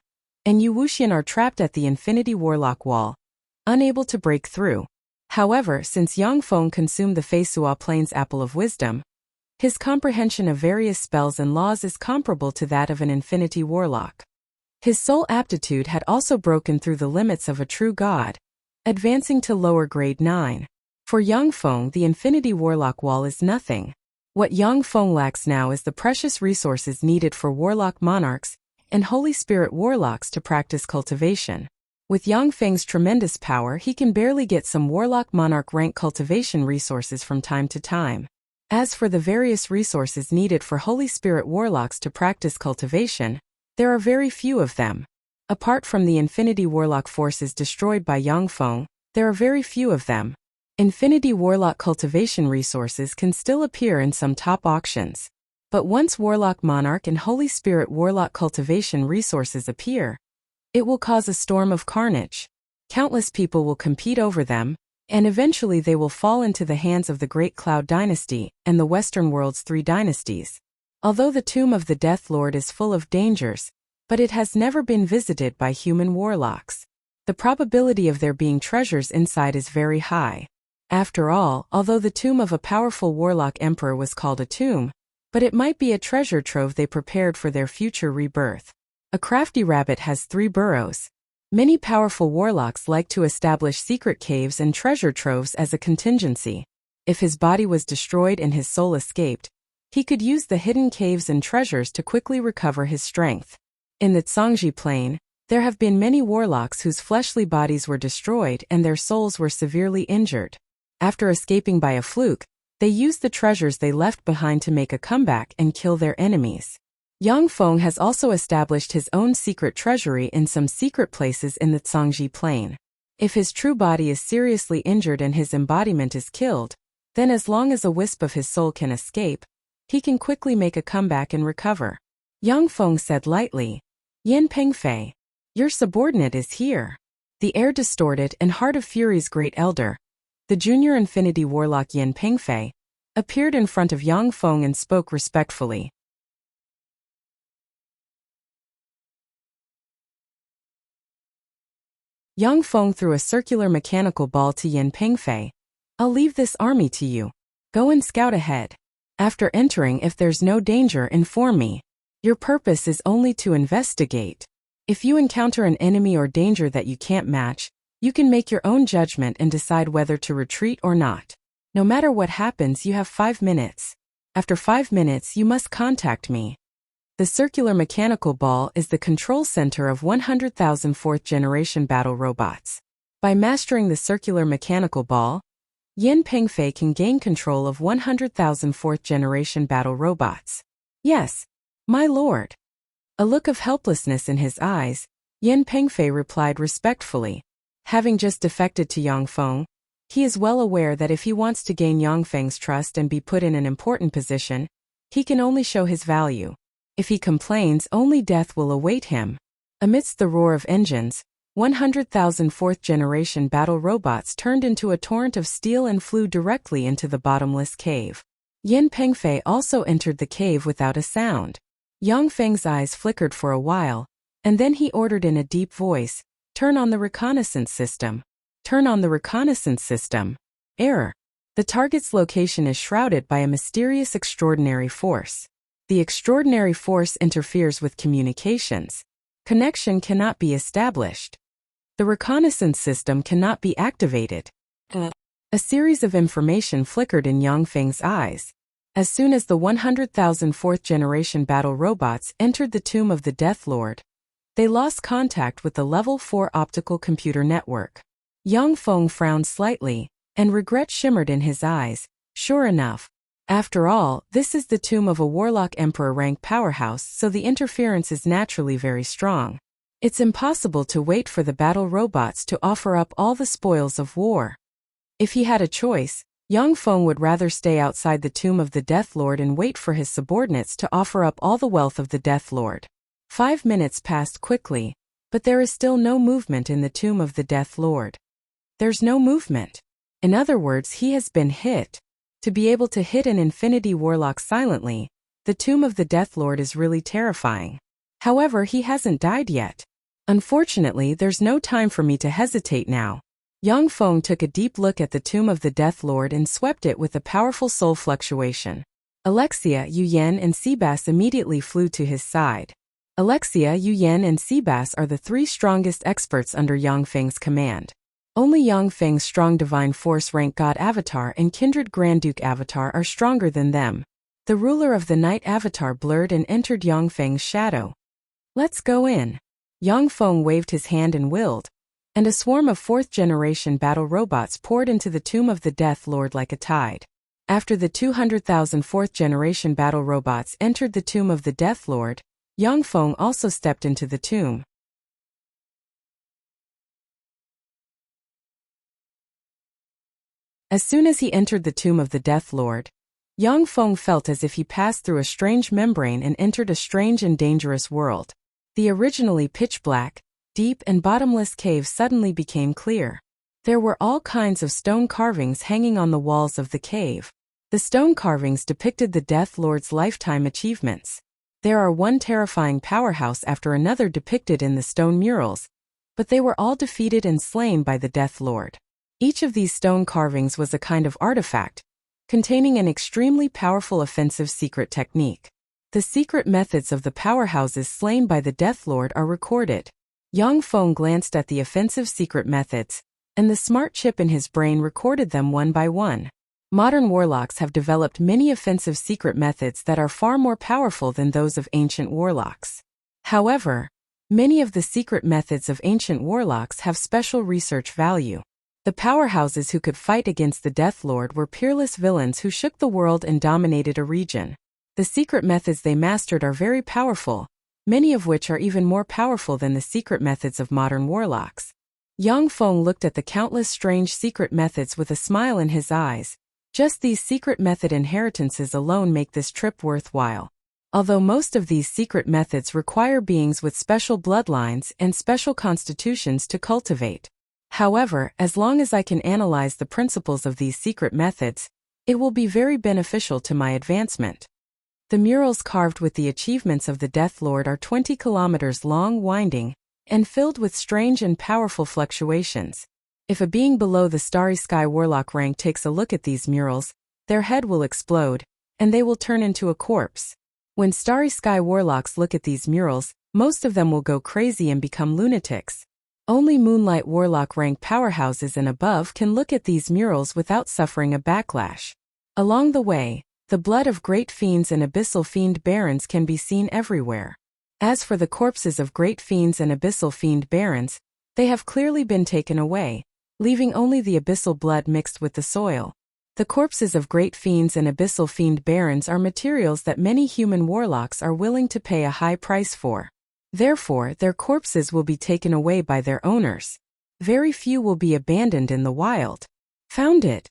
and Yu Wuxian are trapped at the Infinity Warlock wall, unable to break through. However, since Yang Feng consumed the Feisua Plains Apple of Wisdom, his comprehension of various spells and laws is comparable to that of an Infinity Warlock. His soul aptitude had also broken through the limits of a true god, advancing to lower grade 9. For Yang Feng, the Infinity Warlock wall is nothing. What Yang Feng lacks now is the precious resources needed for Warlock Monarchs and Holy Spirit Warlocks to practice cultivation. With Yang Feng's tremendous power, he can barely get some Warlock Monarch rank cultivation resources from time to time. As for the various resources needed for Holy Spirit Warlocks to practice cultivation, there are very few of them. Apart from the Infinity Warlock forces destroyed by Yang Feng, there are very few of them. Infinity Warlock cultivation resources can still appear in some top auctions. But once Warlock Monarch and Holy Spirit Warlock cultivation resources appear, it will cause a storm of carnage. Countless people will compete over them, and eventually they will fall into the hands of the Great Cloud Dynasty and the Western world's 3 dynasties. Although the tomb of the Death Lord is full of dangers, but it has never been visited by human warlocks. The probability of there being treasures inside is very high. After all, although the tomb of a powerful warlock emperor was called a tomb, but it might be a treasure trove they prepared for their future rebirth. A crafty rabbit has 3 burrows. Many powerful warlocks like to establish secret caves and treasure troves as a contingency. If his body was destroyed and his soul escaped, he could use the hidden caves and treasures to quickly recover his strength. In the Zhangji Plain, there have been many warlocks whose fleshly bodies were destroyed and their souls were severely injured. After escaping by a fluke, they used the treasures they left behind to make a comeback and kill their enemies. Yang Feng has also established his own secret treasury in some secret places in the Zhangji Plain. If his true body is seriously injured and his embodiment is killed, then as long as a wisp of his soul can escape, he can quickly make a comeback and recover. Yang Feng said lightly, "Yan Pengfei, your subordinate is here." The air distorted and Heart of Fury's great elder, the junior Infinity Warlock Yan Pengfei, appeared in front of Yang Feng and spoke respectfully. Yang Feng threw a circular mechanical ball to Yan Pengfei. "I'll leave this army to you. Go and scout ahead. After entering, if there's no danger, inform me. Your purpose is only to investigate. If you encounter an enemy or danger that you can't match, you can make your own judgment and decide whether to retreat or not. No matter what happens, you have 5 minutes. After 5 minutes, you must contact me." The circular mechanical ball is the control center of 100,000 fourth-generation battle robots. By mastering the circular mechanical ball, Yan Pengfei can gain control of 100,000 fourth-generation battle robots. "Yes, my lord." A look of helplessness in his eyes, Yan Pengfei replied respectfully. Having just defected to Yang Feng, he is well aware that if he wants to gain Yang Feng's trust and be put in an important position, he can only show his value. If he complains, only death will await him. Amidst the roar of engines, 100,000 fourth-generation battle robots turned into a torrent of steel and flew directly into the bottomless cave. Yin Pengfei also entered the cave without a sound. Yang Feng's eyes flickered for a while, and then he ordered in a deep voice, "Turn on the reconnaissance system. Turn on the reconnaissance system." Error. The target's location is shrouded by a mysterious extraordinary force. The extraordinary force interferes with communications. Connection cannot be established. The reconnaissance system cannot be activated. A series of information flickered in Yang Feng's eyes. As soon as the 100,000 fourth-generation battle robots entered the tomb of the Death Lord, they lost contact with the Level 4 optical computer network. Yang Feng frowned slightly, and regret shimmered in his eyes. Sure enough. After all, this is the tomb of a warlock emperor rank powerhouse, so the interference is naturally very strong. It's impossible to wait for the battle robots to offer up all the spoils of war. If he had a choice, Yang Feng would rather stay outside the tomb of the Death Lord and wait for his subordinates to offer up all the wealth of the Death Lord. 5 minutes passed quickly, but there is still no movement in the tomb of the Death Lord. There's no movement. In other words, he has been hit. To be able to hit an infinity warlock silently, the tomb of the Death Lord is really terrifying. However, he hasn't died yet. Unfortunately, there's no time for me to hesitate now. Yang Feng took a deep look at the tomb of the Death Lord and swept it with a powerful soul fluctuation. Alexia, Yu Yan, and Seabass immediately flew to his side. Alexia, Yu Yan, and Seabass are the 3 strongest experts under Yang Feng's command. Only Yang Feng's strong divine force rank God Avatar and kindred Grand Duke Avatar are stronger than them. The ruler of the night Avatar blurred and entered Yang Feng's shadow. "Let's go in." Yang Feng waved his hand and willed, and a swarm of 4th-generation battle robots poured into the tomb of the Death Lord like a tide. After the 200,000 4th-generation battle robots entered the tomb of the Death Lord, Yang Feng also stepped into the tomb. As soon as he entered the tomb of the Death Lord, Yang Feng felt as if he passed through a strange membrane and entered a strange and dangerous world. The originally pitch-black, deep and bottomless cave suddenly became clear. There were all kinds of stone carvings hanging on the walls of the cave. The stone carvings depicted the Death Lord's lifetime achievements. There are one terrifying powerhouse after another depicted in the stone murals, but they were all defeated and slain by the Death Lord. Each of these stone carvings was a kind of artifact, containing an extremely powerful offensive secret technique. The secret methods of the powerhouses slain by the Death Lord are recorded. Yang Feng glanced at the offensive secret methods, and the smart chip in his brain recorded them one by one. Modern warlocks have developed many offensive secret methods that are far more powerful than those of ancient warlocks. However, many of the secret methods of ancient warlocks have special research value. The powerhouses who could fight against the Death Lord were peerless villains who shook the world and dominated a region. The secret methods they mastered are very powerful, many of which are even more powerful than the secret methods of modern warlocks. Yang Feng looked at the countless strange secret methods with a smile in his eyes. Just these secret method inheritances alone make this trip worthwhile. Although most of these secret methods require beings with special bloodlines and special constitutions to cultivate. However, as long as I can analyze the principles of these secret methods, it will be very beneficial to my advancement. The murals carved with the achievements of the Death Lord are 20 kilometers long, winding, and filled with strange and powerful fluctuations. If a being below the Starry Sky Warlock rank takes a look at these murals, their head will explode, and they will turn into a corpse. When Starry Sky Warlocks look at these murals, most of them will go crazy and become lunatics. Only Moonlight Warlock rank powerhouses and above can look at these murals without suffering a backlash. Along the way, the blood of great fiends and abyssal fiend barons can be seen everywhere. As for the corpses of great fiends and abyssal fiend barons, they have clearly been taken away, leaving only the abyssal blood mixed with the soil. The corpses of great fiends and abyssal fiend barons are materials that many human warlocks are willing to pay a high price for. Therefore, their corpses will be taken away by their owners. Very few will be abandoned in the wild. Found it.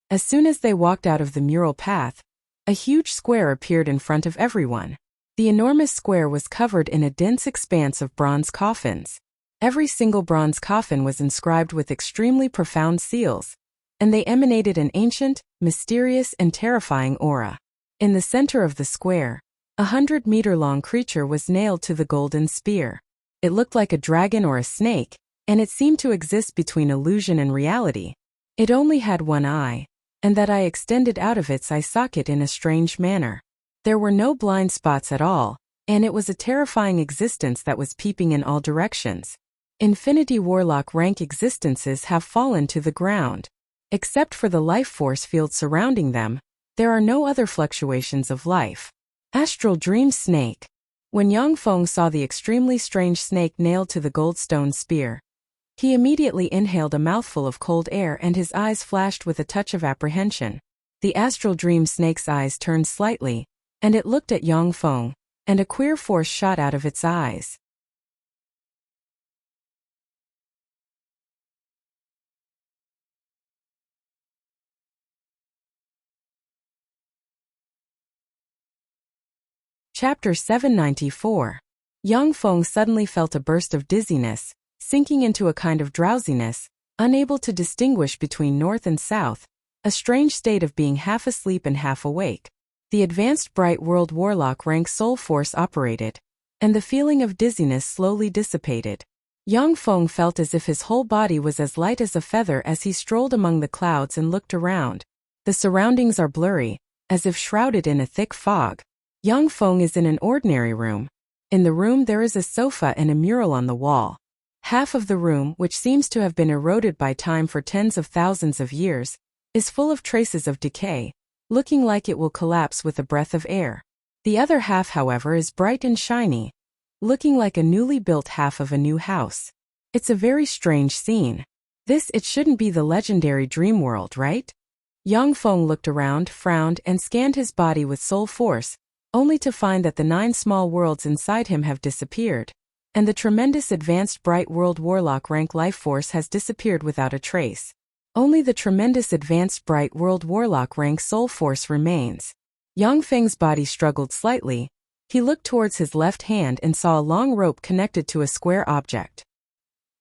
As soon as they walked out of the mural path, a huge square appeared in front of everyone. The enormous square was covered in a dense expanse of bronze coffins. Every single bronze coffin was inscribed with extremely profound seals, and they emanated an ancient, mysterious, and terrifying aura. In the center of the square, 100-meter-long creature was nailed to the golden spear. It looked like a dragon or a snake, and it seemed to exist between illusion and reality. It only had one eye, and that eye extended out of its eye socket in a strange manner. There were no blind spots at all, and it was a terrifying existence that was peeping in all directions. Infinity Warlock rank existences have fallen to the ground. Except for the life force field surrounding them, there are no other fluctuations of life. Astral Dream Snake. When Yang Feng saw the extremely strange snake nailed to the goldstone spear, he immediately inhaled a mouthful of cold air and his eyes flashed with a touch of apprehension. The Astral Dream Snake's eyes turned slightly, and it looked at Yang Feng, and a queer force shot out of its eyes. Chapter 794. Yang Feng suddenly felt a burst of dizziness, sinking into a kind of drowsiness, unable to distinguish between north and south, a strange state of being half asleep and half awake. The advanced Bright World Warlock rank soul force operated, and the feeling of dizziness slowly dissipated. Yang Feng felt as if his whole body was as light as a feather as he strolled among the clouds and looked around. The surroundings are blurry, as if shrouded in a thick fog. Yang Feng is in an ordinary room. In the room there is a sofa and a mural on the wall. Half of the room, which seems to have been eroded by time for tens of thousands of years, is full of traces of decay, looking like it will collapse with a breath of air. The other half, however, is bright and shiny, looking like a newly built half of a new house. It's a very strange scene. It shouldn't be the legendary dream world, right? Yang Feng looked around, frowned, and scanned his body with soul force, only to find that the 9 small worlds inside him have disappeared, and the tremendous advanced Bright World Warlock rank life force has disappeared without a trace. Only the tremendous advanced Bright World Warlock rank soul force remains. Yang Feng's body struggled slightly. He looked towards his left hand and saw a long rope connected to a square object.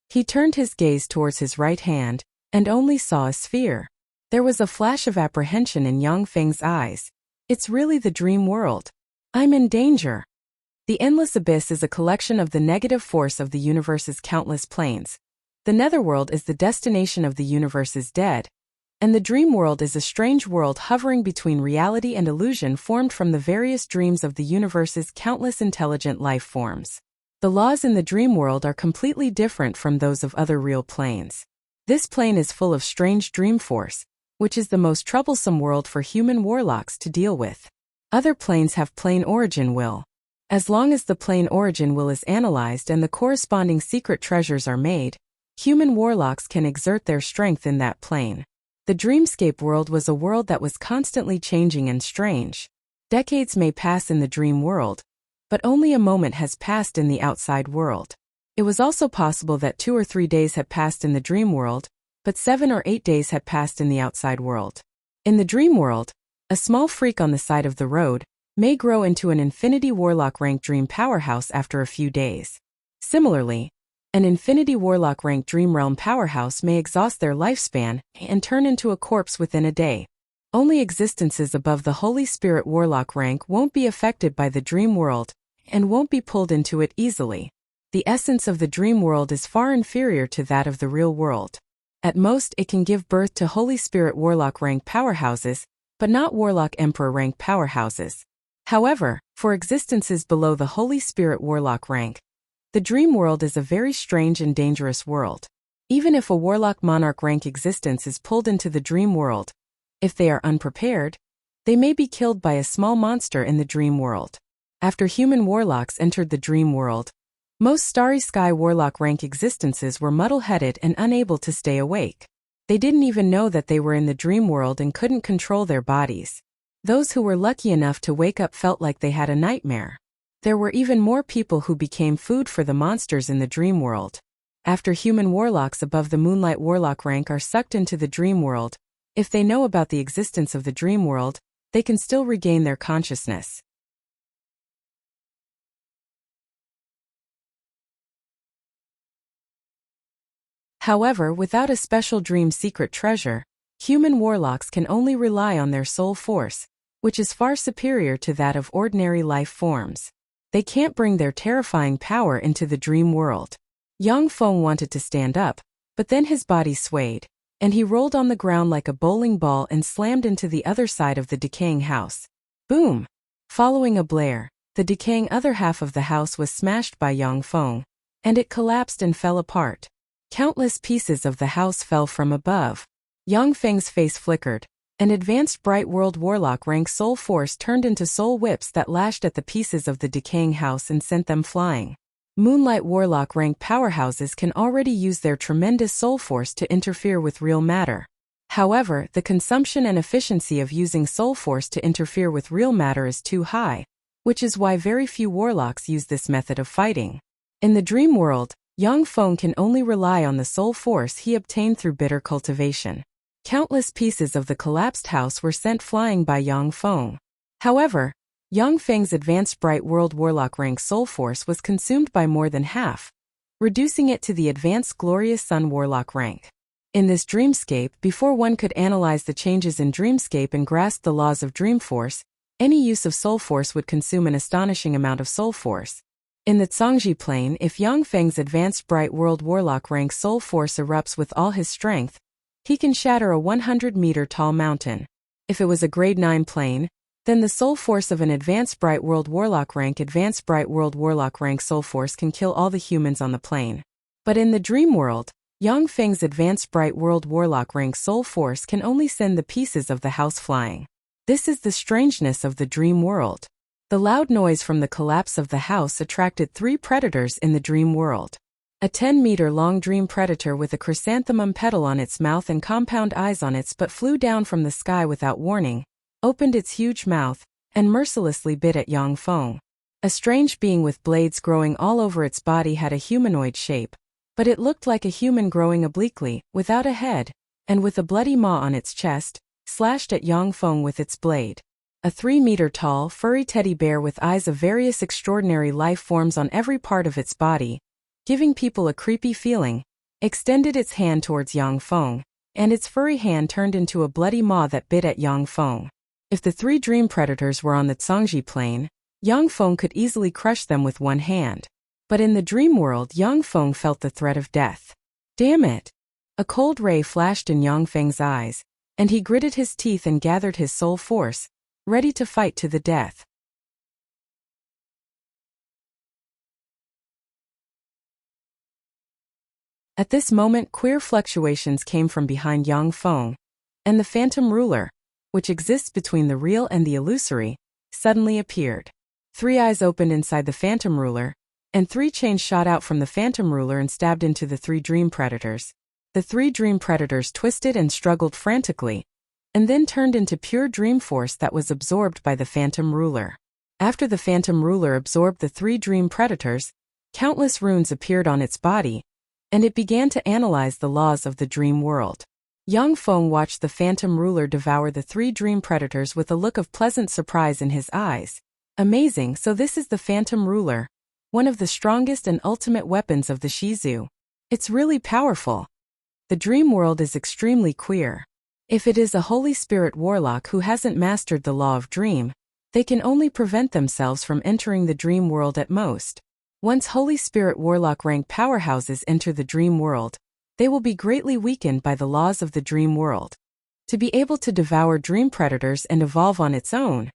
He turned his gaze towards his right hand, and only saw a sphere. There was a flash of apprehension in Yang Feng's eyes. It's really the dream world. I'm in danger. The endless abyss is a collection of the negative force of the universe's countless planes. The netherworld is the destination of the universe's dead, and the dream world is a strange world hovering between reality and illusion formed from the various dreams of the universe's countless intelligent life forms. The laws in the dream world are completely different from those of other real planes. This plane is full of strange dream force, which is the most troublesome world for human warlocks to deal with. Other planes have plane origin will. As long as the plane origin will is analyzed and the corresponding secret treasures are made, human warlocks can exert their strength in that plane. The dreamscape world was a world that was constantly changing and strange. Decades may pass in the dream world, but only a moment has passed in the outside world. It was also possible that 2 or 3 days had passed in the dream world, but 7 or 8 days had passed in the outside world. In the dream world, a small freak on the side of the road may grow into an Infinity Warlock rank dream powerhouse after a few days. Similarly, an Infinity Warlock rank Dream Realm powerhouse may exhaust their lifespan and turn into a corpse within a day. Only existences above the Holy Spirit Warlock rank won't be affected by the dream world and won't be pulled into it easily. The essence of the dream world is far inferior to that of the real world. At most, it can give birth to Holy Spirit Warlock rank powerhouses, but not Warlock Emperor rank powerhouses. However, for existences below the Holy Spirit Warlock rank, the dream world is a very strange and dangerous world. Even if a Warlock Monarch rank existence is pulled into the dream world, if they are unprepared, they may be killed by a small monster in the dream world. After human warlocks entered the dream world, most Starry Sky Warlock rank existences were muddle-headed and unable to stay awake. They didn't even know that they were in the dream world and couldn't control their bodies. Those who were lucky enough to wake up felt like they had a nightmare. There were even more people who became food for the monsters in the dream world. After human warlocks above the Moonlight Warlock rank are sucked into the dream world, if they know about the existence of the dream world, they can still regain their consciousness. However, without a special dream secret treasure, human warlocks can only rely on their soul force, which is far superior to that of ordinary life forms. They can't bring their terrifying power into the dream world. Yang Feng wanted to stand up, but then his body swayed, and he rolled on the ground like a bowling ball and slammed into the other side of the decaying house. Boom! Following a blare, the decaying other half of the house was smashed by Yang Feng, and it collapsed and fell apart. Countless pieces of the house fell from above. Yang Feng's face flickered. An advanced Bright World Warlock rank soul force turned into soul whips that lashed at the pieces of the decaying house and sent them flying. Moonlight Warlock rank powerhouses can already use their tremendous soul force to interfere with real matter. However, the consumption and efficiency of using soul force to interfere with real matter is too high, which is why very few warlocks use this method of fighting. In the dream world, Yang Feng can only rely on the soul force he obtained through bitter cultivation. Countless pieces of the collapsed house were sent flying by Yang Feng. However, Yang Feng's advanced Bright World Warlock rank soul force was consumed by more than half, reducing it to the advanced Glorious Sun Warlock rank. In this dreamscape, before one could analyze the changes in dreamscape and grasp the laws of dream force, any use of soul force would consume an astonishing amount of soul force. In the Zhangji plane, if Yang Feng's advanced Bright World Warlock rank soul force erupts with all his strength, he can shatter a 100-meter-tall mountain. If it was a grade 9 plane, then the soul force of an advanced Bright World Warlock rank soul force can kill all the humans on the plane. But in the dream world, Yang Feng's advanced Bright World Warlock rank soul force can only send the pieces of the house flying. This is the strangeness of the dream world. The loud noise from the collapse of the house attracted 3 predators in the dream world. A 10-meter-long dream predator with a chrysanthemum petal on its mouth and compound eyes on its butt flew down from the sky without warning, opened its huge mouth, and mercilessly bit at Yang Feng. A strange being with blades growing all over its body had a humanoid shape, but it looked like a human growing obliquely, without a head, and with a bloody maw on its chest, slashed at Yang Feng with its blade. A 3-meter-tall, furry teddy bear with eyes of various extraordinary life forms on every part of its body, giving people a creepy feeling, extended its hand towards Yang Feng, and its furry hand turned into a bloody maw that bit at Yang Feng. If the 3 dream predators were on the Zhangji plane, Yang Feng could easily crush them with one hand. But in the dream world, Yang Feng felt the threat of death. Damn it! A cold ray flashed in Yang Feng's eyes, and he gritted his teeth and gathered his soul force, ready to fight to the death. At this moment, queer fluctuations came from behind Yang Feng, and the phantom ruler, which exists between the real and the illusory, suddenly appeared. 3 eyes opened inside the phantom ruler, and 3 chains shot out from the phantom ruler and stabbed into the 3 dream predators. The 3 dream predators twisted and struggled frantically, and then turned into pure dream force that was absorbed by the phantom ruler. After the phantom ruler absorbed the 3 dream predators, countless runes appeared on its body, and it began to analyze the laws of the dream world. Yang Feng watched the phantom ruler devour the 3 dream predators with a look of pleasant surprise in his eyes. Amazing, so this is the phantom ruler, one of the strongest and ultimate weapons of the Shizu. It's really powerful. The dream world is extremely queer. If it is a Holy Spirit warlock who hasn't mastered the law of dream, they can only prevent themselves from entering the dream world at most. Once Holy Spirit warlock rank powerhouses enter the dream world, they will be greatly weakened by the laws of the dream world. To be able to devour dream predators and evolve on its own,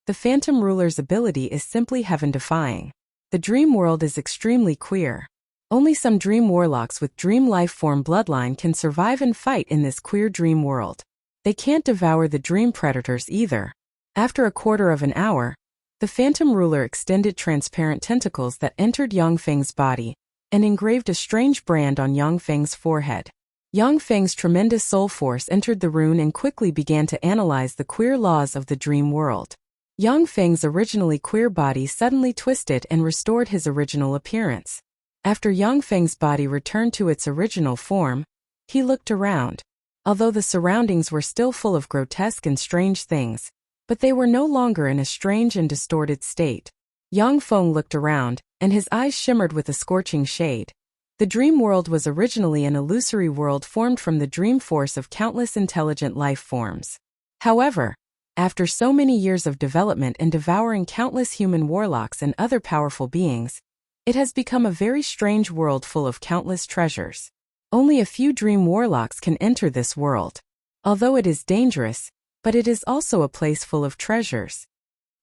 the phantom ruler's ability is simply heaven-defying. The dream world is extremely queer. Only some dream warlocks with dream life form bloodline can survive and fight in this queer dream world. They can't devour the dream predators either. After a quarter of an hour, the phantom ruler extended transparent tentacles that entered Yang Feng's body and engraved a strange brand on Yang Feng's forehead. Yang Feng's tremendous soul force entered the rune and quickly began to analyze the queer laws of the dream world. Yang Feng's originally queer body suddenly twisted and restored his original appearance. After Yang Feng's body returned to its original form, he looked around. Although the surroundings were still full of grotesque and strange things, but they were no longer in a strange and distorted state. Yang Feng looked around, and his eyes shimmered with a scorching shade. The dream world was originally an illusory world formed from the dream force of countless intelligent life forms. However, after so many years of development and devouring countless human warlocks and other powerful beings, it has become a very strange world full of countless treasures. Only a few dream warlocks can enter this world. Although it is dangerous, but it is also a place full of treasures.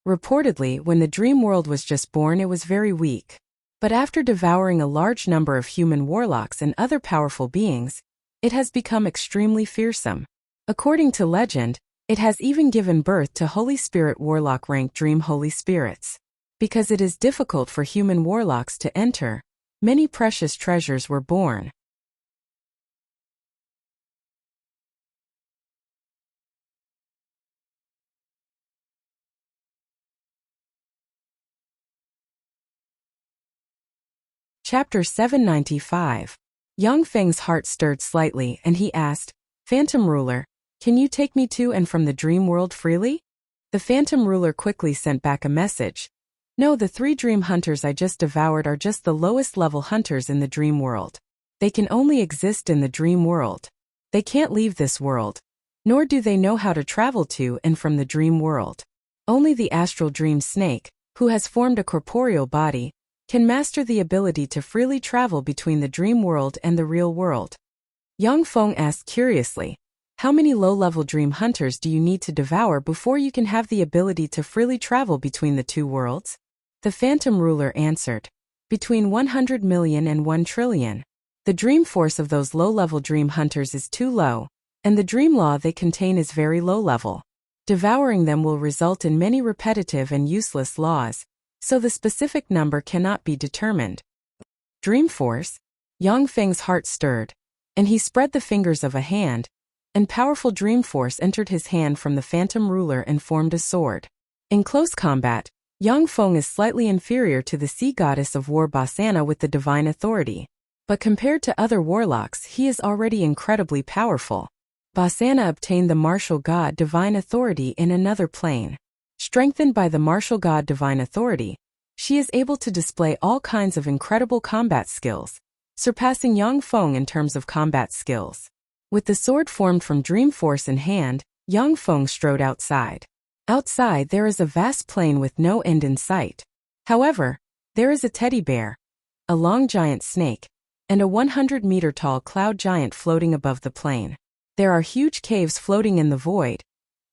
Reportedly, when the dream world was just born, it was very weak. But after devouring a large number of human warlocks and other powerful beings, it has become extremely fearsome. According to legend, it has even given birth to Holy Spirit warlock rank dream holy spirits. Because it is difficult for human warlocks to enter, many precious treasures were born. Chapter 795. Yang Feng's heart stirred slightly and he asked, Phantom Ruler, can you take me to and from the dream world freely? The Phantom Ruler quickly sent back a message. No, the 3 dream hunters I just devoured are just the lowest level hunters in the dream world. They can only exist in the dream world. They can't leave this world, nor do they know how to travel to and from the dream world. Only the astral dream snake, who has formed a corporeal body, can master the ability to freely travel between the dream world and the real world. Yang Feng asked curiously, how many low-level dream hunters do you need to devour before you can have the ability to freely travel between the 2 worlds? The Phantom Ruler answered, between 100 million and 1 trillion. The dream force of those low-level dream hunters is too low, and the dream law they contain is very low-level. Devouring them will result in many repetitive and useless laws, so the specific number cannot be determined. Dream force? Yang Feng's heart stirred, and he spread the fingers of a hand, and powerful dream force entered his hand from the Phantom Ruler and formed a sword. In close combat, Yang Feng is slightly inferior to the sea goddess of war Basana with the divine authority. But compared to other warlocks, he is already incredibly powerful. Basana obtained the martial god divine authority in another plane. Strengthened by the martial god divine authority, she is able to display all kinds of incredible combat skills, surpassing Yang Feng in terms of combat skills. With the sword formed from dream force in hand, Yang Feng strode outside. Outside there is a vast plain with no end in sight. However, there is a teddy bear, a long giant snake, and a 100-meter-tall cloud giant floating above the plain. There are huge caves floating in the void,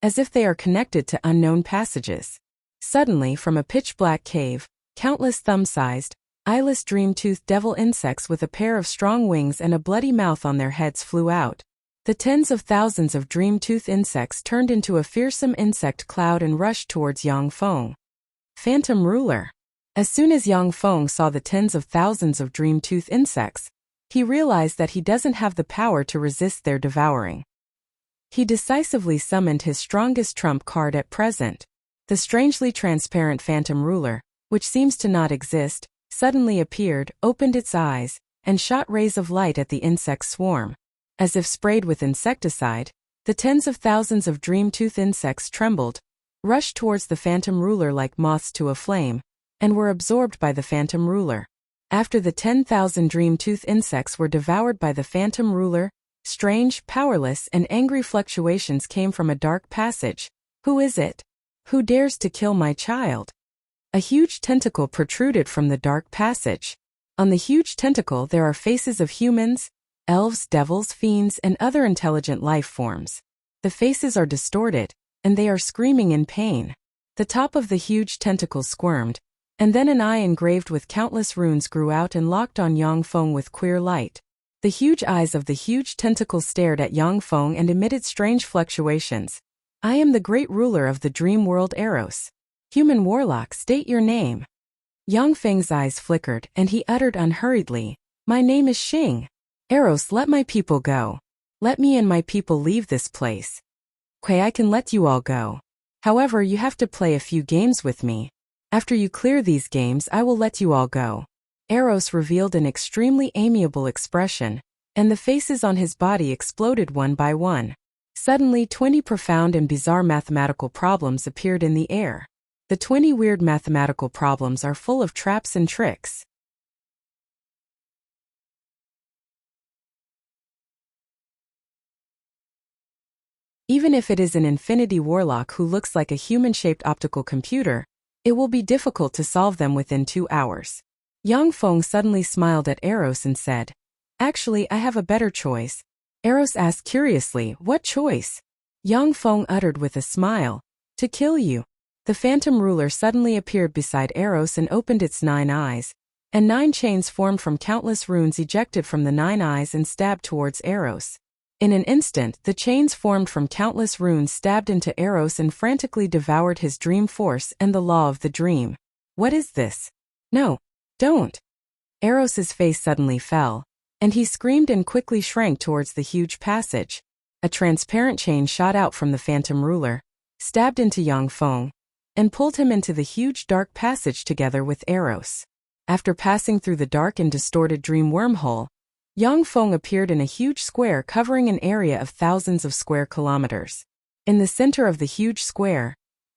as if they are connected to unknown passages. Suddenly, from a pitch-black cave, countless thumb-sized, eyeless dream-toothed devil insects with a pair of strong wings and a bloody mouth on their heads flew out. The tens of thousands of dream-tooth insects turned into a fearsome insect cloud and rushed towards Yang Feng. Phantom Ruler. As soon as Yang Feng saw the tens of thousands of dream-tooth insects, he realized that he doesn't have the power to resist their devouring. He decisively summoned his strongest trump card at present. The strangely transparent Phantom Ruler, which seems to not exist, suddenly appeared, opened its eyes, and shot rays of light at the insect swarm. As if sprayed with insecticide, the tens of thousands of dream-tooth insects trembled, rushed towards the Phantom Ruler like moths to a flame, and were absorbed by the Phantom Ruler. After the 10,000 dream-tooth insects were devoured by the Phantom Ruler, strange, powerless, and angry fluctuations came from a dark passage. Who is it? Who dares to kill my child? A huge tentacle protruded from the dark passage. On the huge tentacle there are faces of humans, elves, devils, fiends, and other intelligent life forms. The faces are distorted, and they are screaming in pain. The top of the huge tentacle squirmed, and then an eye engraved with countless runes grew out and locked on Yang Feng with queer light. The huge eyes of the huge tentacle stared at Yang Feng and emitted strange fluctuations. I am the great ruler of the dream world Eros. Human warlock, state your name. Yang Feng's eyes flickered and he uttered unhurriedly, my name is Xing. Eros, let my people go. Let me and my people leave this place. Okay, I can let you all go. However, you have to play a few games with me. After you clear these games, I will let you all go. Eros revealed an extremely amiable expression, and the faces on his body exploded one by one. Suddenly 20 profound and bizarre mathematical problems appeared in the air. The 20 weird mathematical problems are full of traps and tricks. Even if it is an infinity warlock who looks like a human-shaped optical computer, it will be difficult to solve them within 2 hours. Yang Feng suddenly smiled at Eros and said, "Actually, I have a better choice." Eros asked curiously, "What choice?" Yang Feng uttered with a smile, "To kill you." The phantom ruler suddenly appeared beside Eros and opened its 9 eyes, and 9 chains formed from countless runes ejected from the 9 eyes and stabbed towards Eros. In an instant, the chains formed from countless runes stabbed into Eros and frantically devoured his dream force and the law of the dream. "What is this? No, don't." Eros's face suddenly fell, and he screamed and quickly shrank towards the huge passage. A transparent chain shot out from the phantom ruler, stabbed into Yang Feng, and pulled him into the huge dark passage together with Eros. After passing through the dark and distorted dream wormhole, Yang Feng appeared in a huge square covering an area of thousands of square kilometers. In the center of the huge square,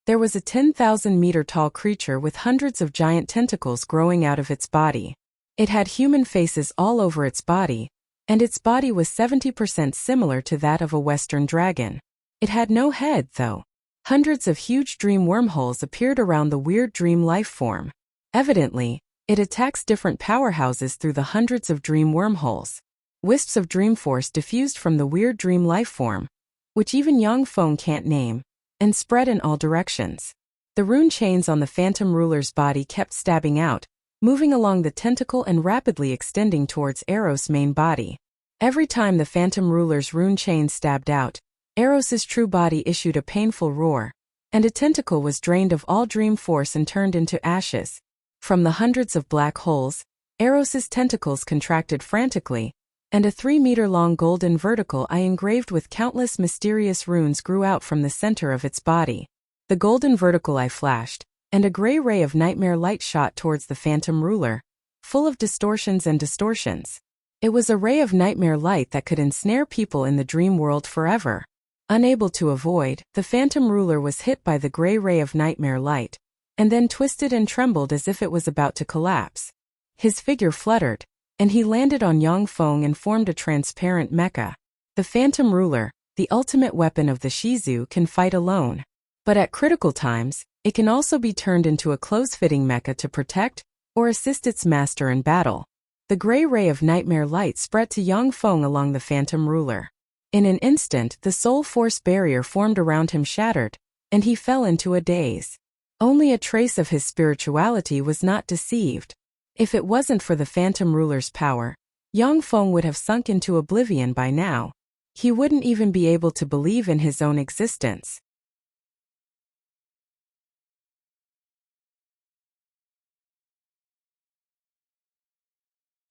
there was a 10,000-meter-tall creature with hundreds of giant tentacles growing out of its body. It had human faces all over its body, and its body was 70% similar to that of a Western dragon. It had no head, though. Hundreds of huge dream wormholes appeared around the weird dream life form. Evidently, it attacks different powerhouses through the hundreds of dream wormholes. Wisps of dream force diffused from the weird dream life form, which even Yang Feng can't name, and spread in all directions. The rune chains on the phantom ruler's body kept stabbing out, moving along the tentacle and rapidly extending towards Eros' main body. Every time the phantom ruler's rune chains stabbed out, Eros's true body issued a painful roar, and a tentacle was drained of all dream force and turned into ashes. From the hundreds of black holes, Eros's tentacles contracted frantically, and a 3-meter-long golden vertical eye engraved with countless mysterious runes grew out from the center of its body. The golden vertical eye flashed, and a gray ray of nightmare light shot towards the phantom ruler, full of distortions and distortions. It was a ray of nightmare light that could ensnare people in the dream world forever. Unable to avoid, the phantom ruler was hit by the gray ray of nightmare light, and then twisted and trembled as if it was about to collapse. His figure fluttered, and he landed on Yang Feng and formed a transparent mecha. The phantom ruler, the ultimate weapon of the Shizu, can fight alone. But at critical times, it can also be turned into a close-fitting mecha to protect or assist its master in battle. The gray ray of nightmare light spread to Yang Feng along the phantom ruler. In an instant, the soul force barrier formed around him shattered, and he fell into a daze. Only a trace of his spirituality was not deceived. If it wasn't for the phantom ruler's power, Yang Feng would have sunk into oblivion by now. He wouldn't even be able to believe in his own existence.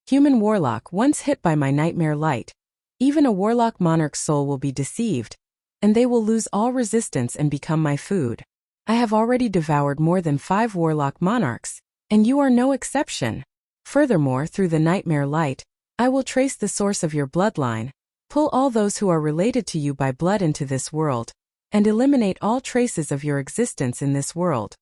Human warlock, once hit by my nightmare light, even a warlock monarch's soul will be deceived, and they will lose all resistance and become my food. I have already devoured more than 5 warlock monarchs, and you are no exception. Furthermore, through the nightmare light, I will trace the source of your bloodline, pull all those who are related to you by blood into this world, and eliminate all traces of your existence in this world.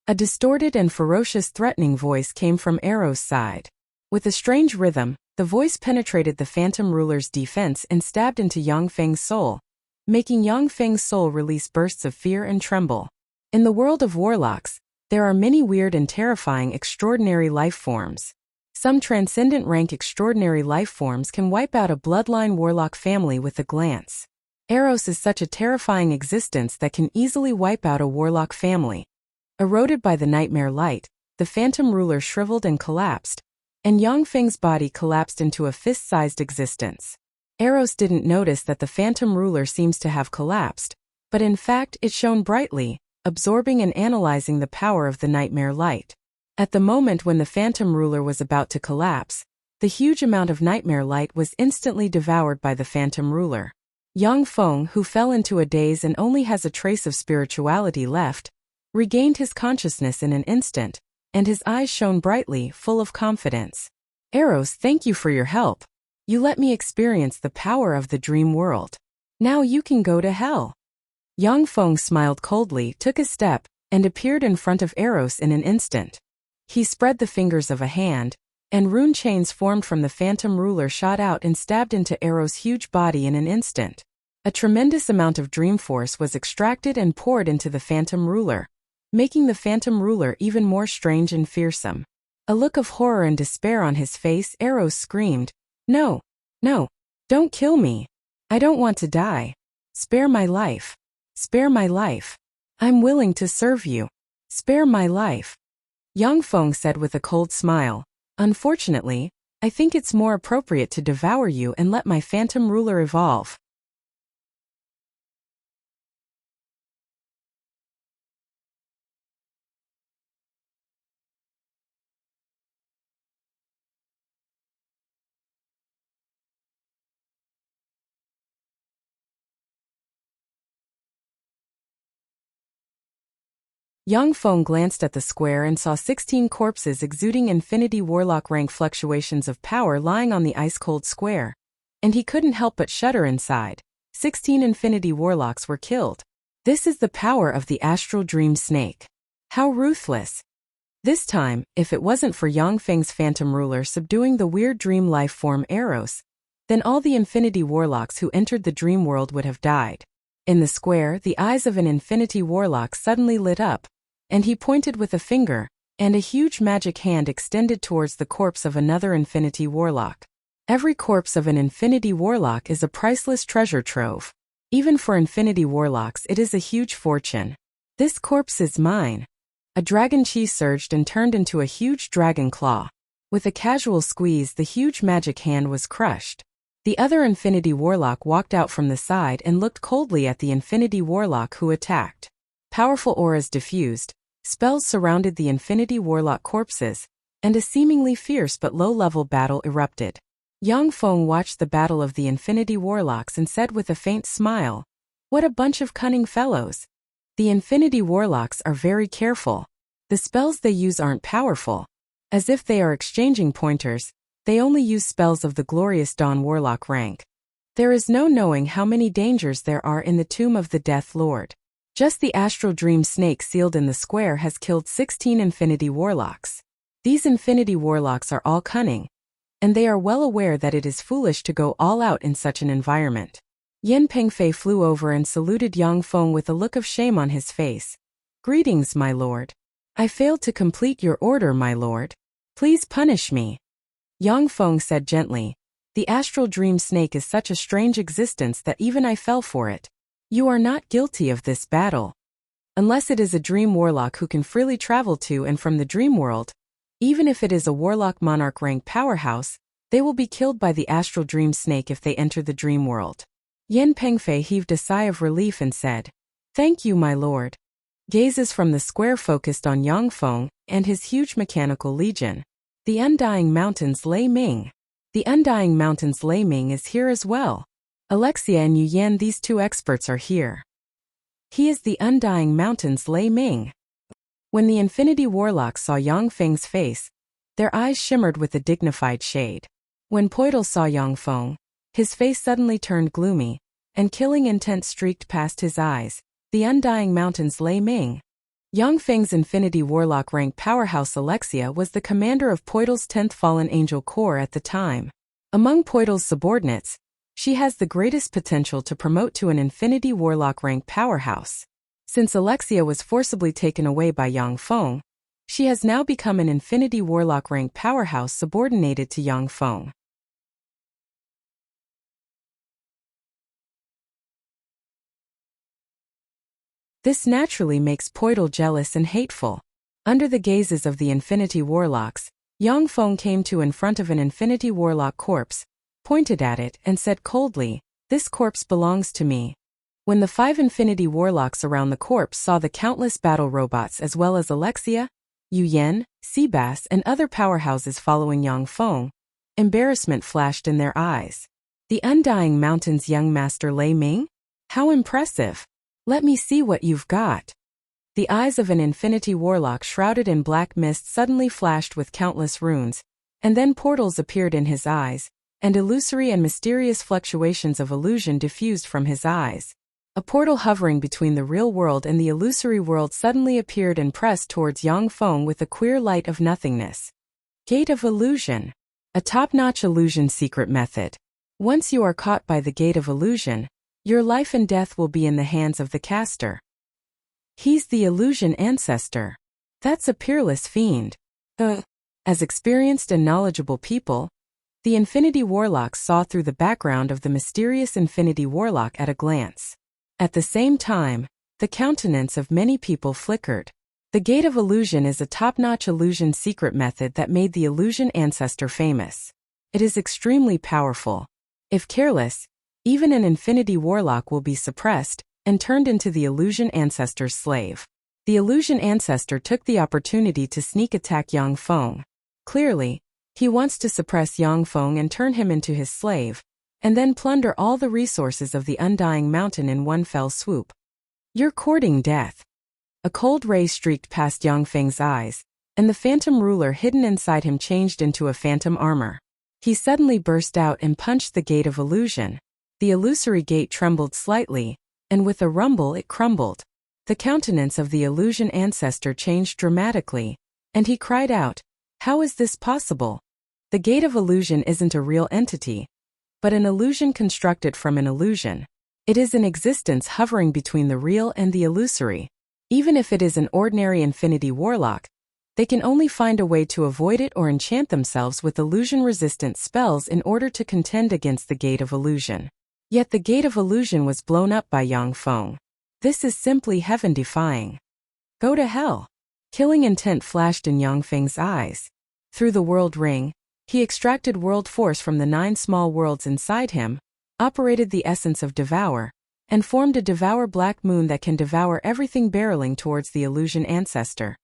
A distorted and ferocious threatening voice came from Eros' side. With a strange rhythm, the voice penetrated the phantom ruler's defense and stabbed into Yang Feng's soul, making Yang Feng's soul release bursts of fear and tremble. In the world of warlocks, there are many weird and terrifying extraordinary life forms. Some transcendent rank extraordinary life forms can wipe out a bloodline warlock family with a glance. Eros is such a terrifying existence that can easily wipe out a warlock family. Eroded by the nightmare light, the phantom ruler shriveled and collapsed, and Yang Feng's body collapsed into a fist-sized existence. Eros didn't notice that the phantom ruler seems to have collapsed, but in fact it shone brightly, absorbing and analyzing the power of the nightmare light. At the moment when the phantom ruler was about to collapse, the huge amount of nightmare light was instantly devoured by the phantom ruler. Yang Feng, who fell into a daze and only has a trace of spirituality left, regained his consciousness in an instant, and his eyes shone brightly, full of confidence. Eros, thank you for your help. You let me experience the power of the dream world. Now you can go to hell. Yang Feng smiled coldly, took a step, and appeared in front of Eros in an instant. He spread the fingers of a hand, and rune chains formed from the phantom ruler shot out and stabbed into Eros' huge body in an instant. A tremendous amount of dream force was extracted and poured into the phantom ruler, making the phantom ruler even more strange and fearsome. A look of horror and despair on his face, Eros screamed, "No, no, don't kill me. I don't want to die. Spare my life. Spare my life. I'm willing to serve you. Spare my life." Yang Feng said with a cold smile, "Unfortunately, I think it's more appropriate to devour you and let my phantom ruler evolve." Yang Feng glanced at the square and saw 16 corpses exuding Infinity Warlock rank fluctuations of power lying on the ice-cold square, and he couldn't help but shudder inside. 16 Infinity Warlocks were killed. This is the power of the Astral Dream Snake. How ruthless! This time, if it wasn't for Yang Feng's phantom ruler subduing the weird dream life form Eros, then all the Infinity Warlocks who entered the dream world would have died. In the square, the eyes of an Infinity Warlock suddenly lit up, and he pointed with a finger, and a huge magic hand extended towards the corpse of another Infinity Warlock. Every corpse of an Infinity Warlock is a priceless treasure trove. Even for Infinity Warlocks, it is a huge fortune. This corpse is mine. A dragon chi surged and turned into a huge dragon claw. With a casual squeeze, the huge magic hand was crushed. The other Infinity Warlock walked out from the side and looked coldly at the Infinity Warlock who attacked. Powerful auras diffused, spells surrounded the Infinity Warlock corpses, and a seemingly fierce but low-level battle erupted. Yang Feng watched the battle of the Infinity Warlocks and said with a faint smile, "What a bunch of cunning fellows. The Infinity Warlocks are very careful. The spells they use aren't powerful. As if they are exchanging pointers, they only use spells of the glorious Dawn Warlock rank. There is no knowing how many dangers there are in the tomb of the Death Lord. Just the Astral Dream Snake sealed in the square has killed 16 Infinity Warlocks. These Infinity Warlocks are all cunning, and they are well aware that it is foolish to go all out in such an environment." Yin Pengfei flew over and saluted Yang Feng with a look of shame on his face. "Greetings, my lord. I failed to complete your order, my lord. Please punish me." Yang Feng said gently, "The Astral Dream Snake is such a strange existence that even I fell for it. You are not guilty of this battle. Unless it is a Dream Warlock who can freely travel to and from the Dream World, even if it is a Warlock Monarch rank powerhouse, they will be killed by the Astral Dream Snake if they enter the Dream World." Yin Pengfei heaved a sigh of relief and said, "Thank you, my lord." Gazes from the square focused on Yang Feng and his huge mechanical legion. The Undying Mountains Lei Ming. The Undying Mountains Lei Ming is here as well. Alexia and Yu Yan, these two experts are here. He is the Undying Mountains Lei Ming. When the Infinity Warlocks saw Yang Feng's face, their eyes shimmered with a dignified shade. When Poital saw Yang Feng, his face suddenly turned gloomy, and killing intent streaked past his eyes. The Undying Mountains Lei Ming. Yang Feng's Infinity Warlock rank powerhouse Alexia was the commander of Poital's 10th Fallen Angel Corps at the time. Among Poital's subordinates, she has the greatest potential to promote to an Infinity Warlock rank powerhouse. Since Alexia was forcibly taken away by Yang Feng, she has now become an Infinity Warlock rank powerhouse subordinated to Yang Feng. This naturally makes Poital jealous and hateful. Under the gazes of the Infinity Warlocks, Yang Feng came to in front of an Infinity Warlock corpse, pointed at it and said coldly, "This corpse belongs to me." When the 5 Infinity Warlocks around the corpse saw the countless battle robots as well as Alexia, Yu Yan, Seabass and other powerhouses following Yang Feng, embarrassment flashed in their eyes. "The Undying Mountains Young Master Lei Ming? How impressive! Let me see what you've got." The eyes of an Infinity Warlock shrouded in black mist suddenly flashed with countless runes, and then portals appeared in his eyes, and illusory and mysterious fluctuations of illusion diffused from his eyes. A portal hovering between the real world and the illusory world suddenly appeared and pressed towards Yang Feng with a queer light of nothingness. Gate of Illusion. A top-notch illusion secret method. Once you are caught by the Gate of Illusion, Your life and death will be in the hands of the caster. He's the illusion ancestor. That's a peerless fiend. As experienced and knowledgeable people, the Infinity Warlocks saw through the background of the mysterious Infinity Warlock at a glance. At the same time, the countenance of many people flickered. The Gate of Illusion is a top-notch illusion secret method that made the illusion ancestor famous. It is extremely powerful. If careless, even an Infinity Warlock will be suppressed and turned into the illusion ancestor's slave. The illusion ancestor took the opportunity to sneak attack Yang Feng. Clearly, he wants to suppress Yang Feng and turn him into his slave, and then plunder all the resources of the Undying Mountain in one fell swoop. You're courting death. A cold ray streaked past Yang Feng's eyes, and the phantom ruler hidden inside him changed into a phantom armor. He suddenly burst out and punched the Gate of Illusion. The illusory gate trembled slightly, and with a rumble it crumbled. The countenance of the illusion ancestor changed dramatically, and he cried out, "How is this possible? The Gate of Illusion isn't a real entity, but an illusion constructed from an illusion. It is an existence hovering between the real and the illusory. Even if it is an ordinary Infinity Warlock, they can only find a way to avoid it or enchant themselves with illusion-resistant spells in order to contend against the Gate of Illusion. Yet the Gate of Illusion was blown up by Yang Feng. This is simply heaven-defying. Go to hell." Killing intent flashed in Yang Feng's eyes. Through the world ring, he extracted world force from the 9 small worlds inside him, operated the essence of Devour, and formed a Devour Black Moon that can devour everything barreling towards the illusion ancestor.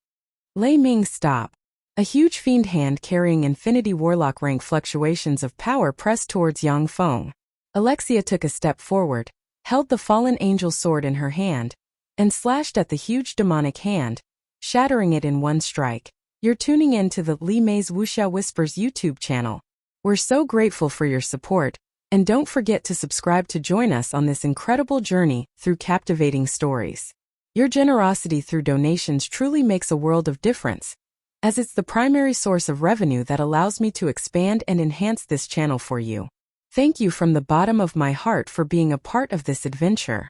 Lei Ming, stop. A huge fiend hand carrying Infinity Warlock rank fluctuations of power pressed towards Yang Feng. Alexia took a step forward, held the fallen angel sword in her hand, and slashed at the huge demonic hand, shattering it in one strike. You're tuning in to the Li Mei's Wuxia Whispers YouTube channel. We're so grateful for your support, and don't forget to subscribe to join us on this incredible journey through captivating stories. Your generosity through donations truly makes a world of difference, as it's the primary source of revenue that allows me to expand and enhance this channel for you. Thank you from the bottom of my heart for being a part of this adventure.